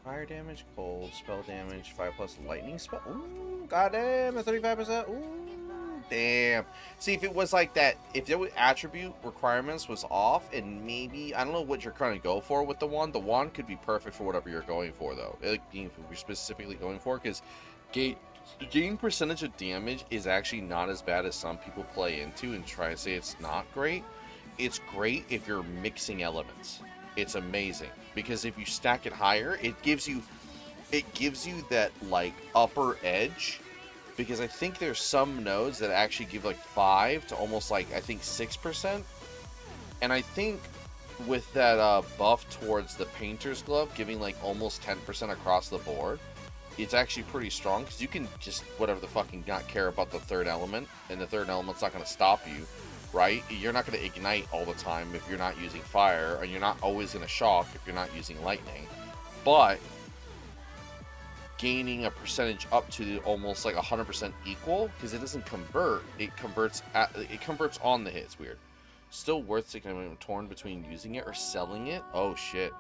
Fire damage, cold, spell damage, 5+ lightning spell. Ooh, goddamn, at 35%. Ooh, Damn. See, if it was like that, if the attribute requirements was off, and maybe, I don't know what you're trying to go for with the wand could be perfect for whatever you're going for, though. Like, if you're specifically going for, because gain percentage of damage is actually not as bad as some people play into and try to say it's not great. It's great if you're mixing elements. It's amazing, because if you stack it higher, it gives you that, like, upper edge. Because I think there's some nodes that actually give like 5 to almost like, I think 6%. And I think with that buff towards the painter's glove giving like almost 10% across the board, it's actually pretty strong, because you can just whatever the fucking not care about the third element, and the third element's not going to stop you, right? You're not going to ignite all the time if you're not using fire, and you're not always going to shock if you're not using lightning. But gaining a percentage up to almost like 100% equal, because it doesn't convert, it converts on the hit. It's weird. Still worth sticking. I'm torn between using it or selling it. Oh shit.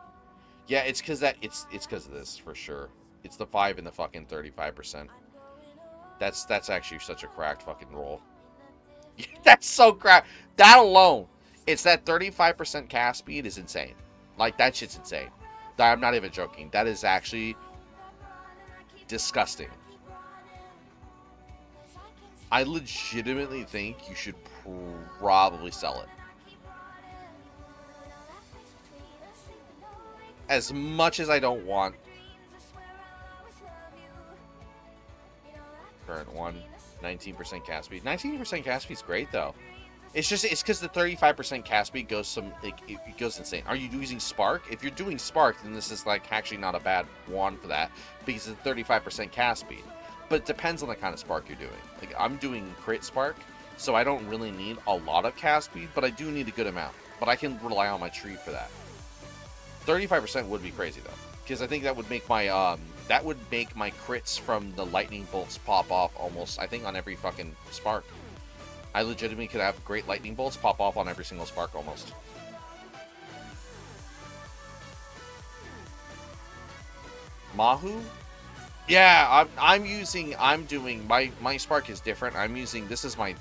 Yeah, it's because of this for sure. It's the 5 and the fucking 35%. That's actually such a cracked fucking roll. That's so cracked. That alone, it's that 35% cast speed is insane. Like, that shit's insane. I'm not even joking. That is actually disgusting. I legitimately think you should probably sell it. As much as I don't want current one, 19% cast speed. 19% cast speed is great though. It's because the 35% cast speed goes it goes insane. Are you using Spark? If you're doing Spark, then this is like actually not a bad wand for that, because it's 35% cast speed. But it depends on the kind of Spark you're doing. Like, I'm doing crit Spark, so I don't really need a lot of cast speed, but I do need a good amount. But I can rely on my tree for that. 35% would be crazy though, because I think that would make my crits from the lightning bolts pop off almost, I think, on every fucking Spark. I legitimately could have great lightning bolts pop off on every single Spark almost. Mahu? Yeah, I'm doing my Spark is different. I'm using this is mine.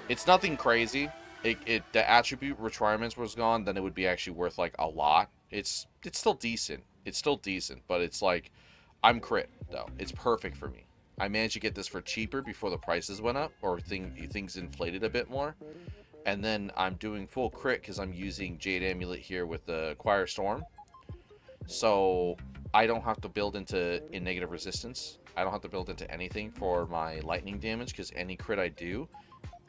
It's nothing crazy. The attribute requirements was gone, then it would be actually worth like a lot. It's still decent. It's still decent, but it's like, I'm crit though. It's perfect for me. I managed to get this for cheaper before the prices went up, or things inflated a bit more. And then I'm doing full crit because I'm using Jade Amulet here with the Choir Storm. So I don't have to build into negative resistance. I don't have to build into anything for my lightning damage, because any crit I do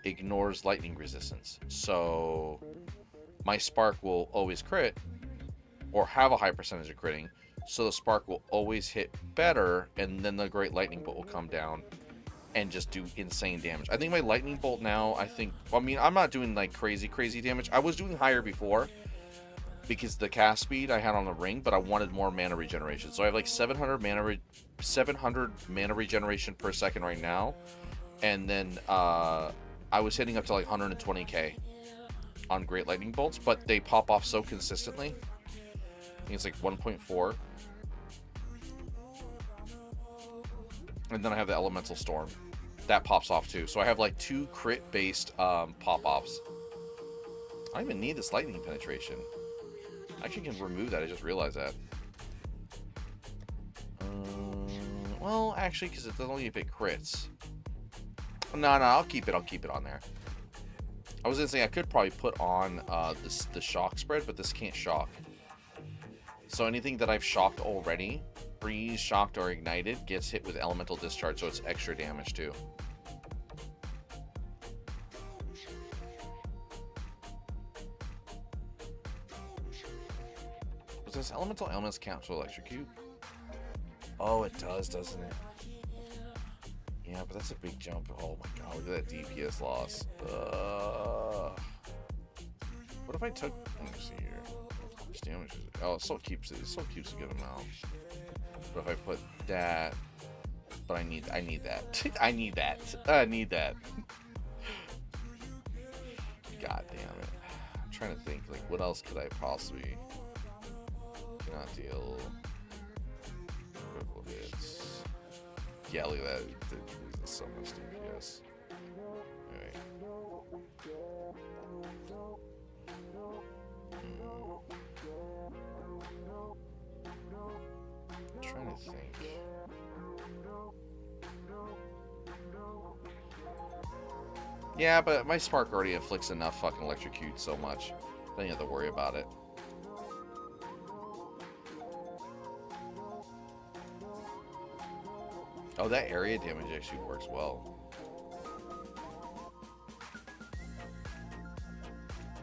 ignores lightning resistance. So my Spark will always crit, or have a high percentage of critting. So the Spark will always hit better, and then the Great Lightning Bolt will come down and just do insane damage. I think my Lightning Bolt now, I'm not doing like crazy damage. I was doing higher before because the cast speed I had on the ring, but I wanted more mana regeneration. So I have like 700 mana regeneration per second right now, and then I was hitting up to like 120k on Great Lightning Bolts, but they pop off so consistently. I think it's like 1.4. And then I have the Elemental Storm. That pops off too. So I have like 2 crit-based pop-offs. I don't even need this lightning penetration. I actually can remove that. I just realized that. Well, actually, because it's only if it crits. No, I'll keep it. I'll keep it on there. I was gonna say I could probably put on the shock spread, but this can't shock. So anything that I've shocked already, freeze, shocked, or ignited, gets hit with elemental discharge, so it's extra damage too. Does this elemental elements count to electrocute? Oh, it does, doesn't it? Yeah, but that's a big jump. Oh my god, look at that DPS loss. What if I took? Let me see here. Damage. Oh, it still keeps a good amount. But if I put that, but I need that. I need that. God damn it! I'm trying to think, like, what else could I possibly cannot deal critical hits. Yeah, look at that. There's so much DPS. Alright. I'm trying to think. Yeah, but my spark already inflicts enough fucking electrocute so much. Don't even have to worry about it. Oh, that area damage actually works well.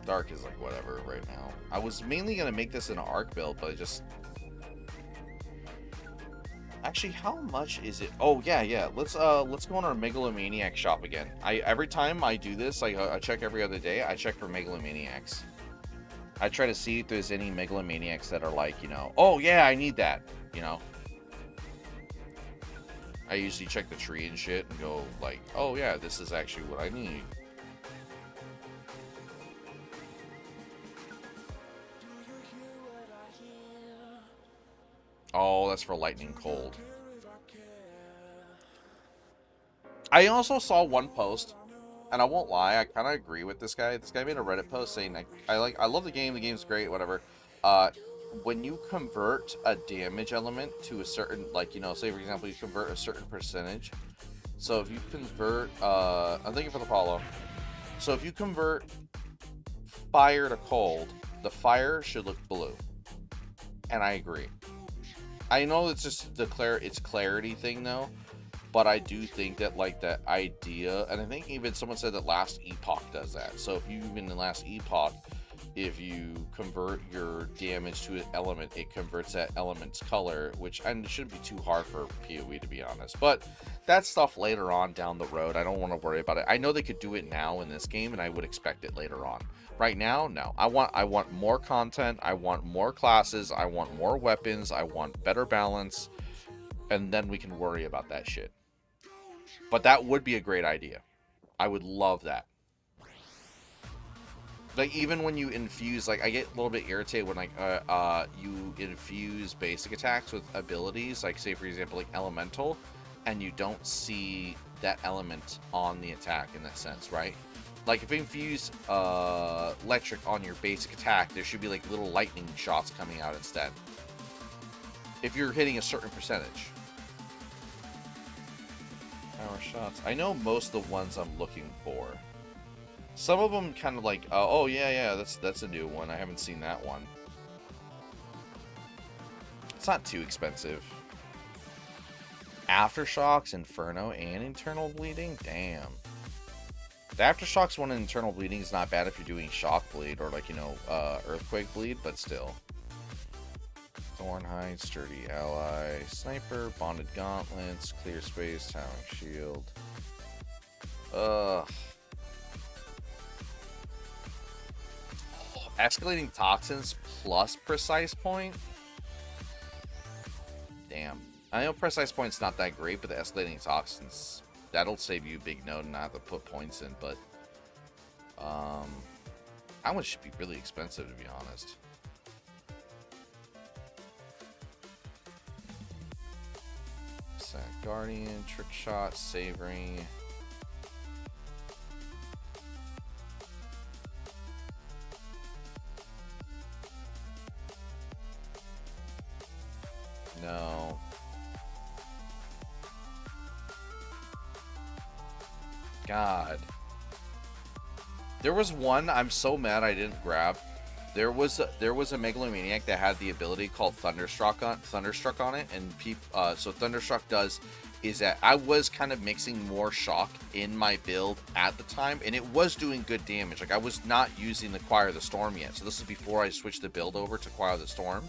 Dark is like whatever right now. I was mainly gonna make this an arc build, but I just... Actually, how much is it? Oh yeah. Let's go on our Megalomaniac shop again. Every time I do this, like I check every other day. I check for Megalomaniacs. I try to see if there's any Megalomaniacs that are like, you know, oh yeah, I need that. You know. I usually check the tree and shit and go like, oh yeah, this is actually what I need. Oh, that's for lightning cold. I also saw one post, and I won't lie, I kind of agree with this guy. This guy made a Reddit post saying, I love the game's great, whatever. When you convert a damage element to a certain, like, you know, say for example, you convert a certain percentage. So if you convert, I'm thinking for the follow. So if you convert fire to cold, the fire should look blue. And I agree. I know it's just it's clarity thing though, but I do think that like that idea, and I think even someone said that Last Epoch does that. So if you even in Last Epoch, if you convert your damage to an element, it converts that element's color, which and it shouldn't be too hard for PoE to be honest. But that's stuff later on down the road. I don't want to worry about it. I know they could do it now in this game, and I would expect it later on. Right now, no. I want more content. I want more classes. I want more weapons. I want better balance, and then we can worry about that shit. But that would be a great idea. I would love that. Like, even when you infuse, like, I get a little bit irritated when, like, you infuse basic attacks with abilities, like, say, for example, like, Elemental, and you don't see that element on the attack in that sense, right? Like, if you infuse Electric on your basic attack, there should be, like, little lightning shots coming out instead. If you're hitting a certain percentage. Power shots. I know most of the ones I'm looking for. Some of them kind of like, oh yeah, that's a new one. I haven't seen that one. It's not too expensive. Aftershocks, Inferno, and Internal Bleeding? Damn. The Aftershocks one in Internal Bleeding is not bad if you're doing Shock Bleed or like, you know, Earthquake Bleed, but still. Thornhide, Sturdy Ally, Sniper, Bonded Gauntlets, Clear Space, Towering Shield. Escalating Toxins plus Precise Point? Damn. I know Precise Point's not that great, but the Escalating Toxins, that'll save you a big node and not have to put points in, but that one should be really expensive, to be honest. Sack Guardian, Trick Shot, Savoring. No. God. There was one I'm so mad I didn't grab. There was a Megalomaniac that had the ability called Thunderstruck on it, and so Thunderstruck does is that I was kind of mixing more shock in my build at the time, and it was doing good damage. Like, I was not using the Choir of the Storm yet, so this is before I switched the build over to Choir of the Storm.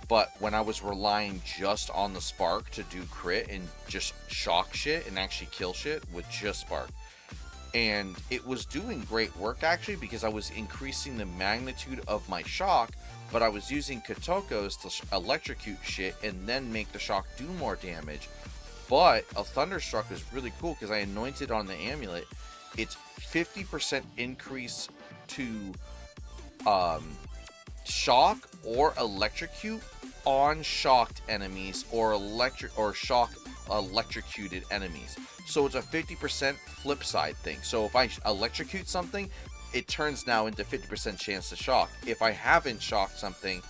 But when I was relying just on the Spark to do crit and just shock shit and actually kill shit with just Spark. And it was doing great work actually, because I was increasing the magnitude of my shock, but I was using Kotokos to electrocute shit and then make the shock do more damage. But a Thunderstruck is really cool because I anointed on the amulet. It's 50% increase to shock or electrocute on shocked enemies, or shock electrocuted enemies. So it's a 50% flip side thing. So if I electrocute something, it turns now into 50% chance to shock. If I haven't shocked something,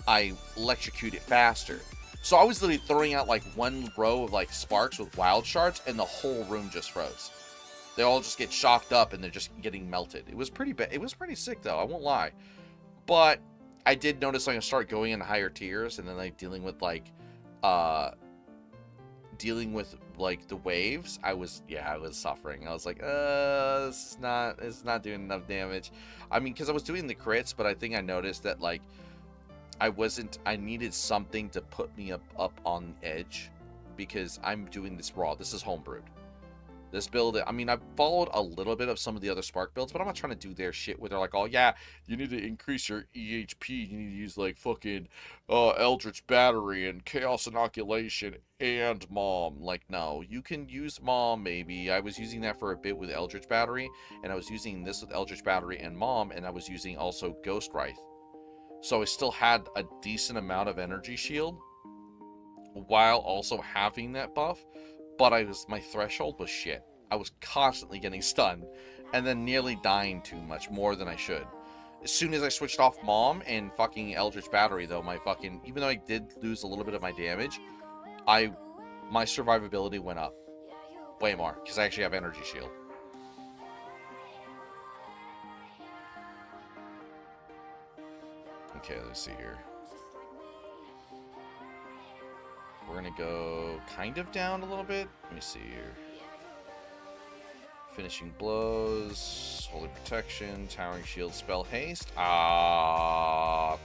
I electrocute it faster. So I was literally throwing out like one row of like sparks with wild shards, and the whole room just froze. They all just get shocked up and they're just getting melted. It was pretty bad. It was pretty sick though, I won't lie. But I did notice like I start going into higher tiers, and then like dealing with the waves. I was suffering. I was like, it's not doing enough damage. I mean, because I was doing the crits, but I think I noticed that like I needed something to put me up on edge, because I'm doing this raw. This is homebrewed. This build, I mean, I've followed a little bit of some of the other Spark builds, but I'm not trying to do their shit where they're like, oh yeah, you need to increase your EHP, you need to use like fucking Eldritch Battery and Chaos Inoculation and Mom. Like, no, you can use Mom maybe. I was using that for a bit with Eldritch Battery, and I was using this with Eldritch Battery and Mom, and I was using also Ghost Wraith. So I still had a decent amount of energy shield while also having that buff. But my threshold was shit. I was constantly getting stunned and then nearly dying too much, more than I should. As soon as I switched off Mom and fucking Eldritch Battery though, even though I did lose a little bit of my damage, my survivability went up way more because I actually have energy shield. Okay, let's see here. We're going to go kind of down a little bit. Let me see here. Finishing Blows, Holy Protection, Towering Shield, Spell Haste. That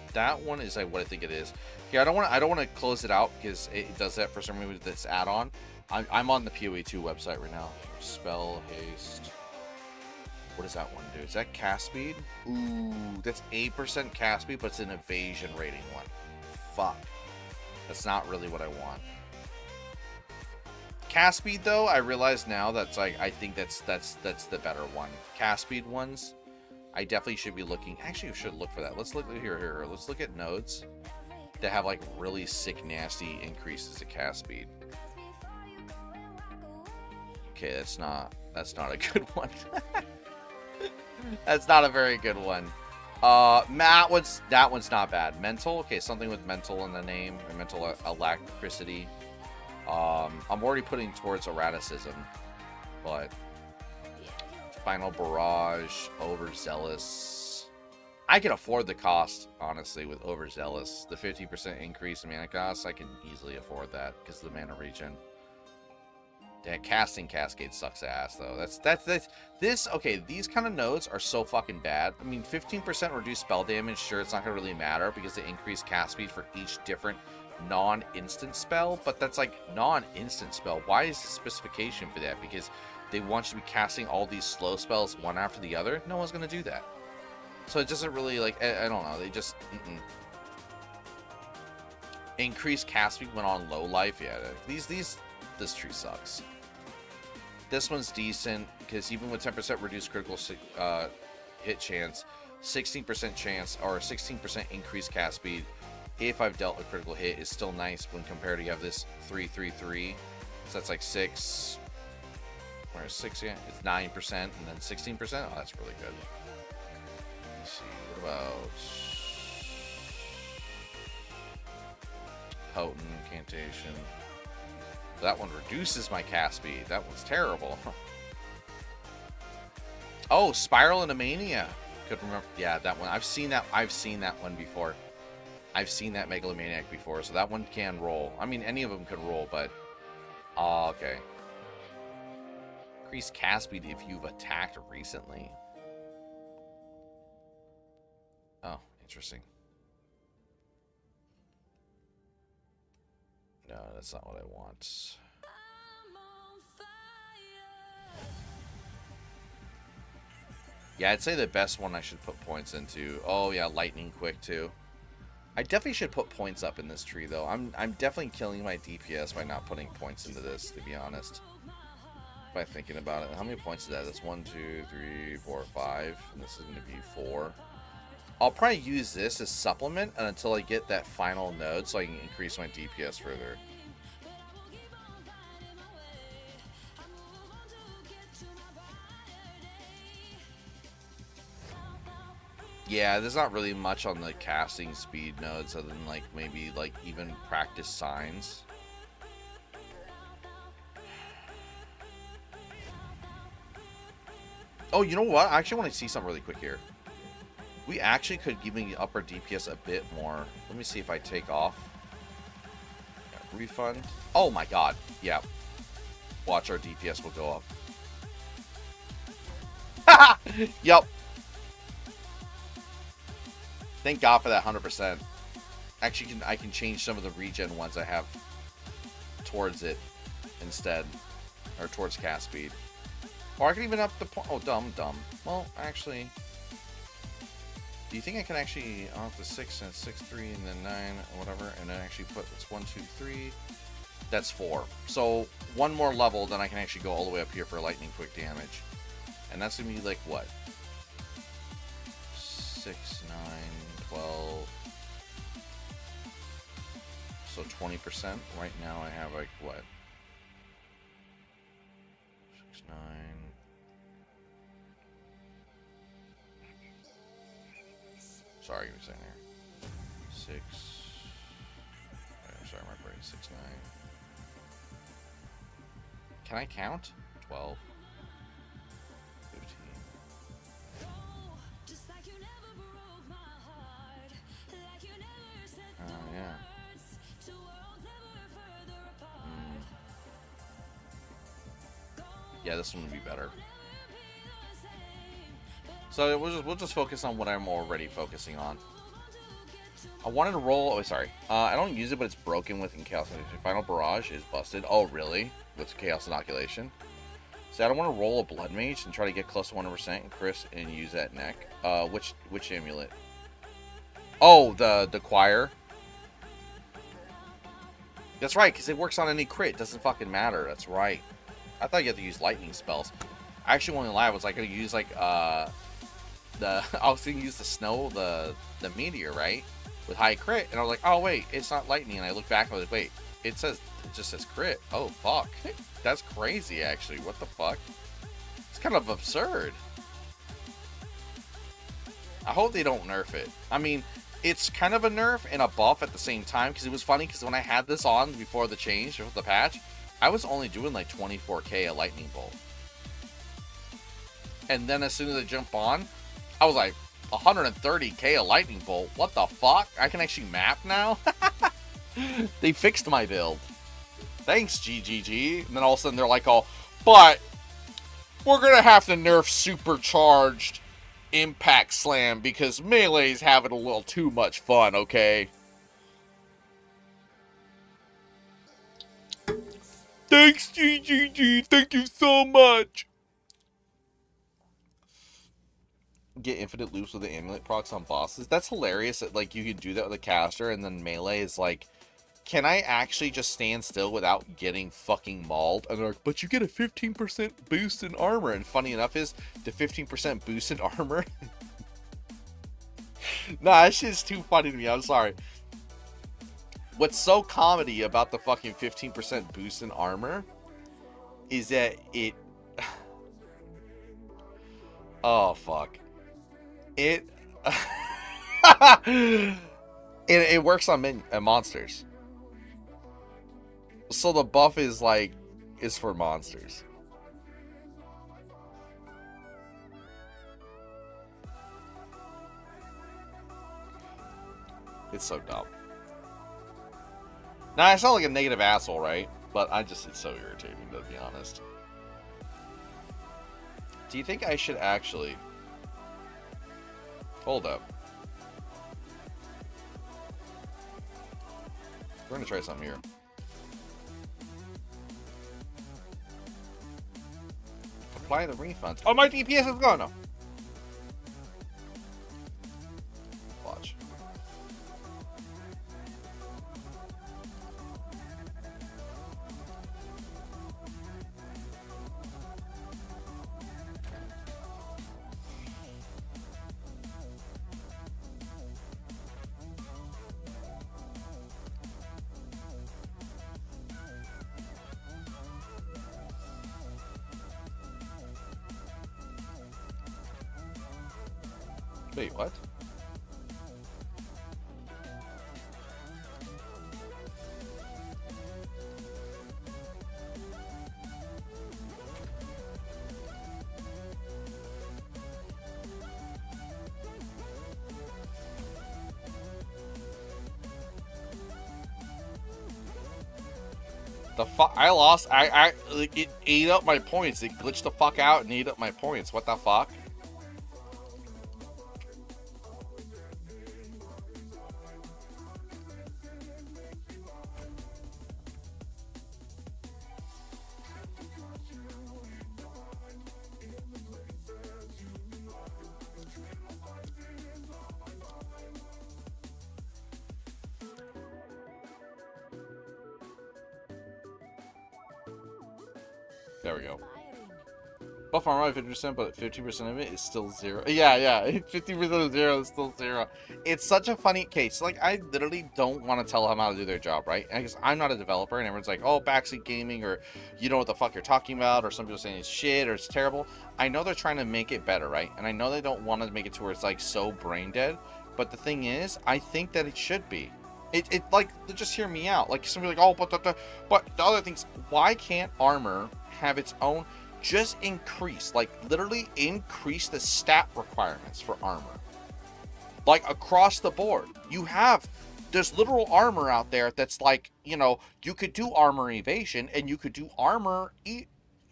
one is like what I think it is. Yeah, I don't want to close it out because it does that for some reason with this add-on. I'm on the PoE2 website right now. Spell Haste. What does that one do? Is that cast speed? Ooh, that's 8% cast speed, but it's an evasion rating one. Fuck. That's not really what I want. Cast speed though, I realize now that's like, I think that's the better one. Cast speed ones, I definitely should be looking. Actually, we should look for that. Let's look here. Let's look at nodes that have like really sick, nasty increases to cast speed. Okay, that's not a good one. That's not a very good one. That one's not bad. Mental, okay, something with mental in the name, or mental alacrity. I'm already putting towards erraticism, but Final Barrage, Overzealous. I can afford the cost, honestly, with Overzealous. The 50% increase in mana cost, I can easily afford that because of the mana regen. That Casting Cascade sucks ass though. Okay, these kind of nodes are so fucking bad. I mean, 15% reduced spell damage, sure, it's not gonna really matter because they increase cast speed for each different non-instant spell, but that's like non-instant spell. Why is the specification for that? Because they want you to be casting all these slow spells one after the other? No one's gonna do that. So it doesn't really, like, I don't know, they just increase cast speed when on low life. Yeah, this tree sucks. This one's decent because even with 10% reduced critical hit chance, 16% chance or 16% increased cast speed if I've dealt with critical hit is still nice when compared to you have this 333. So that's like 6. Where's 6? Yeah, it's 9% and then 16%. Oh, that's really good. Let's see. What about Potent Incantation? That one reduces my cast speed. That one's terrible. Oh, Spiral into Mania. Could remember. Yeah, that one. I've seen that one before. I've seen that Megalomaniac before, so that one can roll. I mean, any of them could roll, but okay. Increase cast speed if you've attacked recently. Oh, interesting. No, that's not what I want. Yeah, I'd say the best one I should put points into. Oh yeah, Lightning Quick too. I definitely should put points up in this tree though. I'm definitely killing my DPS by not putting points into this, to be honest. By thinking about it, how many points is that? That's 1, 2, 3, 4, 5, and this is going to be 4. I'll probably use this as supplement until I get that final node so I can increase my DPS further. Yeah, there's not really much on the casting speed nodes other than like maybe like even practice signs. Oh, you know what? I actually want to see something really quick here. We actually could give me up our DPS a bit more. Let me see if I take off. Yeah, refund. Oh my god. Yeah. Watch, our DPS will go up. Yup. Thank God for that 100%. Actually, I can change some of the regen ones I have towards it instead. Or towards cast speed. Or I can even up the point. Oh, dumb. Well, actually, do you think I can actually off the 6 and 6, 3, and then 9 or whatever, and then actually put it's 1, 2, 3. That's 4. So one more level, then I can actually go all the way up here for lightning quick damage, and that's gonna be like what? 6, 9, 12. So 20%. Right now I have like what? 6, 9. Sorry, you were saying there. 6. I'm sorry, my brain. 6, 9. Can I count? 12. 15. Yeah. Yeah, this one would be better. So we'll just focus on what I'm already focusing on. I wanted to roll. Oh, sorry. I don't use it, but it's broken with Chaos Inoculation. Final Barrage is busted. Oh, really? With Chaos Inoculation. So I don't want to roll a Blood Mage and try to get close to 100% and Chris and use that neck. Which amulet? Oh, the choir. That's right, because it works on any crit. It doesn't fucking matter. That's right. I thought you had to use lightning spells. I actually won't lie. I was like going to use like I was going to use the snow, the meteor, right, with high crit, and I was like, oh wait, it's not lightning. And I look back and I was like, wait, it just says crit. Oh fuck, that's crazy. Actually, what the fuck? It's kind of absurd. I hope they don't nerf it. I mean, it's kind of a nerf and a buff at the same time, because it was funny because when I had this on before the change, before the patch, I was only doing like 24k a lightning bolt. And then as soon as I jump on, I was like 130k a lightning bolt. What the fuck? I can actually map now? They fixed my build. Thanks, GGG. And then all of a sudden they're like, oh, but we're going to have to nerf supercharged Impact Slam because Melee's having a little too much fun, okay? Thanks, GGG. Thank you so much. Get infinite loops with the amulet procs on bosses. That's hilarious that like you can do that with a caster, and then Melee is like, can I actually just stand still without getting fucking mauled? And they're like, but you get a 15% boost in armor. And funny enough is the 15% boost in armor. Nah, that shit's too funny to me. I'm sorry. What's so comedy about the fucking 15% boost in armor is that it... Oh, fuck. It works on monsters. So the buff is like, is for monsters. It's so dumb. Now, I sound like a negative asshole, right? But it's so irritating, to be honest. Do you think I should actually... Hold up. We're gonna try something here. Apply the refunds. Oh, my DPS is gone now. Watch. Wait, what? The fuck? I lost. Like, it ate up my points. It glitched the fuck out and ate up my points. What the fuck? There we go. Buff armor 50%, but 50% of it is still 0. Yeah, 50% of 0 is still 0. It's such a funny case. Like, I literally don't want to tell them how to do their job, right? Because I'm not a developer, and everyone's like, oh, backseat gaming, or you know what the fuck you're talking about, or some people saying it's shit, or it's terrible. I know they're trying to make it better, right? And I know they don't want to make it to where it's, like, so brain dead. But the thing is, I think that it should be. It like, just hear me out. Like, somebody like, oh, but the other things, why can't armor have its own? Just increase, like, literally increase the stat requirements for armor, like, across the board. There's literal armor out there that's like, you know, you could do armor evasion, and you could do armor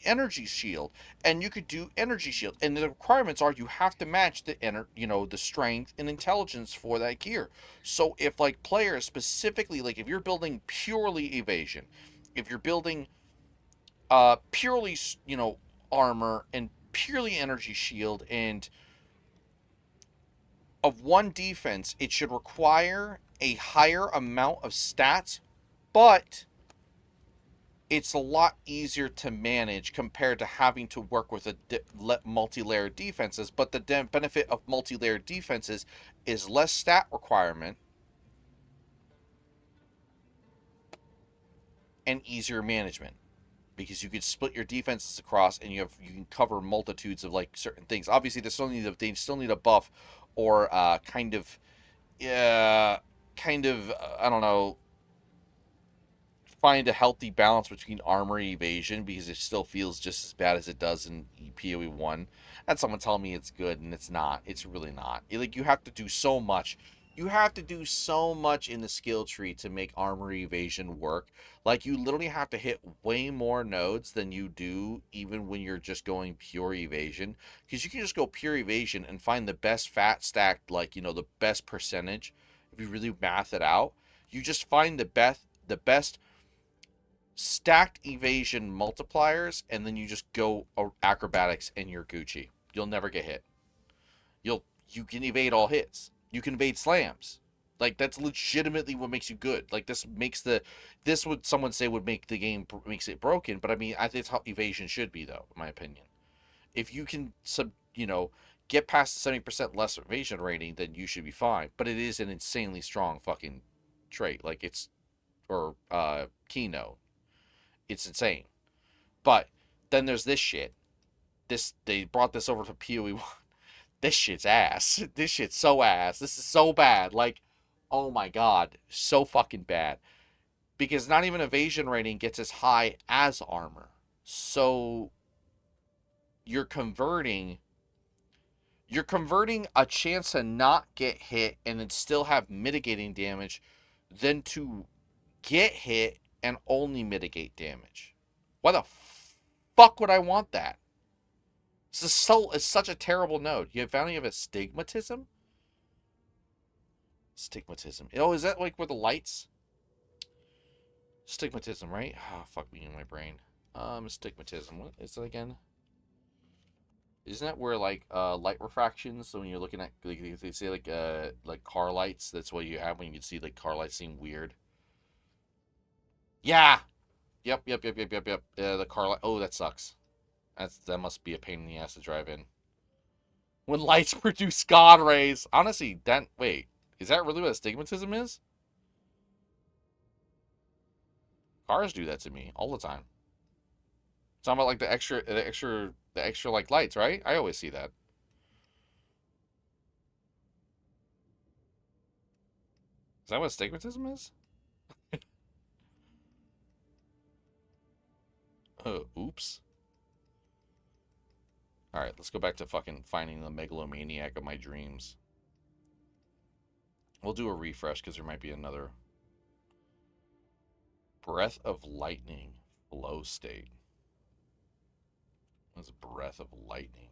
energy shield, and you could do energy shield, and the requirements are you have to match the the strength and intelligence for that gear. So if, like, players specifically, like, if you're building purely evasion, if you're building purely, armor and purely energy shield, and of one defense, it should require a higher amount of stats, but it's a lot easier to manage compared to having to work with multi-layered defenses. But the benefit of multi-layered defenses is less stat requirement and easier management, because you could split your defenses across, and you can cover multitudes of, like, certain things. Obviously, they still need a buff, or kind of I don't know, find a healthy balance between armor and evasion, because it still feels just as bad as it does in PoE 1. And someone telling me it's good, and it's not. It's really not. Like, you have to do so much. You have to do so much in the skill tree to make armor evasion work. Like, you literally have to hit way more nodes than you do even when you're just going pure evasion. Because you can just go pure evasion and find the best fat stacked, like, the best percentage. If you really math it out, you just find the best stacked evasion multipliers, and then you just go acrobatics and you're Gucci. You'll never get hit. You can evade all hits. You can evade slams. Like, that's legitimately what makes you good. Like, this would someone say would make the game, makes it broken, but I mean, I think it's how evasion should be, though, in my opinion. If you can get past the 70% less evasion rating, then you should be fine. But it is an insanely strong fucking trait. Like, Keynote. It's insane. But then there's this shit. They brought this over to PoE 1. This shit's ass. This shit's so ass. This is so bad. Like, oh my god. So fucking bad. Because not even evasion rating gets as high as armor. So you're converting a chance to not get hit and then still have mitigating damage than to get hit and only mitigate damage. Why the fuck would I want that? It's such a terrible node. You found you have astigmatism? Stigmatism. Oh, is that like where the lights? Stigmatism, right? Oh, fuck me in my brain. Astigmatism. What is it again? Isn't that where, like, light refractions? So when you're looking at, like, they say, like car lights, that's what you have when you can see, like, car lights seem weird. Yeah! Yep. The car light. Oh, that sucks. That must be a pain in the ass to drive in. When lights produce God rays. Honestly, wait. Is that really what astigmatism is? Cars do that to me all the time. Talking about, like, the extra like lights, right? I always see that. Is that what astigmatism is? Oops. Alright, let's go back to fucking finding the megalomaniac of my dreams. We'll do a refresh because there might be another Breath of Lightning flow state. What's Breath of Lightning?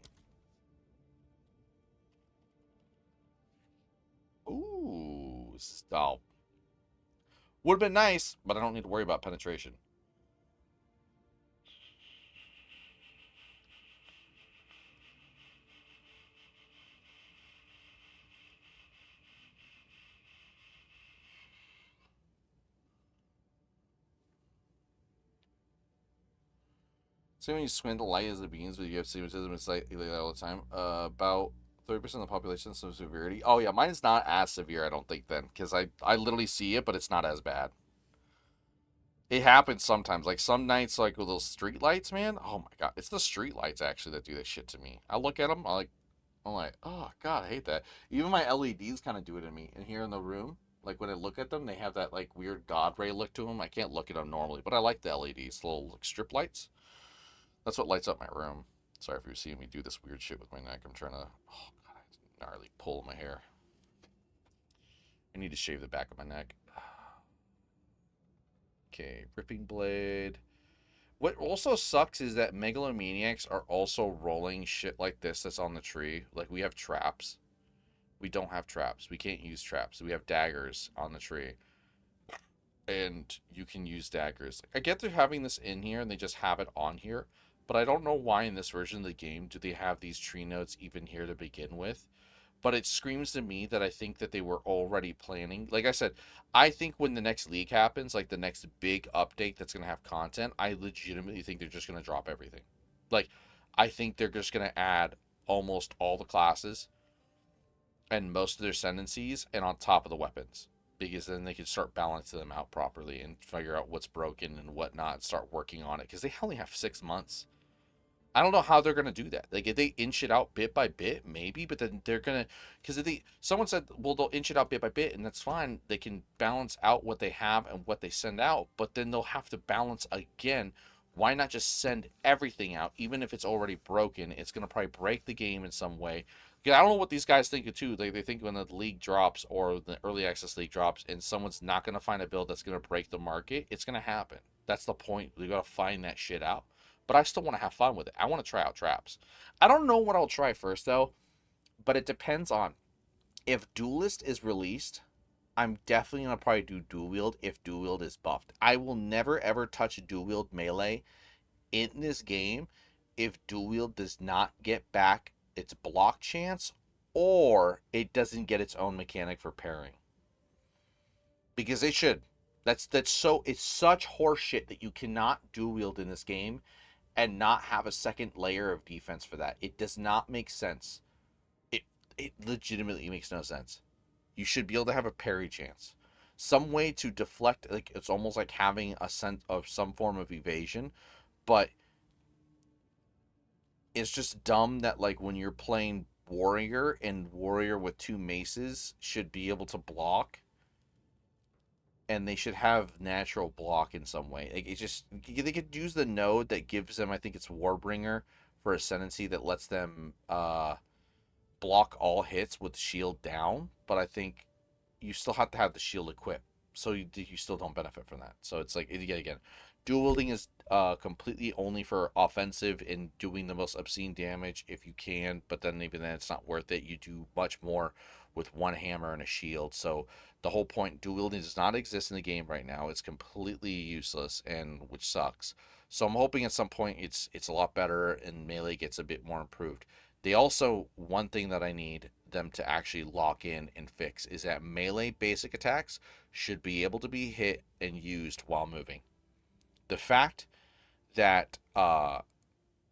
Ooh, stop. Would have been nice, but I don't need to worry about penetration. See when you squint light as the beans, but you have astigmatism, it's like all the time. About 30% of the population has some severity. Oh yeah, mine's not as severe, I don't think then, because I literally see it, but it's not as bad. It happens sometimes, like some nights, like with those street lights, man. Oh my god, it's the street lights actually that do this shit to me. I look at them, I'm like, oh god, I hate that. Even my LEDs kind of do it to me. And here in the room, like when I look at them, they have that like weird god ray look to them. I can't look at them normally, but I like the LEDs, the little like, strip lights. That's what lights up my room. Sorry if you're seeing me do this weird shit with my neck. I'm trying to, oh god, I gnarly pull my hair. I need to shave the back of my neck. Okay, Ripping Blade. What also sucks is that Megalomaniacs are also rolling shit like this that's on the tree. Like, we have traps. We don't have traps. We can't use traps. We have daggers on the tree. And you can use daggers. I get they're having this in here and they just have it on here. But I don't know why in this version of the game do they have these tree nodes even here to begin with. But it screams to me that I think that they were already planning. Like I said, I think when the next league happens, like the next big update that's going to have content, I legitimately think they're just going to drop everything. Like, I think they're just going to add almost all the classes and most of their ascendancies and on top of the weapons. Because then they can start balancing them out properly and figure out what's broken and whatnot and start working on it. Because they only have 6 months. I don't know how they're going to do that. Like, if they inch it out bit by bit, maybe, but then they're going to, because if someone said, well, they'll inch it out bit by bit, and that's fine. They can balance out what they have and what they send out, but then they'll have to balance again. Why not just send everything out, even if it's already broken? It's going to probably break the game in some way. Because I don't know what these guys think too. They think when the league drops or the early access league drops and someone's not going to find a build that's going to break the market, it's going to happen. That's the point. We got to find that shit out. But I still want to have fun with it. I want to try out traps. I don't know what I'll try first, though. But it depends on. If Duelist is released, I'm definitely going to probably do Dual Wield if Dual Wield is buffed. I will never, ever touch Dual Wield melee in this game if Dual Wield does not get back its block chance or it doesn't get its own mechanic for pairing. Because they should. It's such horseshit that you cannot Dual Wield in this game and not have a second layer of defense for that. It does not make sense. It legitimately makes no sense. You should be able to have a parry chance. Some way to deflect, like it's almost like having a sense of some form of evasion, but it's just dumb that like when you're playing Warrior and Warrior with 2 maces should be able to block. And they should have natural block in some way. Like, it's just, they could use the node that gives them, I think it's Warbringer for Ascendancy that lets them block all hits with shield down. But I think you still have to have the shield equipped. So you still don't benefit from that. So it's like, again, dual wielding is completely only for offensive and doing the most obscene damage if you can. But then even then, it's not worth it. You do much more with one hammer and a shield. So the whole point, dual wielding does not exist in the game right now. It's completely useless, and which sucks. So I'm hoping at some point it's a lot better and melee gets a bit more improved. They also, one thing that I need them to actually lock in and fix is that melee basic attacks should be able to be hit and used while moving. The fact that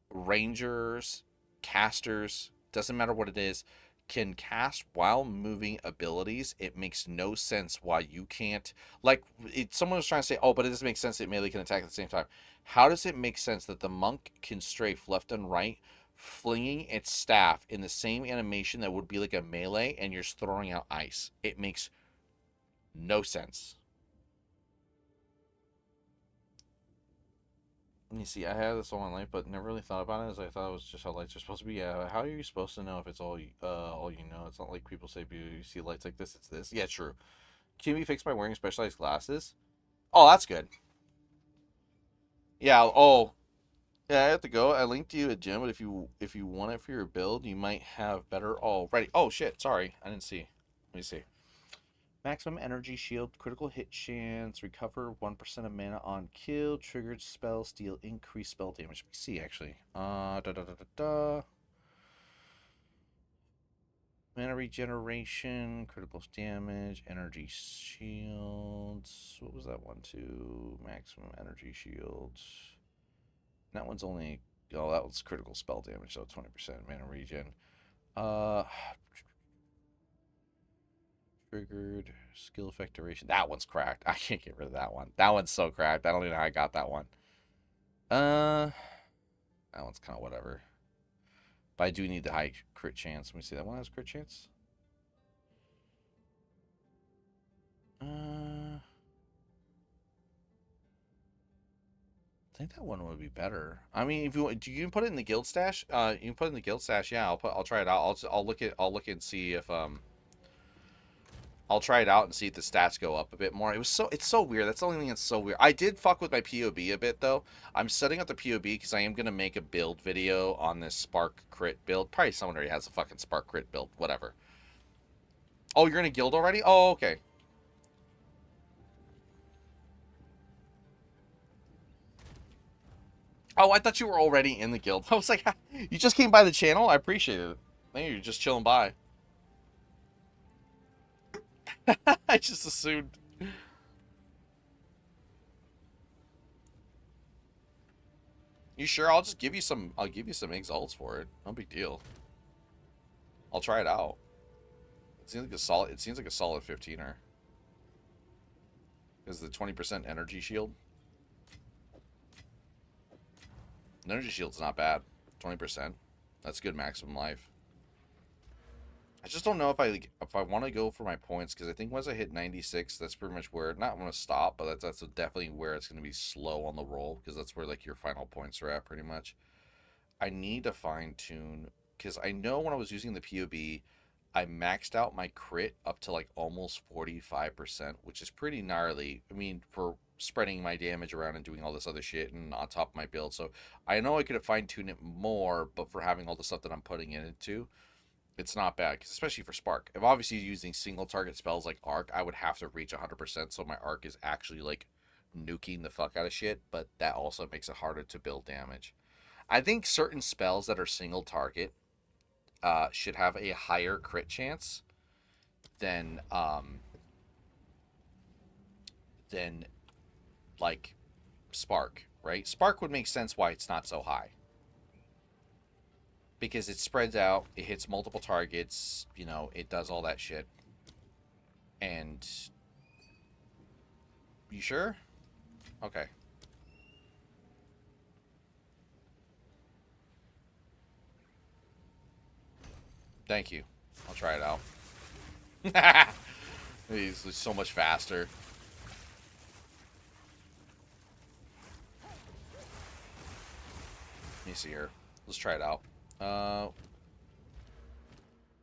rangers, casters, doesn't matter what it is, can cast while moving abilities, it makes no sense why you can't. Like, someone was trying to say, oh, but it doesn't make sense that melee can attack at the same time. How does it make sense that the monk can strafe left and right, flinging its staff in the same animation that would be like a melee, and you're throwing out ice? It makes no sense. Let me see, I had this all my life, but never really thought about it as I thought it was just how lights are supposed to be. Yeah, how are you supposed to know if it's all you know? It's not like people say, you see lights like this, it's this. Yeah, true. Can it be fixed by wearing specialized glasses? Oh, that's good. Yeah. Oh, yeah. I have to go. I linked you a gem, but if you want it for your build, you might have better. Oh, ready. Oh shit. Sorry, I didn't see. Let me see. Maximum energy shield, critical hit chance, recover 1% of mana on kill, triggered spell, steal, increase spell damage. Let me see actually. Mana regeneration, critical damage, energy shields. What was that one too? Maximum energy shields. That one's only, oh, that was critical spell damage, so 20% mana regen. Triggered skill effect duration. That one's cracked. I can't get rid of that one. That one's so cracked. I don't even know how I got that one. That one's kind of whatever. But I do need the high crit chance. Let me see. That one has crit chance. I think that one would be better. I mean, if you can put it in the guild stash. You can put it in the guild stash. Yeah, I'll try it out. I'll look and see if I'll try it out and see if the stats go up a bit more. It's so weird. That's the only thing that's so weird. I did fuck with my POB a bit though. I'm setting up the POB because I am gonna make a build video on this Spark crit build. Probably someone already has a fucking Spark crit build. Whatever. Oh, you're in a guild already? Oh, okay. Oh, I thought you were already in the guild. I was like, you just came by the channel? I appreciate it. Maybe you're just chilling by. I just assumed. You sure? I'll just give you some. I'll give you some exalts for it. No big deal. I'll try it out. It seems like a solid. It seems like a solid 15er. Because the 20% energy shield. The energy shield's not bad. 20%. That's good maximum life. I just don't know if I want to go for my points, because I think once I hit 96, that's pretty much where, not want to stop, but that's definitely where it's going to be slow on the roll, because that's where like your final points are at pretty much. I need to fine tune, because I know when I was using the POB, I maxed out my crit up to like almost 45%, which is pretty gnarly. I mean, for spreading my damage around and doing all this other shit and on top of my build. So I know I could have fine tuned it more, but for having all the stuff that I'm putting in it too, it's not bad, especially for Spark. If obviously using single target spells like Arc, I would have to reach 100%, so my Arc is actually like nuking the fuck out of shit, but that also makes it harder to build damage. I think certain spells that are single target should have a higher crit chance than like Spark, right? Spark would make sense why it's not so high. Because it spreads out, it hits multiple targets, you know, it does all that shit. And... You sure? Okay. Thank you. I'll try it out. He's so much faster. Let me see here. Let's try it out.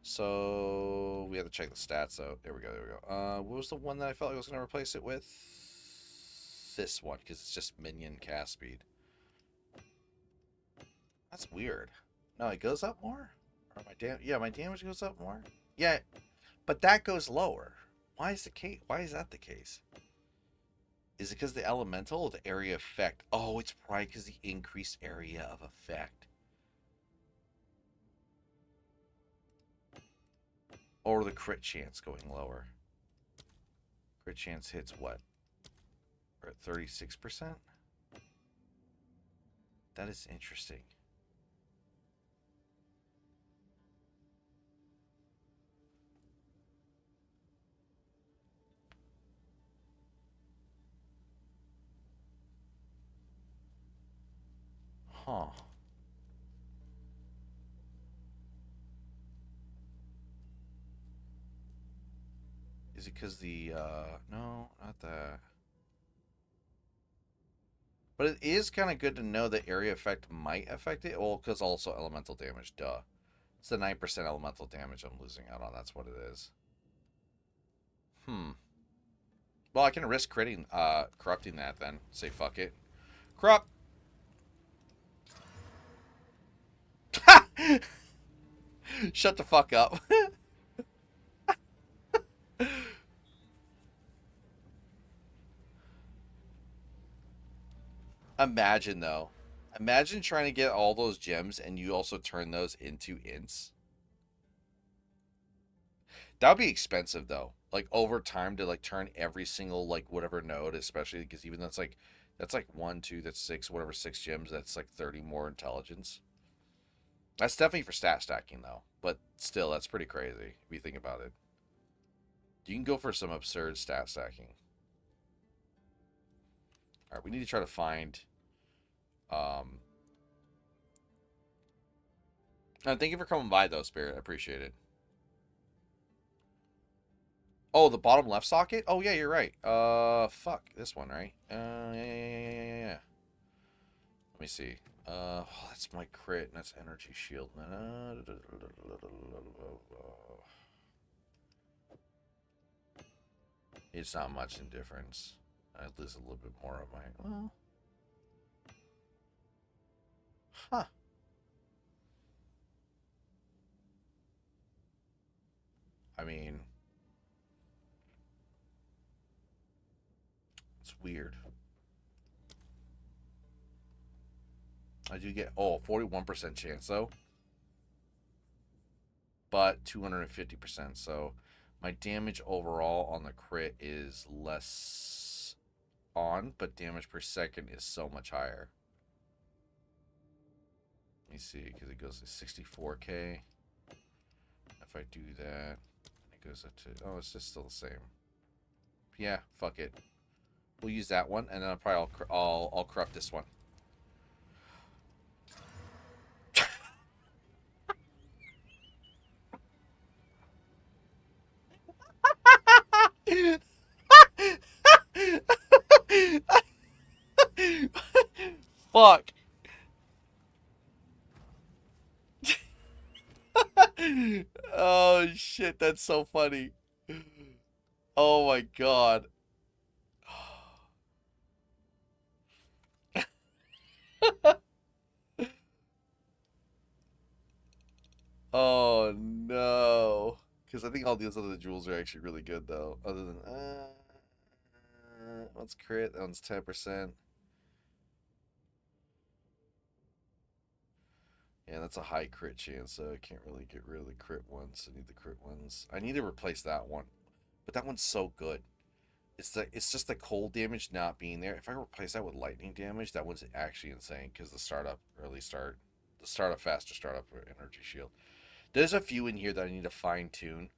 So we have to check the stats out. There we go. What was the one that I felt like I was going to replace it with? This one, because it's just minion cast speed. That's weird. No, it goes up more? Or my damage goes up more? Yeah, but that goes lower. Why is that the case? Is it because the elemental or the area effect? Oh, it's probably because the increased area of effect. Or the crit chance going lower. Crit chance hits what? We're at 36%? That is interesting. Huh. Is it because the, no, not that. But it is kind of good to know the area effect might affect it. Well, because also elemental damage, duh. It's the 9% elemental damage I'm losing out on. That's what it is. Well, I can risk corrupting that then. Say fuck it. Corrupt! Shut the fuck up. Imagine though. Imagine trying to get all those gems and you also turn those into ints. That would be expensive though. Like over time to like turn every single like whatever node, especially because even that's like 1, 2, that's 6, whatever 6 gems, that's like 30 more intelligence. That's definitely for stat stacking though, but still that's pretty crazy if you think about it. You can go for some absurd stat stacking. All right, we need to try to find and thank you for coming by though, Spirit. I appreciate it. Oh, the bottom left socket? Oh yeah, you're right. Fuck. This one, right? Yeah. Let me see. Oh, that's my crit, and that's energy shield. It's not much in difference. I lose a little bit more of my... Well... Huh. I mean... It's weird. I do get... Oh, 41% chance, though. But 250%, so... My damage overall on the crit is less on, but damage per second is so much higher. Let me see, because it goes to 64k. If I do that, it goes up to... Oh, it's just still the same. Yeah, fuck it. We'll use that one, and then I'll corrupt this one. Fuck. Oh shit, that's so funny. Oh my god. Oh no. Because I think all these other jewels are actually really good though. Other than one's crit, that one's 10%. Yeah, that's a high crit chance, so I can't really get rid of the crit ones. I need the crit ones. I need to replace that one. But that one's so good. It's just the cold damage not being there. If I replace that with lightning damage, that one's actually insane because the startup faster startup for energy shield. There's a few in here that I need to fine tune.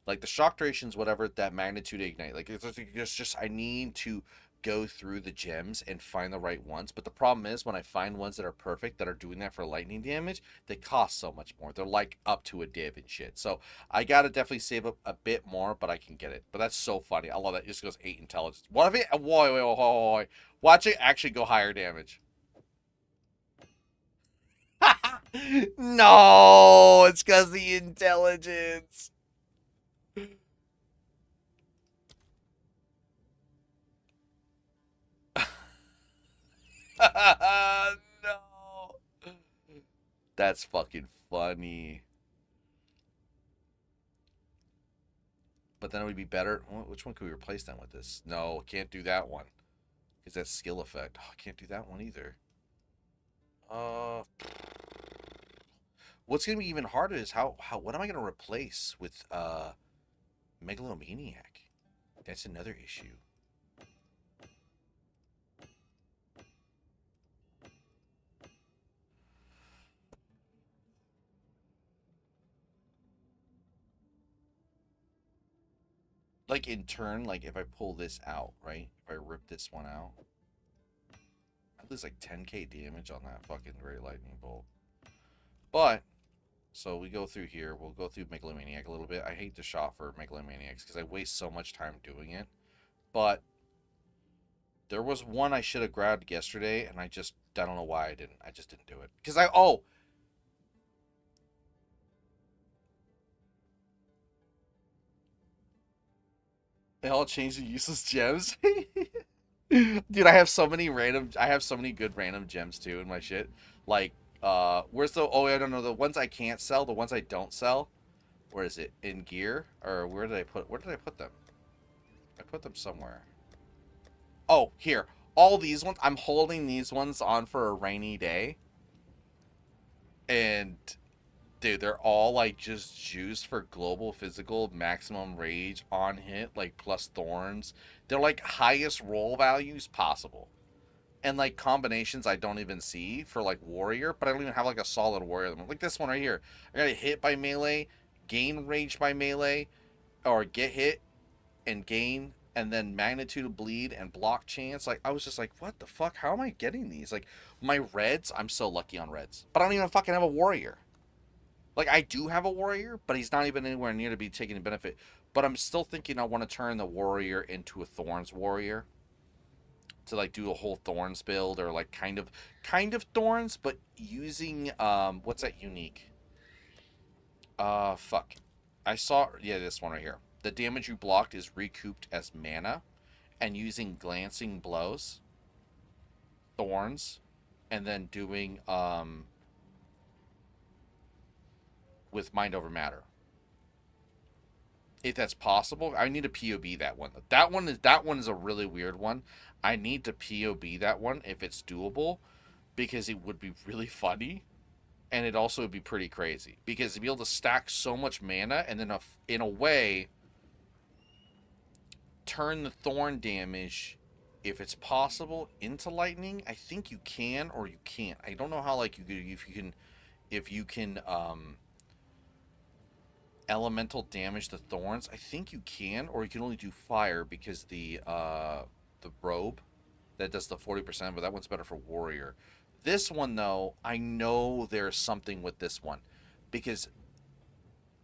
Like the shock durations, whatever, that magnitude ignite. Like it's just I need to go through the gems and find the right ones. But the problem is when I find ones that are perfect that are doing that for lightning damage, they cost so much more. They're like up to a div and shit. So I gotta definitely save up a bit more, but I can get it. But that's so funny. I love that. It just goes 8 intelligence. What if it? Wait. Watch it actually go higher damage. No, it's because the intelligence. No. That's fucking funny. But then it would be better. Which one could we replace then with this? No, can't do that one. Because that's skill effect. Oh, I can't do that one either. What's gonna be even harder is what am I gonna replace with Megalomaniac? That's another issue. Like in turn, like if I pull this out, right? If I rip this one out, I lose like 10k damage on that fucking Great Lightning Bolt. But so we go through here. We'll go through Megalomaniac a little bit. I hate the shot for Megalomaniacs because I waste so much time doing it. But there was one I should have grabbed yesterday, and I don't know why I didn't. I just didn't do it. Because they all changed the useless gems. Dude, I have so many good random gems too in my shit. Like, Where's the? Oh, I don't know. The ones I can't sell, the ones I don't sell. Where is it? In gear, or where did I put? Where did I put them? I put them somewhere. Oh, here. All these ones. I'm holding these ones on for a rainy day. And, dude, they're all like just juiced for global physical maximum rage on hit, like plus thorns. They're like highest roll values possible. And like combinations I don't even see for like warrior, but I don't even have like a solid warrior. Like this one right here. I got a hit by melee, gain rage by melee, or get hit and gain, and then magnitude of bleed and block chance. Like I was just like, what the fuck? How am I getting these? Like my reds, I'm so lucky on reds. But I don't even fucking have a warrior. Like I do have a warrior, but he's not even anywhere near to be taking a benefit. But I'm still thinking I want to turn the warrior into a thorns warrior. To like do a whole thorns build, or like kind of thorns, but using what's that unique? Fuck. I saw, yeah, this one right here. The damage you blocked is recouped as mana, and using glancing blows, thorns, and then doing with mind over matter. If that's possible, I need to POB that one. That one is a really weird one. I need to POB that one if it's doable, because it would be really funny, and it also would be pretty crazy, because to be able to stack so much mana and then in a way turn the thorn damage, if it's possible, into lightning. I think you can, or you can't. I don't know how, like, if you can elemental damage the thorns. I think you can, or you can only do fire, because the robe that does the 40%, but that one's better for warrior. This one though, I know there's something with this one, because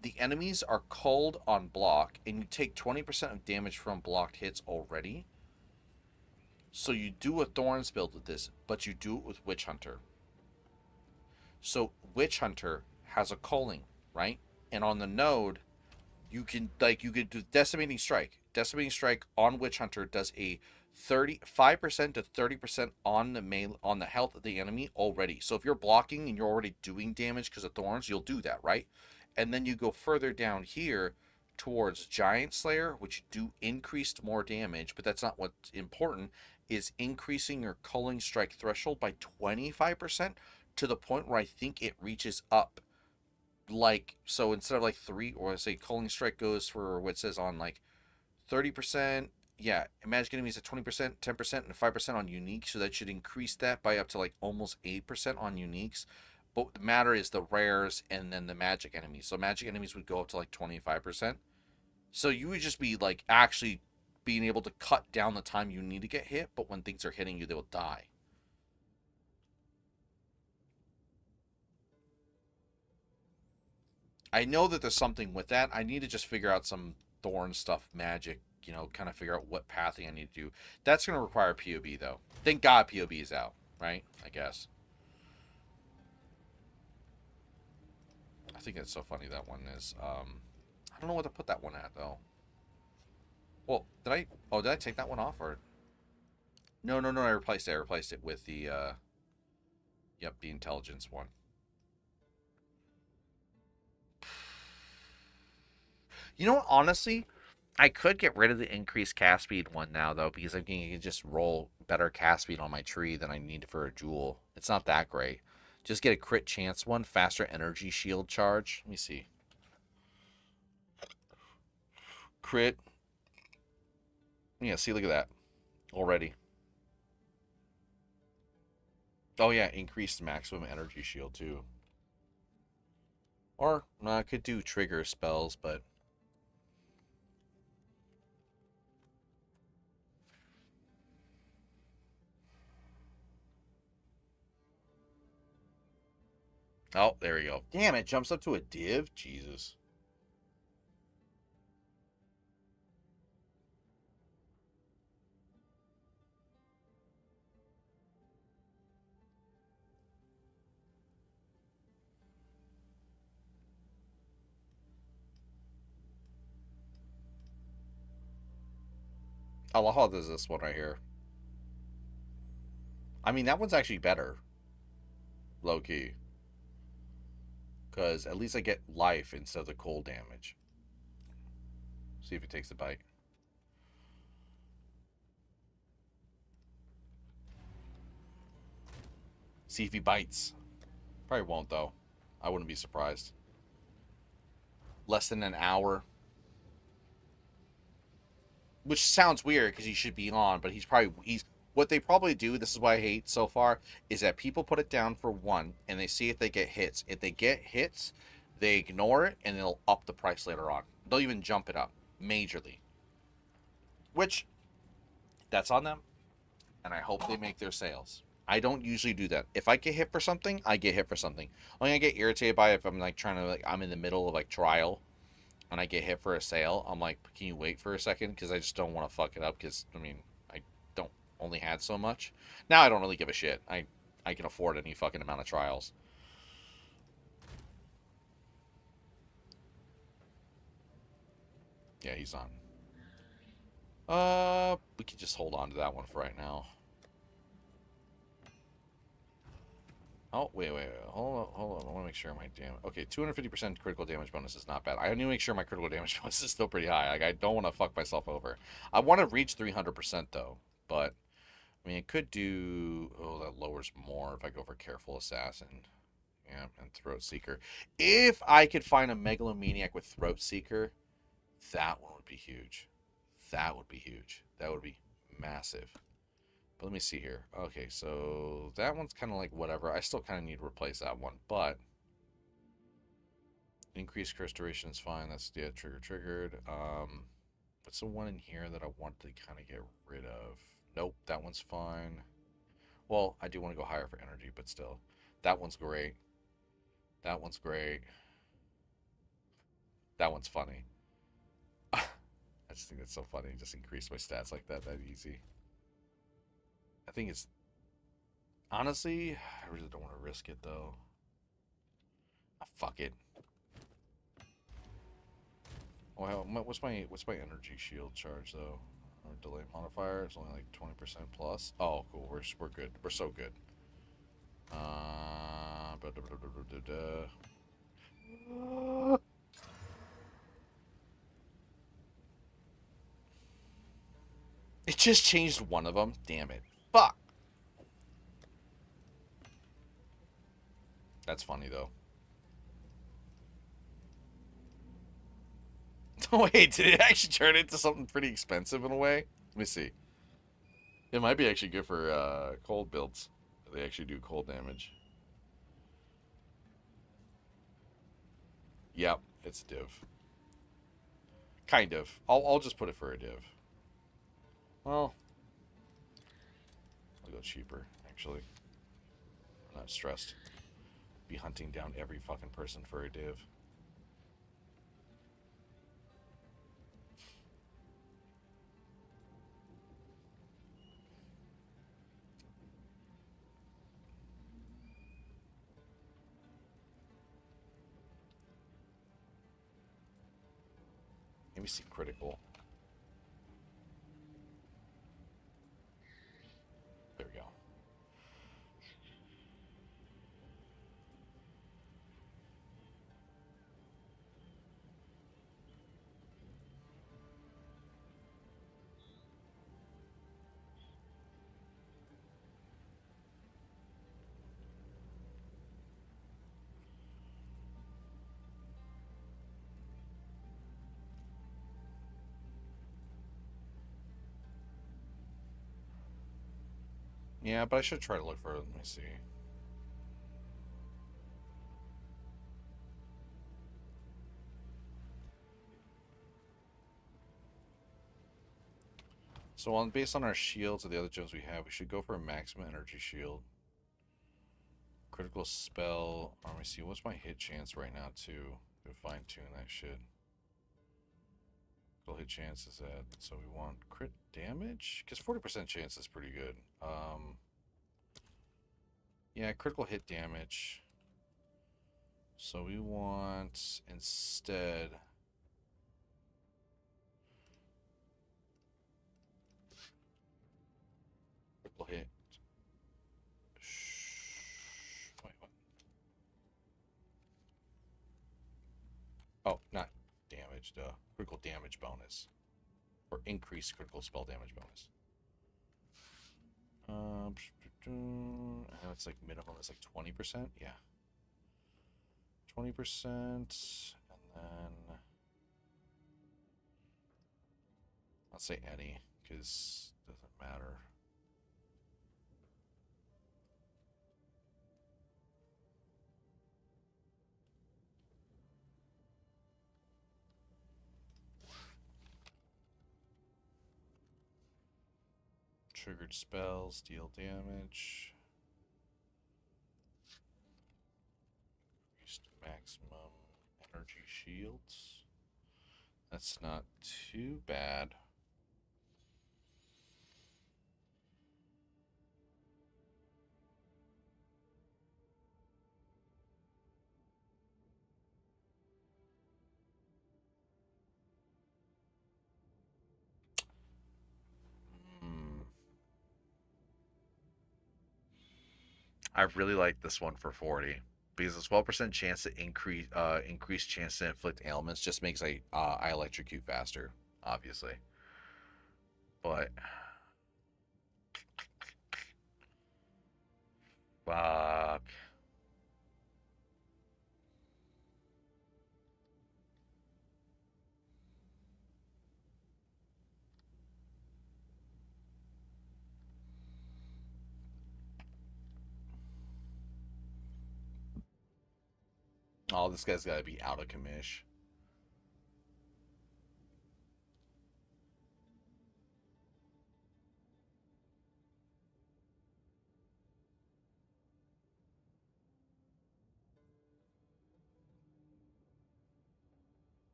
the enemies are culled on block, and you take 20% of damage from blocked hits already. So you do a thorns build with this, but you do it with Witch Hunter. So Witch Hunter has a culling, right? And on the node, you could do Decimating Strike. Decimating Strike on Witch Hunter does a 5% to 30% on the health of the enemy already. So if you're blocking and you're already doing damage because of thorns, you'll do that, right? And then you go further down here towards Giant Slayer, which do increased more damage, but that's not what's important, is increasing your culling strike threshold by 25% to the point where I think it reaches up. Like, so instead of like 3, or say culling strike goes for what it says on like 30%, yeah, magic enemies at 20%, 10%, and 5% on unique, so that should increase that by up to like almost 8% on uniques. But the matter is the rares and then the magic enemies. So magic enemies would go up to like 25%. So you would just be like actually being able to cut down the time you need to get hit, but when things are hitting you, they will die. I know that there's something with that. I need to just figure out some thorn stuff, magic, you know, kind of figure out what pathing I need to do. That's going to require POB, though. Thank God POB is out, right? I guess. I think that's so funny, that one is. I don't know what to put that one at, though. Well, did I take that one off, or? No, I replaced it. I replaced it with the, yep, the intelligence one. You know what, honestly, I could get rid of the increased cast speed one now, though, because I can just roll better cast speed on my tree than I need for a jewel. It's not that great. Just get a crit chance one, faster energy shield charge. Let me see. Crit. Yeah, see, look at that. Already. Oh, yeah, increased maximum energy shield, too. Or, no, I could do trigger spells, but... Oh, there we go. Damn, it jumps up to a div? Jesus. Alaha does this one right here. I mean, that one's actually better. Low-key. Because at least I get life instead of the cold damage. See if he takes the bite. See if he bites. Probably won't, though. I wouldn't be surprised. Less than an hour. Which sounds weird because he should be on, but he's what they probably do, this is why I hate so far, is that people put it down for 1 and they see if they get hits. If they get hits, they ignore it and they'll up the price later on. They'll even jump it up majorly. Which, that's on them. And I hope they make their sales. I don't usually do that. If I get hit for something, I get hit for something. Only I get irritated by it if I'm like trying to, like, I'm in the middle of like trial and I get hit for a sale. I'm like, can you wait for a second? Because I just don't want to fuck it up. Because, I mean, I don't only had so much. Now I don't really give a shit. I can afford any fucking amount of trials. Yeah, he's on. We can just hold on to that one for right now. Oh, wait. Hold on. I want to make sure my damage... Okay, 250% critical damage bonus is not bad. I need to make sure my critical damage bonus is still pretty high. Like, I don't want to fuck myself over. I want to reach 300%, though. But, I mean, it could do... Oh, that lowers more if I go for Careful Assassin. Yeah, and Throat Seeker. If I could find a Megalomaniac with Throat Seeker, that one would be huge. That would be huge. That would be massive. But let me see here. Okay, so that one's kind of like whatever. I still kind of need to replace that one, but increased curse duration is fine. That's, yeah, triggered. What's the one in here that I want to kind of get rid of? Nope, that one's fine. Well, I do want to go higher for energy, but still. That one's great. That one's great. That one's funny. I just think that's so funny. Just increase my stats like that easy. I think it's... Honestly, I really don't want to risk it, though. Fuck it. Oh, what's my energy shield charge, though? Or delay modifier? It's only like 20% plus. Oh, cool. We're good. We're so good. It just changed one of them. Damn it. Fuck. That's funny, though. Oh, wait, did it actually turn into something pretty expensive in a way? Let me see. It might be actually good for cold builds. They actually do cold damage. Yep, it's a div. Kind of. I'll just put it for a div. Well, I'll go cheaper, actually. I'm not stressed. Be hunting down every fucking person for a div. Maybe see critical. There we go. Yeah, but I should try to look for it. Let me see. So based on our shields of the other gems we have, we should go for a maximum energy shield. Critical spell. Let me see. What's my hit chance right now, too? We'll fine tune that shit. Critical hit chance is at. So we want crit damage? Because 40% chance is pretty good. Yeah, critical hit damage. So we want instead. Critical hit. Wait, what? damage, duh. Critical damage bonus. Or increased critical spell damage bonus. I know it's like minimum is like 20%. Yeah. 20%. And then I'll say any, because it doesn't matter. Triggered spells, deal damage. Increased maximum energy shields. That's not too bad. I really like this one for 40 because a 12% chance to increased chance to inflict ailments just makes I electrocute faster, obviously. But fuck. Oh, this guy's got to be out of commish.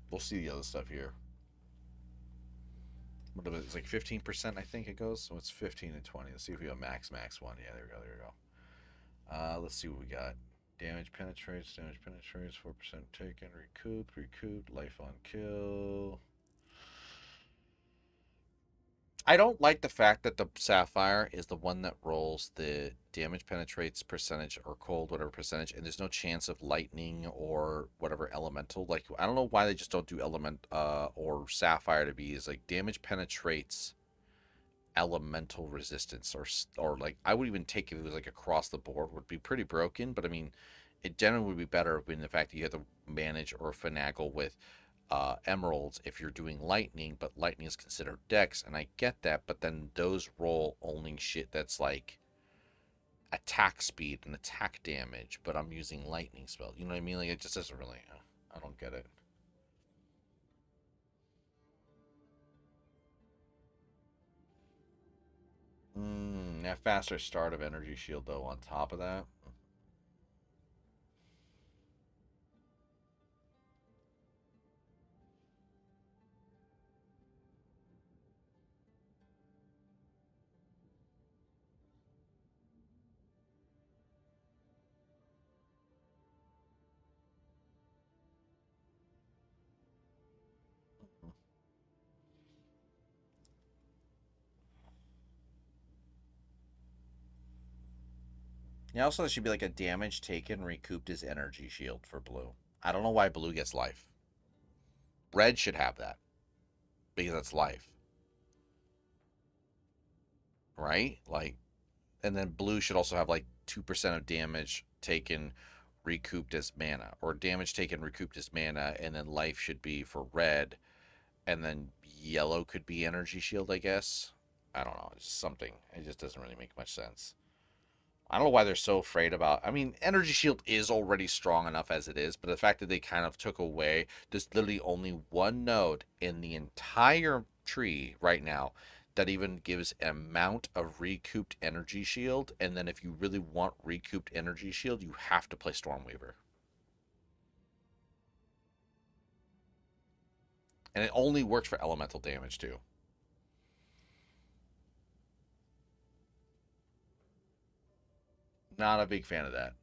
We'll see the other stuff here. What is it? It's like 15%, I think it goes. So it's 15 and 20. Let's see if we have max one. Yeah, there we go. There we go. Let's see what we got. Damage penetrates. 4% taken. Recouped. Life on kill. I don't like the fact that the Sapphire is the one that rolls the damage penetrates percentage or cold, whatever percentage, and there's no chance of lightning or whatever elemental. Like, I don't know why they just don't do element or Sapphire to be is like damage penetrates elemental resistance or like I would even take it if it was like across the board would be pretty broken, but I mean it generally would be better in the fact that you have to manage or finagle with emeralds if you're doing lightning, but lightning is considered dex, and I get that, but then those roll only shit that's like attack speed and attack damage, but I'm using lightning spell. You know what I mean? Like it just doesn't really. I don't get it. That faster start of energy shield though. On top of that. Yeah, also, there should be like a damage taken recouped as energy shield for blue. I don't know why blue gets life. Red should have that because that's life, right? Like, and then blue should also have like 2% of damage taken recouped as mana, or damage taken recouped as mana, and then life should be for red, and then yellow could be energy shield, I guess. I don't know. It's something. It just doesn't really make much sense. I don't know why they're so afraid about. I mean, Energy Shield is already strong enough as it is, but the fact that they kind of took away, there's literally only one node in the entire tree right now that even gives an amount of recouped Energy Shield, and then if you really want recouped Energy Shield, you have to play Stormweaver. And it only works for elemental damage too. Not a big fan of that.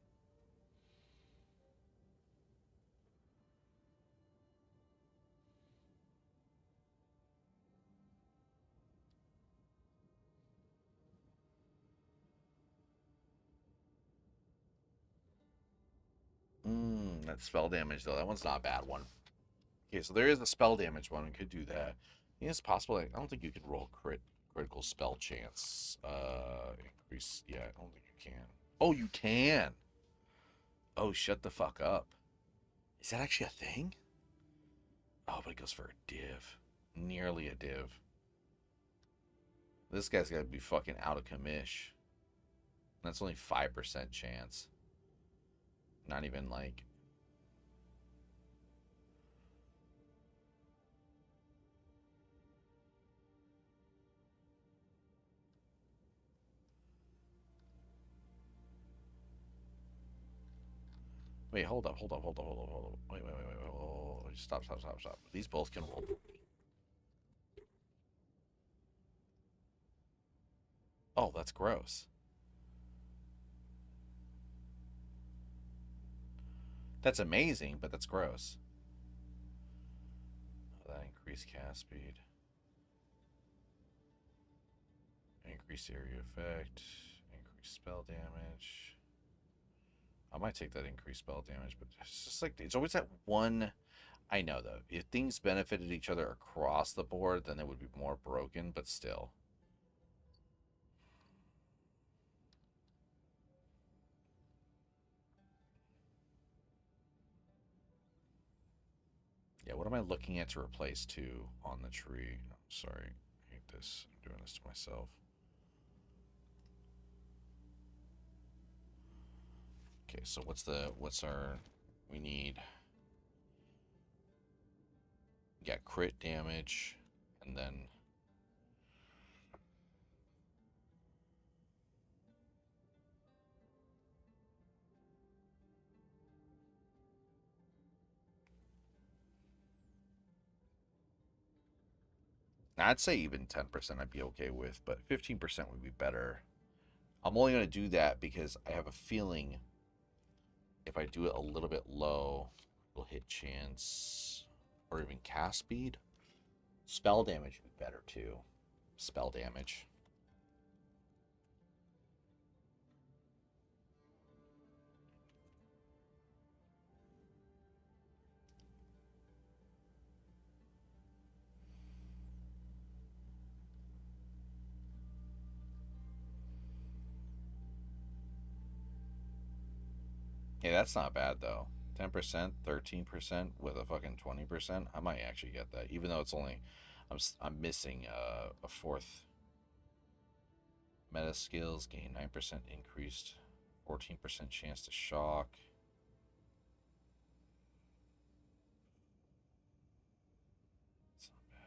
That spell damage, though. That one's not a bad one. Okay, so there is a spell damage one. We could do that. I think it's possible. I don't think you can roll critical spell chance. Increase. Yeah, I don't think you can. Oh, you can. Oh, shut the fuck up. Is that actually a thing? Oh, but it goes for a div. Nearly a div. This guy's got to be fucking out of commish. That's only 5% chance. Not even like... Wait, hold up. Wait. Stop. These both can roll. Oh, that's gross. That's amazing, but that's gross. Oh, that increased cast speed. Increased area effect. Increased spell damage. I might take that increased spell damage, but it's just like, it's always that one. I know, though. If things benefited each other across the board, then it would be more broken, but still. Yeah, what am I looking at to replace 2 on the tree? I'm sorry. I hate this. I'm doing this to myself. Okay, so what's our, we need, got crit damage, and then I'd say even 10% I'd be okay with, but 15% would be better. I'm only going to do that because I have a feeling if I do it a little bit low, it'll hit chance or even cast speed. Spell damage would be better too. Spell damage. Hey, that's not bad though. 10%, 13% with a fucking 20%. I might actually get that, even though it's only, I'm missing a 4th. Meta skills gain 9% increased, 14% chance to shock. It's not bad.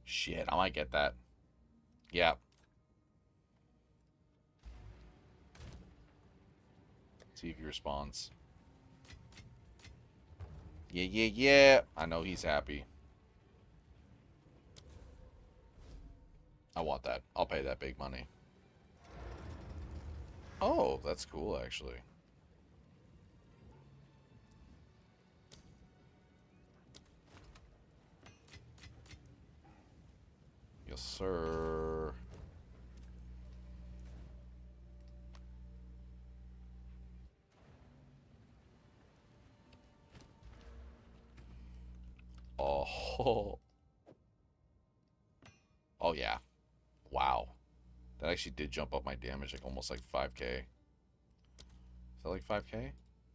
Shit, I might get that. Yeah. See if he responds. Yeah. I know he's happy. I want that. I'll pay that big money. Oh, that's cool, actually. Yes, sir. Oh. Oh, yeah. Wow. That actually did jump up my damage, like almost like 5k. Is that like 5k?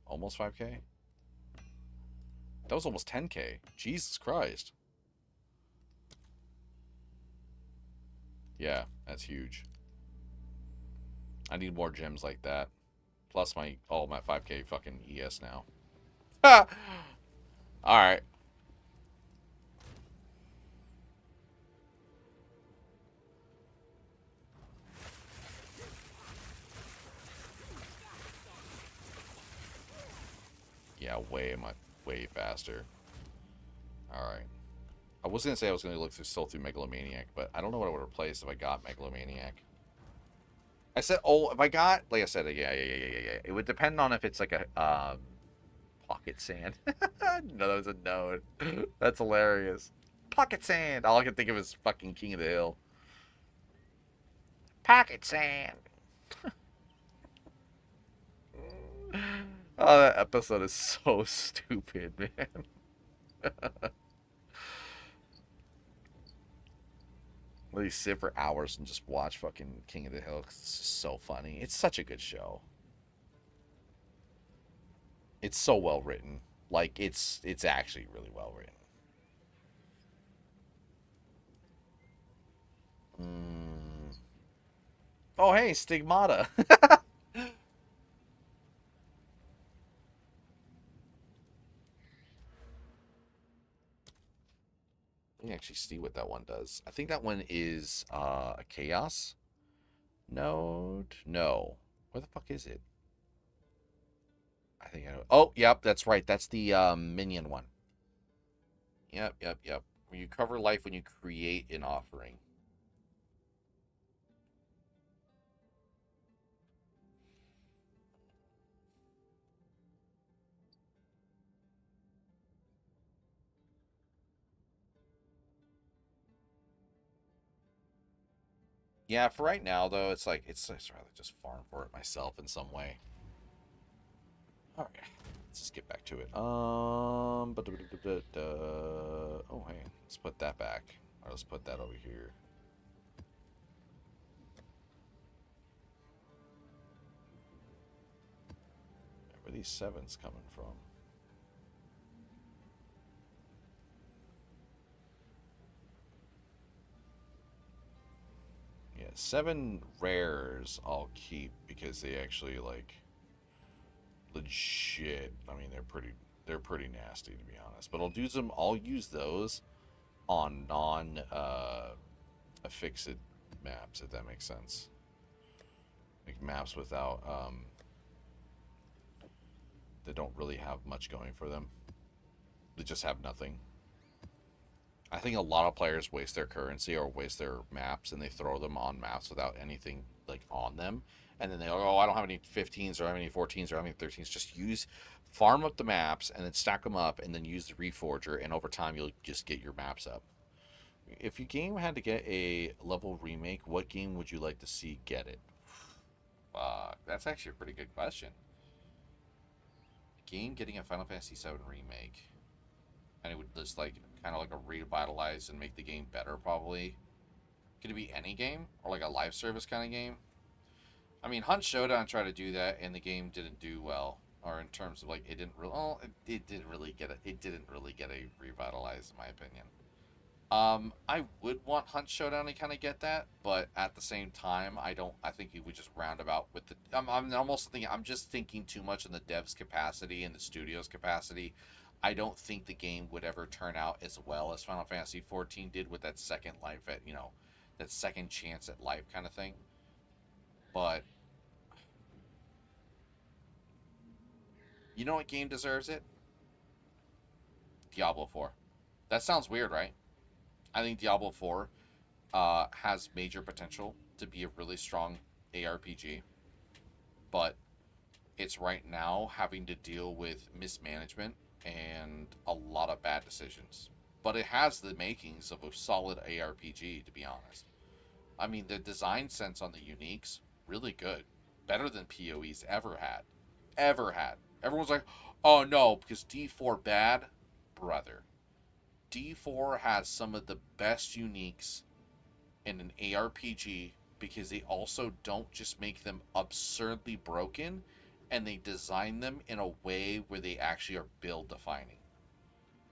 Almost 5k? That was almost 10k. Jesus Christ. Yeah, that's huge. I need more gems like that. Plus my, oh, my 5k fucking ES now. Ha! Alright. Yeah, way faster. Alright. I was gonna say I was gonna look still through Megalomaniac, but I don't know what I would replace if I got Megalomaniac. I said, oh, if I got, like I said, yeah. It would depend on if it's like a pocket sand. No, that was a node. That's hilarious. Pocket sand. All I can think of is fucking King of the Hill. Pocket sand. Oh, that episode is so stupid, man. Really sit for hours and just watch fucking King of the Hill because it's just so funny. It's such a good show. It's so well written. Like, it's actually really well written. Oh, hey, Stigmata. Let me actually see what that one does. I think that one is a Chaos node. No. Where the fuck is it? I think I know. Oh, yep, that's right. That's the minion one. Yep. Where you cover life when you create an offering. Yeah, for right now, though, it's like, it's rather just farm for it myself in some way. Alright, let's just get back to it. Oh, hey, let's put that back. Or let's put that over here. Where are these 7s coming from? Yeah, 7 rares I'll keep because they actually, like, legit. I mean, they're pretty nasty, to be honest. But I'll use those on affixed maps, if that makes sense. Like maps without that don't really have much going for them. They just have nothing. I think a lot of players waste their currency or waste their maps and they throw them on maps without anything like on them. And then they go, oh, I don't have any 15s or I don't have any 14s or I don't have any 13s. Just farm up the maps and then stack them up and then use the Reforger. And over time, you'll just get your maps up. If your game had to get a level remake, what game would you like to see get it? That's actually a pretty good question. Game getting a Final Fantasy VII remake. And it would just like kind of like a revitalize and make the game better, probably. Could it be any game or like a live service kind of game? I mean, Hunt Showdown tried to do that, and the game didn't do well. Or in terms of like, it didn't really. Oh, it didn't really get it. It didn't really get a revitalize, in my opinion. I would want Hunt Showdown to kind of get that, but at the same time, I think he would just round about with the. I'm almost thinking. I'm just thinking too much in the dev's capacity and the studio's capacity. I don't think the game would ever turn out as well as Final Fantasy XIV did with that second life at, that second chance at life kind of thing. But you know what game deserves it? Diablo 4. That sounds weird, right? I think Diablo 4 has major potential to be a really strong ARPG, but it's right now having to deal with mismanagement and a lot of bad decisions. But it has the makings of a solid ARPG, to be honest. I mean, the design sense on the uniques, really good. Better than PoE's ever had. Everyone's like, oh no, because D4 bad? Brother. D4 has some of the best uniques in an ARPG because they also don't just make them absurdly broken, and they design them in a way where they actually are build defining.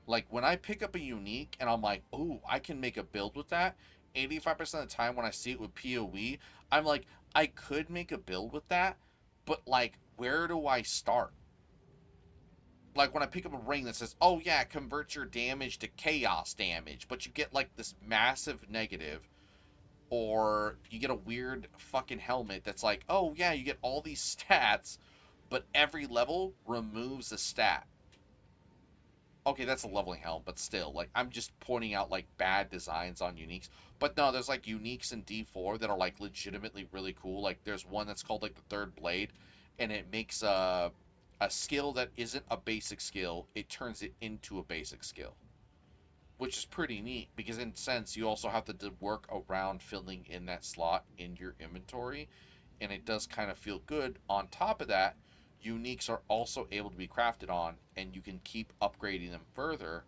Like when I pick up a unique and I'm like, oh, I can make a build with that, 85% of the time when I see it with PoE, I'm like, I could make a build with that, but like, where do I start? Like when I pick up a ring that says, oh yeah, convert your damage to chaos damage, but you get like this massive negative, or you get a weird fucking helmet that's like, oh yeah, you get all these stats, but every level removes a stat. okay, that's a leveling helm, but still, like, I'm just pointing out, like, bad designs on uniques. But no, there's, like, uniques in D4 that are, like, legitimately really cool. Like, there's one that's called, like, the Third Blade, and it makes a skill that isn't a basic skill, it turns it into a basic skill. Which is pretty neat, because in a sense, you also have to work around filling in that slot in your inventory, and it does kind of feel good. On top of that, uniques are also able to be crafted on, and you can keep upgrading them further,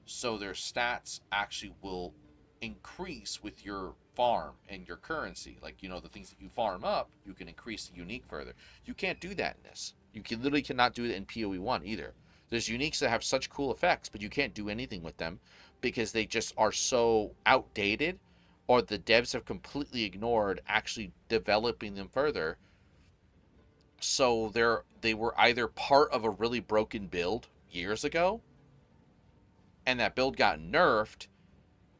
so their stats actually will increase with your farm and your currency. Like, you know, the things that you farm up, you can increase the unique further. You can't do that in this. You literally cannot do it in PoE 1 either. There's uniques that have such cool effects, but you can't do anything with them because they just are so outdated, or the devs have completely ignored actually developing them further. So they were either part of a really broken build years ago, and that build got nerfed,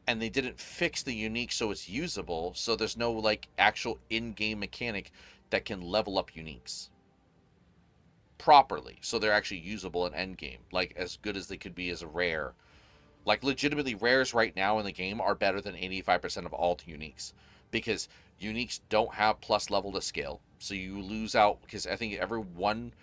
and they didn't fix the unique so it's usable, so there's no, like, actual in-game mechanic that can level up uniques properly, so they're actually usable in endgame, like, as good as they could be as a rare. Like, legitimately, rares right now in the game are better than 85% of all uniques, because uniques don't have plus level to skill, so you lose out, because I think every one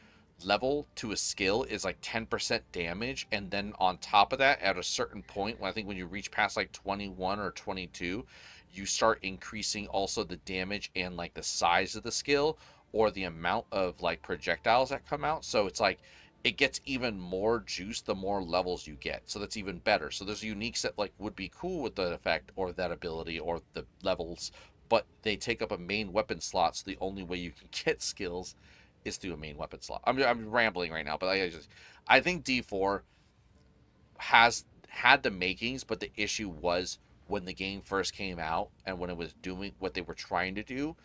level to a skill is like 10% damage, and then on top of that, at a certain point, I think when you reach past like 21 or 22, you start increasing also the damage and like the size of the skill, or the amount of like projectiles that come out. So it's like it gets even more juice the more levels you get, so that's even better. So there's uniques that like would be cool with that effect or that ability or the levels, but they take up a main weapon slot, so the only way you can get skills is through a main weapon slot. I'm rambling right now, but I think D4 has had the makings, but the issue was when the game first came out and when it was doing what they were trying to do,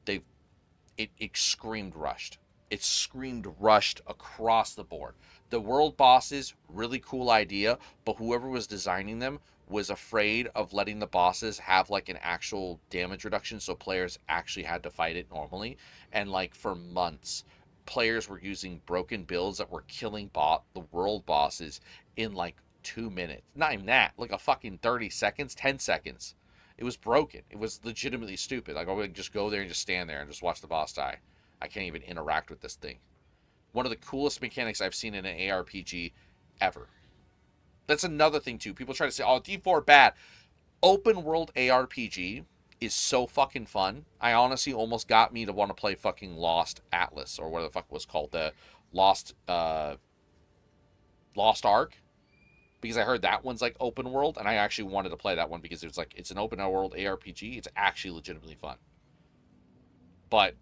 it screamed rushed. It screamed rushed across the board. The world bosses, really cool idea, but whoever was designing them was afraid of letting the bosses have like an actual damage reduction, so players actually had to fight it normally. And like for months, players were using broken builds that were killing the world bosses in like 2 minutes. Not even that, like a fucking 30 seconds, 10 seconds. It was broken. It was legitimately stupid. Like, I would just go there and just stand there and just watch the boss die. I can't even interact with this thing. One of the coolest mechanics I've seen in an ARPG ever. That's another thing, too. People try to say, oh, D4 bad. Open world ARPG is so fucking fun. I honestly almost got me to want to play fucking Lost Atlas, or whatever the fuck it was called. The Lost Ark. Because I heard that one's like open world, and I actually wanted to play that one because it was like, it's an open world ARPG. It's actually legitimately fun. But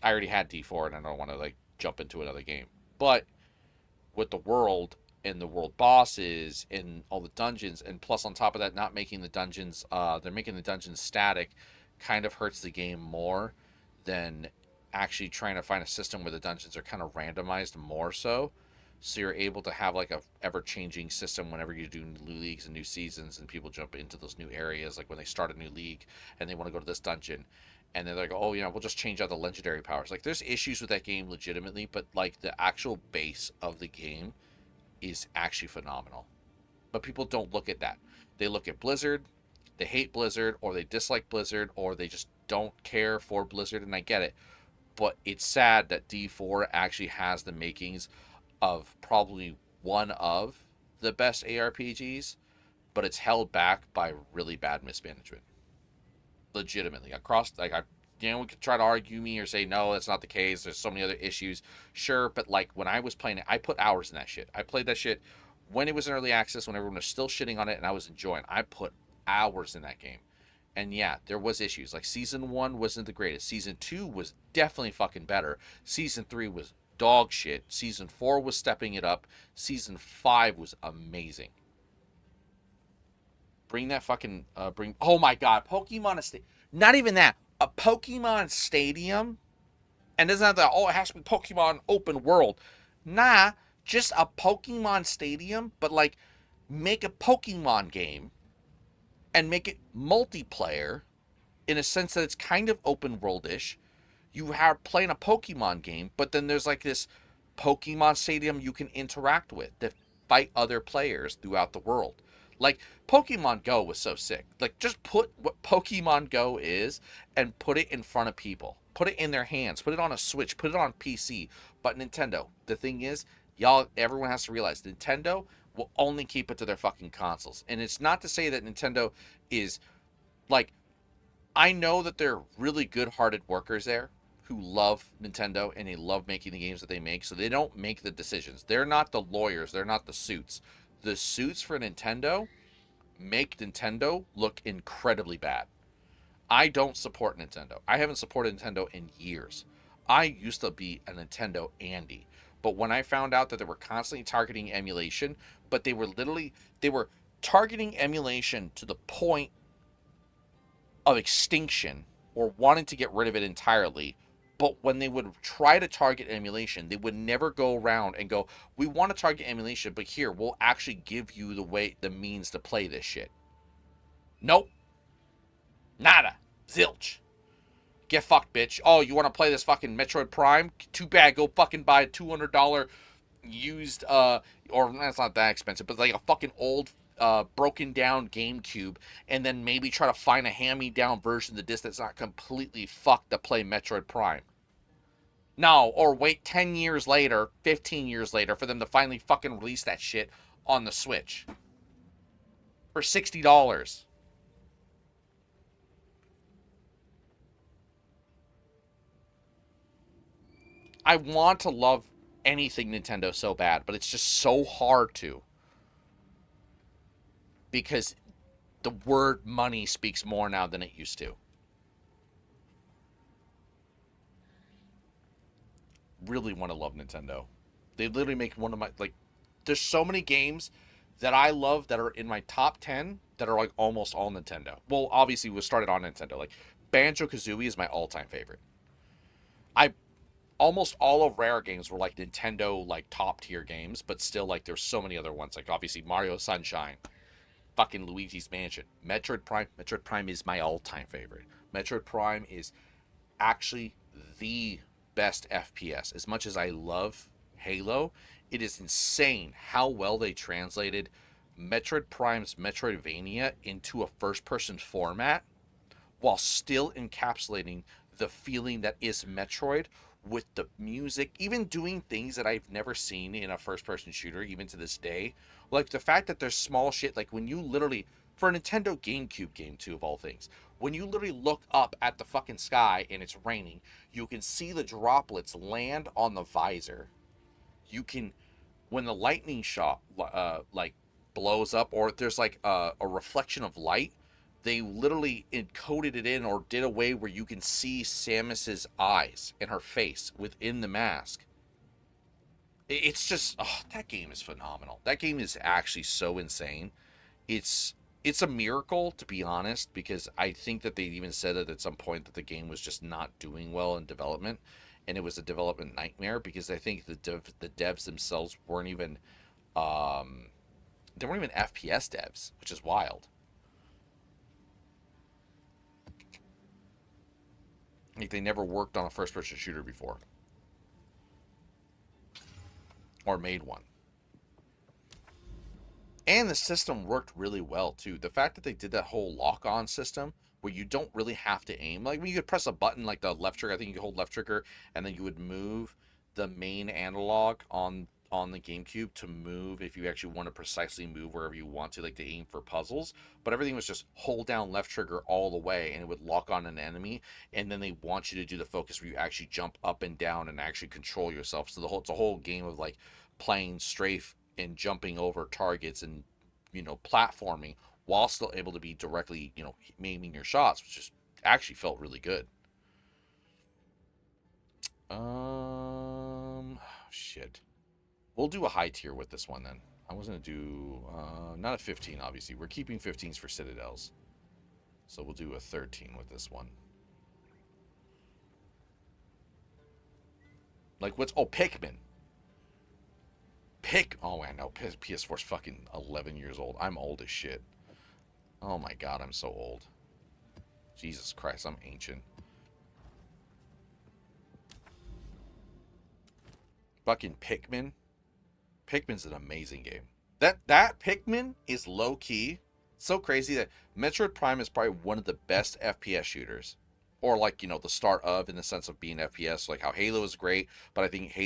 I already had D4 and I don't want to like jump into another game. But with the world and the world bosses and all the dungeons, and plus on top of that, not making the dungeons, they're making the dungeons static, kind of hurts the game more than actually trying to find a system where the dungeons are kind of randomized more so. So you're able to have like a ever-changing system whenever you do new leagues and new seasons, and people jump into those new areas. Like when they start a new league and they want to go to this dungeon, and they're like, oh, you know, we'll just change out the legendary powers. Like, there's issues with that game legitimately, but like the actual base of the game is actually phenomenal. But people don't look at that. They look at Blizzard, they hate Blizzard, or they dislike Blizzard, or they just don't care for Blizzard, and I get it. But it's sad that D4 actually has the makings of probably one of the best ARPGs, but it's held back by really bad mismanagement. Legitimately. Across, like, we could try to argue me or say, no, that's not the case. There's so many other issues. Sure, but like when I was playing it, I put hours in that shit. I played that shit when it was in early access, when everyone was still shitting on it and I was enjoying. I put hours in that game. And yeah, there was issues. Like Season 1 wasn't the greatest. Season 2 was definitely fucking better. Season 3 was dog shit. Season 4 was stepping it up. Season 5 was amazing. Bring that fucking oh my god, Pokemon Stadium. Not even that. A Pokemon Stadium, and doesn't have that, oh, it has to be Pokemon open world. Nah, just a Pokemon Stadium, but like make a Pokemon game and make it multiplayer in a sense that it's kind of open world-ish. You are playing a Pokemon game, but then there's like this Pokemon Stadium you can interact with. The fight other players throughout the world. Like, Pokemon Go was so sick. Like, just put what Pokemon Go is and put it in front of people. Put it in their hands. Put it on a Switch. Put it on PC. But Nintendo, the thing is, everyone has to realize, Nintendo will only keep it to their fucking consoles. And it's not to say that Nintendo is, like, I know that they're really good-hearted workers there who love Nintendo and they love making the games that they make, so they don't make the decisions. They're not the lawyers. They're not the suits. The suits for Nintendo make Nintendo look incredibly bad. I don't support Nintendo. I haven't supported Nintendo in years. I used to be a Nintendo Andy. But when I found out that they were constantly targeting emulation, but they were targeting emulation to the point of extinction or wanting to get rid of it entirely. But when they would try to target emulation, they would never go around and go, we want to target emulation, but here, we'll actually give you the means to play this shit. Nope. Nada. Zilch. Get fucked, bitch. Oh, you want to play this fucking Metroid Prime? Too bad. Go fucking buy a $200 used, or that's not that expensive, but like a fucking old, broken down GameCube, and then maybe try to find a hand-me-down version of the disc that's not completely fucked to play Metroid Prime. No, or wait 10 years later, 15 years later, for them to finally fucking release that shit on the Switch. For $60. I want to love anything Nintendo so bad, but it's just so hard to. Because the word money speaks more now than it used to. Really want to love Nintendo. They literally make one of my, like, there's so many games that I love that are in my top 10 that are like almost all Nintendo. Well, obviously we started on Nintendo. Like, Banjo-Kazooie is my all-time favorite. Almost all of Rare games were like Nintendo, like, top tier games, but still, like, there's so many other ones. Like, obviously Mario Sunshine, fucking Luigi's Mansion, Metroid Prime. Metroid Prime is my all-time favorite. Metroid Prime is actually the best FPS. As much as I love Halo, it is insane how well they translated Metroid Prime's Metroidvania into a first-person format while still encapsulating the feeling that is Metroid with the music, even doing things that I've never seen in a first-person shooter, even to this day. Like, the fact that there's small shit, like when you literally, for a Nintendo GameCube game too, of all things, when you literally look up at the fucking sky and it's raining, you can see the droplets land on the visor. You can, when the lightning shot, like, blows up, or there's like a reflection of light, they literally encoded it in or did a way where you can see Samus's eyes and her face within the mask. It's just, oh, that game is phenomenal. That game is actually so insane. It's a miracle, to be honest, because I think that they even said that at some point that the game was just not doing well in development, and it was a development nightmare, because I think the devs themselves weren't even, they weren't even FPS devs, which is wild. Like, they never worked on a first-person shooter before. Or made one. And the system worked really well, too. The fact that they did that whole lock-on system, where you don't really have to aim. Like, when you could press a button, like the left trigger, I think you could hold left trigger, and then you would move the main analog on the GameCube to move if you actually want to precisely move wherever you want to, like to aim for puzzles. But everything was just hold down left trigger all the way, and it would lock on an enemy, and then they want you to do the focus where you actually jump up and down and actually control yourself. So it's a whole game of like playing strafe and jumping over targets and, you know, platforming while still able to be directly, you know, aiming your shots, which just actually felt really good. Shit. We'll do a high tier with this one then. I was going to do, not a 15, obviously. We're keeping 15s for Citadels. So we'll do a 13 with this one. Like, what's, oh, Pikmin. Oh, I know, PS4's fucking 11 years old. I'm old as shit. Oh my god, I'm so old. Jesus Christ, I'm ancient. Fucking Pikmin. Pikmin's an amazing game. That Pikmin is low key. So crazy that Metroid Prime is probably one of the best FPS shooters, or like the start of, in the sense of being FPS. Like how Halo is great, but I think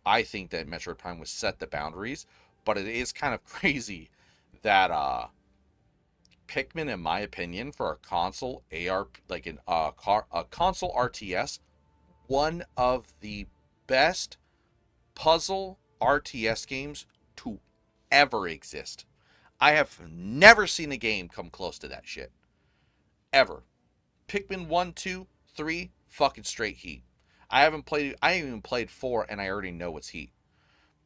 I think that Metroid Prime was set the boundaries. But it is kind of crazy that Pikmin, in my opinion, for a console a console RTS, one of the best puzzle RTS games to ever exist. I have never seen a game come close to that shit. Ever. Pikmin 1, 2, 3, fucking straight heat. I haven't even played 4, and I already know it's heat.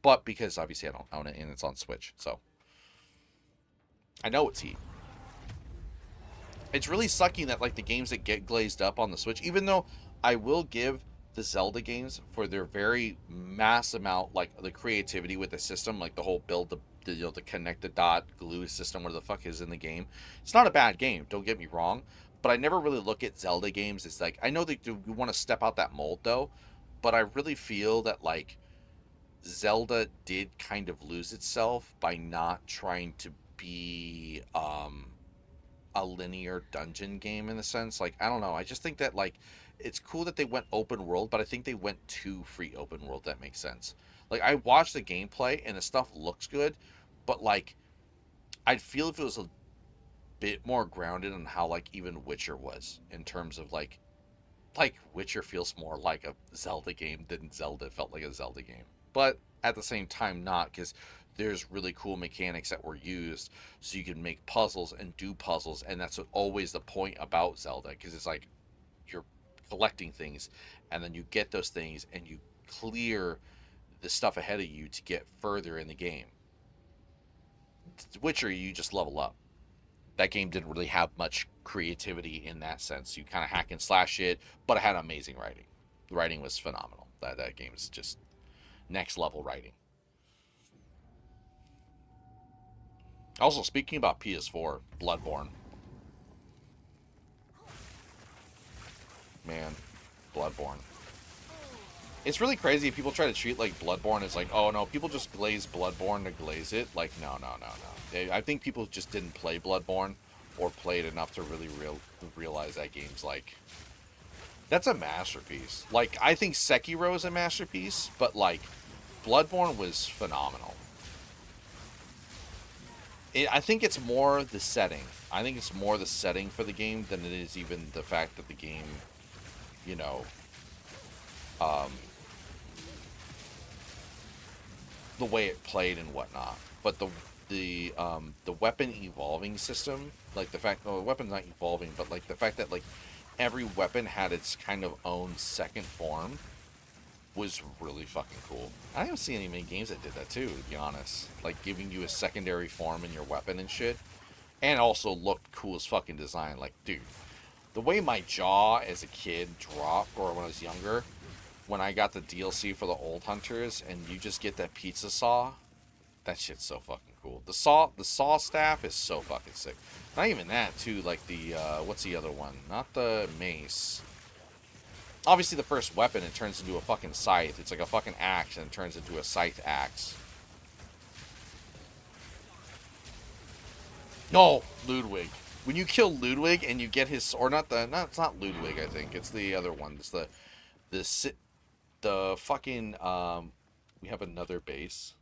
But because obviously I don't own it and it's on Switch, so I know it's heat. It's really sucking that like the games that get glazed up on the Switch, even though I will give the Zelda games for their very mass amount, like the creativity with the system, like the whole build, the connect the dot glue system, where the fuck is in the game. It's not a bad game, don't get me wrong, but I never really look at Zelda games as like, I know they do want to step out that mold though, but I really feel that like Zelda did kind of lose itself by not trying to be a linear dungeon game in a sense. Like, I don't know, I just think that like it's cool that they went open world, but I think they went too free open world. That makes sense. Like, I watched the gameplay and the stuff looks good, but like I'd feel if it was a bit more grounded on how like even Witcher was, in terms of like Witcher feels more like a Zelda game than Zelda felt like a Zelda game. But at the same time not, because there's really cool mechanics that were used so you can make puzzles and do puzzles, and that's always the point about Zelda, because it's like you're collecting things and then you get those things and you clear the stuff ahead of you to get further in the game. Witcher, you just level up. That game didn't really have much creativity in that sense. You kind of hack and slash it, but it had amazing writing. The writing was phenomenal. That game is just next level writing. Also, speaking about PS4, Bloodborne. Man, Bloodborne. It's really crazy if people try to treat like Bloodborne as like, oh no, people just glaze Bloodborne to glaze it. Like, no. I think people just didn't play Bloodborne or played enough to really realize that game's like, that's a masterpiece. Like, I think Sekiro is a masterpiece, but like Bloodborne was phenomenal. I think it's more the setting. I think it's more the setting for the game than it is even the fact that the game, the way it played and whatnot. But the weapon evolving system, like the fact, the weapon's not evolving, but like the fact that like every weapon had its kind of own second form, was really fucking cool. I haven't seen many games that did that too, to be honest. Like giving you a secondary form in your weapon and shit. And also looked cool as fucking design. Like, dude, the way my jaw as a kid dropped, or when I was younger, when I got the DLC for the Old Hunters, and you just get that pizza saw, that shit's so fucking cool. The saw staff is so fucking sick. Not even that, too, like the, what's the other one? Not the mace. Obviously, the first weapon, it turns into a fucking scythe. It's like a fucking axe, and it turns into a scythe axe. No, Ludwig. When you kill Ludwig and you get his, or not the, no, it's not Ludwig, I think. It's the other one. It's the fucking, we have another base.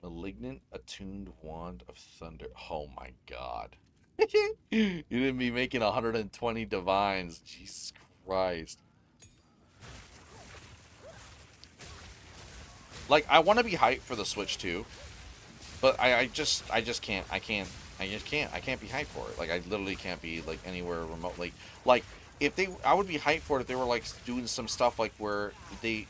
Malignant Attuned Wand of Thunder. Oh my god. You didn't be making 120 divines. Jesus Christ. Like, I want to be hyped for the Switch too, but I just can't. I can't be hyped for it. Like, I literally can't be like anywhere remotely. Like, if they, I would be hyped for it if they were like doing some stuff like where they,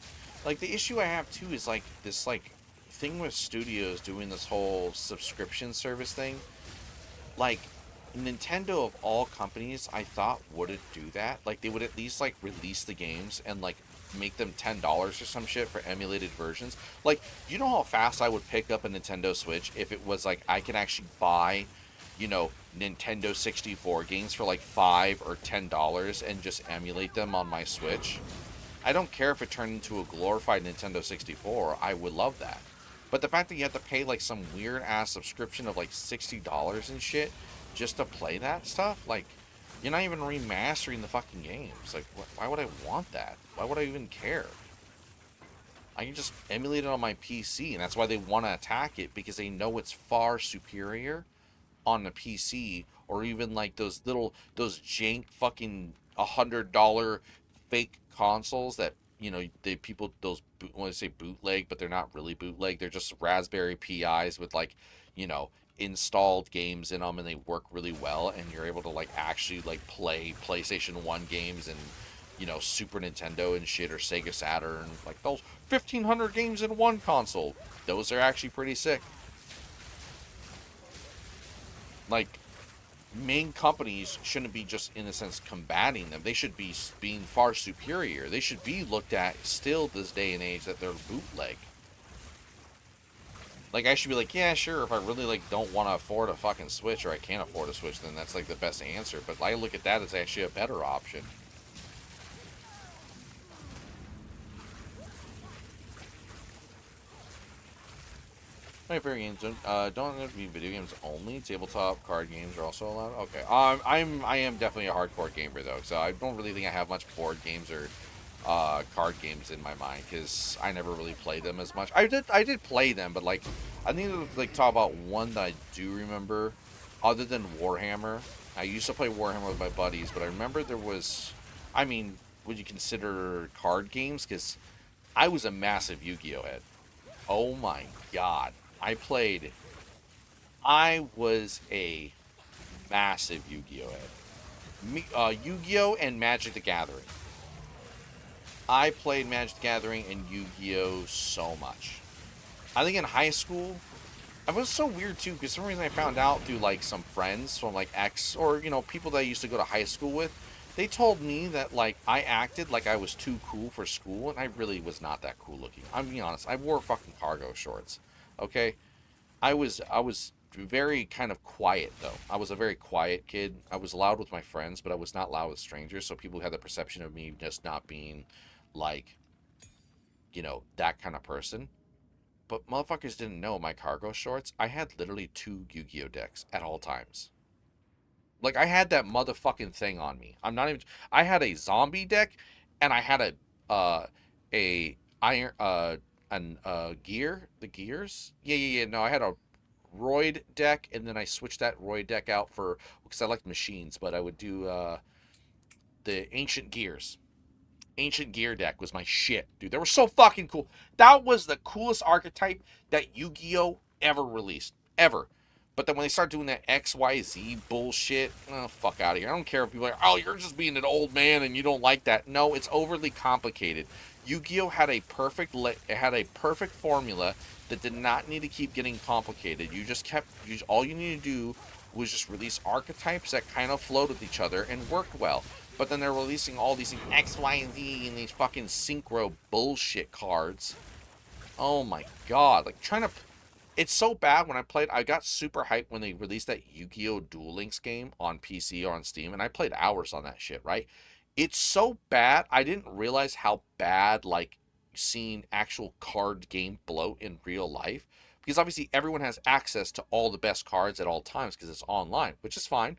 like the issue I have too is like this like thing with studios doing this whole subscription service thing. Like, Nintendo of all companies, I thought wouldn't do that. Like, they would at least like release the games and like make them $10 or some shit for emulated versions. Like, you know how fast I would pick up a Nintendo Switch if it was like I can actually buy, Nintendo 64 games for like $5 or $10 and just emulate them on my Switch. I don't care if it turned into a glorified Nintendo 64. I would love that. But the fact that you have to pay like some weird ass subscription of like $60 and shit just to play that stuff, like, you're not even remastering the fucking games. Like, why would I want that? Why would I even care? I can just emulate it on my PC, and that's why they want to attack it, because they know it's far superior on the PC, or even like those jank fucking $100 fake consoles that, you know, when I say bootleg, but they're not really bootleg. They're just Raspberry Pis with, like, you know, installed games in them, and they work really well, and you're able to like actually like play PlayStation 1 games and, you know, Super Nintendo and shit, or Sega Saturn, like those 1,500 games in one console. Those are actually pretty sick. Like, main companies shouldn't be just, in a sense, combating them. They should be being far superior. They should be looked at still this day and age that they're bootleg. Like, I should be like, yeah, sure, if I really, like, don't want to afford a fucking Switch, or I can't afford a Switch, then that's, like, the best answer. But I look at that as actually a better option. My favorite games don't have to be video games only. Tabletop card games are also allowed. Okay, I am definitely a hardcore gamer though, so I don't really think I have much board games or card games in my mind, because I never really played them as much. I did play them, but like, I need to like talk about one that I do remember, other than Warhammer. I used to play Warhammer with my buddies, but I remember there was, I mean, would you consider card games? Because I was a massive Yu-Gi-Oh head. Oh my god. I was a massive Yu-Gi-Oh head. Yu-Gi-Oh and Magic the Gathering. I played Magic the Gathering and Yu-Gi-Oh so much. I think in high school, it was so weird too, because for some reason I found out through like some friends from like or, you know, people that I used to go to high school with. They told me that like I acted like I was too cool for school, and I really was not that cool looking. I'm being honest. I wore fucking cargo shorts. Okay, I was very kind of quiet though. I was a very quiet kid. I was loud with my friends, but I was not loud with strangers. So people had the perception of me just not being like, you know, that kind of person. But motherfuckers didn't know my cargo shorts. I had literally 2 Yu-Gi-Oh decks at all times. Like, I had that motherfucking thing on me. I'm not even. I had a zombie deck, and I had the gears. Yeah. No, I had a Roid deck, and then I switched that Roid deck out for, because I liked machines, but I would do the Ancient Gears. Ancient Gear deck was my shit, dude. They were so fucking cool. That was the coolest archetype that Yu-Gi-Oh ever released, ever. But then when they start doing that XYZ bullshit, oh, fuck out of here. I don't care if people are like, oh, you're just being an old man and you don't like that. No, it's overly complicated. Yu-Gi-Oh had a perfect formula that did not need to keep getting complicated. All you need to do was just release archetypes that kind of flowed with each other and worked well. But then they're releasing all these X, Y, and Z and these fucking synchro bullshit cards. Oh my god. Like, it's so bad. When I got super hyped when they released that Yu-Gi-Oh! Duel Links game on PC or on Steam, and I played hours on that shit, right? It's so bad, I didn't realize how bad, like, seeing actual card game bloat in real life. Because obviously everyone has access to all the best cards at all times because it's online, which is fine.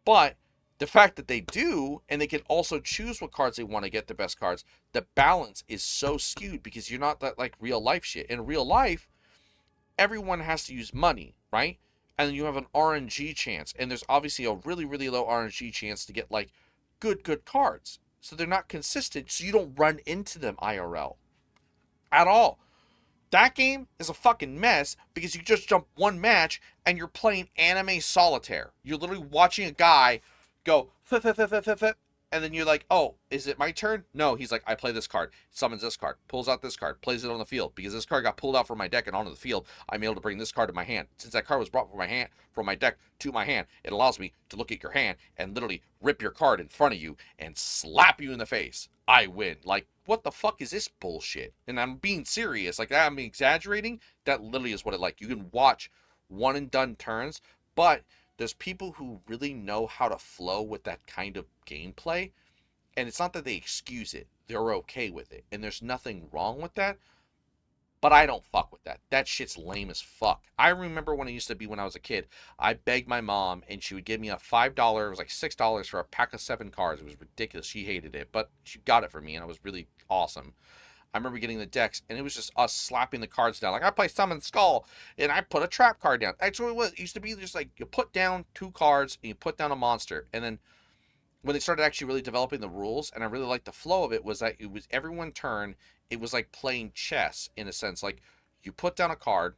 But the fact that they do, and they can also choose what cards they want to get the best cards, the balance is so skewed because you're not that, like, real life shit. In real life, everyone has to use money, right? And then you have an RNG chance. And there's obviously a really, really low RNG chance to get, like, good cards. So they're not consistent, so you don't run into them IRL at all. That game is a fucking mess because you just jump one match and you're playing anime solitaire. You're literally watching a guy go, and then you're like, oh, is it my turn? No, he's like, I play this card, summons this card, pulls out this card, plays it on the field. Because this card got pulled out from my deck and onto the field, I'm able to bring this card to my hand. Since that card was brought from my deck to my hand, it allows me to look at your hand and literally rip your card in front of you and slap you in the face. I win. Like, what the fuck is this bullshit? And I'm being serious. Like, I'm exaggerating. That literally is what it like. You can watch one and done turns, but there's people who really know how to flow with that kind of gameplay, and it's not that they excuse it. They're okay with it, and there's nothing wrong with that. But I don't fuck with that. That shit's lame as fuck. I remember when it used to be when I was a kid, I begged my mom and she would give me a $5, it was like $6 for a pack of 7 cards. It was ridiculous. She hated it, but she got it for me and it was really awesome. I remember getting the decks and it was just us slapping the cards down. Like I play Summon Skull and I put a trap card down. Actually, it used to be just like you put down 2 cards and you put down a monster. And then when they started actually really developing the rules, and I really liked the flow of it, was that it was every one turn, it was like playing chess in a sense. Like you put down a card,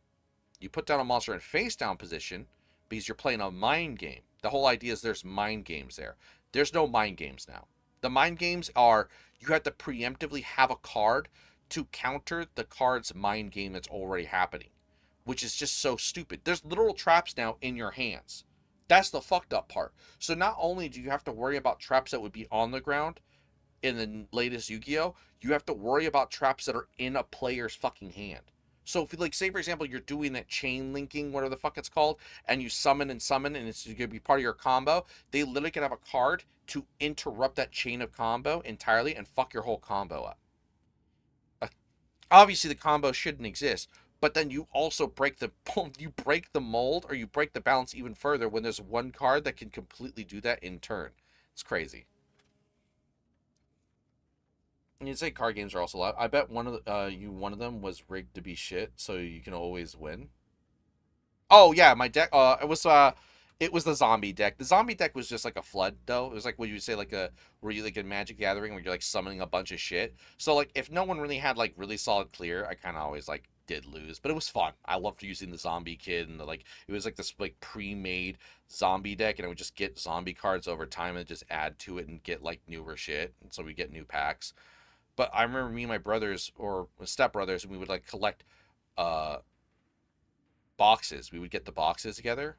you put down a monster in face down position because you're playing a mind game. The whole idea is there's mind games there. There's no mind games now. The mind games are you have to preemptively have a card to counter the card's mind game that's already happening, which is just so stupid. There's literal traps now in your hands. That's the fucked up part. So not only do you have to worry about traps that would be on the ground in the latest Yu-Gi-Oh, you have to worry about traps that are in a player's fucking hand. So if you, like, say for example, you're doing that chain linking, whatever the fuck it's called, and you summon and it's going to be part of your combo, they literally can have a card to interrupt that chain of combo entirely and fuck your whole combo up. Obviously the combo shouldn't exist, but then you also break the mold, or you break the balance even further when there's one card that can completely do that in turn. It's crazy. And you'd say card games are also loud. I bet one of them was rigged to be shit, so you can always win. Oh yeah, my deck. It was the zombie deck. The zombie deck was just like a flood, though. It was like what you would say, like were you like in Magic Gathering where you're like summoning a bunch of shit. So like if no one really had like really solid clear, I kind of always like did lose, but it was fun. I loved using the zombie kid, and it was like this like pre-made zombie deck, and I would just get zombie cards over time and just add to it and get like newer shit, and so we get new packs. But I remember me and my brothers or stepbrothers, and we would like collect boxes. We would get the boxes together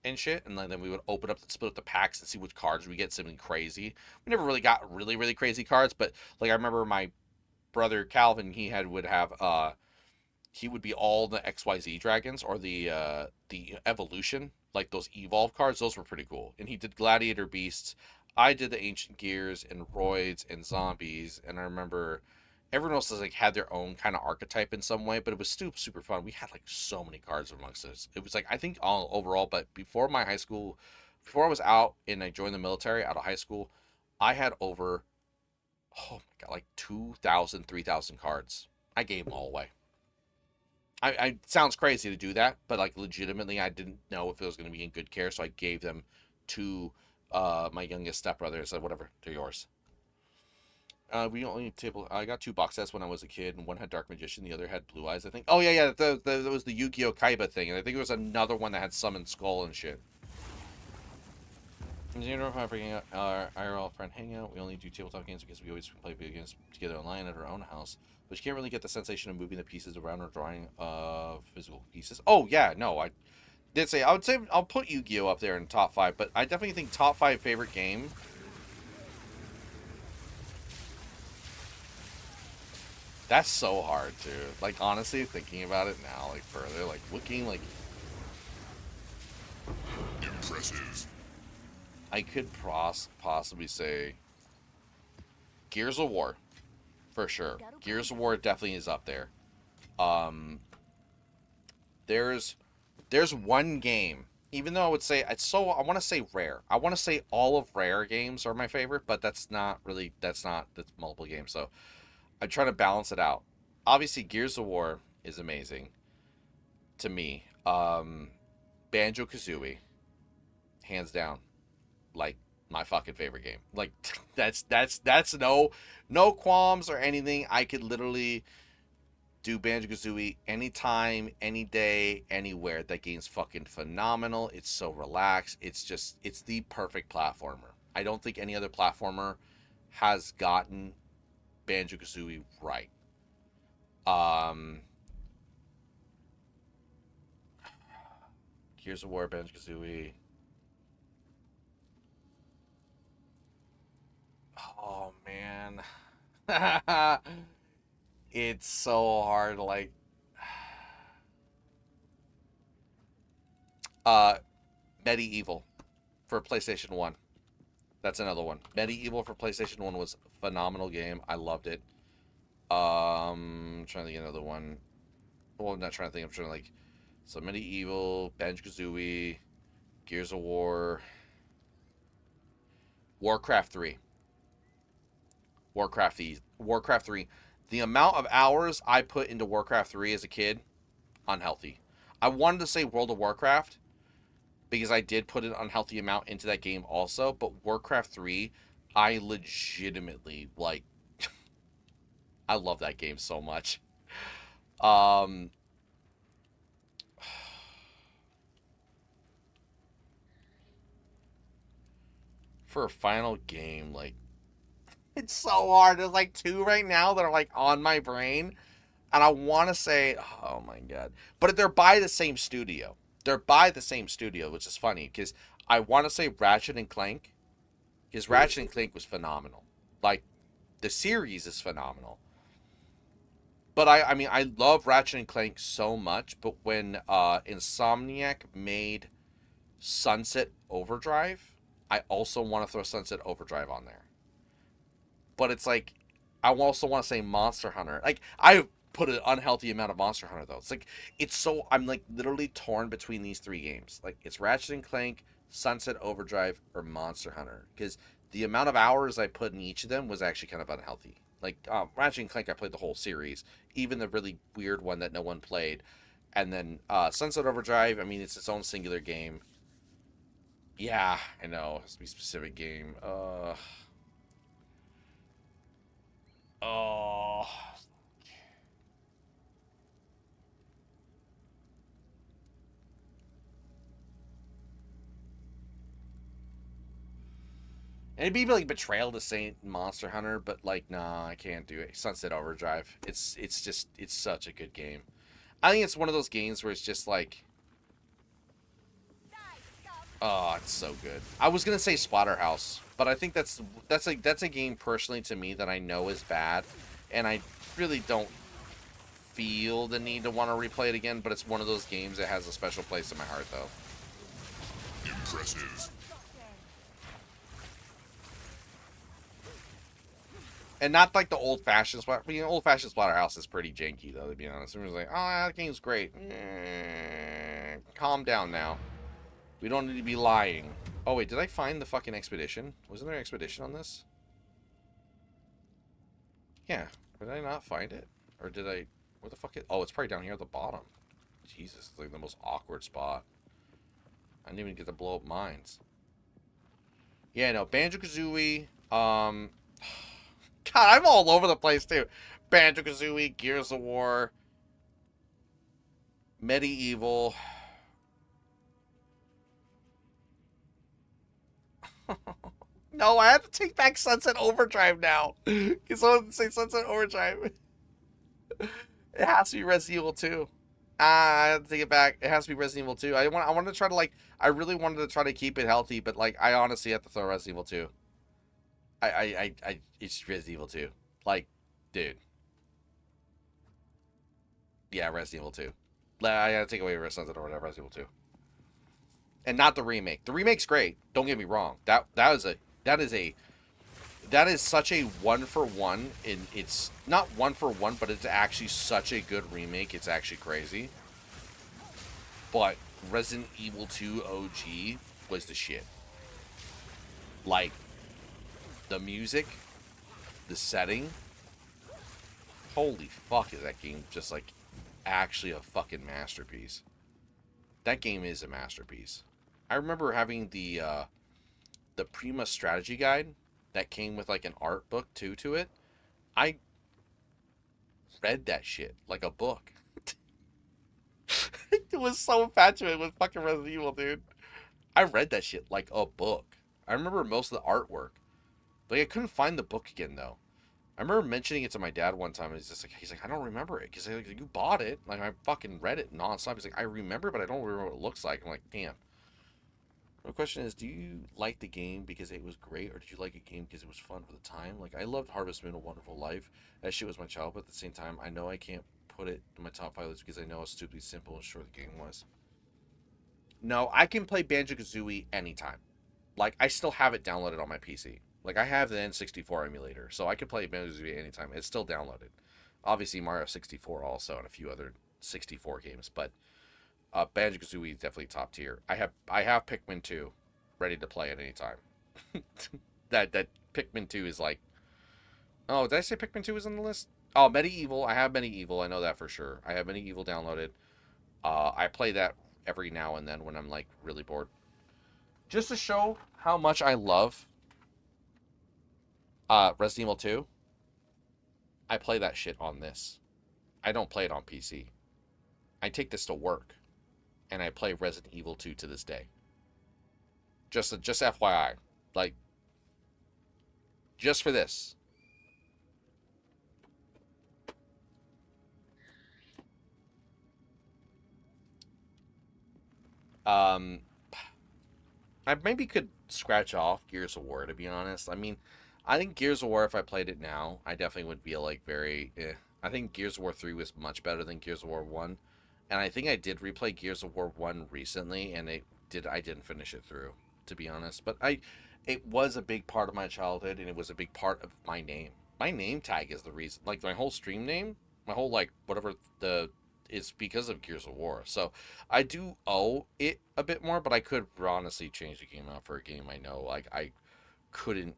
and shit, and then we would split up the packs and see which cards we get. Something crazy. We never really got really crazy cards, but like I remember my brother Calvin, he would be all the XYZ dragons, or the evolution, like those evolve cards. Those were pretty cool. And he did gladiator beasts. I did the ancient gears and roids and zombies. And I remember everyone else like had their own kind of archetype in some way, but it was super fun. We had like so many cards amongst us. It was like, I think all overall, but before I was out and I joined the military out of high school, I had over, oh my God, like 2,000, 3,000 cards. I gave them all away. I sounds crazy to do that, but like legitimately, I didn't know if it was going to be in good care, so I gave them to my youngest stepbrother. I said, whatever, they're yours. I got 2 box sets when I was a kid, and one had Dark Magician, the other had Blue Eyes, I think. Oh yeah, that was the Yu-Gi-Oh! Kaiba thing, and I think there was another one that had Summon Skull and shit. If I'm bringing our IRL friend hangout, we only do tabletop games because we always play video games together online at our own house. But you can't really get the sensation of moving the pieces around or drawing physical pieces. Oh yeah, no, I would say I'll put Yu-Gi-Oh! Up there in top 5, but I definitely think top 5 favorite game. That's so hard too. Like honestly, thinking about it now, like further, like looking, like Impressive. I could possibly say Gears of War, for sure. Gears of War definitely is up there. There's one game, even though I would say I want to say Rare. I want to say all of Rare games are my favorite, but that's multiple games. So I'm trying to balance it out. Obviously, Gears of War is amazing to me. Banjo-Kazooie, hands down, like my fucking favorite game. Like that's no qualms or anything. I could literally do Banjo-Kazooie anytime, any day, anywhere. That game's fucking phenomenal. It's so relaxed. It's the perfect platformer. I don't think any other platformer has gotten Banjo-Kazooie right. Gears of War, Banjo-Kazooie. Oh man. It's so hard, like Medieval for PlayStation 1. That's another one. Medieval for PlayStation 1 was a phenomenal game. I loved it. I'm trying to get another one. Well, I'm not trying to think. I'm trying to like. So Medieval, Banjo-Kazooie, Gears of War, Warcraft 3. Warcraft 3. The amount of hours I put into Warcraft 3 as a kid, unhealthy. I wanted to say World of Warcraft because I did put an unhealthy amount into that game also, but Warcraft 3, I legitimately like. I love that game so much. For a final game, like, it's so hard. There's like 2 right now that are like on my brain, and I want to say, oh my god, but they're by the same studio. They're by the same studio, which is funny because I want to say Ratchet and Clank, because Ratchet and Clank was phenomenal. Like, the series is phenomenal. But I mean, I love Ratchet and Clank so much, but when Insomniac made Sunset Overdrive, I also want to throw Sunset Overdrive on there. But it's like, I also want to say Monster Hunter. Like, I put an unhealthy amount of Monster Hunter, though. It's like, it's so, I'm like literally torn between these 3 games. Like, it's Ratchet and Clank, Sunset Overdrive, or Monster Hunter. Because the amount of hours I put in each of them was actually kind of unhealthy. Like, Ratchet and Clank, I played the whole series, even the really weird one that no one played. And then Sunset Overdrive, I mean, it's its own singular game. Yeah, I know. It has to be a specific game. Oh. And it'd be like Betrayal to Saint Monster Hunter, but like, nah, I can't do it. Sunset Overdrive. It's such a good game. I think it's one of those games where it's just like, oh, it's so good. I was gonna say Splatterhouse, but I think that's a game personally to me that I know is bad, and I really don't feel the need to want to replay it again. But it's one of those games that has a special place in my heart, though. Impressive. And not like the old-fashioned Splatterhouse. You know, old-fashioned Splatterhouse is pretty janky, though, to be honest. Everyone's like, oh, that game's great. Calm down now. We don't need to be lying. Oh, wait, did I find the fucking expedition? Wasn't there an expedition on this? Yeah. Did I not find it? Or did I... Where the fuck is... Oh, it's probably down here at the bottom. Jesus, it's like the most awkward spot. I didn't even get to blow up mines. Yeah, no, Banjo-Kazooie, God, I'm all over the place, too. Banjo-Kazooie, Gears of War, Medieval. No, I have to take back Sunset Overdrive now. Can someone say Sunset Overdrive? It has to be Resident Evil 2. I have to take it back. It has to be Resident Evil 2. I want to try to, like, I really wanted to try to keep it healthy, but, like, I honestly have to throw Resident Evil 2. It's Resident Evil 2. Like, dude. Yeah, Resident Evil 2. I gotta take away Sunset or whatever, Resident Evil 2. And not the remake. The remake's great. Don't get me wrong. That is such a 1-for-1. It's not 1-for-1, but it's actually such a good remake. It's actually crazy. But Resident Evil 2 OG was the shit. Like, the music, the setting. Holy fuck, is that game just like actually a fucking masterpiece. That game is a masterpiece. I remember having the Prima strategy guide that came with like an art book too to it. I read that shit like a book. It was so infatuated with fucking Resident Evil, dude. I read that shit like a book. I remember most of the artwork. Like, I couldn't find the book again, though. I remember mentioning it to my dad one time, and he's like, I don't remember it, because like, you bought it. Like, I fucking read it nonstop. He's like, I remember, but I don't remember what it looks like. I'm like, damn. My question is, do you like the game because it was great, or did you like a game because it was fun for the time? Like, I loved Harvest Moon: A Wonderful Life. That shit was my childhood, but at the same time, I know I can't put it in my top 5 list because I know how stupidly simple and short the game was. No, I can play Banjo-Kazooie anytime. Like, I still have it downloaded on my PC. Like, I have the N64 emulator, so I can play Banjo-Kazooie anytime. It's still downloaded. Obviously, Mario 64 also, and a few other 64 games, but Banjo-Kazooie is definitely top tier. I have Pikmin 2 ready to play at any time. that Pikmin 2 is like, oh, did I say Pikmin 2 is on the list? Oh, Medieval. I have Medieval. I know that for sure. I have Medieval downloaded. I play that every now and then when I'm like really bored. Just to show how much I love Resident Evil 2, I play that shit on this. I don't play it on PC. I take this to work, and I play Resident Evil 2 to this day. Just FYI, like, just for this. I maybe could scratch off Gears of War, to be honest. I mean, I think Gears of War, if I played it now, I definitely would feel like very I think Gears of War 3 was much better than Gears of War 1. And I think I did replay Gears of War 1 recently, and I didn't finish it through, to be honest. But it was a big part of my childhood, and it was a big part of my name. My name tag is the reason. Like, my whole stream name, my whole, like, whatever is because of Gears of War. So I do owe it a bit more, but I could honestly change the game out for a game I know. Like, I couldn't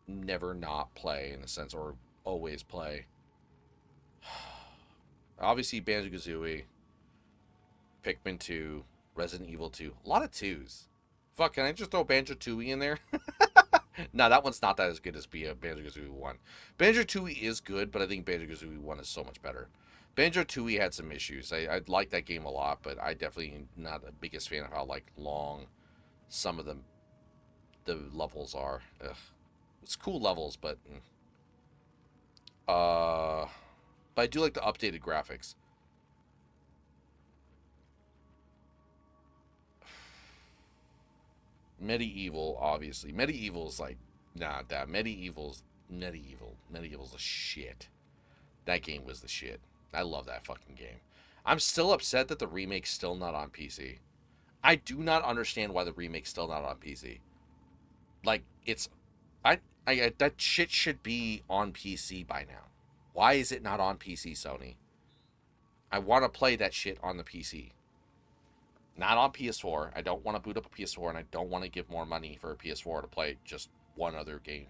never not play, in a sense, or always play. Obviously, Banjo-Kazooie, Pikmin 2, Resident Evil 2. A lot of 2s. Fuck, can I just throw Banjo-Tooie in there? No, that one's not that as good as Banjo-Kazooie 1. Banjo-Tooie is good, but I think Banjo-Kazooie 1 is so much better. Banjo-Tooie had some issues. I like that game a lot, but I definitely am not the biggest fan of how, like, long some of the levels are. Ugh. It's cool levels, but I do like the updated graphics. Medieval, obviously. Medieval's like, nah, that Medieval's the shit. That game was the shit. I love that fucking game. I'm still upset that the remake's still not on PC. I do not understand why the remake's still not on PC. Like, it's that shit should be on PC by now. Why is it not on PC, Sony? I want to play that shit on the PC. Not on PS4. I don't want to boot up a PS4, and I don't want to give more money for a PS4 to play just one other game.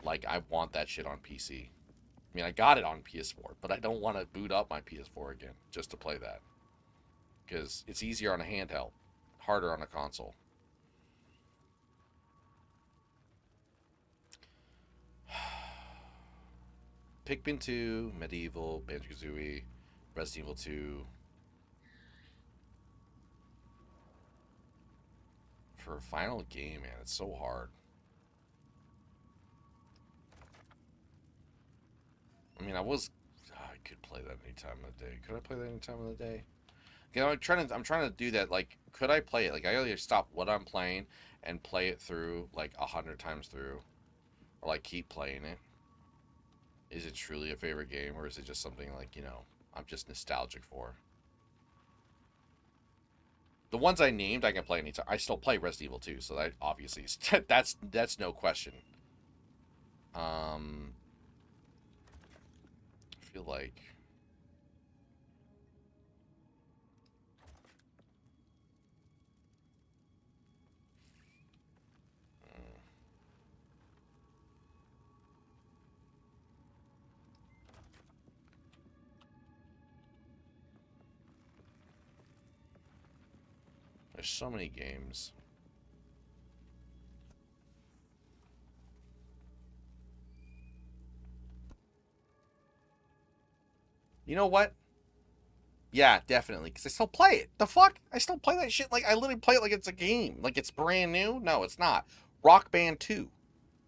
Like, I want that shit on PC. I mean, I got it on PS4, but I don't want to boot up my PS4 again just to play that. Because it's easier on a handheld, harder on a console. Pikmin 2, Medieval, Banjo-Kazooie, Resident Evil 2. For a final game, man, it's so hard. I mean, I could play that any time of the day. Could I play that any time of the day? You know, I'm trying to do that. Like, could I play it? Like, I either stop what I'm playing and play it through like 100 times through, or like keep playing it. Is it truly a favorite game, or is it just something like, you know, I'm just nostalgic for? The ones I named, I can play anytime. I still play Resident Evil 2, so that obviously is, that's no question. I feel like there's so many games. You know what? Yeah, definitely. Because I still play it. The fuck? I still play that shit. Like, I literally play it like it's a game. Like, it's brand new? No, it's not. Rock Band 2.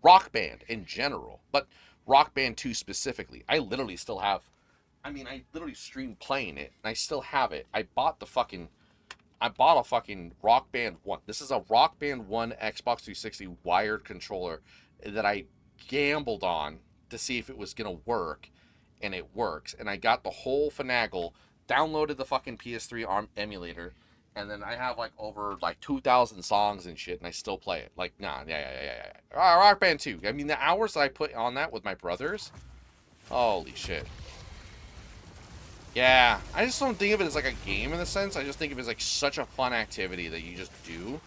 Rock Band in general. But Rock Band 2 specifically. I literally still have... I mean, I literally streamed playing it. And I still have it. I bought a fucking Rock Band 1. This is a Rock Band 1 Xbox 360 wired controller that I gambled on to see if it was going to work. And it works. And I got the whole finagle, downloaded the fucking PS3 emulator, and then I have like over like 2,000 songs and shit, and I still play it. Like, nah, yeah. Rock Band 2. I mean, the hours that I put on that with my brothers, holy shit. Yeah, I just don't think of it as like a game in a sense. I just think of it as like such a fun activity that you just do,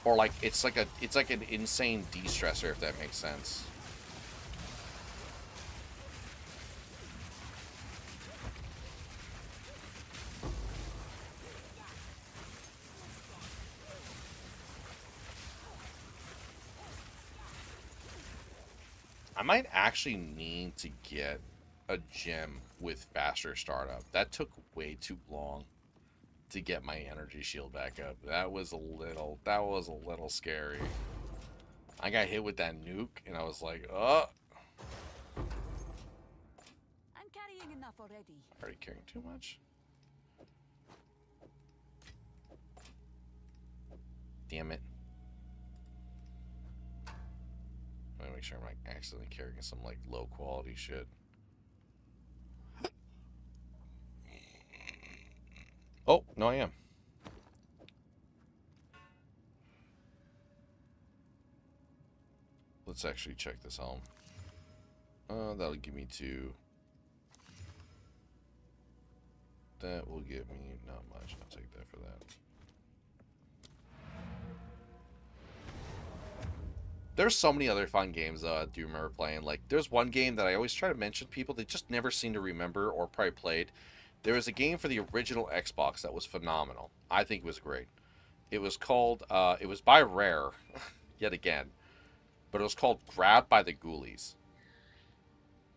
or like it's like an insane de-stressor, if that makes sense. I might actually need to get a gem with faster startup. That took way too long to get my energy shield back up. That was a little scary. I got hit with that nuke and I was like, oh. I'm carrying enough already. Already carrying too much? Damn it. Let me make sure I'm like accidentally carrying some like low quality shit. Oh, no I am. Let's actually check this helm. That'll give me 2. That will give me not much. I'll take that for that. There's so many other fun games I do remember playing. Like, there's one game that I always try to mention to people. They just never seem to remember or probably played. There was a game for the original Xbox that was phenomenal. I think it was great. It was called, it was by Rare, yet again. But it was called Grabbed by the Ghoulies.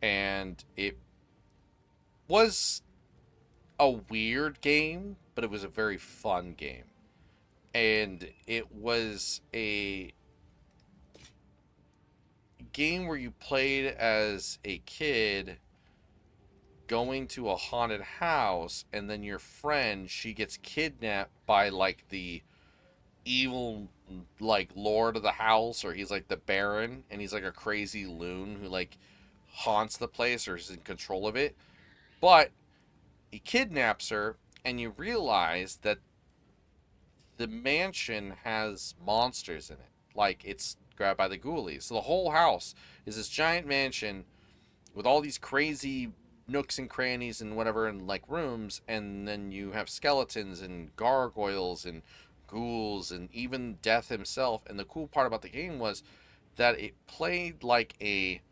And it was a weird game, but it was a very fun game. And it was a game where you played as a kid going to a haunted house, and then your friend, she gets kidnapped by like the evil like lord of the house, or he's like the baron, and he's like a crazy loon who like haunts the place or is in control of it. But he kidnaps her, and you realize that the mansion has monsters in it. Like, it's grabbed by the ghoulies. So the whole house is this giant mansion with all these crazy nooks and crannies and whatever, and like rooms, and then you have skeletons and gargoyles and ghouls and even death himself. And the cool part about the game was that it played like a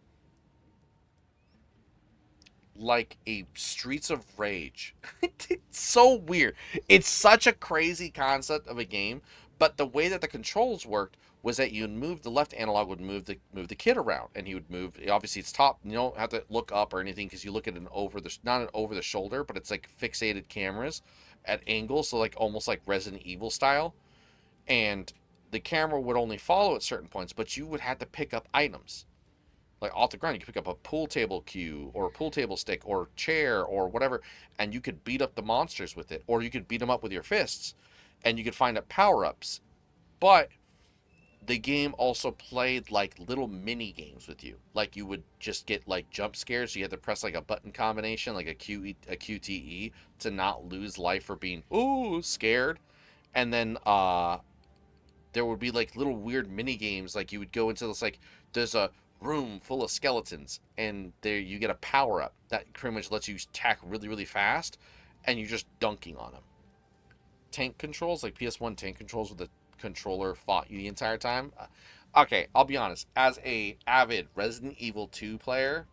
Streets of Rage. It's so weird. It's such a crazy concept of a game, but the way that the controls worked was that you'd move the left analog would move the kid around, and he would move. Obviously, it's top. You don't have to look up or anything because you look at an not an over the shoulder, but it's like fixated cameras at angles, so like almost like Resident Evil style. And the camera would only follow at certain points, but you would have to pick up items. Like off the ground, you could pick up a pool table cue or a pool table stick or chair or whatever, and you could beat up the monsters with it, or you could beat them up with your fists, and you could find up power-ups. But the game also played like little mini games with you. Like you would just get like jump scares, so you had to press like a button combination, like a QTE, to not lose life for being scared. And then there would be like little weird mini games, like you would go into this, like there's a room full of skeletons, and there you get a power up that pretty much lets you attack really, really fast, and you're just dunking on them. Tank controls, like PS1 tank controls with the controller fought you the entire time. Okay, I'll be honest. As a avid Resident Evil 2 player,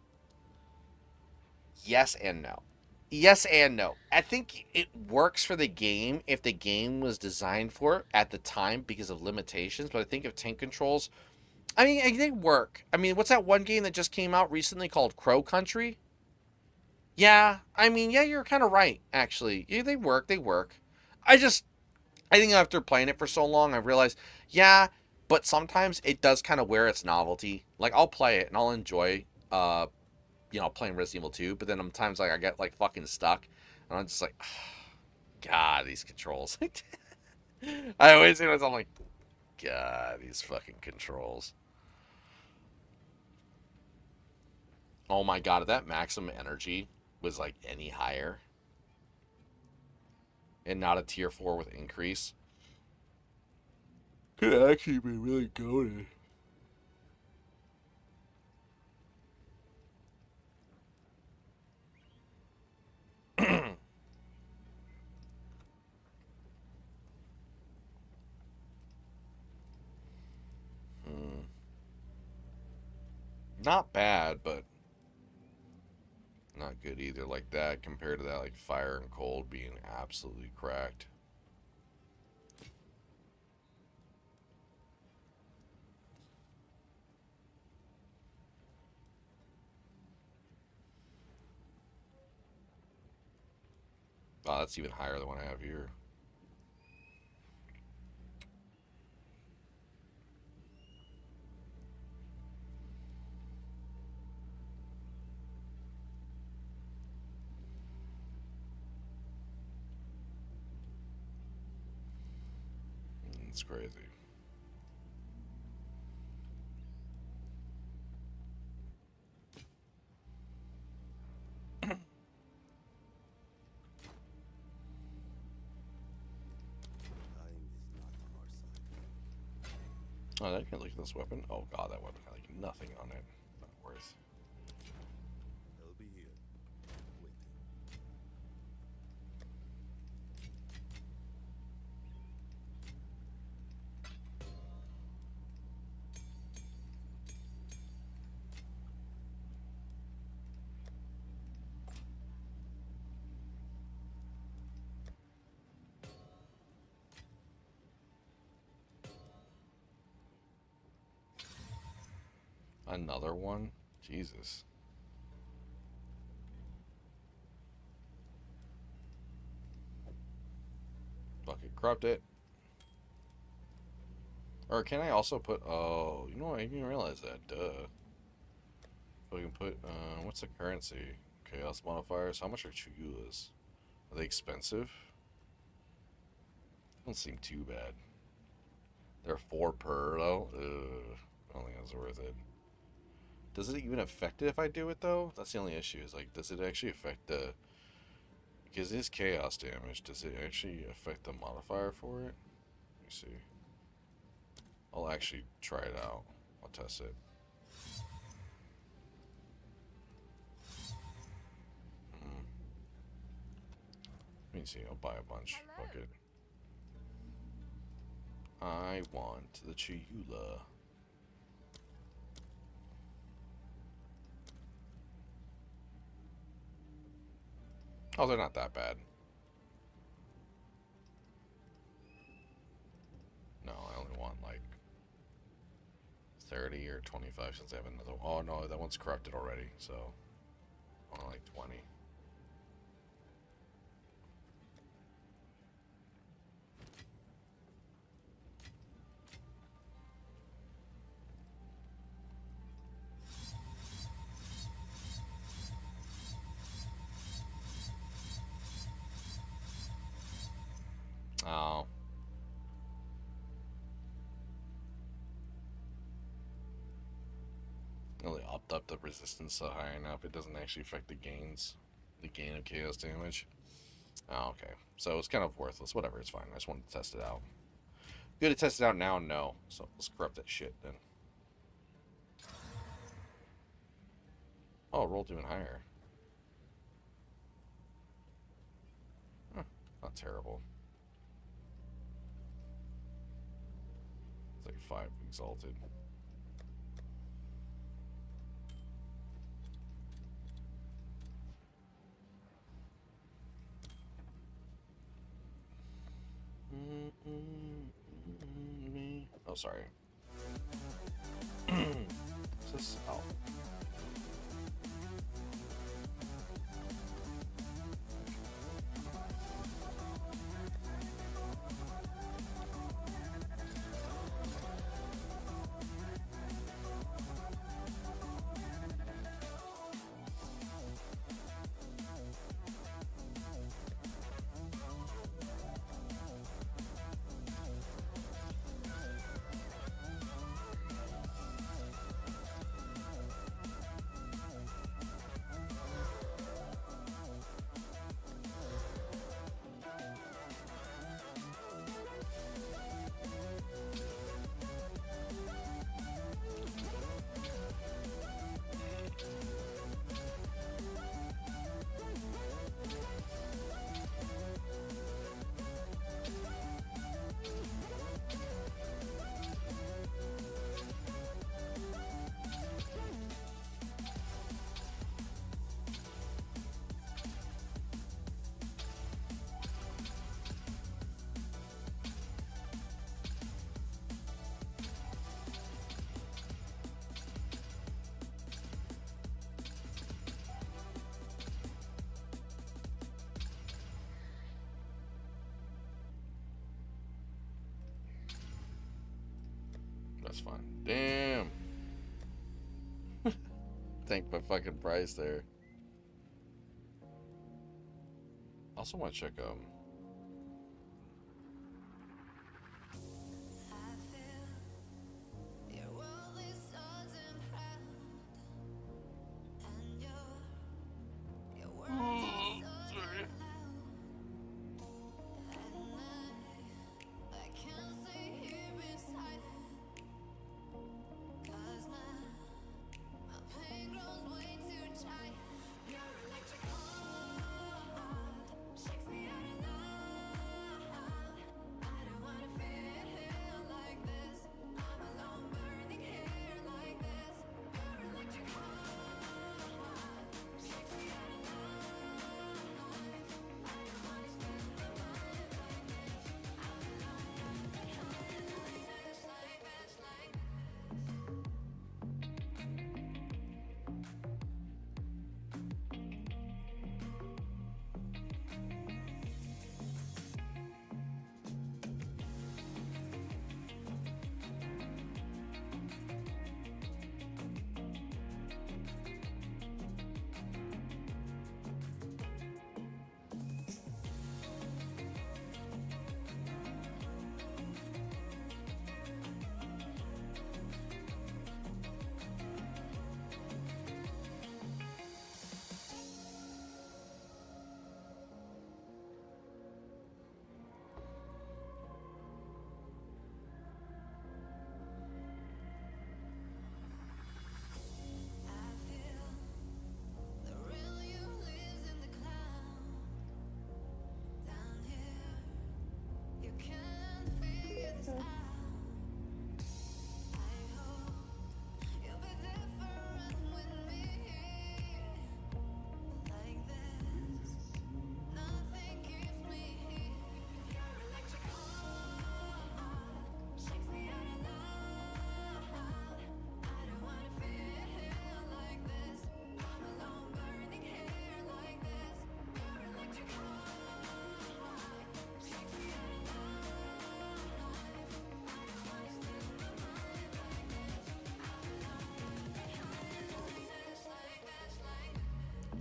yes and no. Yes and no. I think it works for the game if the game was designed for it at the time because of limitations, but I think if tank controls, I mean, they work. I mean, what's that one game that just came out recently called Crow Country? Yeah, I mean, yeah, you're kind of right, actually. Yeah, they work. I think after playing it for so long, I realized, yeah, but sometimes it does kind of wear its novelty. Like, I'll play it and I'll enjoy, playing Resident Evil 2, but then sometimes, like, I get, like, fucking stuck, and I'm just like, oh, God, these controls. I always say to myself, like, God, these fucking controls. Oh my God, if that maximum energy was like any higher and not a tier 4 with increase, could actually be really goated. Not bad, but not good either. Like that compared to that, like fire and cold being absolutely cracked. Oh, that's even higher than what I have here. It's crazy. Oh, I can look at this weapon. Oh god, that weapon had like nothing on it. Not worth. They'll be here, waiting. Another one? Jesus. Fuck it, corrupt it. Or can I also put, oh, you know what, I didn't even realize that, duh. So we can put, what's the currency? Chaos modifiers, how much are Chuyulas? Are they expensive? Don't seem too bad. They're 4 per, though? Ugh, I don't think that's worth it. Does it even affect it if I do it, though? That's the only issue, is like, does it actually affect the... Because it is chaos damage, does it actually affect the modifier for it? Let me see. I'll actually try it out. I'll test it. Let me see, I'll buy a bunch. Fuck it. I want the Chuyula. Oh, they're not that bad. No, I only want like 30 or 25 since I have another. Oh no, that one's corrupted already, so only like 20. Oh. Really upped up the resistance so high enough it doesn't actually affect the gain of chaos damage. Oh, okay. So it's kind of worthless. Whatever, it's fine. I just wanted to test it out. Good to test it out now? No. So let's corrupt that shit then. Oh, it rolled even higher. Huh, not terrible. It's like 5 exalted. Oh, sorry. What's this? Oh. tank my fucking price there. Also want to check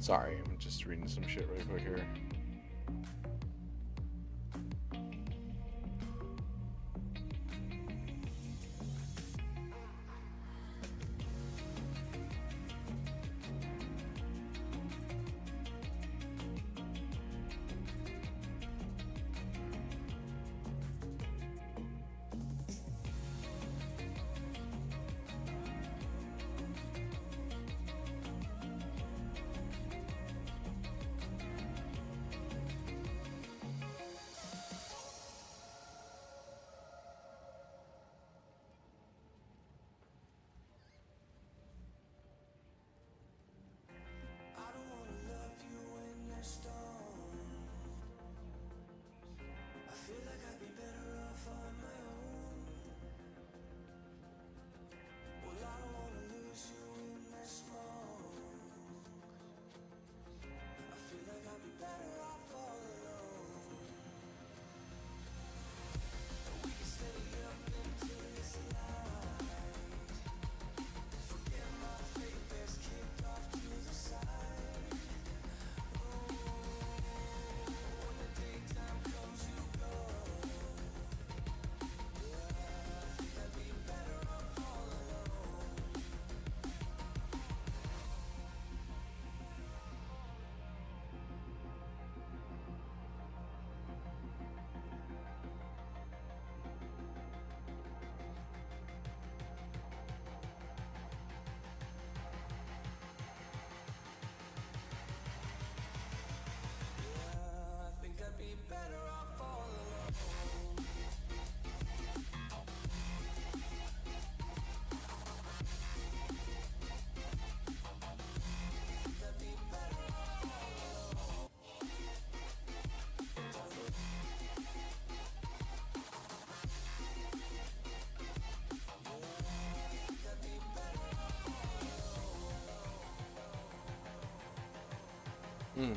Sorry, I'm just reading some shit really quick here.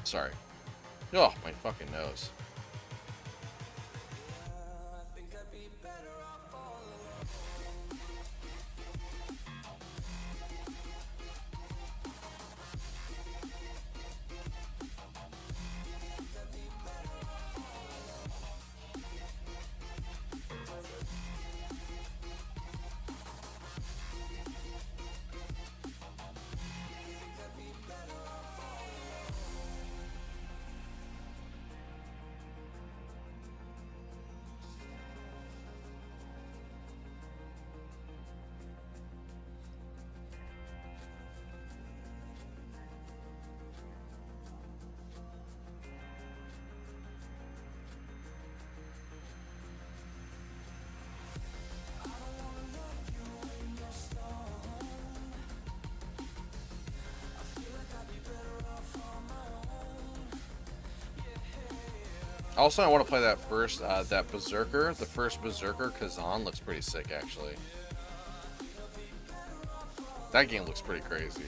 Sorry. Oh, my fucking nose. Also, I want to play that first, that Berserker. The first Berserker, Kazan, looks pretty sick, actually. That game looks pretty crazy.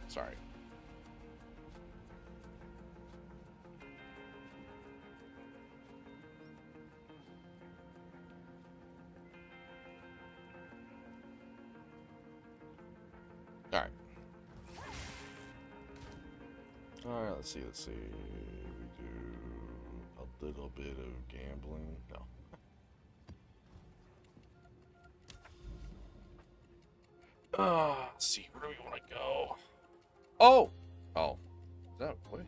Sorry. Alright. Alright, let's see. We do a little bit of gambling. No. Let's see. Where do we want to go? Oh! Oh. Is that... What?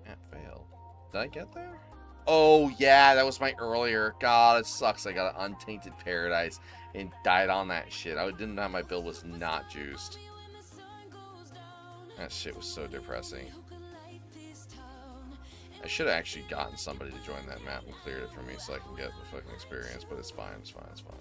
That failed. Did I get there? Oh, yeah. That was my earlier. God, it sucks. I got an Untainted Paradise and died on that shit. I didn't know my build was not juiced. That shit was so depressing. I should have actually gotten somebody to join that map and cleared it for me so I can get the fucking experience, but it's fine, it's fine, it's fine.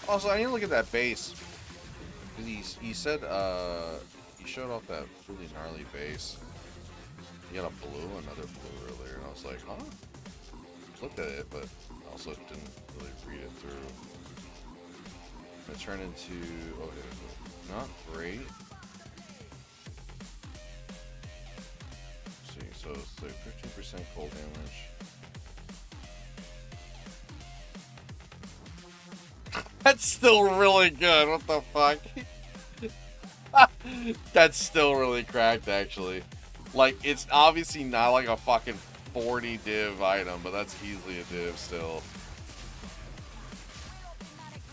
Also, I need to look at that base. He said, he showed off that really gnarly base. He had a blue, another blue earlier, and I was like, huh? Looked at it, but also didn't really read it through. It turned into, okay, not great. Let's see, so it's like 15% cold damage. That's still really good. What the fuck? That's still really cracked, actually. Like, it's obviously not like a fucking 40 div item, but that's easily a div still.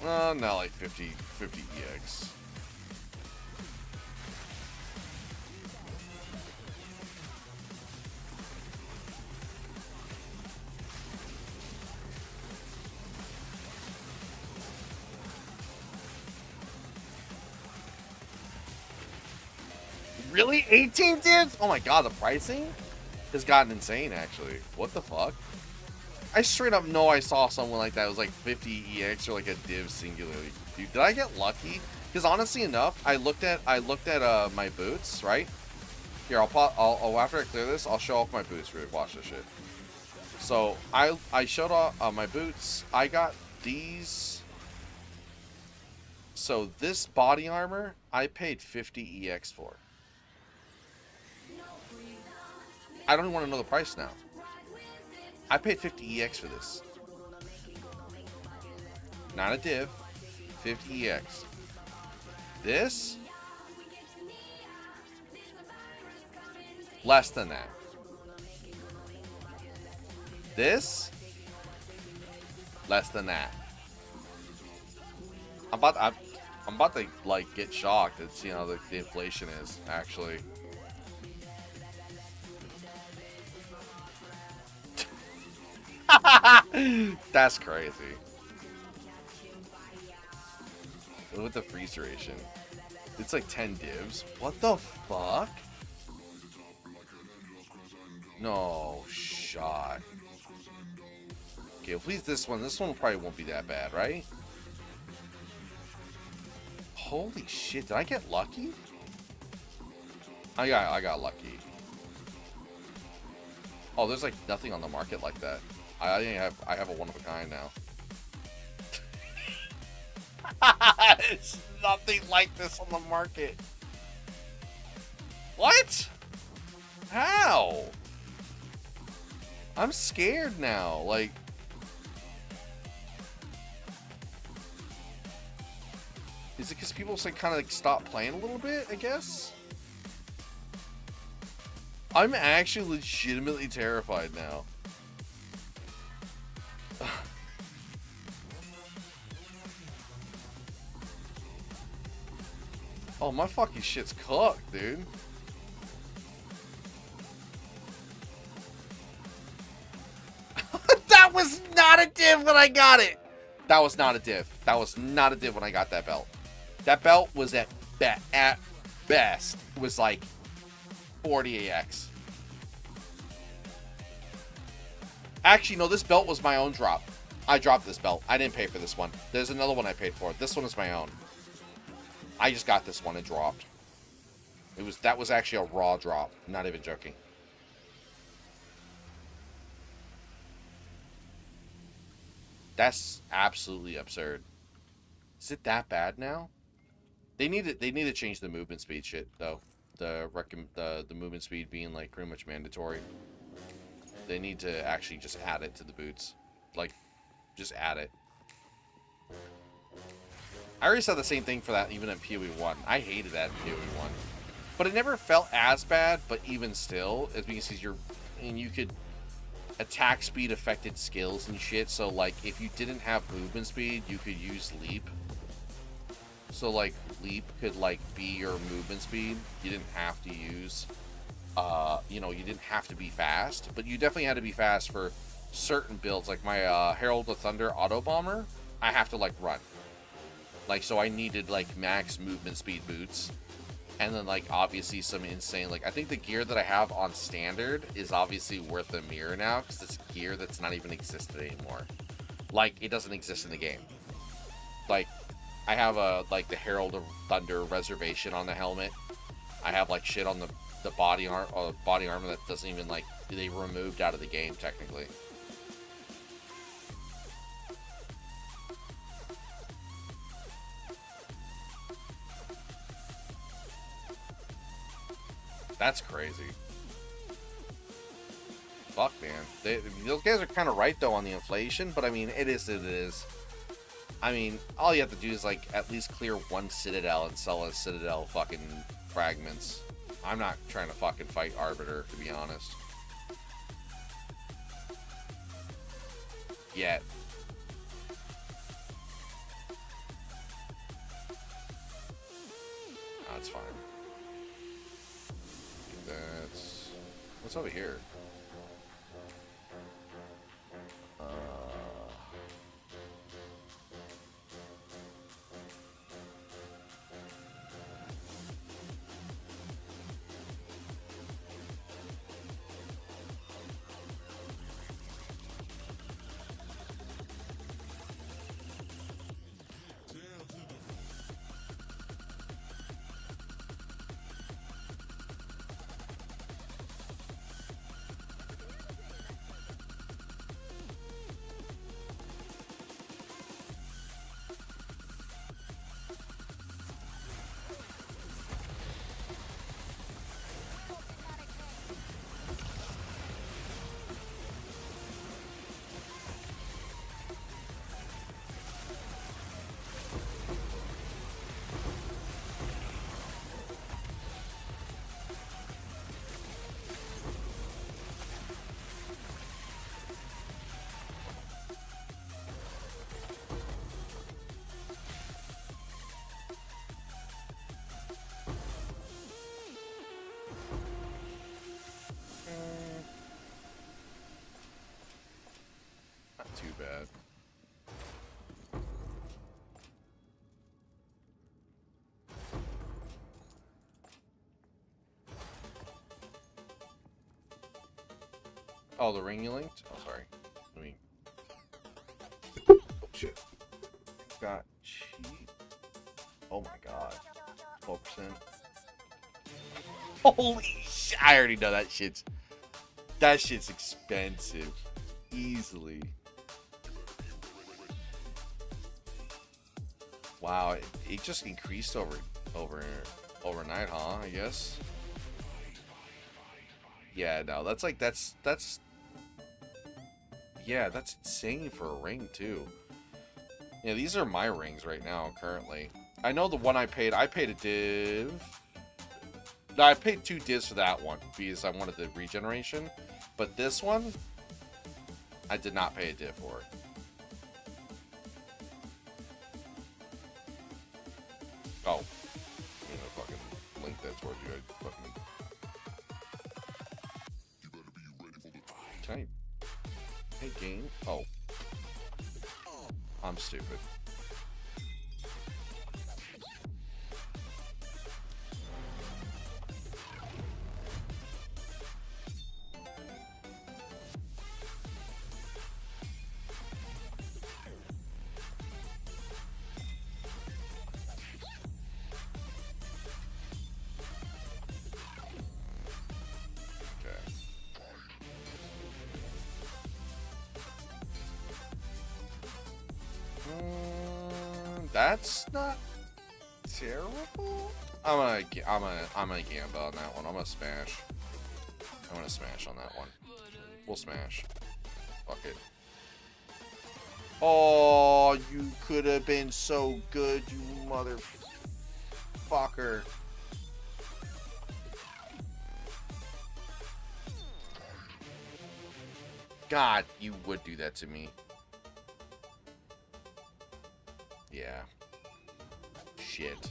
Not like 50 EX. Really? 18 divs? Oh my god, the pricing has gotten insane, actually. What the fuck? I straight up know I saw someone like that. It was like 50 EX or like a div singularly. Dude, did I get lucky? Because honestly enough, I looked at my boots, right? Here, I'll after I clear this, I'll show off my boots real quick. Watch this shit. So I showed off my boots. I got these. So this body armor, I paid 50 EX for. I don't even want to know the price now. I paid 50 EX for this. Not a div. 50 EX. This? Less than that. This? Less than that. I'm about to like get shocked and see how the inflation is actually. That's crazy. Look at the freeze duration. It's like 10 divs. What the fuck? No shot. Okay, please this one. This one probably won't be that bad, right? Holy shit, did I get lucky? I got lucky. Oh, there's like nothing on the market like that. I have a one of a kind now. There's nothing like this on the market. What? How? I'm scared now. Like, is it because people say kind of like stop playing a little bit? I guess. I'm actually legitimately terrified now. Oh, my fucking shit's cooked, dude. That was not a div when I got it. That was not a div. That was not a div when I got that belt. That belt was at best was like 40 AX. Actually, no, this belt was my own drop. I dropped this belt. I didn't pay for this one. There's another one I paid for. This one is my own. I just got this one and dropped. That was actually a raw drop. I'm not even joking. That's absolutely absurd. Is it that bad now? They need to change the movement speed shit though. The movement speed being like pretty much mandatory. They need to actually just add it to the boots. Like, just add it. I already said the same thing for that even in PoE 1. I hated that in PoE 1. But it never felt as bad, but even still, as you can see, you could attack speed affected skills and shit. So like if you didn't have movement speed, you could use leap. So like leap could like be your movement speed. You didn't have to use you didn't have to be fast, but you definitely had to be fast for certain builds. Like my Herald of Thunder auto bomber, I have to like run. Like, so I needed like max movement speed boots. And then like obviously some insane, like I think the gear that I have on standard is obviously worth a mirror now, because it's gear that's not even existed anymore. Like, it doesn't exist in the game. Like, I have a like the Herald of Thunder reservation on the helmet. I have like shit on the body armor that doesn't even like they removed out of the game technically. That's crazy. Fuck, man. Those guys are kind of right though on the inflation, but I mean, it is. I mean, all you have to do is like at least clear one Citadel and sell a Citadel fucking fragments. I'm not trying to fucking fight Arbiter, to be honest. Yet. That's fine. That's... What's over here? Not too bad. Oh, the ring you linked? Oh, sorry. Let me... Oh, shit. Got cheap. Oh my god. 12%. Holy shit. I already know that shit's... That shit's expensive. Easily. Wow, it just increased overnight, huh? I guess. Yeah, no, that's yeah, that's insane for a ring too. Yeah, these are my rings right now currently. I know the one I paid a div. No, I paid 2 divs for that one because I wanted the regeneration, but this one I did not pay a div for it. Oh, I'm gonna fucking link that towards you. I fucking... Can I... Hey, game? Oh. I'm stupid. That's not terrible. I'm gonna gamble on that one. I'm gonna smash. I'm gonna smash on that one. We'll smash. Fuck it. Oh, you could have been so good, you motherfucker. God, you would do that to me. Yeah. Shit.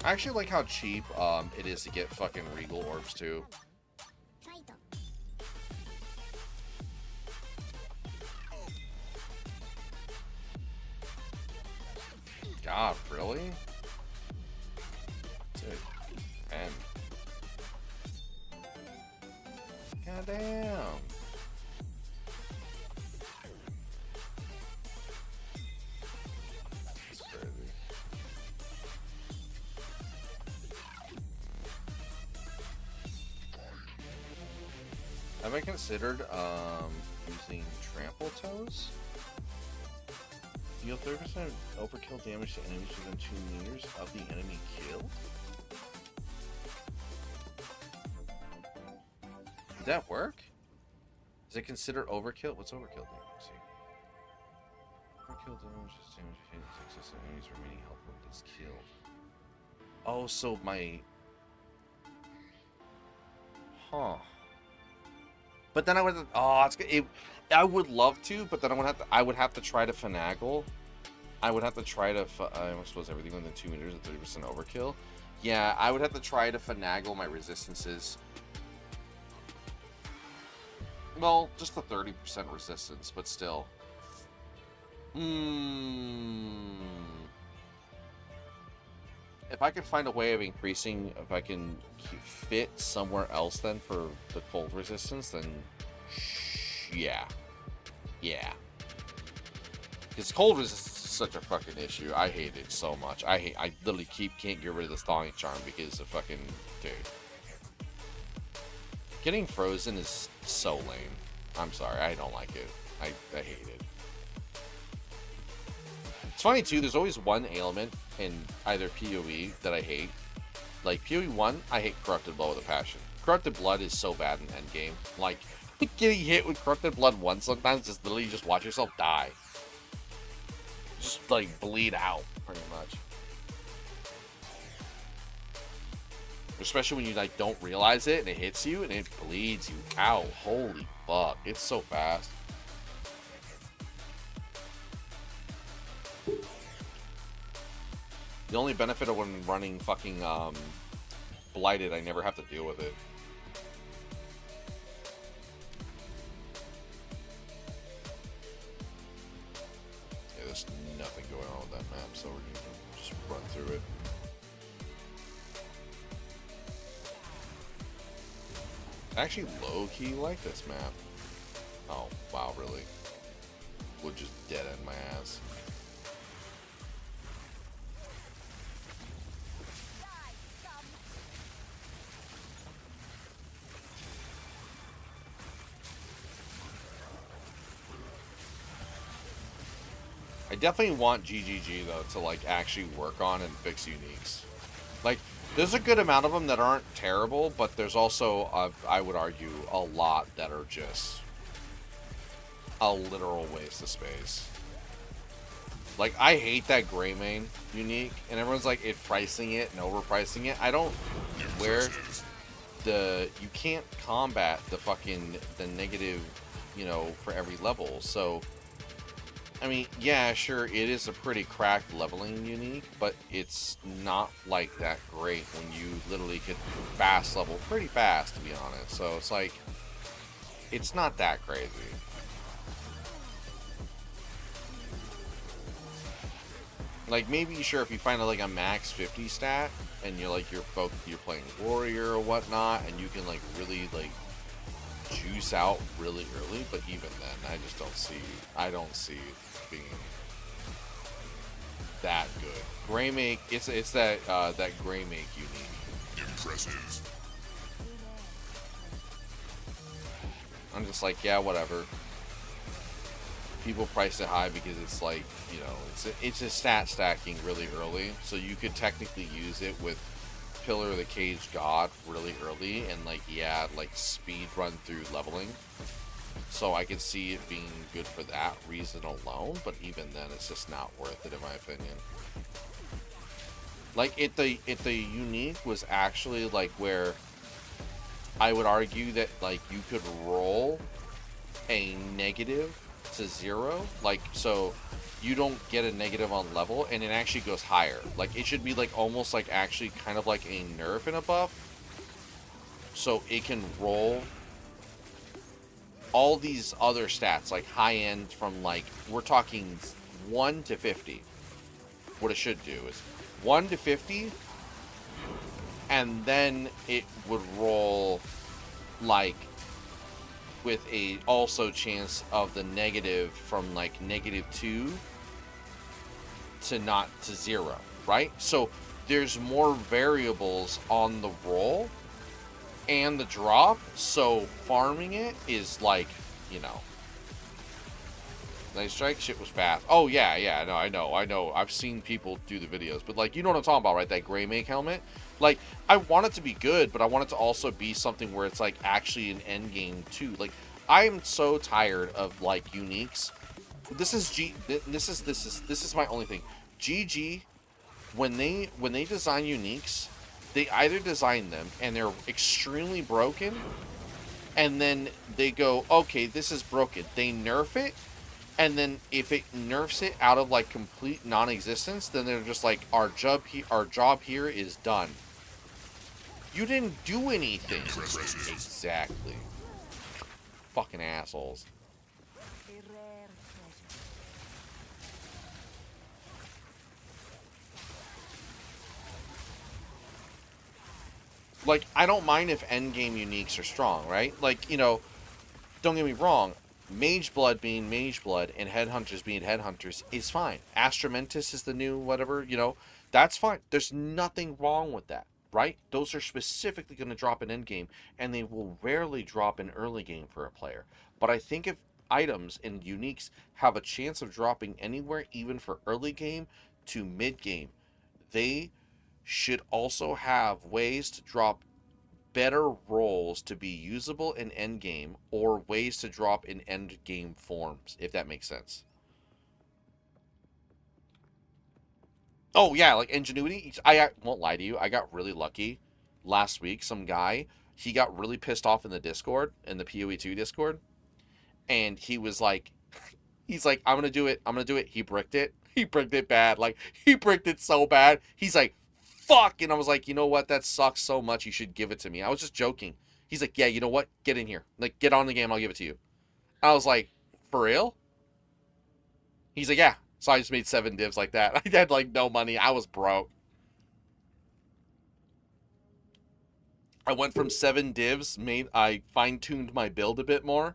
I actually like how cheap it is to get fucking Regal Orbs too. God, really? Dude, man. God damn. That's crazy. Have I considered using Trample Toes? Deal 30% overkill damage to enemies within 2 meters of the enemy killed? Did that work? Is it considered overkill? What's overkill damage? Let's see. Overkill damage is damage hit excess enemies remaining health when it's killed. Oh, so my... Huh. But then I would... Oh, it's good. I would love to, but then I would have to try to finagle. I would have to try to... I suppose everything within 2 meters at 30% overkill. Yeah, I would have to try to finagle my resistances. Well, just the 30% resistance, but still. If I could find a way of increasing, if I can fit somewhere else then for the cold resistance, then yeah. Yeah. Because cold resistance is such a fucking issue. I hate it so much. I literally can't get rid of this thawing charm because of fucking, dude. Getting frozen is so lame. I'm sorry, I don't like it. I hate it. It's funny too, there's always one ailment in either PoE that I hate. Like PoE 1, I hate Corrupted Blood with a passion. Corrupted Blood is so bad in endgame. Like, getting hit with Corrupted Blood once sometimes, just literally just watch yourself die. Just like bleed out, pretty much. Especially when you like don't realize it and it hits you and it bleeds you out. Holy fuck. It's so fast. The only benefit of when running fucking Blighted, I never have to deal with it. Yeah, there's nothing going on with that map, so we're gonna just run through it. I actually low-key like this map. Oh, wow, really? Would just dead end my ass. I definitely want GGG though to like actually work on and fix uniques. Like, there's a good amount of them that aren't terrible, but there's also, I would argue, a lot that are just a literal waste of space. Like, I hate that Greymane unique, and everyone's like pricing it and overpricing it. I don't where you can't combat the negative, you know, for every level. So, I mean, yeah, sure, it is a pretty cracked leveling unique, but it's not like that great when you literally could fast level pretty fast, to be honest. So it's like, it's not that crazy. Like, maybe, sure, if you find like a max 50 stat, and you're like, you're playing warrior or whatnot, and you can like really like juice out really early, but even then, I don't see it being that good. Greymake, it's that Greymake unique. Impressive. I'm just like, yeah, whatever. People price it high because it's like, you know, it's a stat stacking really early, so you could technically use it with Pillar of the Cage God really early and like, yeah, like speed run through leveling. So I could see it being good for that reason alone, but even then it's just not worth it in my opinion. Like if the unique was actually like where I would argue that like you could roll a negative to 0, like, so you don't get a negative on level, and it actually goes higher. Like, it should be like almost like actually kind of like a nerf and a buff, so it can roll all these other stats, like high end from, like, we're talking 1 to 50. What it should do is 1 to 50, and then it would roll like with a also chance of the negative from like -2 to not to 0, right? So there's more variables on the roll and the drop, so farming it is like, you know, Night Strike shit was fast. Oh yeah, no, I know. I've seen people do the videos, but like, you know what I'm talking about, right? That gray make helmet. Like, I want it to be good, but I want it to also be something where it's like actually an end game too. Like, I am so tired of like uniques. This is my only thing. GG, when they design uniques, they either design them and they're extremely broken, and then they go, okay, this is broken. They nerf it. And then if it nerfs it out of like complete non-existence, then they're just like, our job here is done. You didn't do anything. Exactly. Fucking assholes. A rare treasure. Like, I don't mind if endgame uniques are strong, right? Like, you know, don't get me wrong. Mage Blood being Mage Blood and Headhunters being Headhunters is fine. Astramentus is the new whatever, you know, that's fine. There's nothing wrong with that, right? Those are specifically going to drop in endgame, and they will rarely drop in early game for a player. But I think if items and uniques have a chance of dropping anywhere, even for early game to mid game, they should also have ways to drop better roles to be usable in endgame, or ways to drop in endgame forms, if that makes sense. Oh yeah, like Ingenuity. I won't lie to you, I got really lucky last week. Some guy, he got really pissed off in the Discord, in the PoE2 Discord, and he was like, he's like, I'm gonna do it. He bricked it. He bricked it bad. Like, he bricked it so bad. He's like, fuck. And I was like, you know what? That sucks so much. You should give it to me. I was just joking. He's like, yeah, you know what? Get in here. Like, get on the game. I'll give it to you. I was like, for real? He's like, yeah. So I just made 7 divs like that. I had like no money. I was broke. I went from 7 divs. I fine-tuned my build a bit more.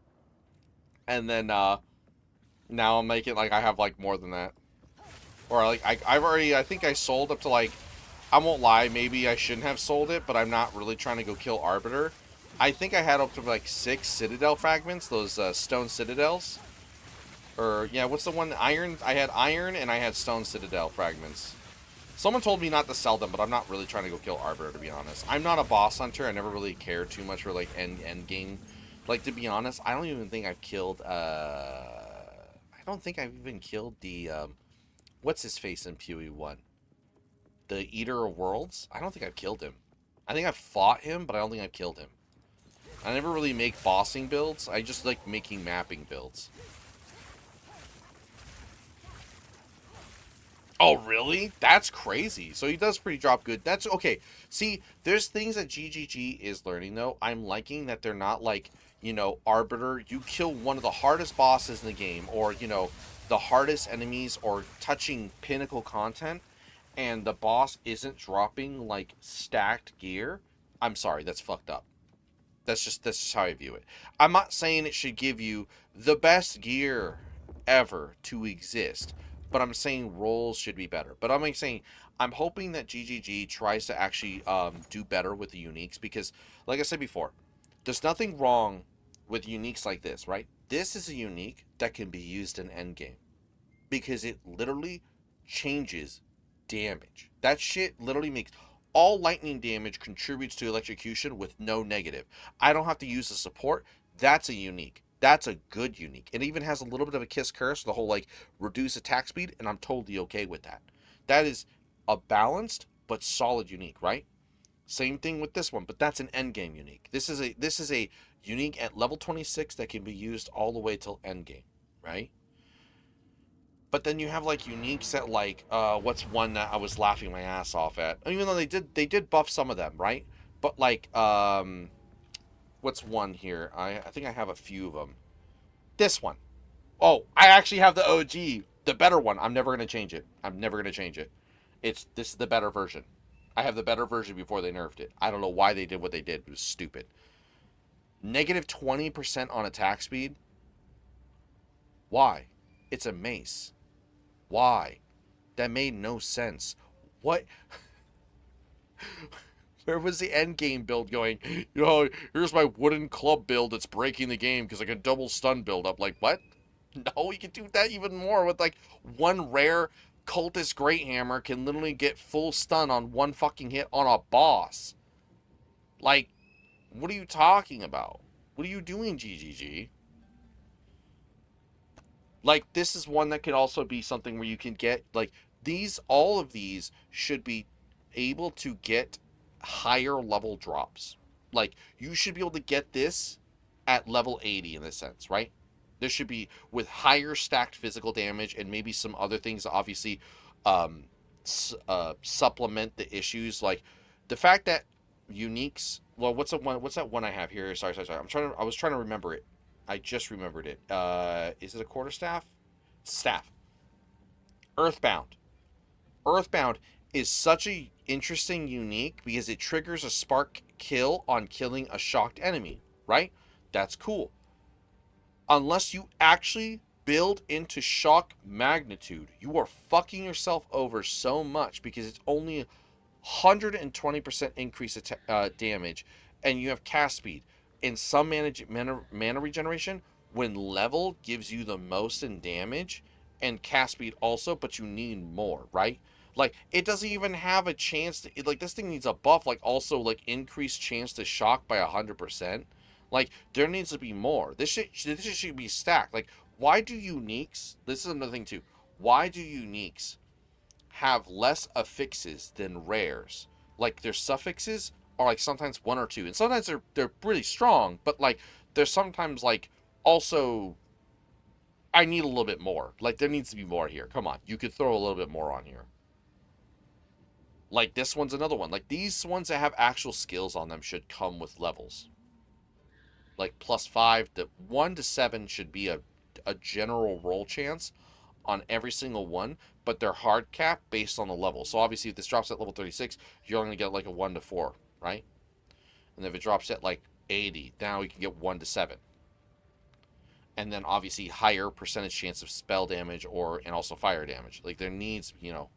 And then now I'm making like I have like more than that. Or like I think I sold up to like, I won't lie, maybe I shouldn't have sold it, but I'm not really trying to go kill Arbiter. I think I had up to like 6 Citadel fragments, those Stone Citadels. Or, yeah, what's the one? Iron? I had Iron and I had Stone Citadel fragments. Someone told me not to sell them, but I'm not really trying to go kill Arbiter, to be honest. I'm not a boss hunter. I never really cared too much for like end game. Like, to be honest, I don't even think I've killed, I don't think I've even killed the, what's his face in PoE1? The Eater of Worlds? I don't think I've killed him. I think I've fought him, but I don't think I've killed him. I never really make bossing builds. I just like making mapping builds. Oh, really? That's crazy. So he does pretty drop good. That's okay. See, there's things that GGG is learning, though. I'm liking that they're not like, you know, Arbiter. You kill one of the hardest bosses in the game, or, you know, the hardest enemies, or touching pinnacle content, and the boss isn't dropping like stacked gear. I'm sorry, that's fucked up. That's just how I view it. I'm not saying it should give you the best gear ever to exist, but I'm saying roles should be better. But I'm saying, I'm hoping that GGG tries to actually do better with the uniques, because like I said before, there's nothing wrong with uniques like this, right? This is a unique that can be used in endgame, because it literally changes damage. That shit literally makes all lightning damage contributes to electrocution with no negative. I don't have to use the support. That's a unique. That's a good unique. It even has a little bit of a kiss curse, the whole like reduce attack speed, and I'm totally okay with that. That is a balanced but solid unique, right? Same thing with this one, but that's an endgame unique. This is a unique at level 26 that can be used all the way till endgame, right? But then you have like uniques that like what's one that I was laughing my ass off at? Even though they did buff some of them, right? But like what's one here? I think I have a few of them. This one. Oh, I actually have the OG, the better one. I'm never gonna change it. I'm never gonna change it. This is the better version. I have the better version before they nerfed it. I don't know why they did what they did. It was stupid. Negative 20% on attack speed. Why? It's a mace. Why? That made no sense. What? Where was the end game build going? You know, here's my wooden club build that's breaking the game because I can double stun build up. Like, what? No, you can do that even more with like one rare cultist great hammer can literally get full stun on one fucking hit on a boss. Like, what are you talking about? What are you doing, GGG? Like, this is one that could also be something where you can get, like, these, all of these should be able to get higher level drops. Like, you should be able to get this at level 80 in this sense, right? This should be with higher stacked physical damage and maybe some other things that obviously supplement the issues. Like, the fact that uniques, well, what's that one I have here? Sorry. I was trying to remember it. I just remembered it. Is it a quarterstaff? Staff. Earthbound. Earthbound is such a interesting unique because it triggers a spark kill on killing a shocked enemy, right? That's cool. Unless you actually build into shock magnitude, you are fucking yourself over so much because it's only 120% increase damage, and you have cast speed. In some mana regeneration, when level gives you the most in damage, and cast speed also, but you need more, right? Like, it doesn't even have a chance to, like, this thing needs a buff, like, also, like, increased chance to shock by 100%. Like, there needs to be more. This should be stacked. Like, why do uniques, this is another thing too, why do uniques have less affixes than rares? Like, their suffixes are like sometimes 1 or 2, and sometimes they're really strong, but like there's sometimes like also I need a little bit more. Like, there needs to be more here. Come on, you could throw a little bit more on here. Like, this one's another one. Like, these ones that have actual skills on them should come with levels. Like +5 to 1 to 7 should be a general roll chance on every single one, but they're hard cap based on the level. So obviously if this drops at level 36, you're only gonna get like a 1 to 4, right? And if it drops at like 80, now you can get 1 to 7. And then obviously higher percentage chance of spell damage and also fire damage. Like, there needs, you know,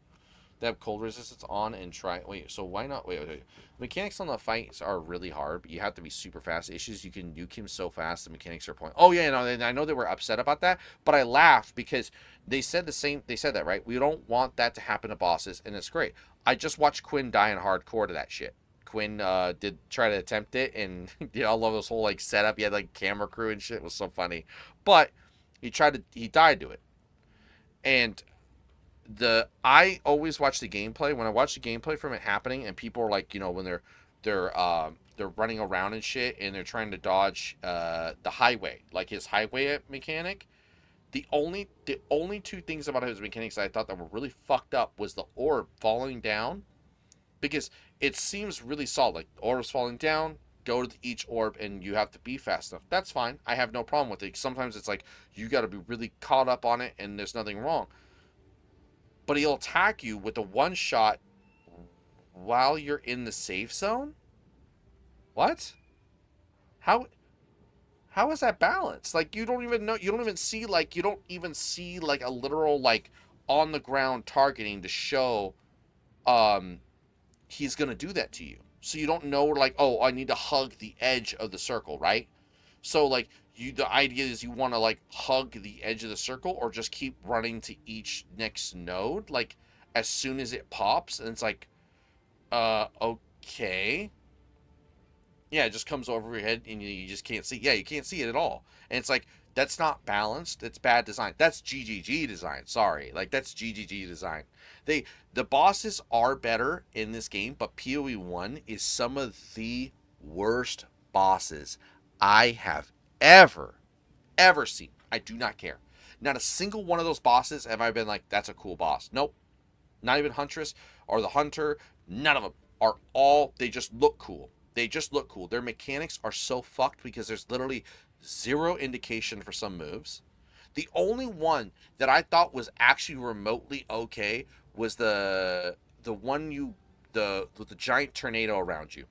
they have cold resistance on and try. Wait, so why not? Wait. Mechanics on the fights are really hard, but you have to be super fast. Issues, you can nuke him so fast, the mechanics are point. Oh yeah, no, I know they were upset about that, but I laughed because they said the same. They said that, right? We don't want that to happen to bosses, and it's great. I just watched Quinn die in hardcore to that shit. Quinn did try to attempt it, and you know, I love this whole like setup. He had like camera crew and shit. It was so funny, but he died to it, and I always watch the gameplay. When I watch the gameplay from it happening, and people are like, you know, when they're running around and shit, and they're trying to dodge the highway, like his highway mechanic. The only 2 things about his mechanics that I thought that were really fucked up was the orb falling down, because it seems really solid. Like, the orb's falling down, go to each orb, and you have to be fast enough. That's fine. I have no problem with it. Sometimes it's like you got to be really caught up on it, and there's nothing wrong. But he'll attack you with a one-shot while you're in the safe zone? What? How is that balanced? Like, you don't even see like a literal like on the ground targeting to show he's gonna do that to you. So you don't know, like, oh, I need to hug the edge of the circle, right? So like the idea is you want to like hug the edge of the circle, or just keep running to each next node like as soon as it pops, and it's like okay, yeah, it just comes over your head and you just can't see. Yeah, you can't see it at all, and it's like, that's not balanced. It's bad design. That's GGG design. Sorry, like, that's GGG design. The bosses are better in this game, but PoE 1 is some of the worst bosses I have ever seen. I do not care. Not a single one of those bosses have I been like, that's a cool boss. Nope. Not even Huntress or the Hunter. None of them are all, they just look cool. They just look cool. Their mechanics are so fucked because there's literally zero indication for some moves. The only one that I thought was actually remotely okay was the one with the giant tornado around you.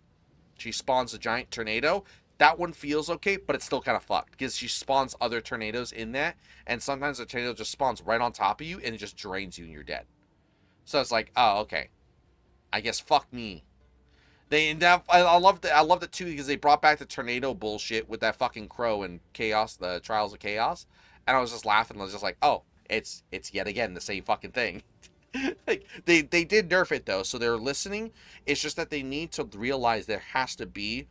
She spawns a giant tornado. That one feels okay, but it's still kind of fucked because she spawns other tornadoes in that, and sometimes the tornado just spawns right on top of you and it just drains you and you're dead. So it's like, oh, okay. I guess fuck me. I love it too because they brought back the tornado bullshit with that fucking crow and Chaos, the Trials of Chaos, and I was just laughing. I was just like, oh, it's yet again the same fucking thing. Like they did nerf it though, so they're listening. It's just that they need to realize there has to be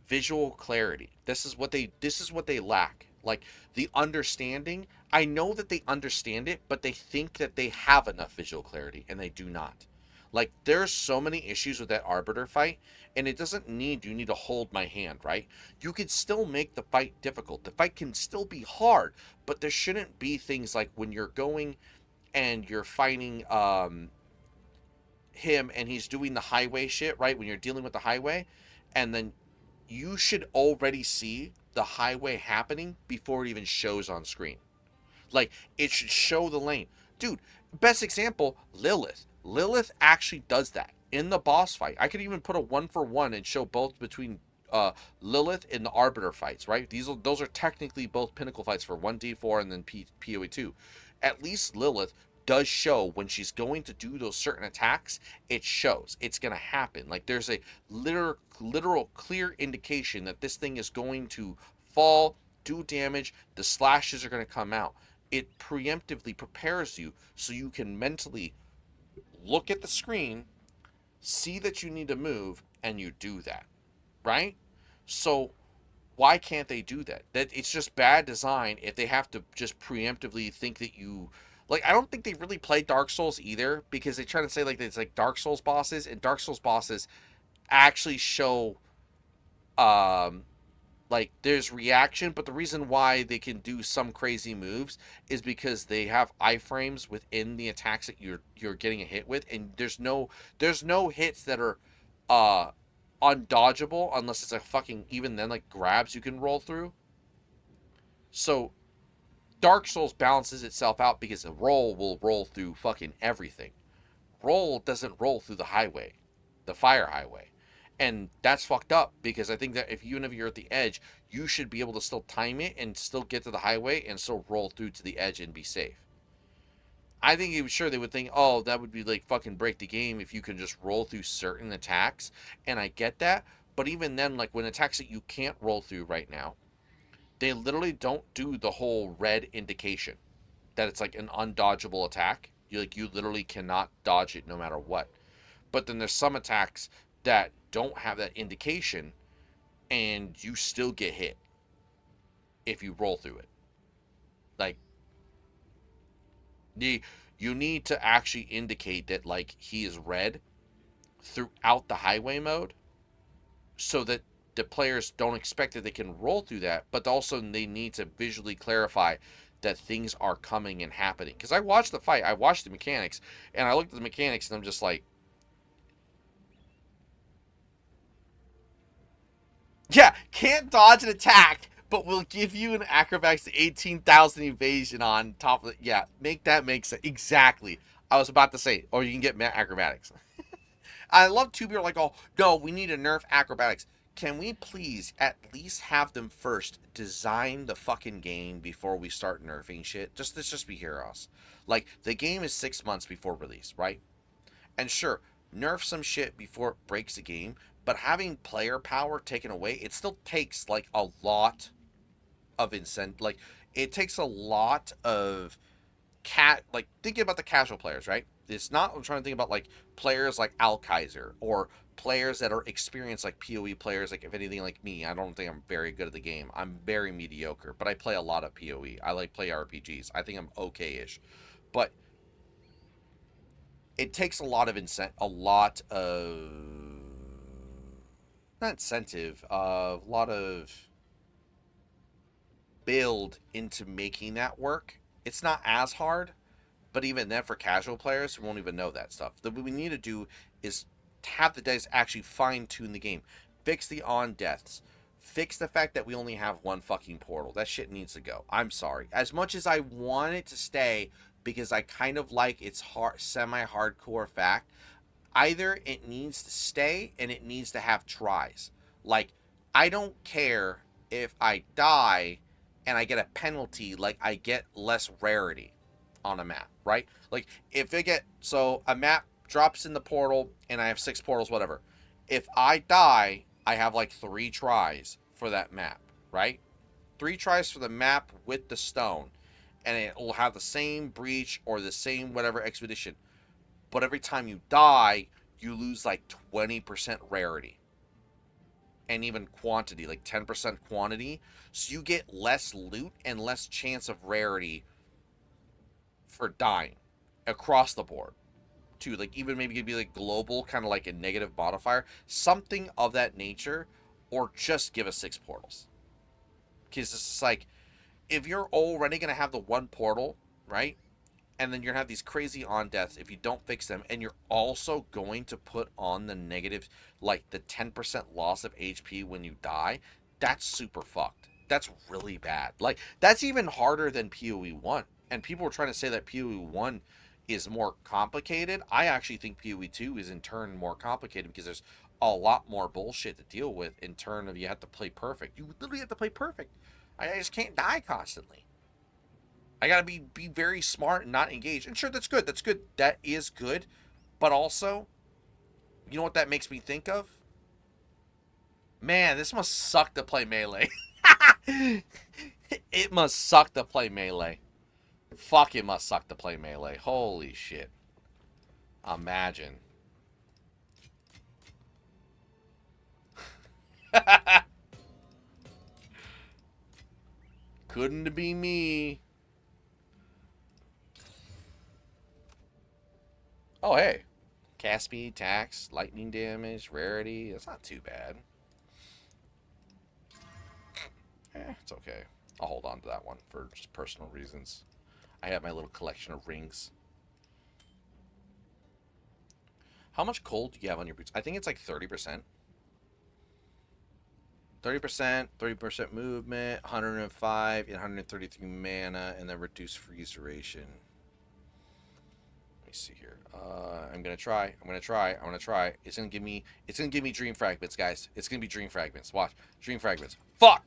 visual clarity. This is what they lack. Like the understanding. I know that they understand it, but they think that they have enough visual clarity, and they do not. Like, there's so many issues with that Arbiter fight, and it doesn't need you need to hold my hand, right? You could still make the fight difficult. The fight can still be hard, but there shouldn't be things like when you're going and you're fighting him and he's doing the highway shit, right? When you're dealing with the highway, and then you should already see the highway happening before it even shows on screen. Like, it should show the lane. Dude, best example, Lilith. Lilith actually does that in the boss fight. I could even put a 1-for-1 and show both between Lilith and the Arbiter fights, right? Those are technically both pinnacle fights for 1D4 and then PoE 2. At least Lilith does show when she's going to do those certain attacks. It shows it's going to happen. Like, there's a literal clear indication that this thing is going to fall, do damage, the slashes are going to come out. It preemptively prepares you so you can mentally look at the screen, see that you need to move, and you do that, right? So why can't they do that? That it's just bad design if they have to just preemptively think that you... Like, I don't think they really play Dark Souls either, because they try to say, like, it's like Dark Souls bosses, and Dark Souls bosses actually show, like, there's reaction, but the reason why they can do some crazy moves is because they have iframes within the attacks that you're getting a hit with, and there's no hits that are undodgeable unless it's a fucking, even then, like, grabs you can roll through. So Dark Souls balances itself out because a roll will roll through fucking everything. Roll doesn't roll through the highway, the fire highway. And that's fucked up, because I think that if even if you're at the edge, you should be able to still time it and still get to the highway and still roll through to the edge and be safe. I think sure they would think, oh, that would be like fucking break the game if you can just roll through certain attacks. And I get that. But even then, like when attacks that you can't roll through right now, they literally don't do the whole red indication that it's like an undodgeable attack. You literally cannot dodge it no matter what. But then there's some attacks that don't have that indication, and you still get hit if you roll through it. Like, you need to actually indicate that, like, he is red throughout the highway mode, so that the players don't expect that they can roll through that, but also they need to visually clarify that things are coming and happening. Because I watched the fight, I watched the mechanics, and I looked at the mechanics, and I'm just like, yeah, can't dodge an attack, but we'll give you an acrobatics 18,000 evasion on top of it. Yeah, make that make sense. Exactly. I was about to say, or you can get acrobatics. I love two people are like, oh, no, we need to nerf acrobatics. Can we please at least have them first design the fucking game before we start nerfing shit? Let's just be heroes. Like, the game is 6 months before release, right? And sure, nerf some shit before it breaks the game, but having player power taken away, it still takes, like, a lot of incentive. Like, it takes a lot of like, thinking about the casual players, right? It's not, I'm trying to think about, like, players like Alkaiser, or players that are experienced, like PoE players, like, if anything, like me. I don't think I'm very good at the game. I'm very mediocre, but I play a lot of PoE. I like play RPGs. I think I'm okay-ish. But it takes a lot of not incentive, a lot of build into making that work. It's not as hard, but even then, for casual players who won't even know that stuff, what we need to do is have the dice actually fine-tune the game, fix the on-deaths, fix the fact that we only have one fucking portal. That shit needs to go. I'm sorry. As much as I want it to stay, because I kind of like its semi-hardcore fact, either it needs to stay and it needs to have tries. Like, I don't care if I die and I get a penalty, like I get less rarity on a map, right? Like, if I get, so a map drops in the portal and I have 6 portals, whatever. If I die, I have like 3 tries for that map, right? 3 tries for the map with the stone, and it will have the same breach or the same whatever expedition. But every time you die, you lose like 20% rarity. And even quantity, like 10% quantity. So you get less loot and less chance of rarity for dying across the board. Too, like even maybe it'd be like global, kind of like a negative modifier. Something of that nature. Or just give us 6 portals. Because it's like, if you're already going to have the 1 portal, right? And then you're going to have these crazy on-deaths if you don't fix them. And you're also going to put on the negative, like the 10% loss of HP when you die. That's super fucked. That's really bad. Like, that's even harder than PoE 1. And people were trying to say that PoE 1 is more complicated. I actually think PoE 2 is in turn more complicated because there's a lot more bullshit to deal with in turn of you have to play perfect. You literally have to play perfect. I just can't die constantly. I gotta be very smart and not engaged. And sure, that's good. That's good. That is good. But also, you know what that makes me think of? Man, this must suck to play Melee. It must suck to play Melee. Fuck, it must suck to play Melee. Holy shit. Imagine. Couldn't be me. Oh, hey. Cast speed, tax, lightning damage, rarity. That's not too bad. It's okay. I'll hold on to that one for just personal reasons. I have my little collection of rings. How much cold do you have on your boots? I think it's like 30%. 30%, 30% movement, 105, and 133 mana, and then reduced freeze duration. Let me see here. I'm gonna try. It's gonna give me dream fragments, guys. It's gonna be dream fragments. Watch. Dream fragments. Fuck!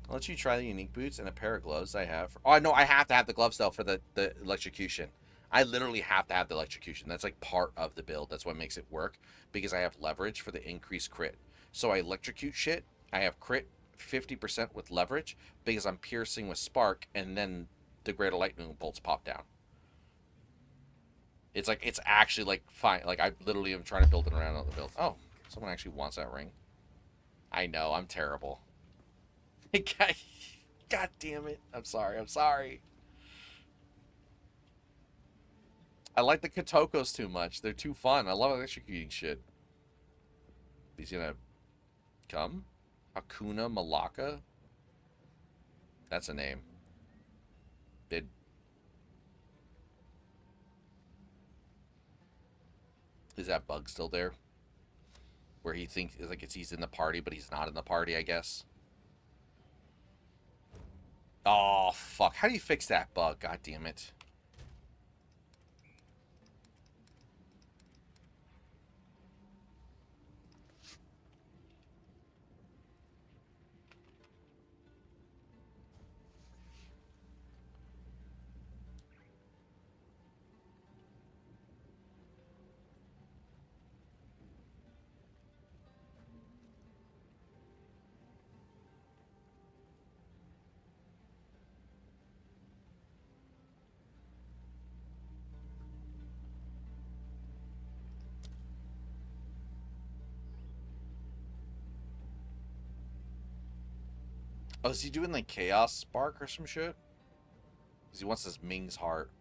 I'll let you try the unique boots and a pair of gloves I have. Oh, no, I have to have the gloves, though, for the electrocution. I literally have to have the electrocution. That's, like, part of the build. That's what makes it work, because I have leverage for the increased crit. So I electrocute shit. I have crit 50% with leverage, because I'm piercing with spark, and then the greater lightning bolts pop down. It's, like, it's actually, like, fine. Like, I literally am trying to build it around the build. Oh, someone actually wants that ring. I know, I'm terrible. God damn it. I'm sorry. I like the Kotokos too much. They're too fun. I love electrocuting shit. He's gonna come? Hakuna Malaka? That's a name. Is that bug still there? Where he thinks like he's in the party, but he's not in the party, I guess. Oh, fuck. How do you fix that bug? God damn it. Oh, is he doing like Chaos Spark or some shit? Because he wants his Ming's heart.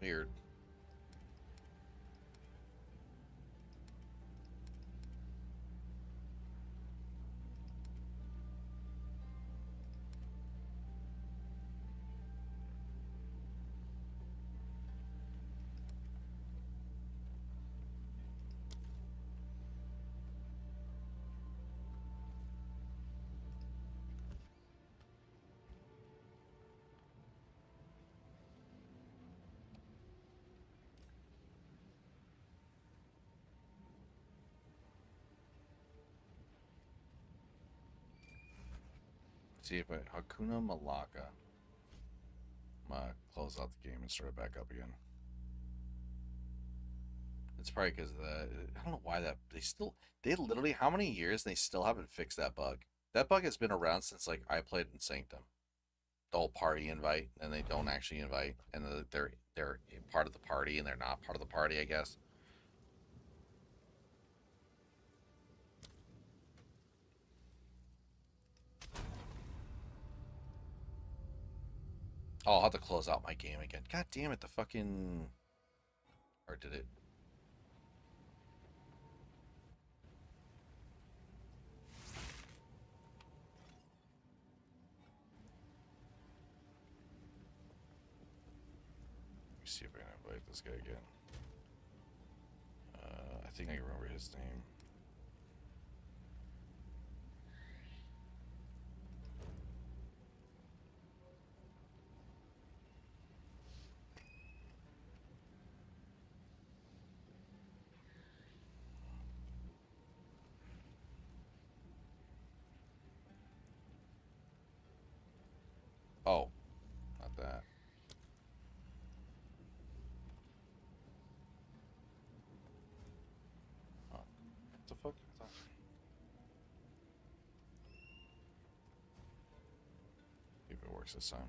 Weird. See if I Hakuna Malaka. I'm gonna close out the game and start it back up again. It's probably because I don't know why that they literally how many years and they still haven't fixed that bug. That bug has been around since like I played in Sanctum. The whole party invite and they don't actually invite and they're part of the party and they're not part of the party, I guess. Oh, I'll have to close out my game again. God damn it, the fucking... Or did it? Let me see if I can invite this guy again. I think I can remember his name. Oh, not that. Oh, what the fuck? Maybe it works this time.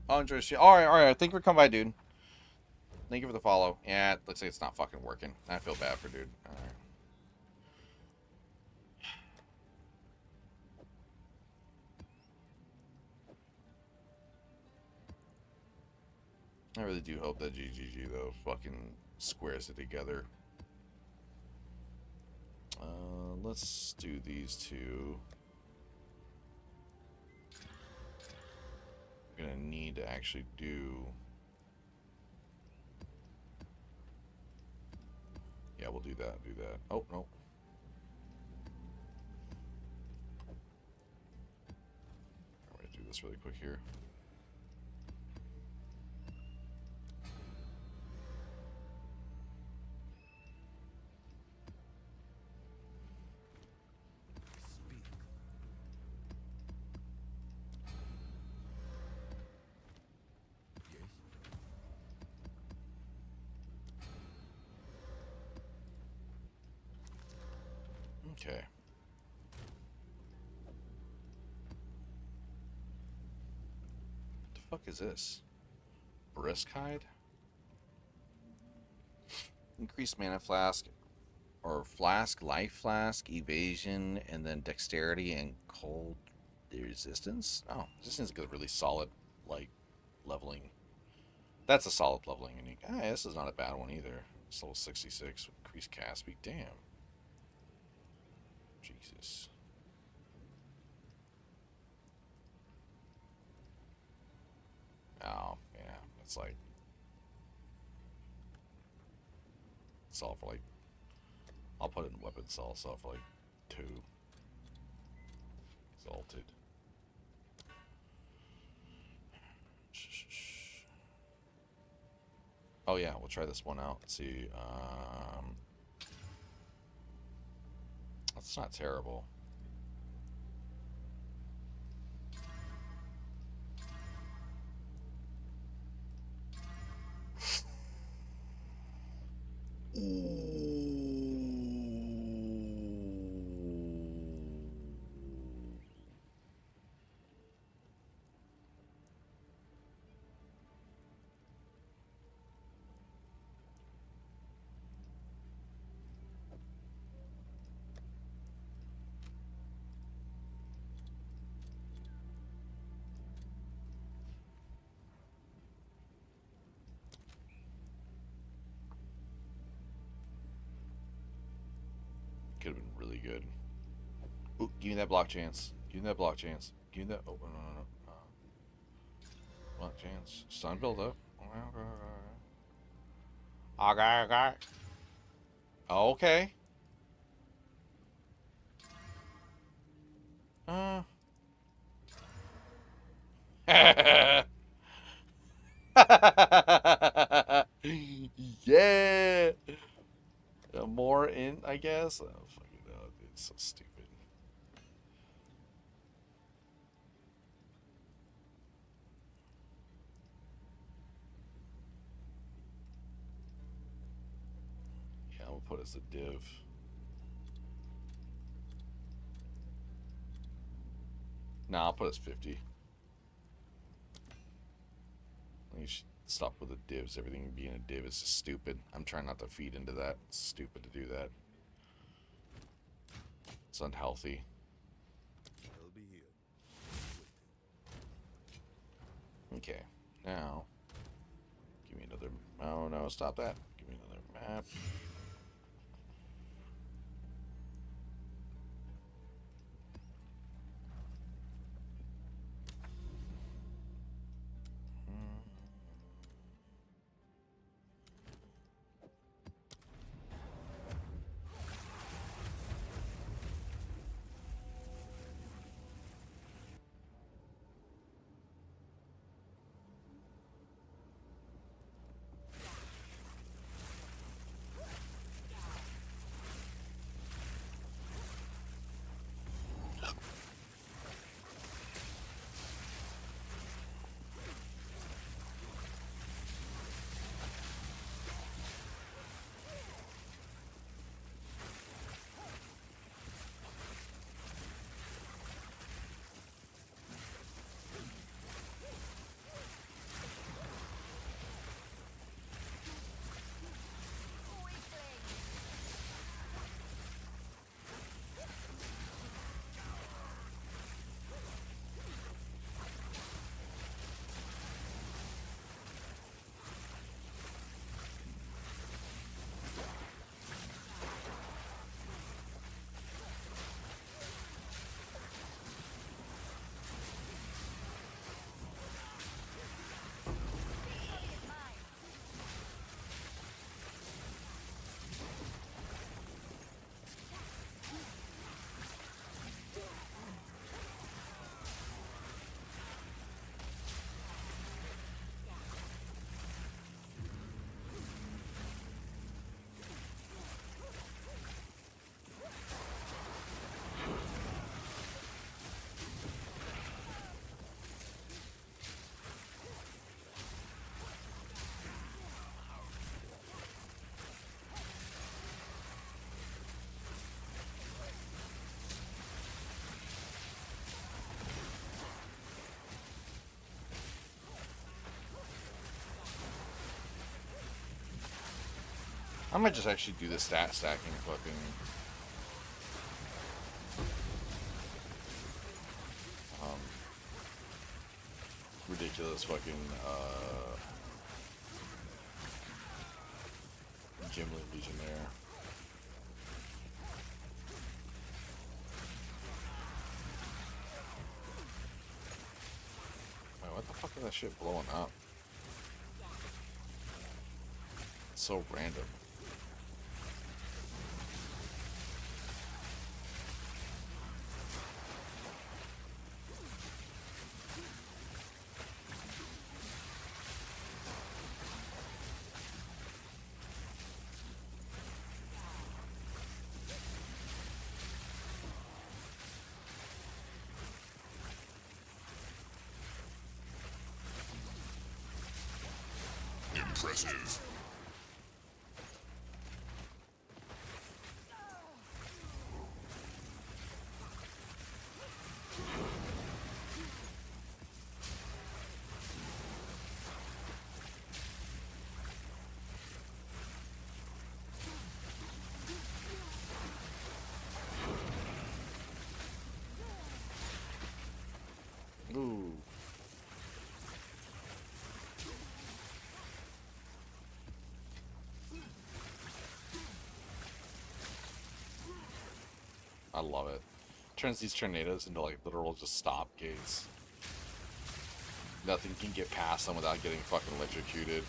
Oh, enjoy. All right. Thank you for coming by, dude. Thank you for the follow. Yeah, it looks like it's not fucking working. I feel bad for dude. All right. I really do hope that GGG though fucking squares it together. Let's do these two. I'm gonna need to actually do. Yeah, we'll do that. Oh no. I'm gonna do this really quick here. Okay. What the fuck is this? Briskhide? Increased mana flask or flask, life flask, evasion, and then dexterity and cold resistance. Oh, resistance is a really solid, like, leveling. That's a solid leveling unique. Ah, this is not a bad one either. It's level 66 with increased cast speed. Damn. Jesus. Oh, yeah. It's like... Sell for like... I'll put it in weapon sell for like 2. Exalted. Oh yeah, we'll try this one out. Let's see. That's not terrible. could have been really good. Ooh, give me that block chance. Give me that block chance. Give me that. Oh, no. Block chance. Sun build up. Okay. Okay. Yeah. More in, I guess. Oh, fucking hell, dude, it's so stupid. Yeah, I'm gonna put as a div. Nah, I'll put as 50. You should stop with the divs. Everything being a div is just stupid. I'm trying not to feed into that. It's stupid to do that. It's unhealthy. I'll be here. Okay, now give me another. Oh no, stop that. Give me another map. I might just actually do the stat stacking fucking. Ridiculous fucking Gimli Legionnaire. Wait, what the fuck is that shit blowing up? It's so random. Impressive. Ooh. I love it. Turns these tornadoes into like literal just stop gates. Nothing can get past them without getting fucking electrocuted.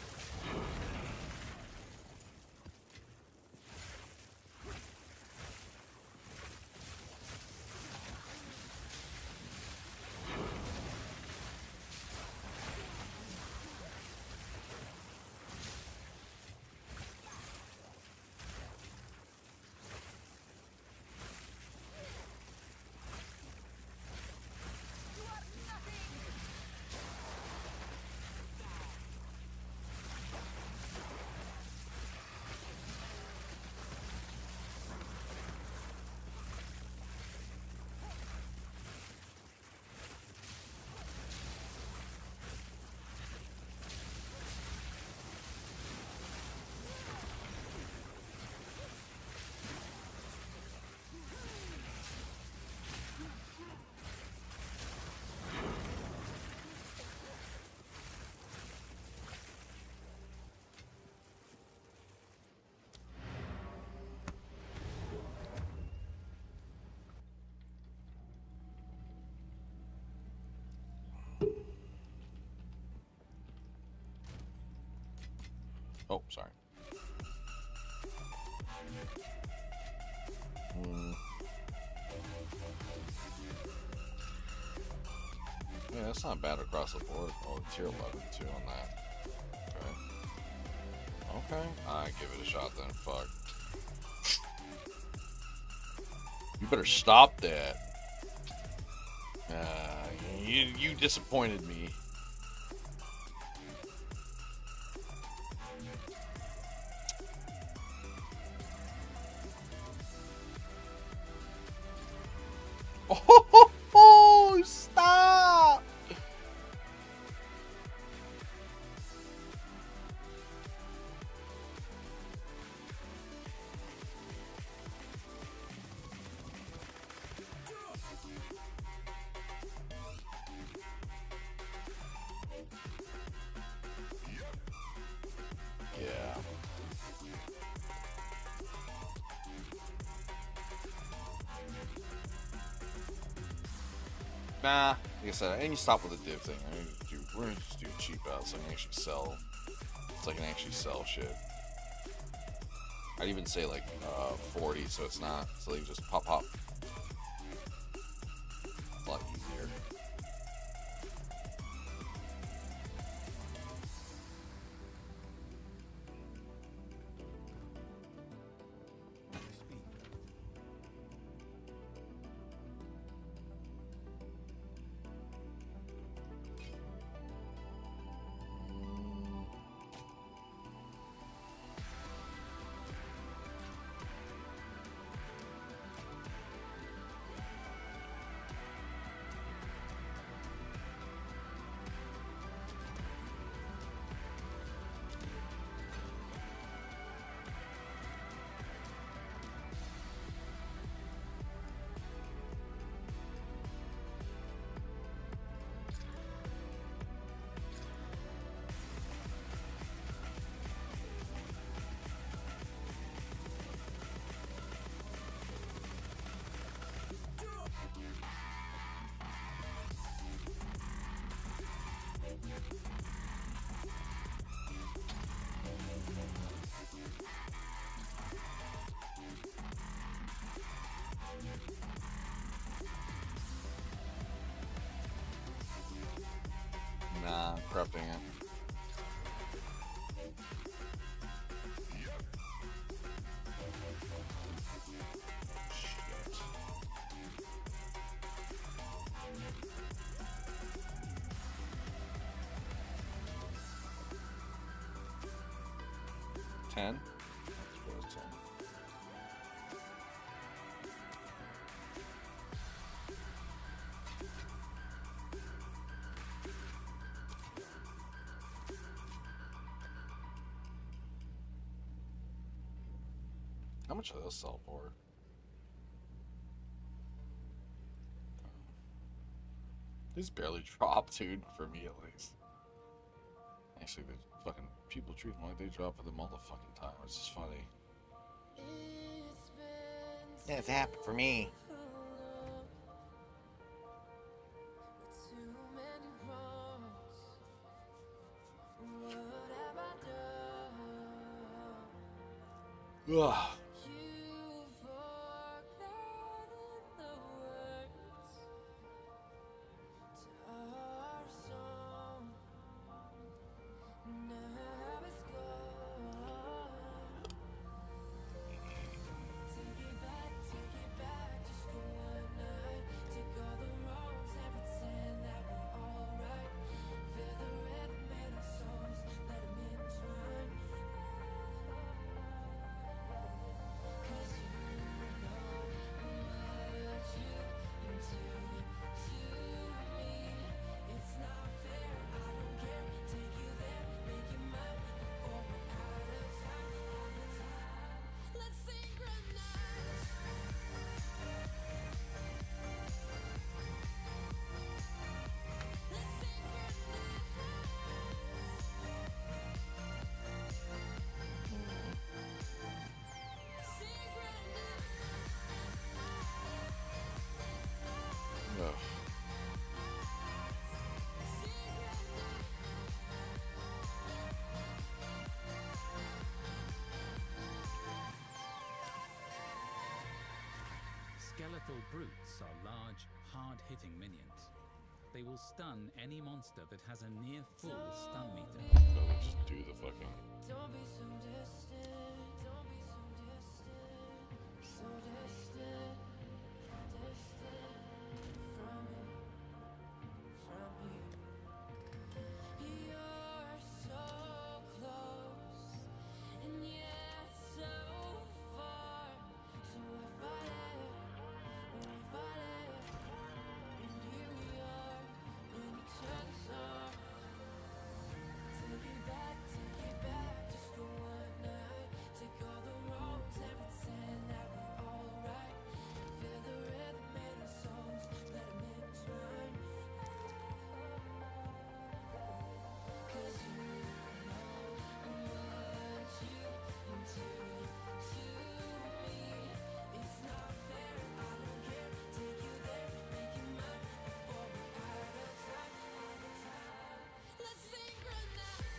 Oh, sorry. Yeah, that's not bad across the board. Oh, tier 11 too on that. Okay. Okay. I give it a shot then. Fuck. You better stop that. You disappointed me. Oh, stop! Yeah. Nah, like I said, I need to stop with the div thing. We're gonna just do cheap out so I can actually sell. So I can actually sell shit. I'd even say like 40, so it's not. So you just pop. It's a lot easier. Nah, I'm corrupting it. Shit. $10? Let's go with 10. How much do those sell for? These barely drop, dude, for me at least. Actually, the fucking people treat them like they drop for them all the fucking time. It's just funny. Yeah, it's happened for me. Ugh. Ugh. Skeletal brutes are large, hard-hitting minions. They will stun any monster that has a near full stun meter. So we just do the fucking. Don't be so distant, don't be so distant, so distant, distant from me, from you. You're so close, and yet so far. So I fight it, and here we are in each other's arms. Take it back, just for one night. Take all the wrongs and pretend that we're alright. Feel the rhythm in our songs, let them entwine. 'Cause you know what you do to me. It's not fair, I don't care. Take you there, make you mine before we're out of time, Let's synchronize.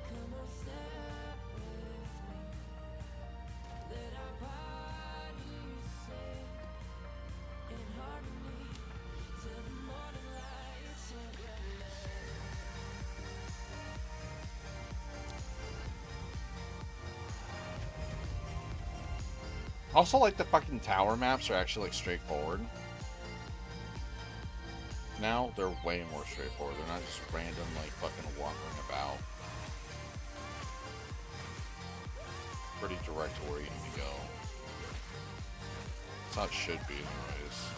Come on, step with me. Let our bodies sing in harmony till the morning light. Also, like the fucking tower maps are actually like straightforward. Now they're way more straightforward. They're not just random like fucking wandering about. Pretty direct to where you need to go. It's how it should be, anyways.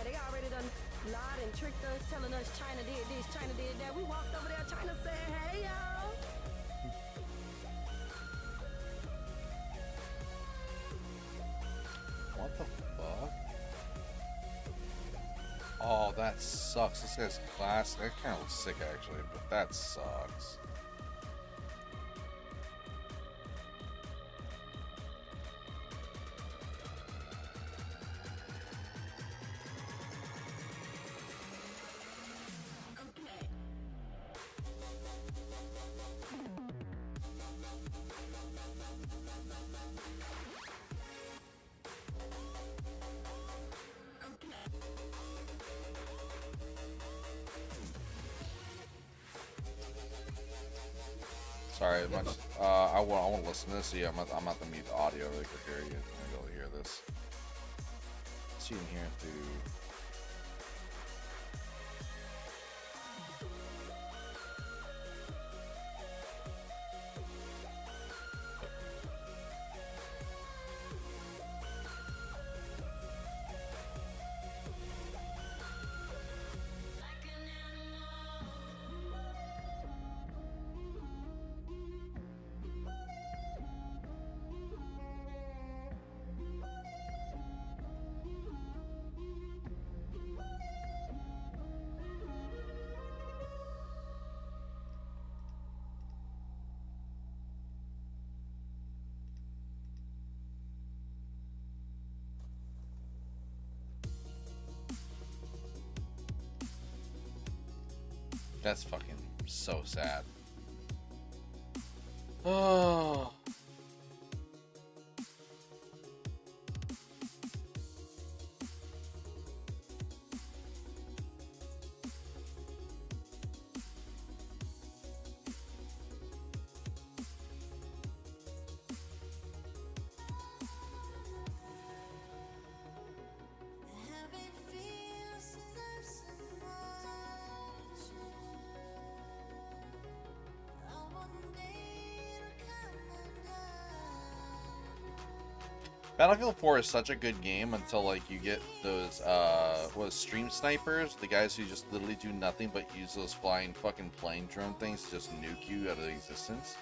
They already done lied and tricked us, telling us China did this, China did that. We walked over there, China said, hey, y'all. What the fuck? Oh, that sucks. This guy's class. That kind of looks sick, actually, but that sucks. Sorry, I want to listen to this. So yeah, I'm at the mute the audio really quick here. You're gonna be able to hear this. So you can hear it through. That's fucking so sad. Oh. Battlefield 4 is such a good game until like you get those stream snipers, the guys who just literally do nothing but use those flying fucking plane drone things to just nuke you out of existence.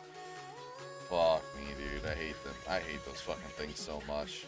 Fuck me, dude. I hate them. I hate those fucking things so much.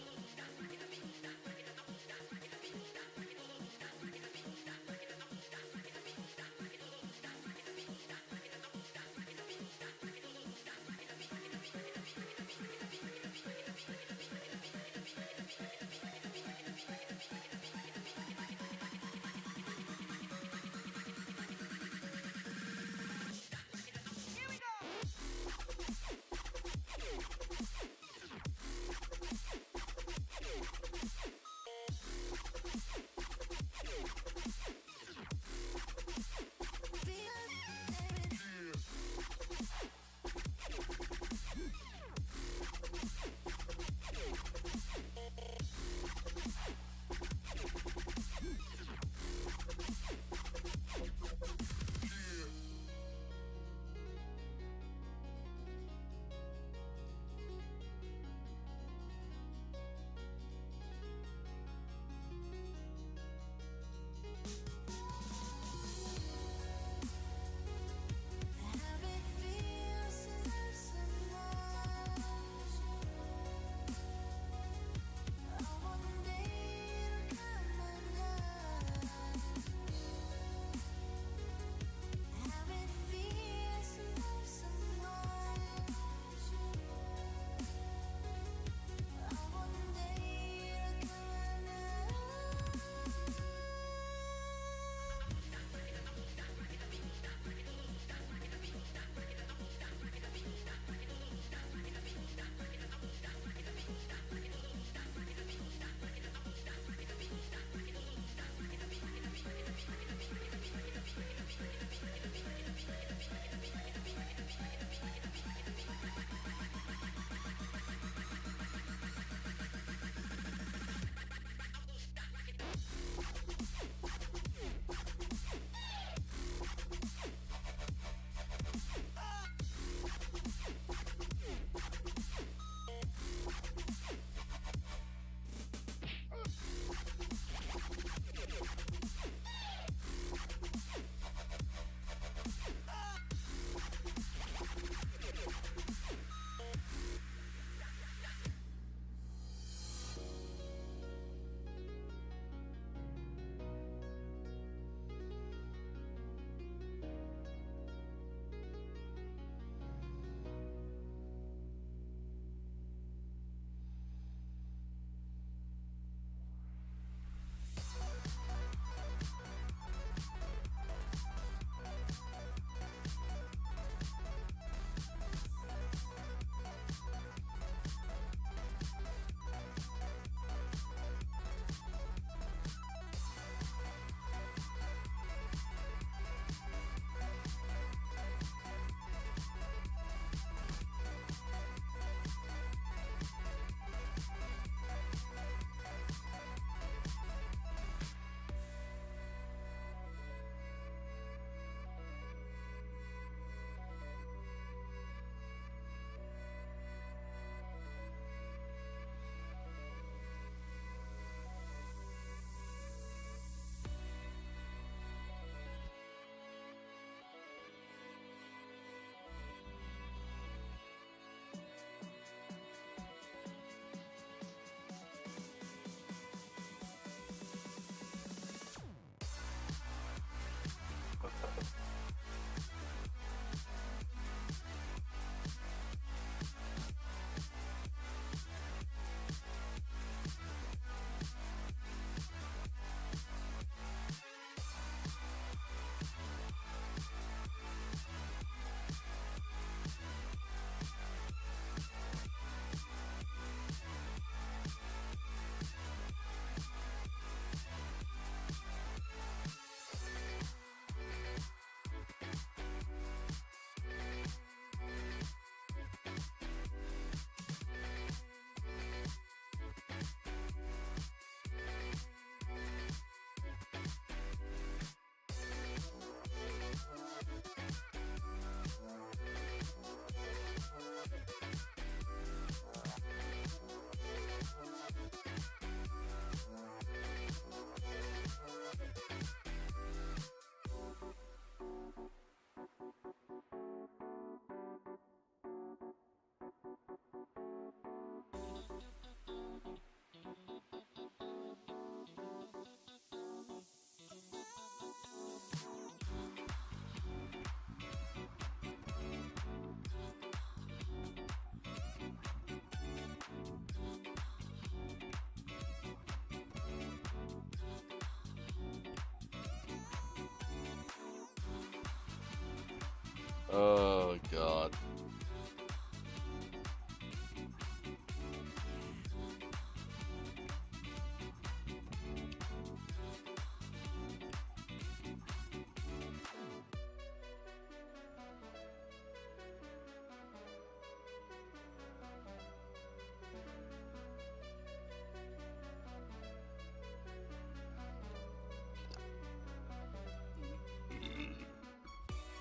Oh god.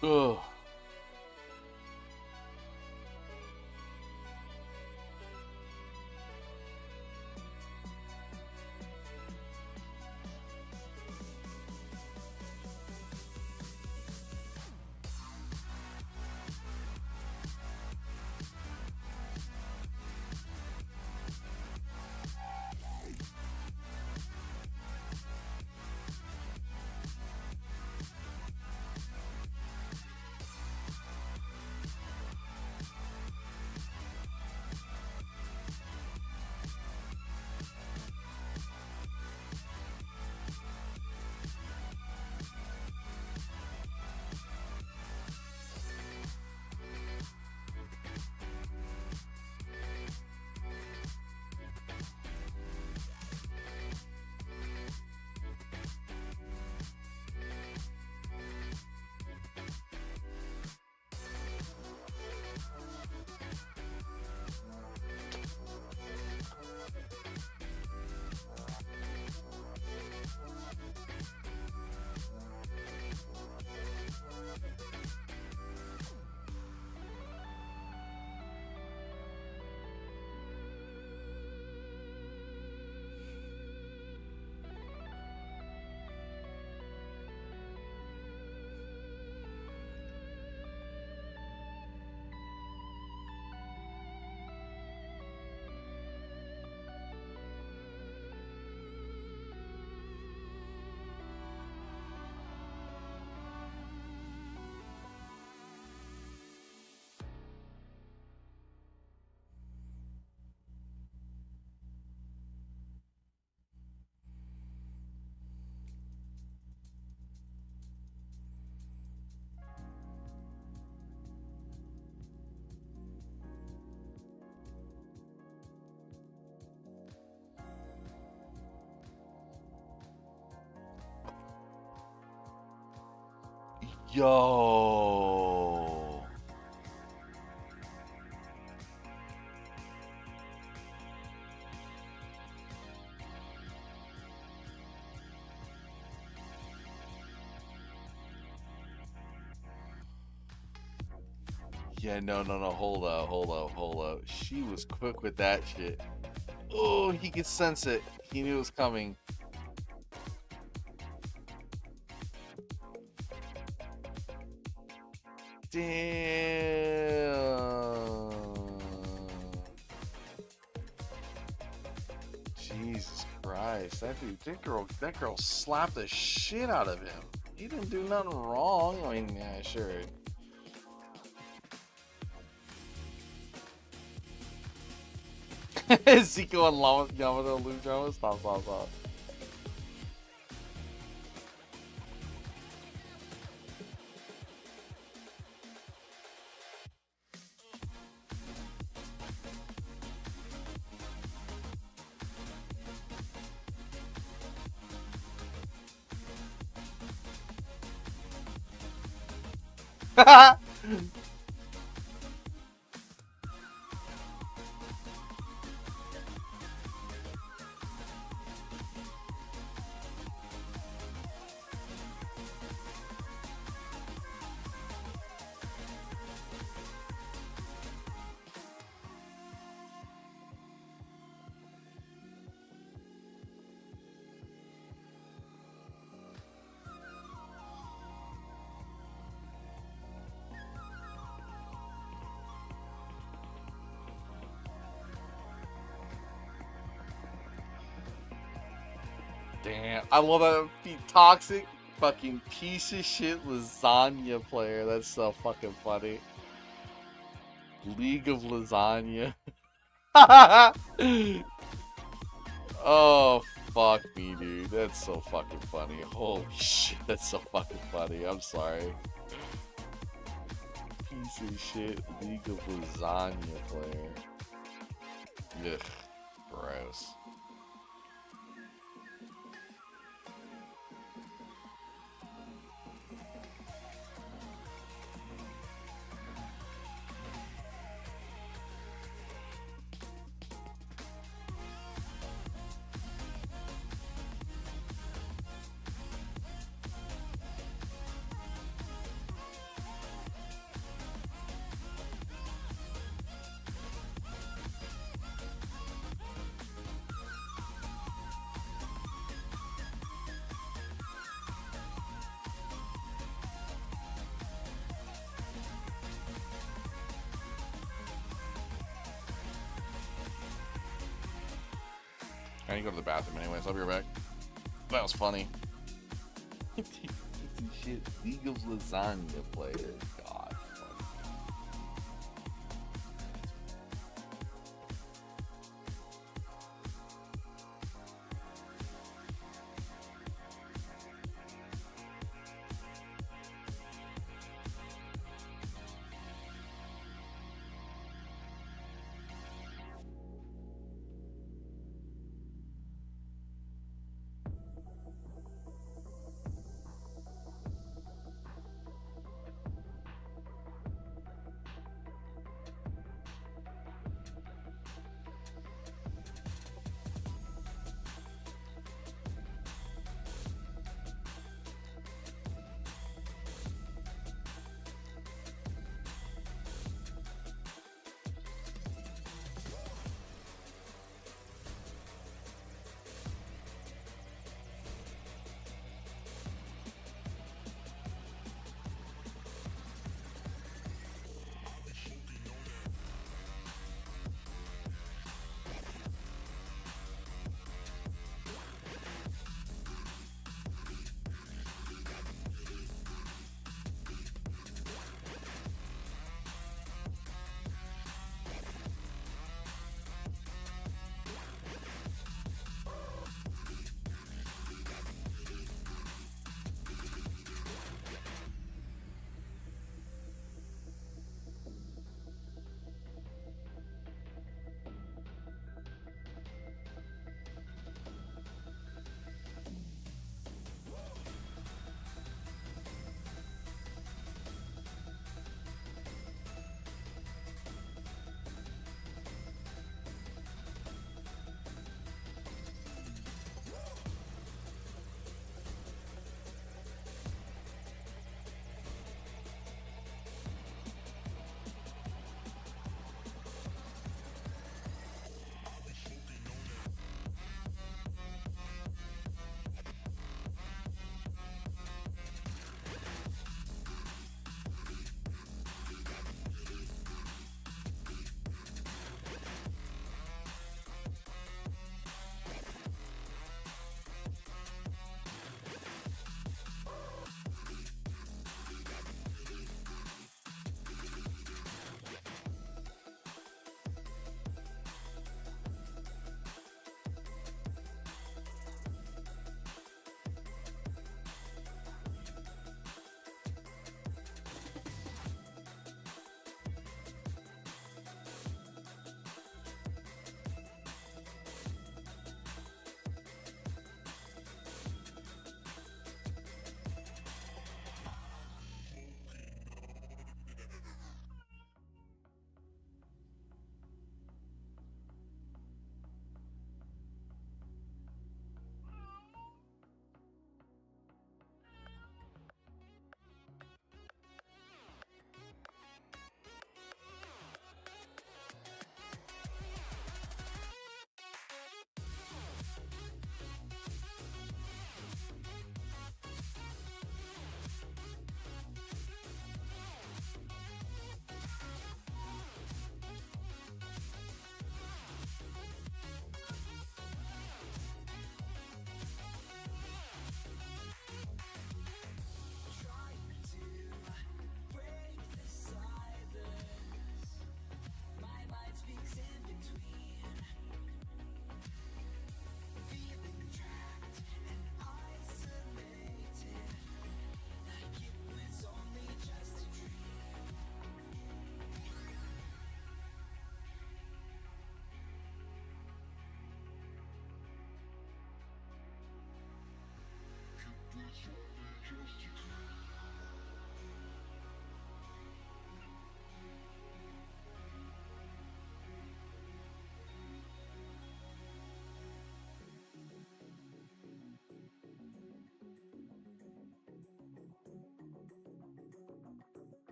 Ugh. Yo. Yeah, no, hold up. She was quick with that shit. Oh, he could sense it. He knew it was coming. Damn. Jesus Christ. That girl slapped the shit out of him. He didn't do nothing wrong. I mean, yeah, sure. Zico and Yamato lose drama? Stop. Damn, I love that toxic fucking piece of shit lasagna player. That's so fucking funny. League of Lasagna. Oh, fuck me, dude. That's so fucking funny. Holy shit, that's so fucking funny. I'm sorry. of shit League of Lasagna player. Ugh, gross. I need to go to the bathroom anyways. I'll be right back. That was funny. Shit, League of Lasagna player. God.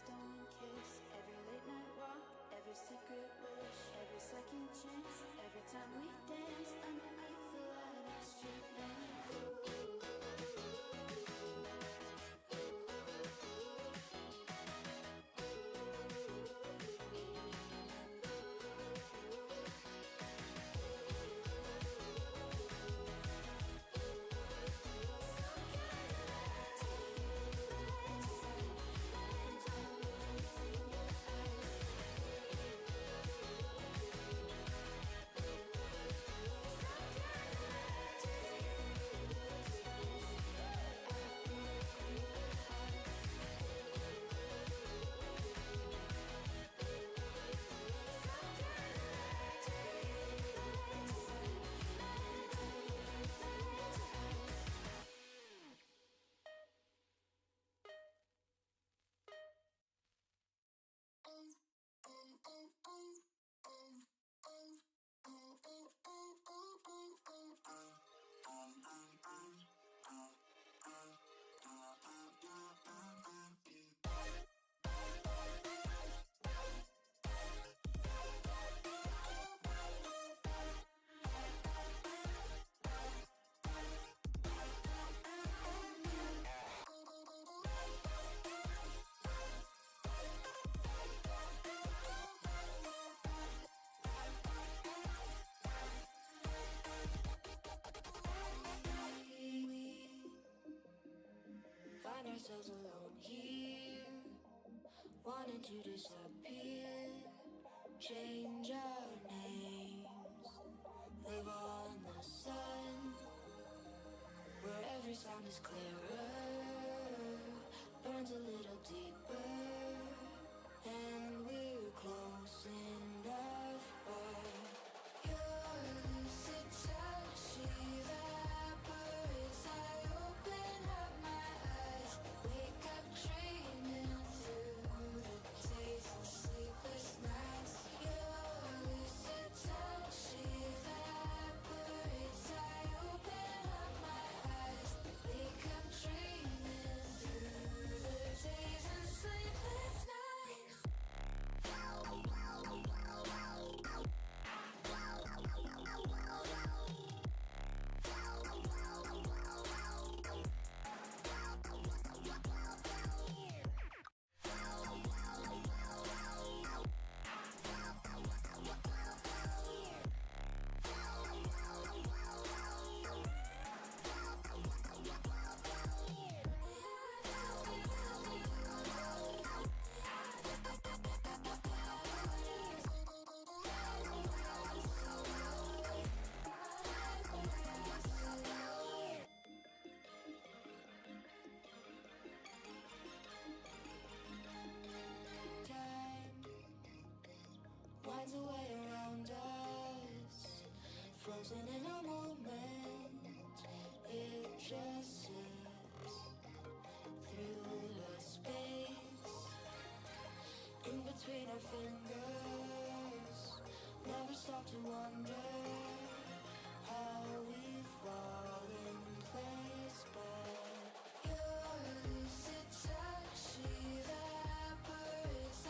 stolen kiss, every late night walk, every secret wish, every second chance, every time we dance underneath the light of the street lamp. Find ourselves alone here, wanting to disappear, change our names, live on the sun, where every sound is clearer, burns a little deeper, and we're close enough, but your lucid touch evaporates. I open up my eyes, wake up dreaming through the days and sleepless nights. Your lucid touch evaporates. I open up my eyes, wake up dreaming through the days and sleepless nights. Time winds away around us, frozen in a moment. It just slips through the space in between our fingers. Never stop to wonder how we fall in place, but your lucid touch evaporates. I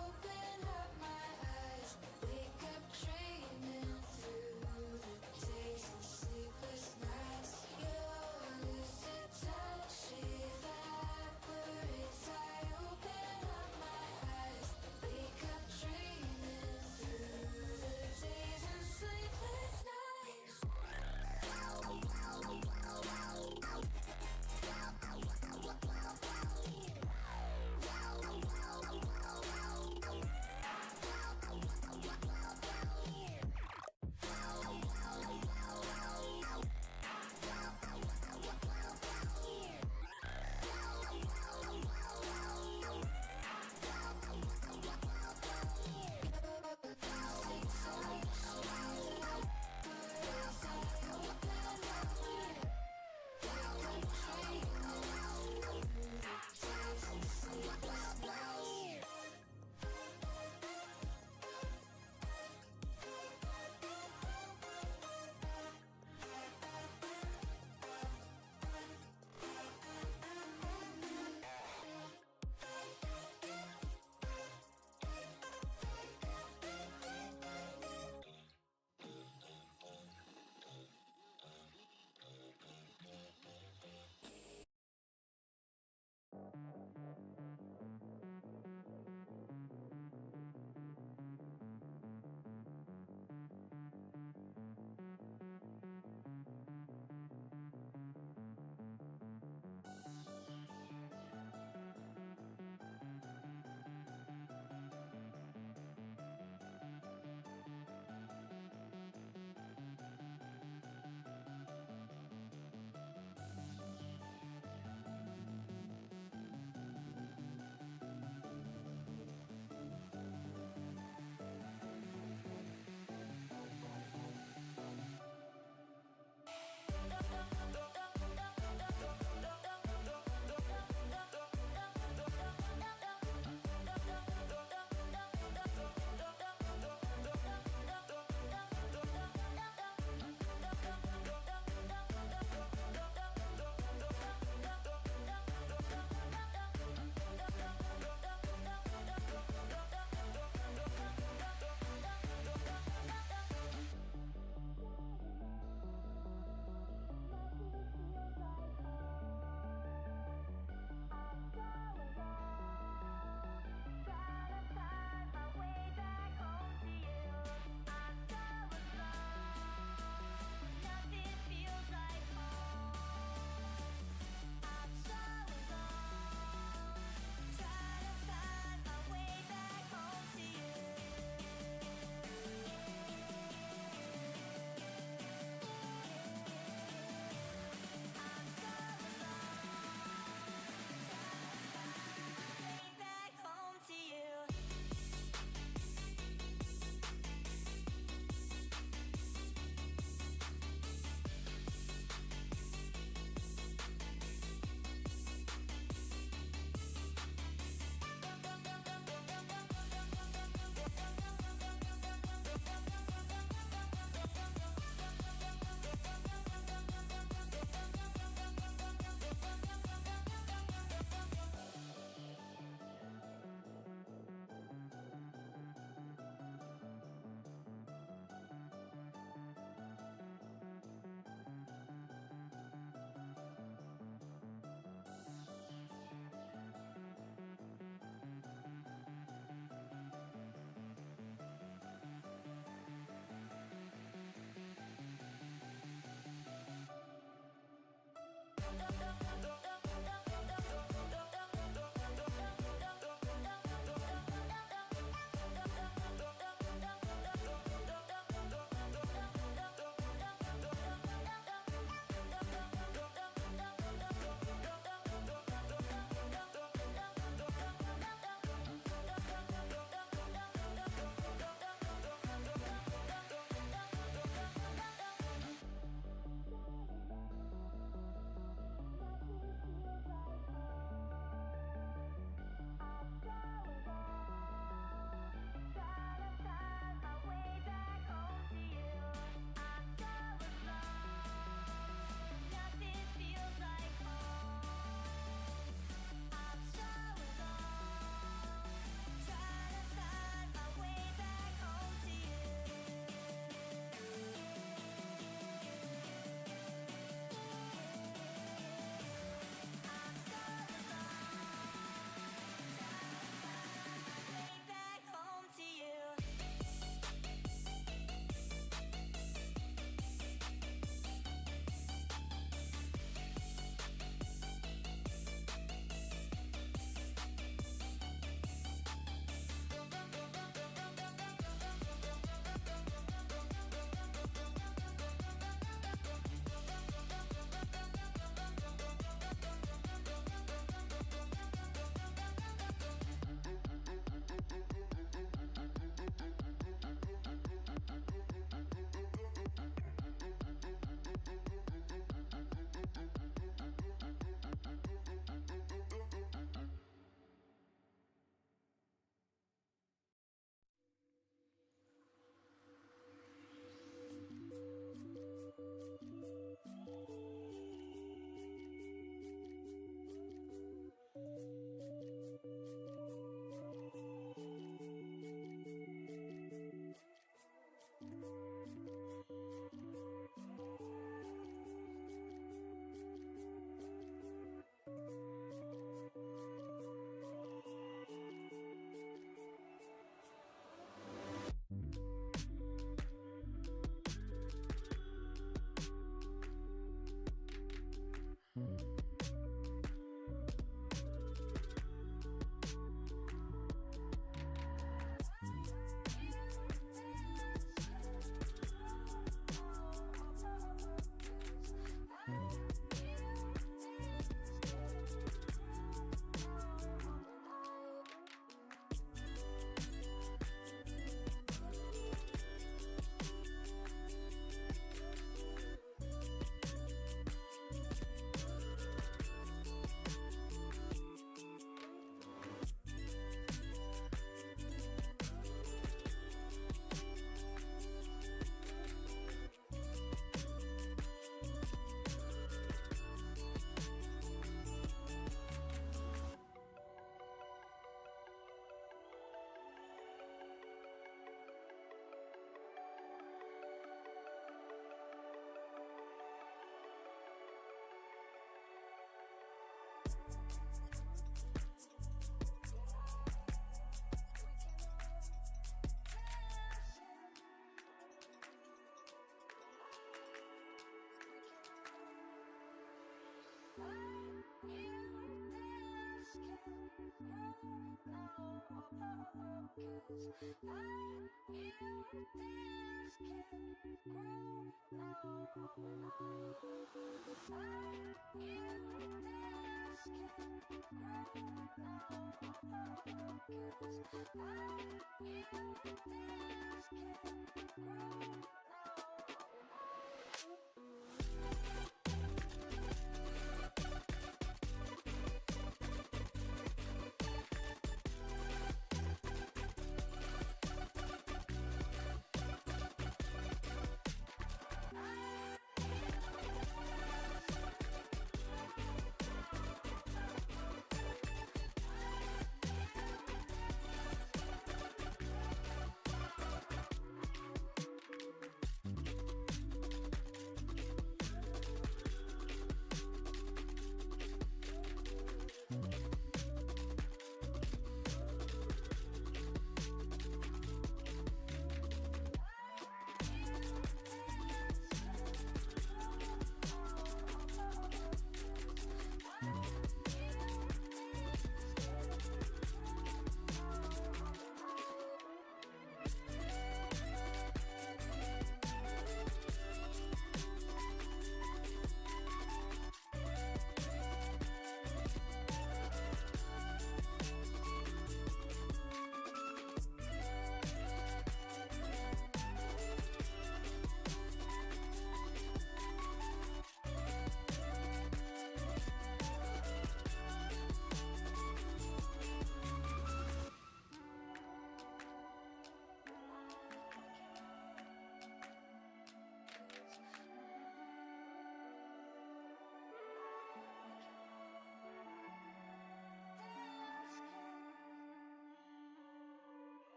open up my eyes, wake up dreaming through the days and sleepless nights. Your lucid touch evaporates. I open up my eyes, wake up dreaming through the days and sleepless nights.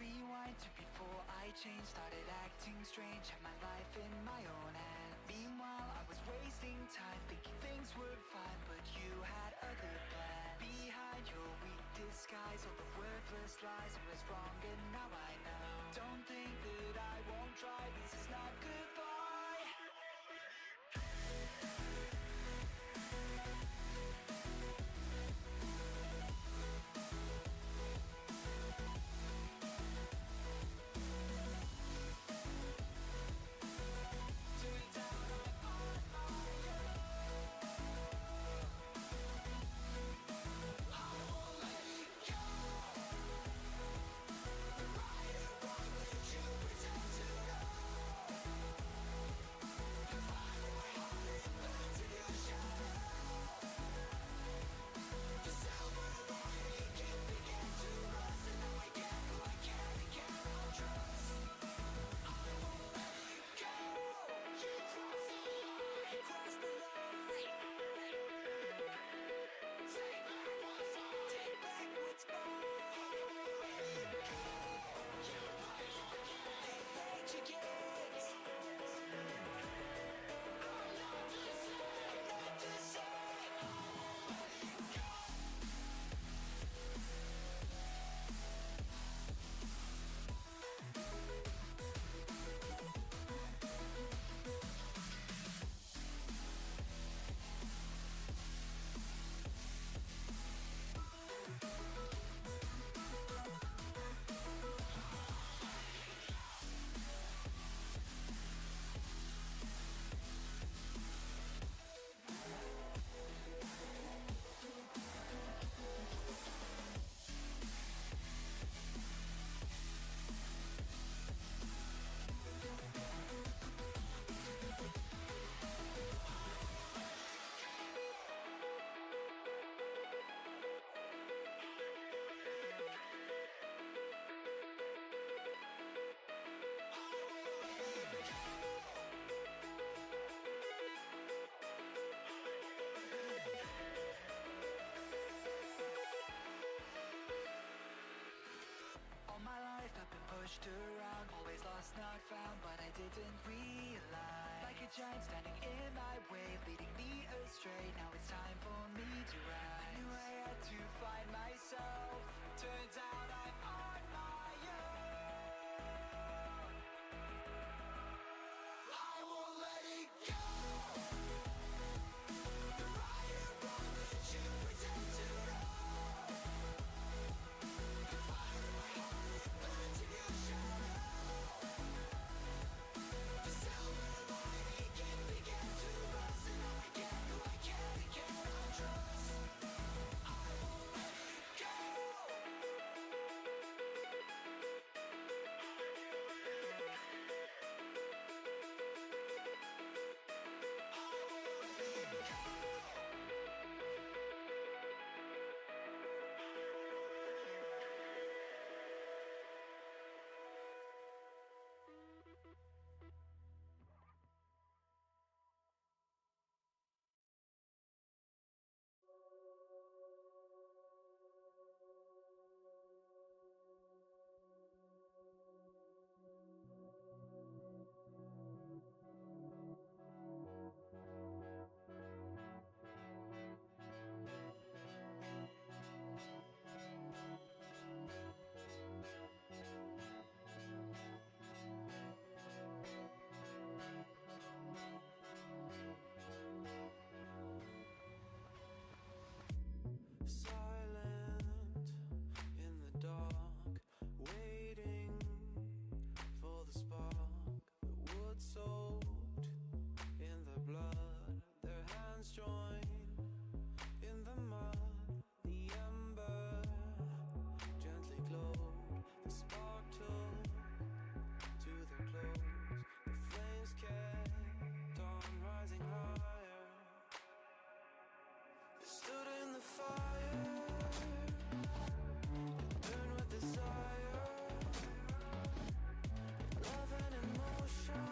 Rewind to before I changed, started acting strange, had my life in my own hands. Meanwhile, I was wasting time, thinking things were fine, but you had other plans. Behind your weak disguise, all the worthless lies was wrong, and now I know. Don't think that I won't try, this is not goodbye. pushed around, always lost, not found, but I didn't realize. Like a giant standing in my way, leading me astray. Now it's time for me to rise. I knew I had to find myself. Turns out I'm on my own. I won't let it go. The rider on that you pretend to know. The fire in my heart, it burns in your shadow. The silver lining can begin to rust, and I cannot trust. I won't let it go. Silent in the dark, waiting for the spark. The wood soaked in the blood, their hands join in the mud. The ember gently glowed, the spark took to their clothes. The flames kept on rising higher. They stood in the fire, burned with desire, love and emotion.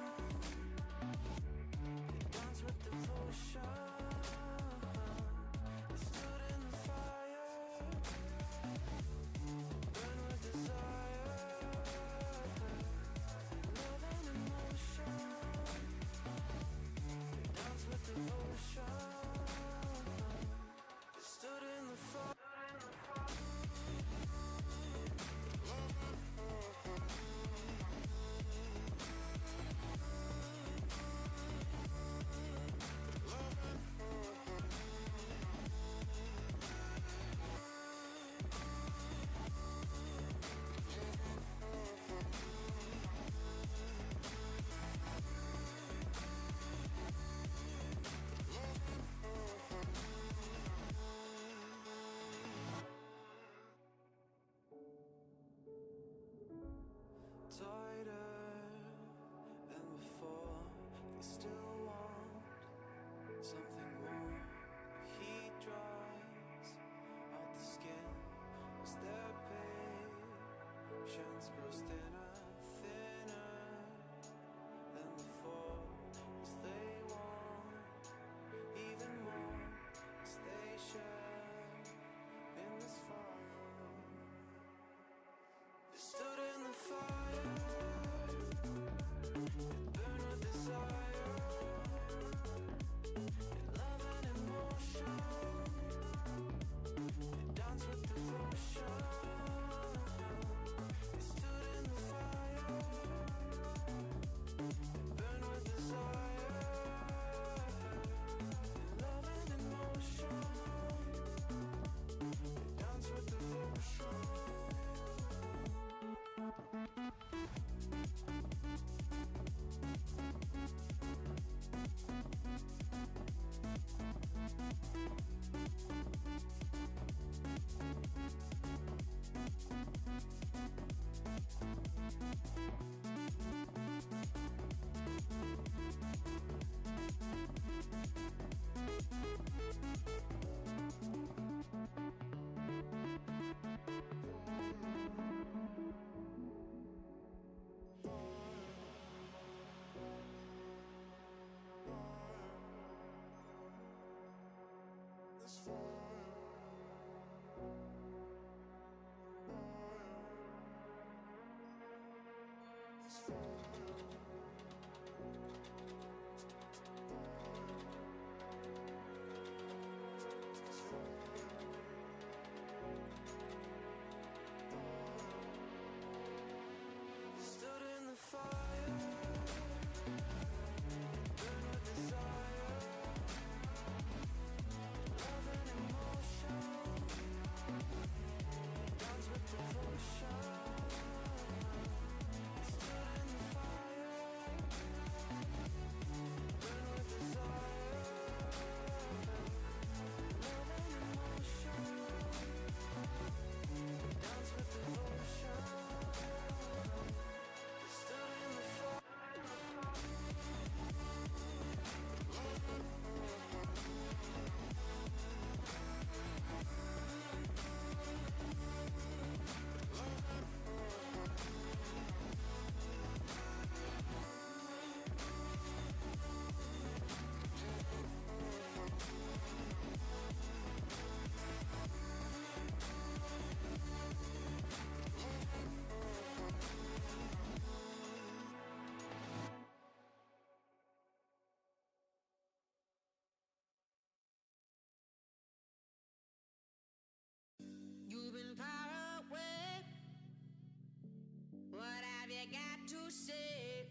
you say.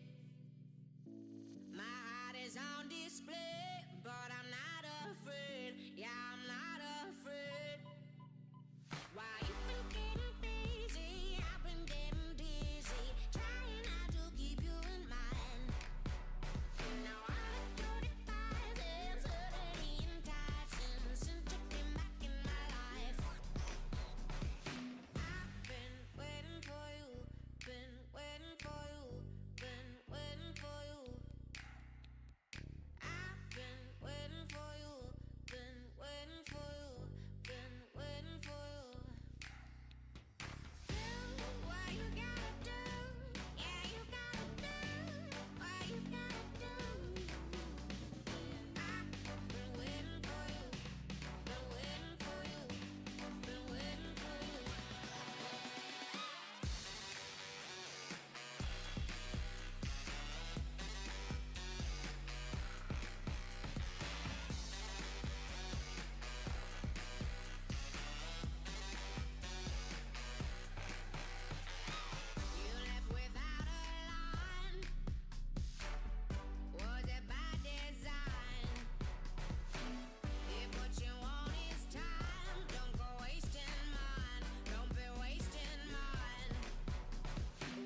My heart is on display, but I'm not afraid. Yeah, I'm not afraid. Why you been getting busy? I've been getting dizzy, trying not to keep you in mind. Now I'm at 35 and suddenly enticing since you came back in my life. I've been waiting for you, been waiting for you, been waiting for you. I've been waiting for you, been waiting for you, been waiting for you. Do what you gotta do, yeah, you gotta do what you gotta do. I've been waiting for you, been waiting for you, been waiting for you. You left without a line. Was it by design? If what you want is time, don't go wasting mine. Don't be wasting mine.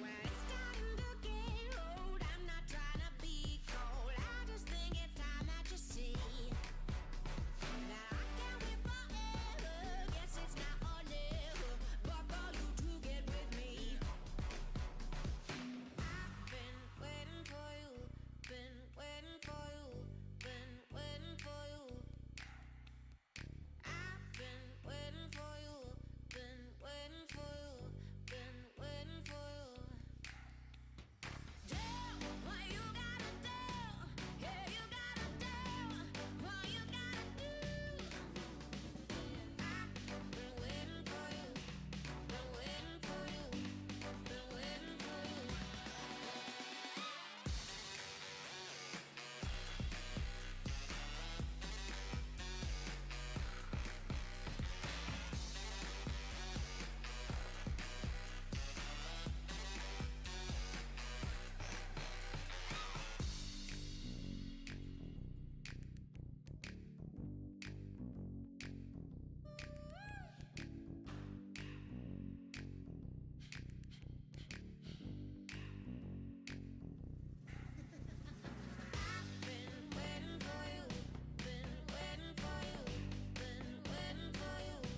When it's starting to get old, I'm not trying to be cold. I just think it's time that you see that I can't wait forever. Guess it's now or never, but for you to get with me. I've been waiting for you, been waiting for you, been waiting for you. I've been waiting for you, been waiting for you, been waiting for you. Do what you gotta do, yeah, you gotta do what you gotta do. I've been waiting for you, been waiting for you, been waiting for you. Been waiting for you, been waiting for you, been waiting for you.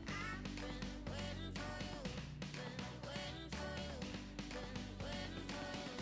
I've been waiting for you, been waiting for you, been waiting for you.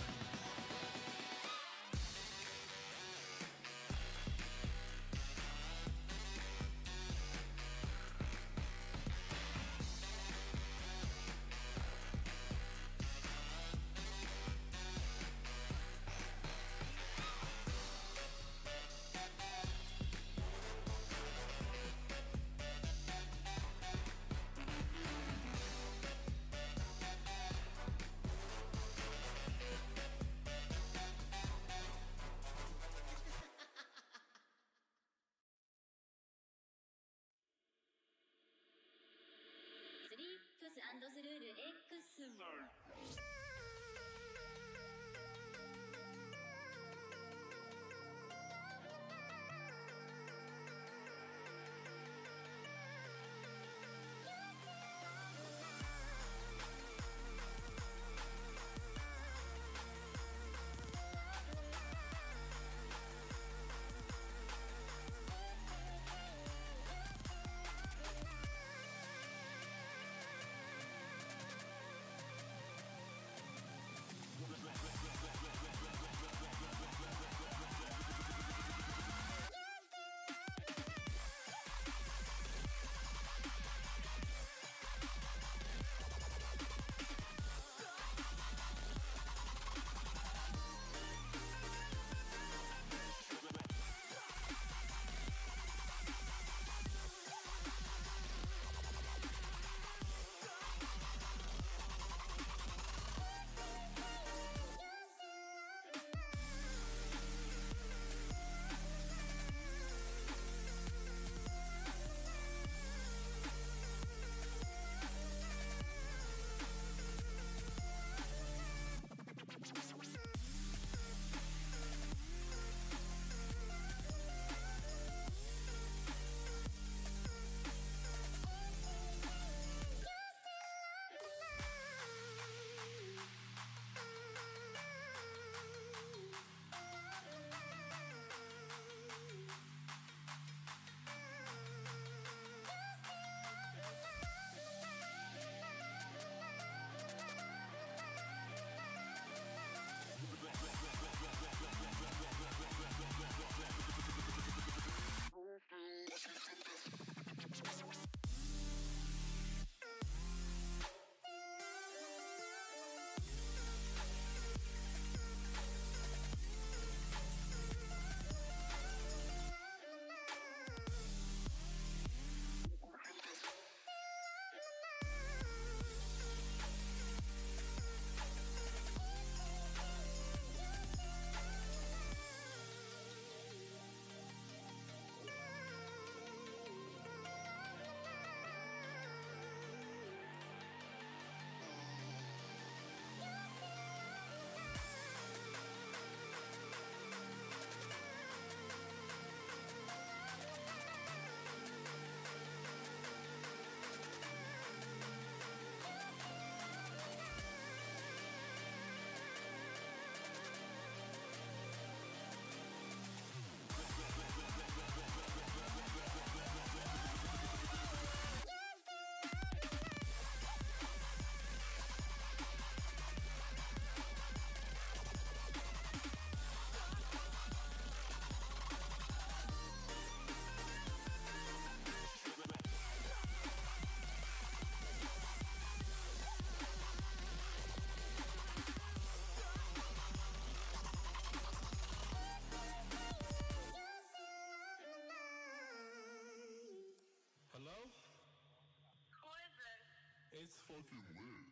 It's fucking lit.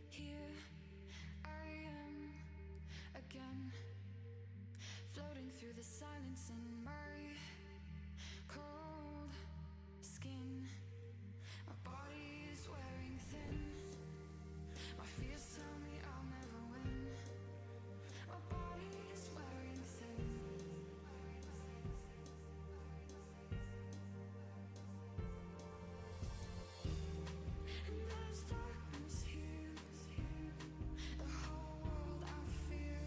Here I am again, floating through the silence in my cold skin. My body is wearing thin. My fears tell me I'll never win. My body is wearing thin. And there's darkness here. The whole world I fear.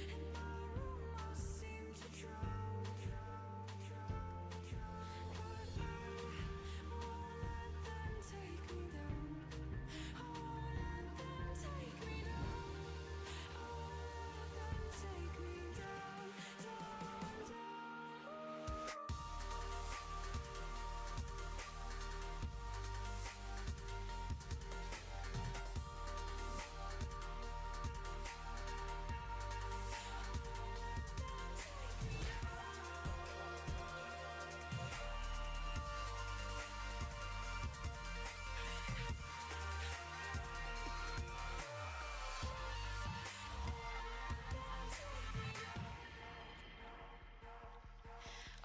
In my room I seem to drown. But I won't let them take me down. I won't let them take me down. I won't let them take me down, down, down.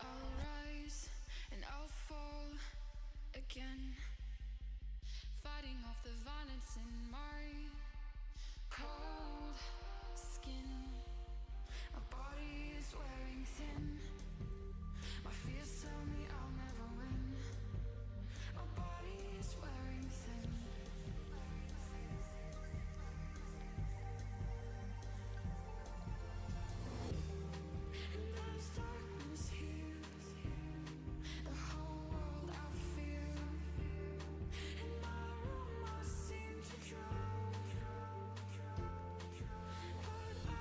I'll rise and I'll fall again, fighting off the violence in my cold skin. My body is wearing thin. My fears tell me I'll never win. My body is wearing thin. And there's darkness here. The whole world I fear. In my room I seem to drown. But I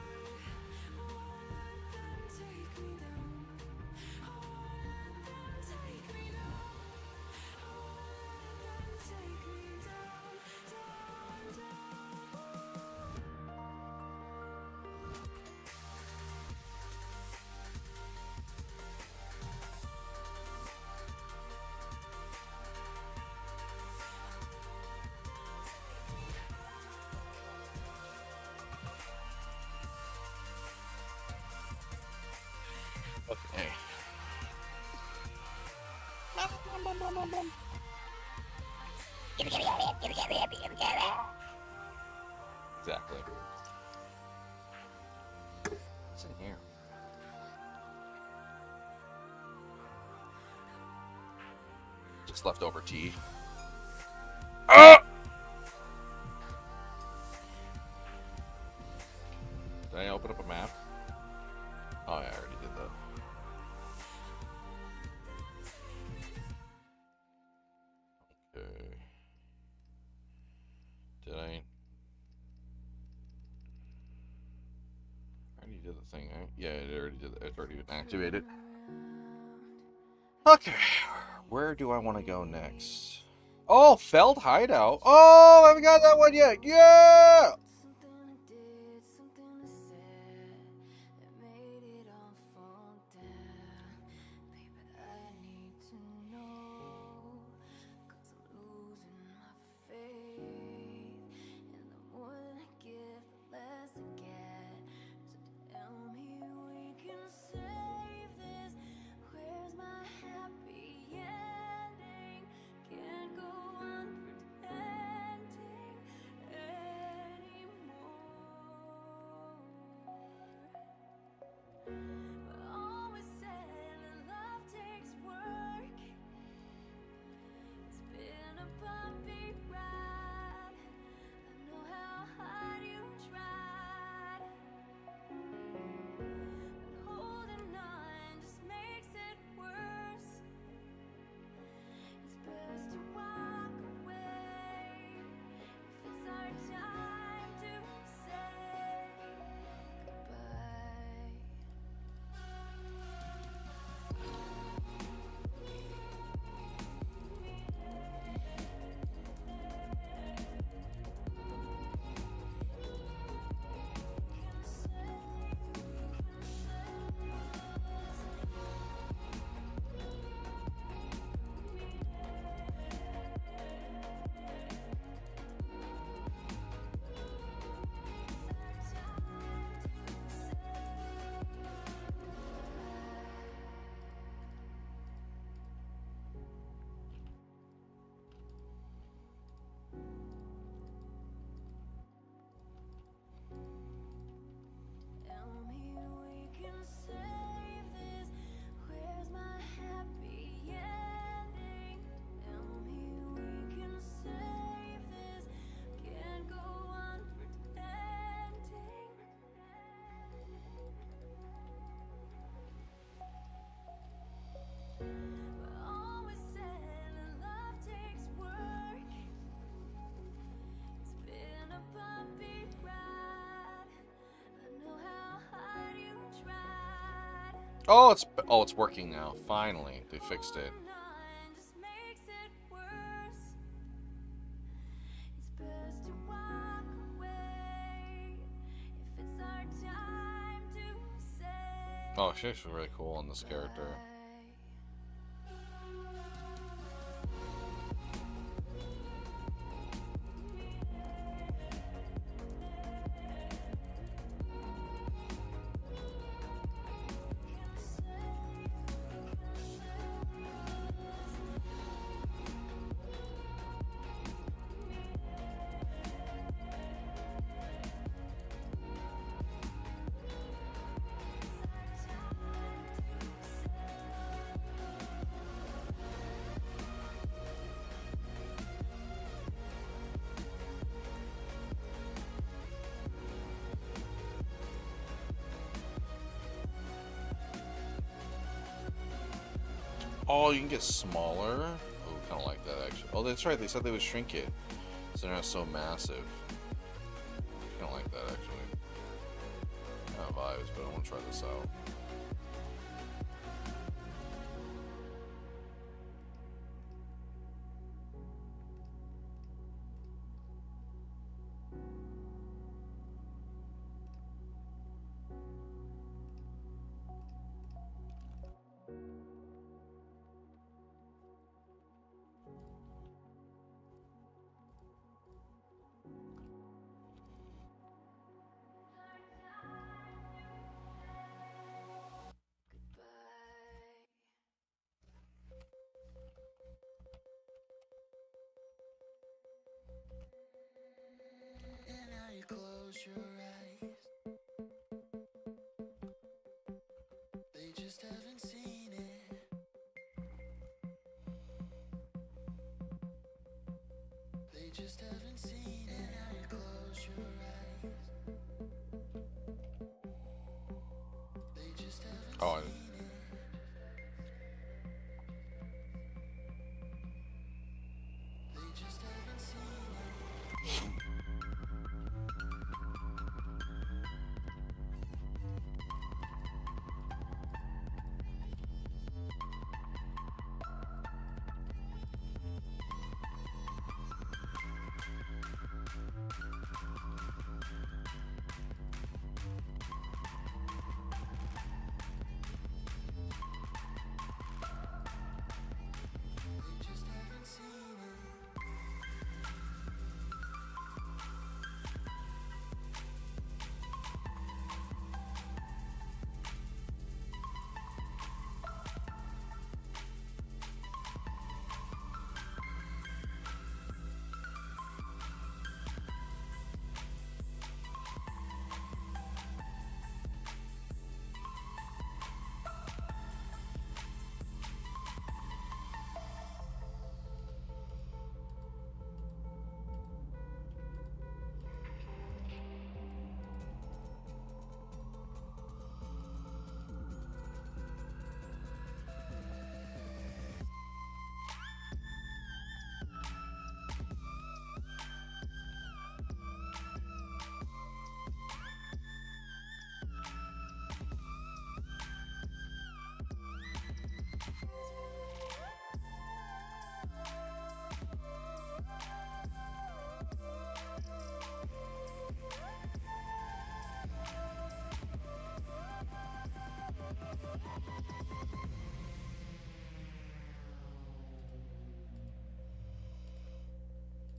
won't let them take me down. I won't let them take me down. I won't let them take me down, down, down. Okay. Exactly. What's in here? Just leftover tea. Ah! Did I open up a map? Oh yeah, I already did that. Okay. Did I? I already did the thing, right? Yeah, it already did. It's already been activated. Okay, where do I want to go next? Oh, Feld Hideout. Oh, I haven't got that one yet. Yeah. Oh, it's working now. Finally, they fixed it. Oh, she's actually really cool on this character. Oh, you can get smaller? Oh, kind of like that, actually. Oh, that's right. They said they would shrink it. So they're not so massive. Kind of like that, actually. Kind of vibes, but I want to try this out. And now you close your eyes. They just haven't seen it. They just haven't seen it. And now you close your eyes. They just haven't Oh, seen it. They just haven't seen it. They just haven't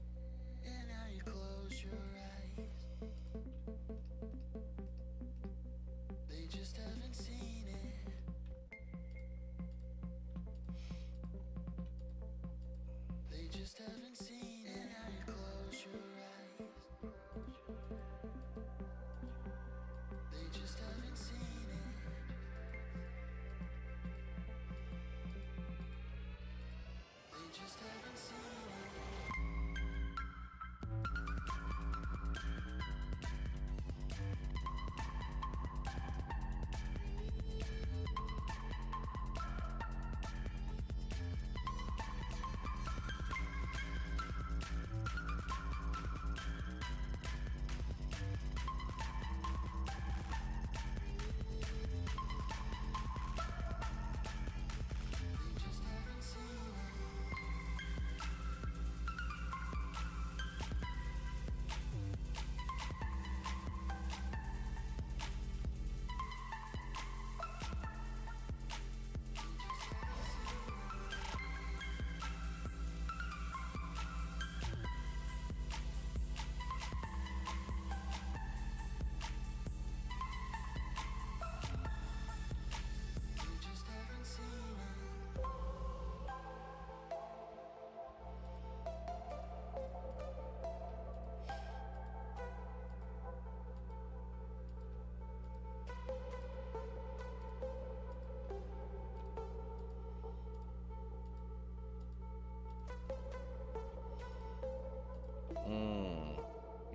seen it. And now you close your eyes. They just haven't seen it. They just haven't seen it. And now you close your eyes. They just haven't seen it. They just haven't seen it.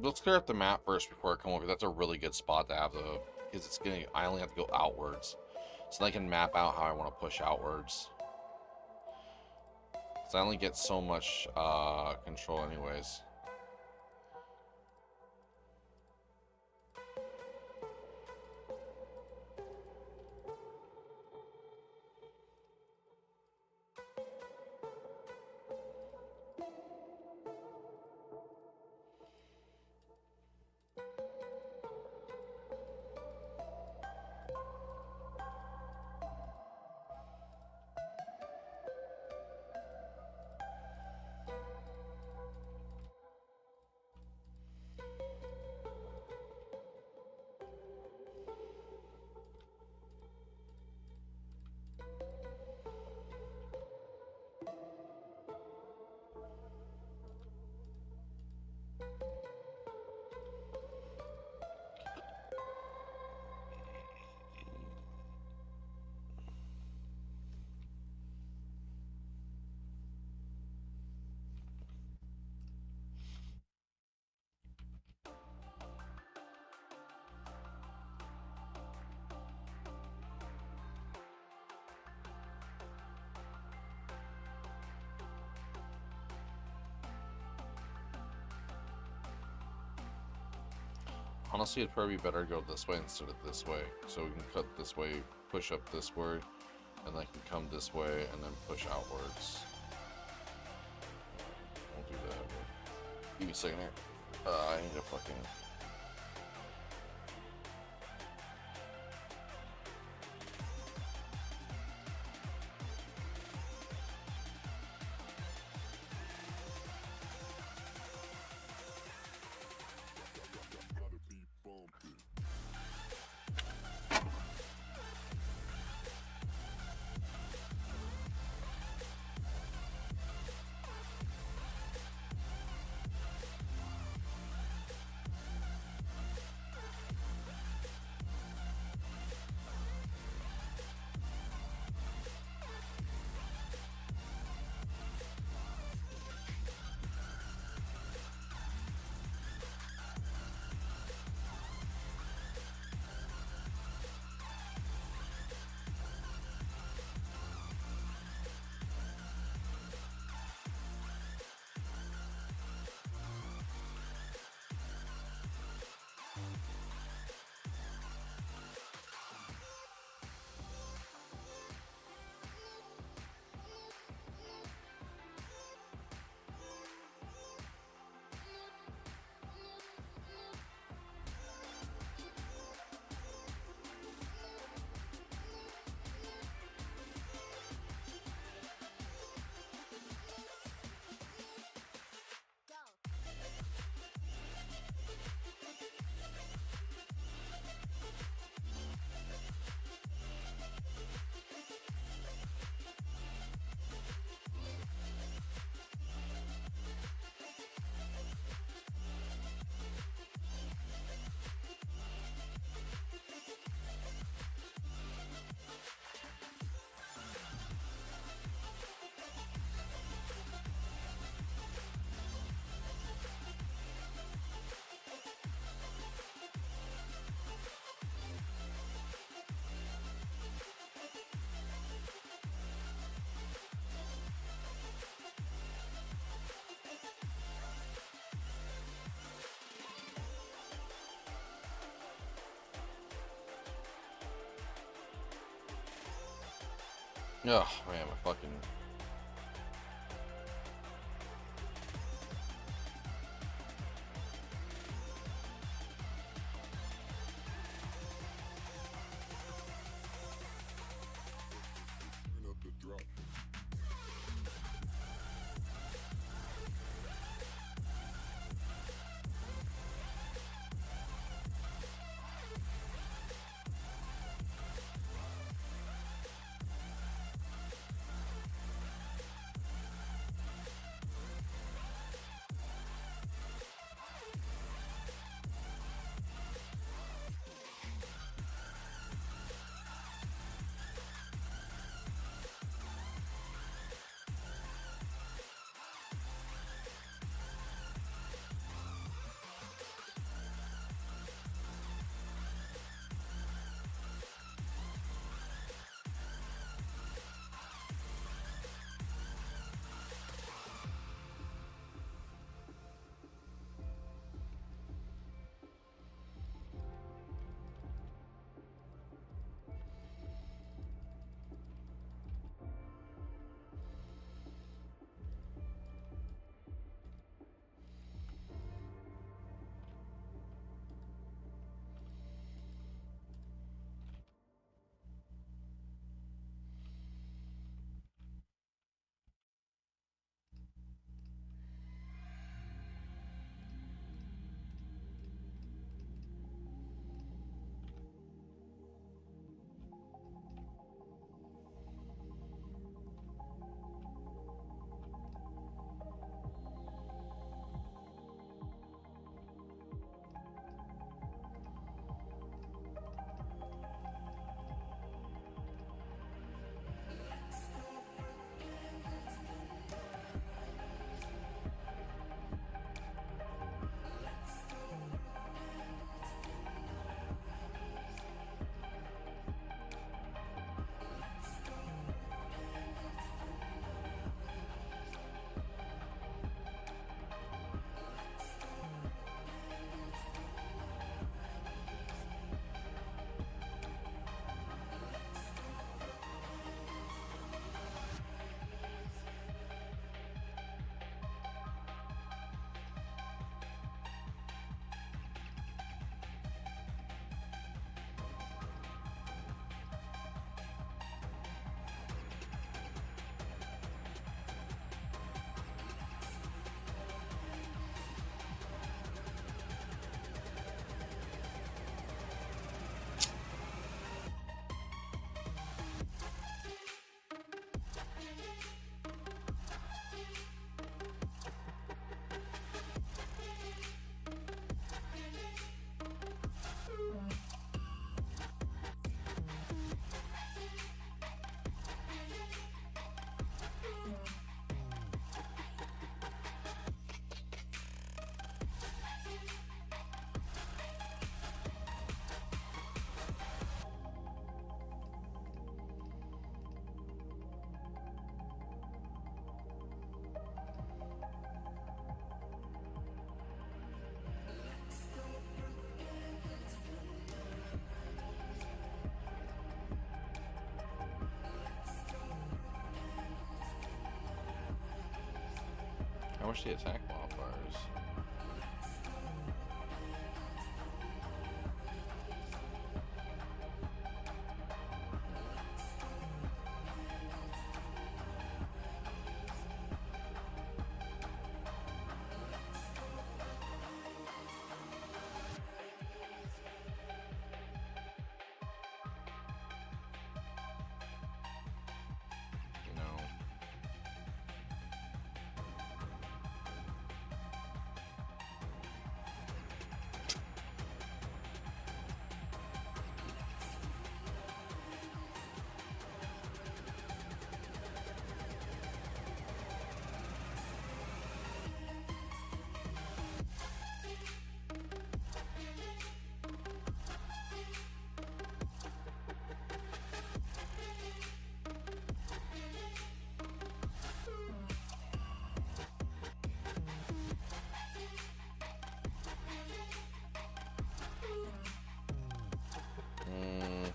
Let's clear up the map first before I come over. That's a really good spot to have the, because it's gonna. I only have to go outwards, so I can map out how I want to push outwards. So I only get so much control, anyways. Honestly, it'd probably be better to go this way instead of this way. So we can cut this way, push up this way, and then can come this way and then push outwards. We'll do that. Give me a second here. I need to fucking... Oh man, my fucking... How much do you attack wildfires? You know. Mm.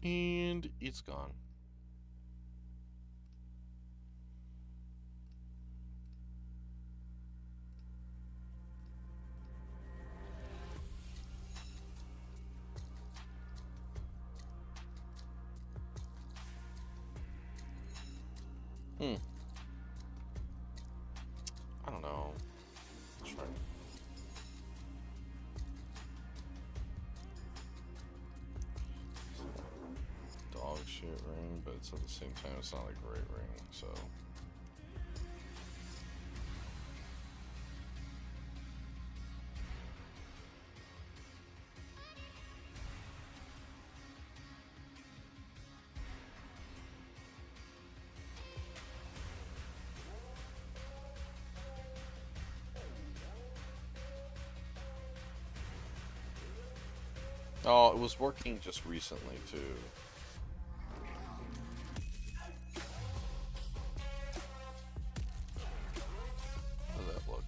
And it's gone. I don't know. Let's try. Dog shit ring, but it's at the same time it's not a great ring, so. Oh, it was working just recently too. How does that look?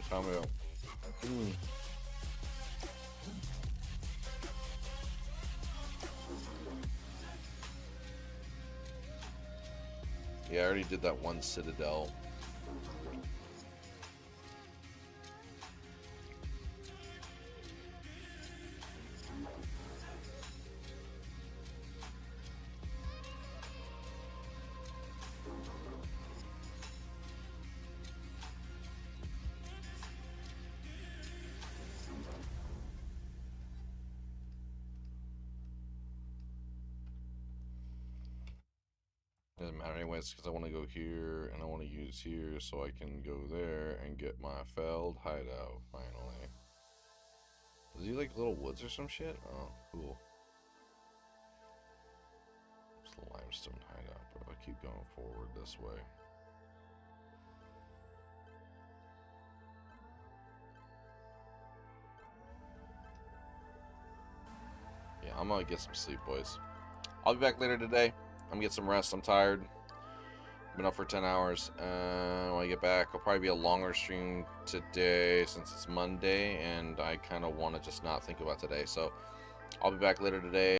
Cameo. Yeah, I already did that one Citadel. Doesn't matter anyways, because I want to go here and I want to use here so I can go there and get my Feld hideout finally. Is he like little woods or some shit? Oh, cool. It's the limestone hideout, but I keep going forward this way. Yeah, I'm gonna get some sleep, boys. I'll be back later today. I'm gonna get some rest. I'm tired. Been up for 10 hours. When I get back, it'll probably be a longer stream today since it's Monday, and I kind of want to just not think about today. So I'll be back later today.